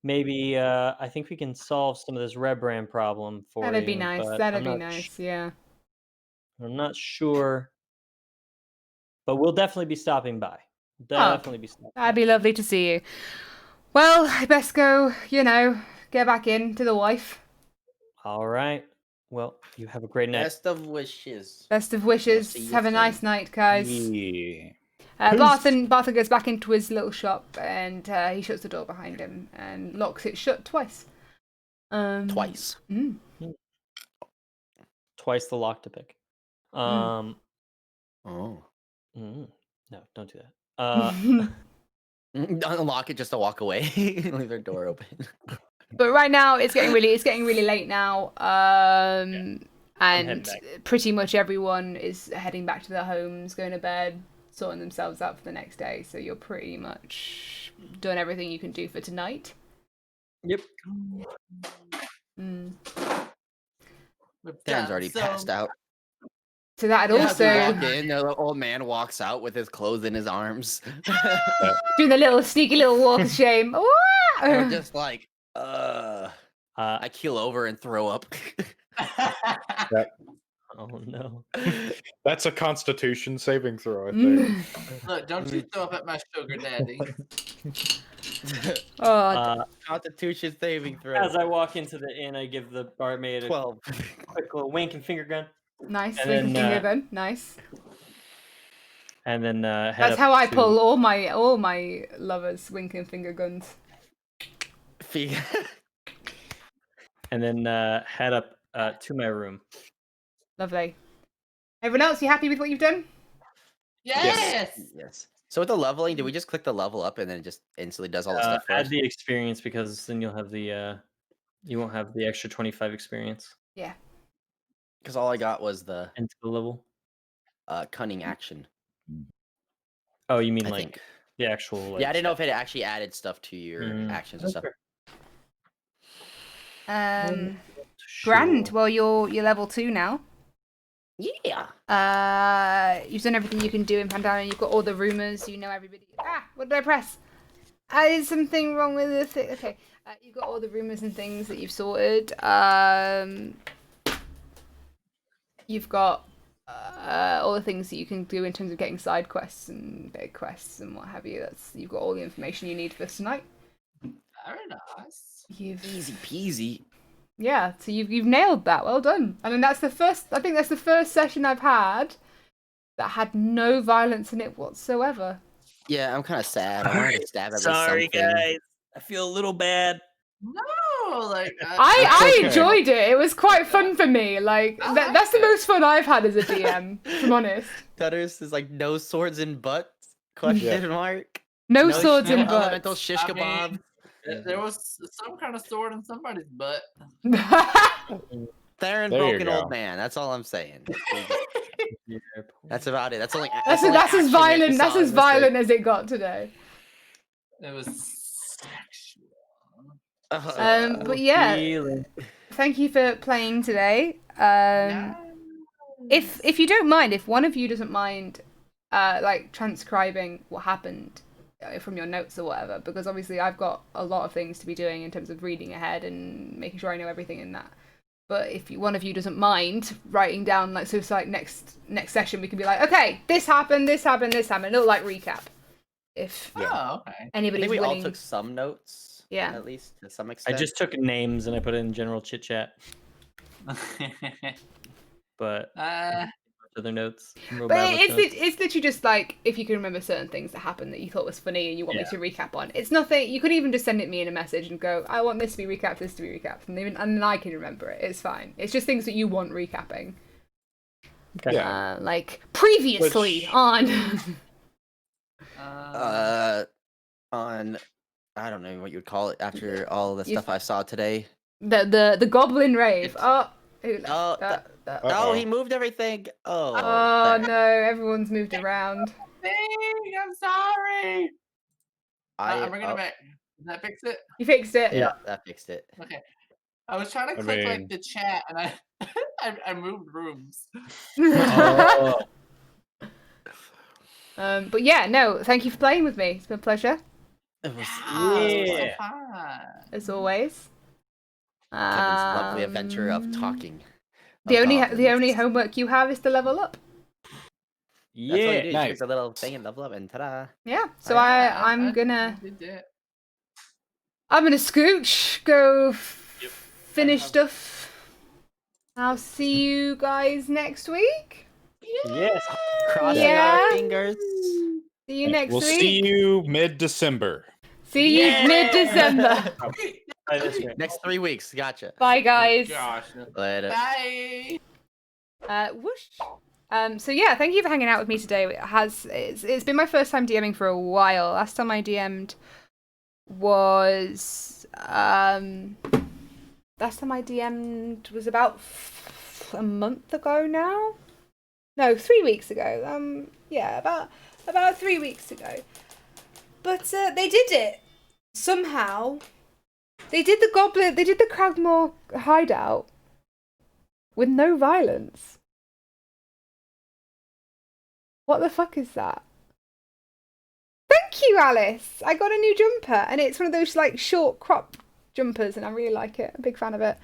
maybe I think we can solve some of this red brand problem for you. That'd be nice. That'd be nice. Yeah. I'm not sure, but we'll definitely be stopping by. That'd be lovely to see you. Well, I best go. Get back in to the wife. All right. Well, you have a great night. Best of wishes. Best of wishes. Have a nice night, guys. Yeah. Barthen goes back into his little shop and he shuts the door behind him and locks it shut twice. Twice. Twice the lock to pick. Oh. No, don't do that. Unlock it just to walk away. Leave their door open. But right now it's getting really late now. And pretty much everyone is heading back to their homes, going to bed, sorting themselves out for the next day. So you're pretty much done everything you can do for tonight. Yep. Darren's already passed out. So that also walk in, the old man walks out with his clothes in his arms, doing the little sneaky little walk of shame. and just I keel over and throw up. Oh no. That's a Constitution saving throw, I think. Look, don't you throw up at my sugar daddy. Constitution saving throw. As I walk into the inn, I give the barmaid a 12. quick little wink and finger gun. Nice, wink and finger gun. Nice. And then that's how I pull all my lovers' wink and finger guns. And then head up to my room. Lovely. Everyone else, you happy with what you've done? Yes. So with the leveling, do we just click the level up and then it just instantly does all the stuff first? Add the experience, because then you'll have the you won't have the extra 25 experience. Yeah. Because all I got was the into the level. Cunning action. Oh, you mean I like think. the actual? Yeah, I didn't know if it actually added stuff to your actions and stuff. Grand. Well, you're level 2 now. Yeah. You've done everything you can do in Phandelver. You've got all the rumors. You know everybody. What did I press? Is something wrong with the thing? Okay. You've got all the rumors and things that you've sorted. You've got all the things that you can do in terms of getting side quests and big quests and what have you. You've got all the information you need for tonight. Very nice. Easy peasy. Yeah, so you've nailed that. Well done. I mean, that's the first. I think that's the first session I've had that had no violence in it whatsoever. Yeah, I'm kind of sad. I wanted to stab at least Sorry, something. guys. I feel a little bad. No, like I okay. enjoyed it. It was quite fun for me. Like I that's the liked it. most fun I've had as a DM. If I'm honest. Tutters is like no swords in butt? Question mark. No swords in elemental butts. shish I mean, kebab. there was some kind of sword in somebody's butt. Theron There broke you an go. old man. That's all I'm saying. That's about it. That's only. That's only as action we violent. saw That's in as this violent as it got today. It was sexual. But yeah, Feeling. thank you for playing today. Yeah. If you don't mind, if one of you doesn't mind, like transcribing what happened from your notes or whatever, because obviously I've got a lot of things to be doing in terms of reading ahead and making sure I know everything in that. But if one of you doesn't mind writing down, like, so it's like next session we can be like, okay, this happened, this happened, this happened. It'll like recap. If Oh, okay. I anybody's think we willing. all took some notes. Yeah. At least to some I extent. just took names and I put it in general chit chat, but other notes. But it's literally just like if you can remember certain things that happened that you thought was funny and you want me to recap on. It's nothing. You could even just send it me in a message and go, "I want this to be recapped, this to be recapped," and then I can remember it. It's fine. It's just things that you want recapping. Okay. Yeah. Like previously on. On I don't know what you would call it after all the stuff I saw today. The Goblin Rave. Oh, oh, he moved everything. Oh no, everyone's moved around. I'm sorry. I'm bringing it back. Did that fix it? You fixed it. Yeah, that fixed it. Okay. I was trying to click like the chat and I moved rooms. But yeah, no, thank you for playing with me. It's been a pleasure. It was So fun. As always. Kevin's lovely adventure of talking. The only homework you have is to level up. Yeah, that's all you do. Nice. You click the little thing and level up, and ta-da! Yeah. So I'm gonna scooch, go finish stuff. I'll see you guys next week. Yes. Crossing our fingers. See you next We'll week. see you mid-December. See you mid-December. Next 3 weeks. Gotcha. Bye, guys. Gosh. Later. Bye. Whoosh. So yeah, thank you for hanging out with me today. It's been my first time DMing for a while. Last time I DM'd was about a month ago now. No, 3 weeks ago. Yeah, about 3 weeks ago. But they did it somehow. They did the Cragmore hideout with no violence. What the fuck is that? Thank you, Alice. I got a new jumper, and it's one of those like short crop jumpers, and I really like it. I'm a big fan of it.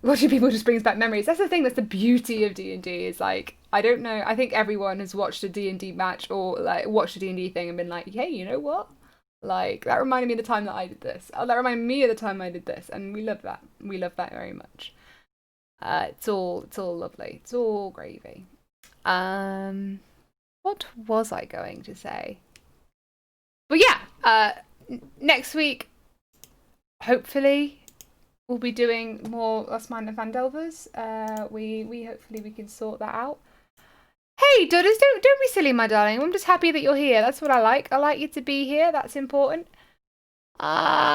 Watching people just brings back memories. That's the thing. That's the beauty of D&D. Is like, I don't know. I think everyone has watched a D&D match or like watched a D&D thing and been like, hey, you know what? Like, that reminded me of the time that I did this. Oh, that reminded me of the time I did this. And we love that. We love that very much. It's all lovely. It's all gravy. What was I going to say? But yeah, next week, hopefully, we'll be doing more Lost Mine and Phandelvers. We hopefully we can sort that out. Hey, Dudders, don't be silly, my darling. I'm just happy that you're here. That's what I like. I like you to be here. That's important. I'm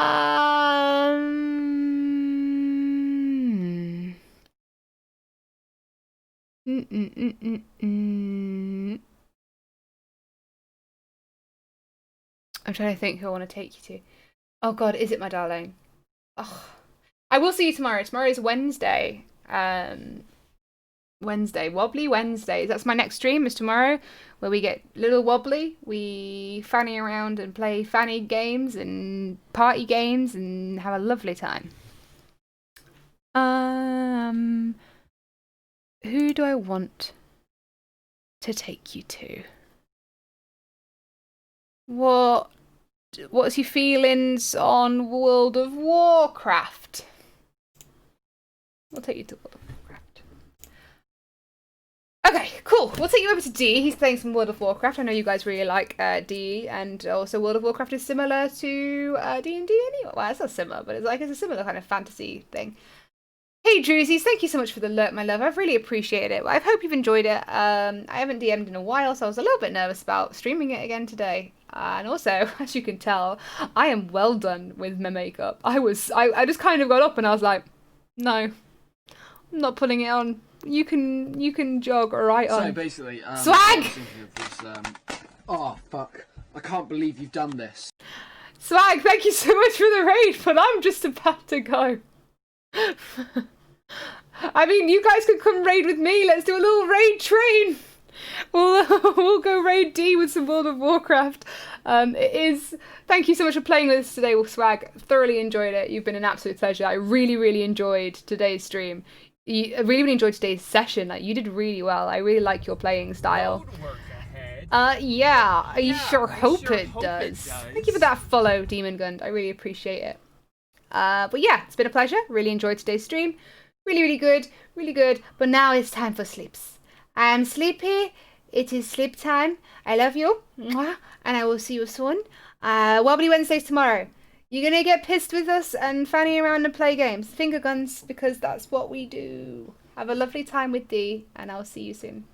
trying to think who I want to take you to. Oh God, is it my darling? Oh, I will see you tomorrow. Tomorrow is Wednesday. Wobbly Wednesdays. That's my next stream, is tomorrow, where we get little wobbly. We fanny around and play fanny games and party games and have a lovely time. Who do I want to take you to? What's your feelings on World of Warcraft? We'll take you to World of Warcraft. Okay, cool. We'll take you over to D. He's playing some World of Warcraft. I know you guys really like D, and also World of Warcraft is similar to D&D anyway. Well, it's not similar, but it's a similar kind of fantasy thing. Hey Druzies, thank you so much for the alert, my love. I've really appreciated it. I hope you've enjoyed it. I haven't DM'd in a while, so I was a little bit nervous about streaming it again today. And also, as you can tell, I am well done with my makeup. I just kind of got up and I was like, no, I'm not putting it on. You can jog right on. So basically, swag. I was thinking of this, oh fuck! I can't believe you've done this. Swag, thank you so much for the raid, but I'm just about to go. I mean, you guys could come raid with me. Let's do a little raid train. We'll go raid D with some World of Warcraft. Thank you so much for playing with us today, Swag. Thoroughly enjoyed it. You've been an absolute pleasure. I really enjoyed today's stream. I really enjoyed today's session. Like, you did really well. I really like your playing style. Yeah, I sure hope it does. Thank you for that follow, Demon Gun. I really appreciate it. But yeah, it's been a pleasure. Really enjoyed today's stream. Really good. But now it's time for sleeps. I am sleepy. It is sleep time. I love you. Mwah. And I will see you soon. Wobbly Wednesdays tomorrow. You're gonna get pissed with us and fanny around and play games. Finger guns, because that's what we do. Have a lovely time with D, and I'll see you soon.